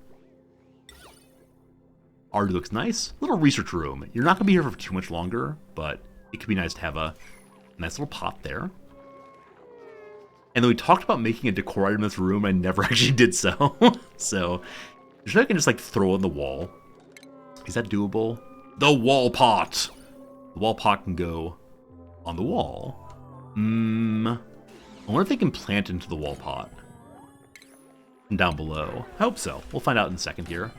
Already looks nice. Little research room. You're not going to be here for too much longer, but it could be nice to have a nice little pot there. And then we talked about making a decor item in this room, and I never actually did so. So, I can just like throw in the wall. Is that doable? The wall pot! The wall pot can go on the wall. I wonder if they can plant into the wall pot. And down below. I hope so. We'll find out in a second here.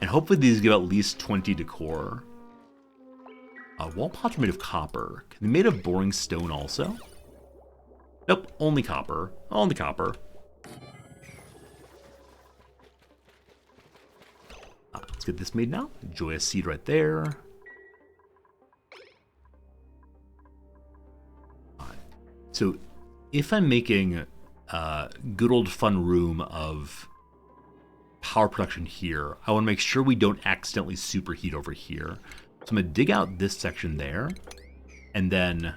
And hopefully these give at least 20 decor. Wall pots are made of copper. Can they be made of boring stone also? Nope, only copper. Only copper. Let's get this made now. Joyous seed right there. So if I'm making a good old fun room of power production here, I want to make sure we don't accidentally superheat over here. So I'm going to dig out this section there, and then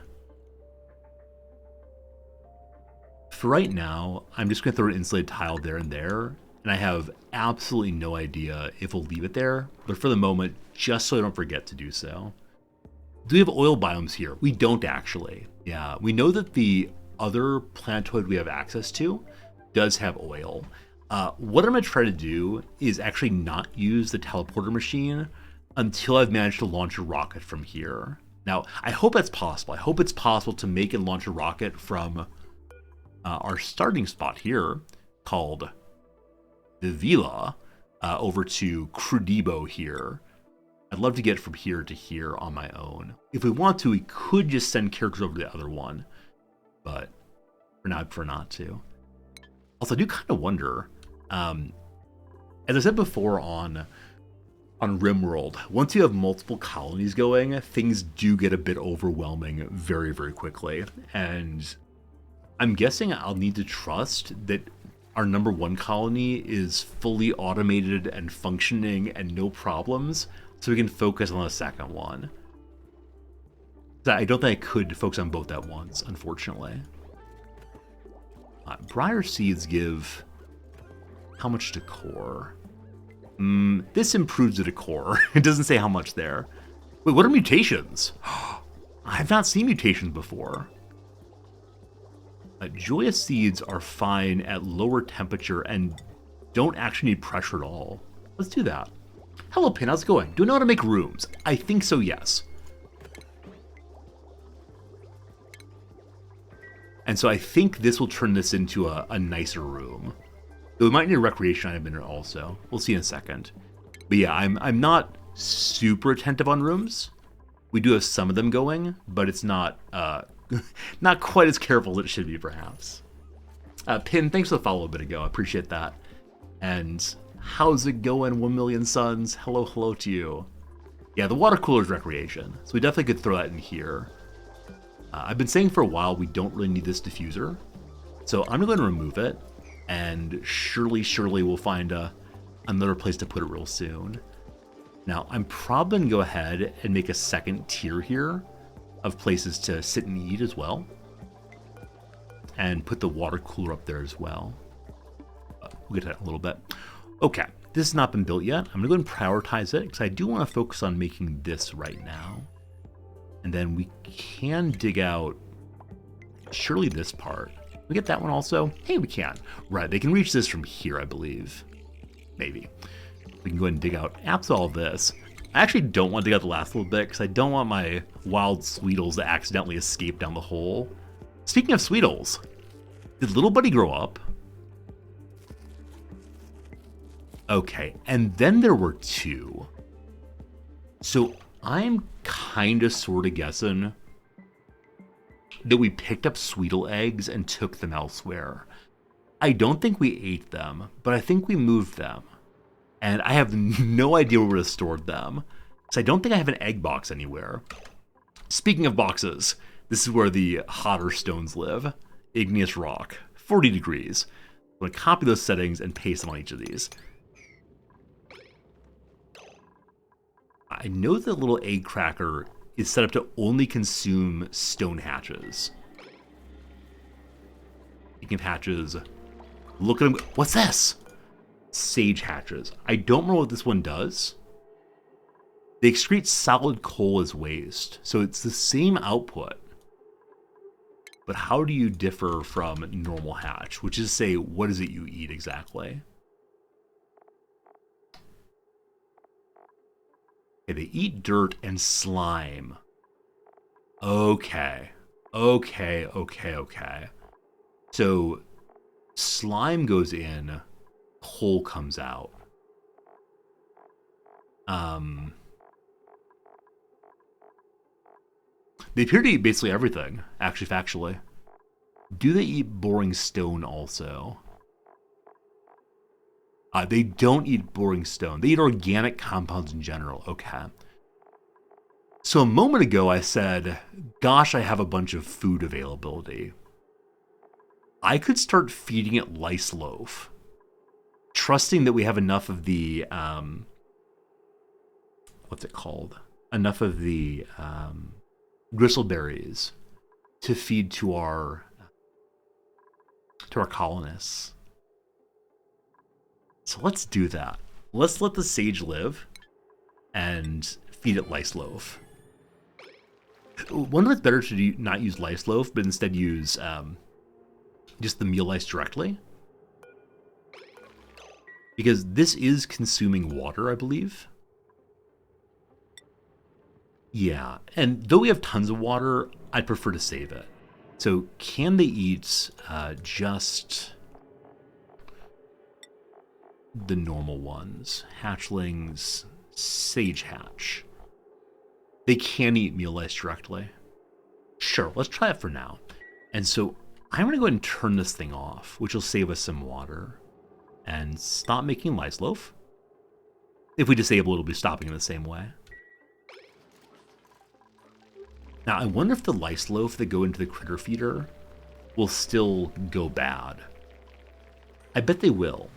for right now, I'm just going to throw an insulated tile there and there, and I have absolutely no idea if we'll leave it there, but for the moment, just so I don't forget to do so. Do we have oil biomes here? We don't actually. Yeah, we know that the other planetoid we have access to does have oil. What I'm going to try to do is actually not use the teleporter machine until I've managed to launch a rocket from here. Now, I hope that's possible. I hope it's possible to make and launch a rocket from our starting spot here, called the Villa, over to Crudebo here. I'd love to get from here to here on my own. If we want to, we could just send characters over to the other one, but for now, I prefer not to. Also, I do kind of wonder, as I said before on RimWorld, once you have multiple colonies going, things do get a bit overwhelming very, very quickly. And I'm guessing I'll need to trust that our number one colony is fully automated and functioning and no problems, so we can focus on the second one. I don't think I could focus on both at once, unfortunately. Briar seeds give how much decor? This improves the decor. It doesn't say how much there. Wait, what are mutations? I've not seen mutations before. Joyous seeds are fine at lower temperature and don't actually need pressure at all. Let's do that. Hello, Pin, how's it going? Do you know how to make rooms? I think so, yes. And so I think this will turn this into a nicer room. We might need a recreation item in it also. We'll see in a second. But yeah, I'm not super attentive on rooms. We do have some of them going, but it's not not quite as careful as it should be, perhaps. Pin, thanks for the follow a bit ago. I appreciate that. And how's it going, 1 million suns? Hello, hello to you. Yeah, the water cooler is recreation, so we definitely could throw that in here. I've been saying for a while we don't really need this diffuser, so I'm going to remove it, and surely we'll find another place to put it real soon. Now, I'm probably going to go ahead and make a second tier here of places to sit and eat as well, and put the water cooler up there as well. We'll get to that in a little bit. Okay, this has not been built yet. I'm going to go ahead and prioritize it, because I do want to focus on making this right now. And then we can dig out, surely this part. We get that one also? Hey, we can. Right, they can reach this from here, I believe. Maybe. We can go ahead and dig out all of this. I actually don't want to dig out the last little bit, because I don't want my wild Sweetles to accidentally escape down the hole. Speaking of Sweetles, did Little Buddy grow up? Okay, and then there were two. So I'm kind of sort of guessing that we picked up Sweetle eggs and took them elsewhere. I don't think we ate them, but I think we moved them. And I have no idea where we would have stored them, because I don't think I have an egg box anywhere. Speaking of boxes, this is where the hotter stones live. Igneous rock, 40 degrees. I'm going to copy those settings and paste them on each of these. I know that little egg cracker is set up to only consume stone hatches. Speaking of hatches, look at them. What's this? Sage hatches. I don't remember what this one does. They excrete solid coal as waste, so it's the same output. but how do you differ from normal hatch? Which is, say, what is it you eat exactly? Okay, they eat dirt and slime. Okay. So, slime goes in, coal comes out. They appear to eat basically everything, actually, factually. Do they eat boring stone also? They don't eat boring stone. They eat organic compounds in general. Okay. So a moment ago I said, gosh, I have a bunch of food availability. I could start feeding it lice loaf, trusting that we have enough of the, what's it called? Enough of the gristleberries to feed to our colonists. So let's do that. Let's let the sage live and feed it lice loaf. Wonder if it's better to not use lice loaf, but instead use just the meal lice directly. Because this is consuming water, I believe. Yeah, and though we have tons of water, I'd prefer to save it. So can they eat just the normal ones? Hatchlings, sage hatch. They can eat meal lice directly. Sure, let's try it for now. And so I'm going to go ahead and turn this thing off, which will save us some water. And stop making lice loaf. If we disable it, it'll be stopping in the same way. Now, I wonder if the lice loaf that go into the critter feeder will still go bad. I bet they will.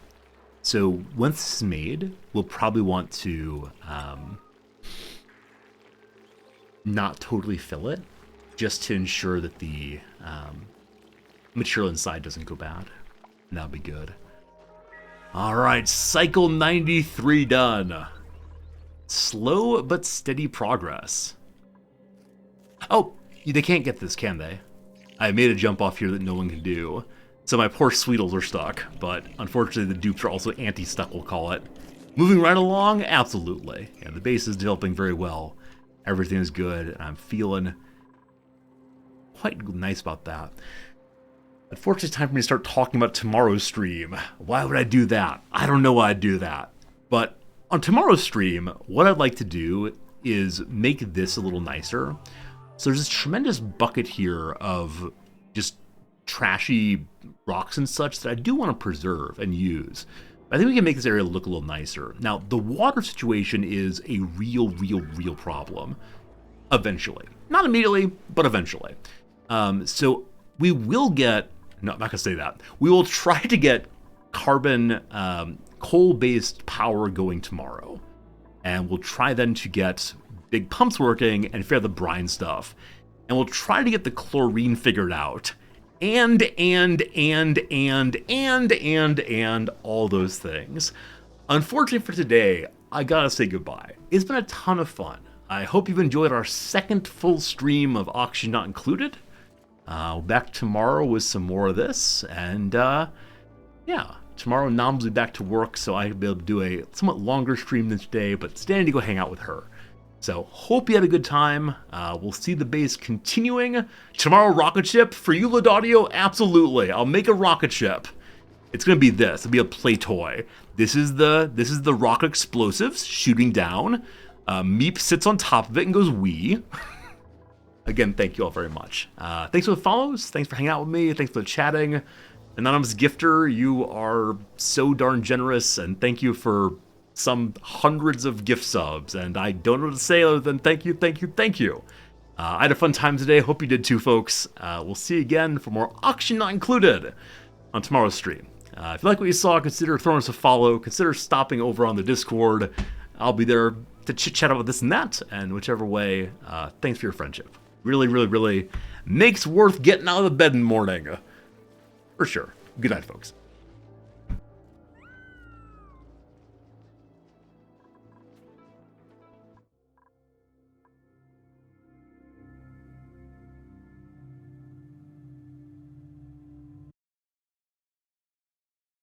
So once this is made, we'll probably want to not totally fill it, just to ensure that the material inside doesn't go bad. And that'll be good. All right, cycle 93 done. Slow but steady progress. Oh, they can't get this, can they? I made a jump off here that no one can do. So my poor Sweetles are stuck, but unfortunately the dupes are also anti-stuck, we'll call it. Moving right along? Absolutely. Yeah, the base is developing very well. Everything is good, and I'm feeling quite nice about that. Unfortunately, it's time for me to start talking about tomorrow's stream. Why would I do that? I don't know why I'd do that. But on tomorrow's stream, what I'd like to do is make this a little nicer. So there's this tremendous bucket here of just trashy rocks and such that I do want to preserve and use. I think we can make this area look a little nicer. Now, the water situation is a real problem. Eventually. Not immediately, but eventually. So we will get... No, I'm not going to say that. We will try to get carbon, coal-based power going tomorrow. And we'll try then to get big pumps working and figure out the brine stuff. And we'll try to get the chlorine figured out. And all those things. Unfortunately for today, I gotta say goodbye. It's been a ton of fun. I hope you've enjoyed our second full stream of Oxygen Not Included. Back tomorrow with some more of this, and yeah, tomorrow Nam's will be back to work, so I'll be able to do a somewhat longer stream than today, but standing to go hang out with her. So, hope you had a good time. We'll see the base continuing. Tomorrow, rocket ship. For you, Laudadio, absolutely. I'll make a rocket ship. It's going to be this. It'll be a play toy. This is the rocket explosives shooting down. Meep sits on top of it and goes, wee. Again, thank you all very much. Thanks for the follows. Thanks for hanging out with me. Thanks for the chatting. Anonymous Gifter, you are so darn generous, and thank you for some hundreds of gift subs, and I don't know what to say other than thank you. I had a fun time today. Hope you did too, folks. We'll see you again for more Oxygen Not Included on tomorrow's stream. If you like what you saw, consider throwing us a follow. Consider stopping over on the Discord. I'll be there to chit-chat about this and that, and whichever way, thanks for your friendship. Really makes worth getting out of the bed in the morning. For sure. Good night, folks.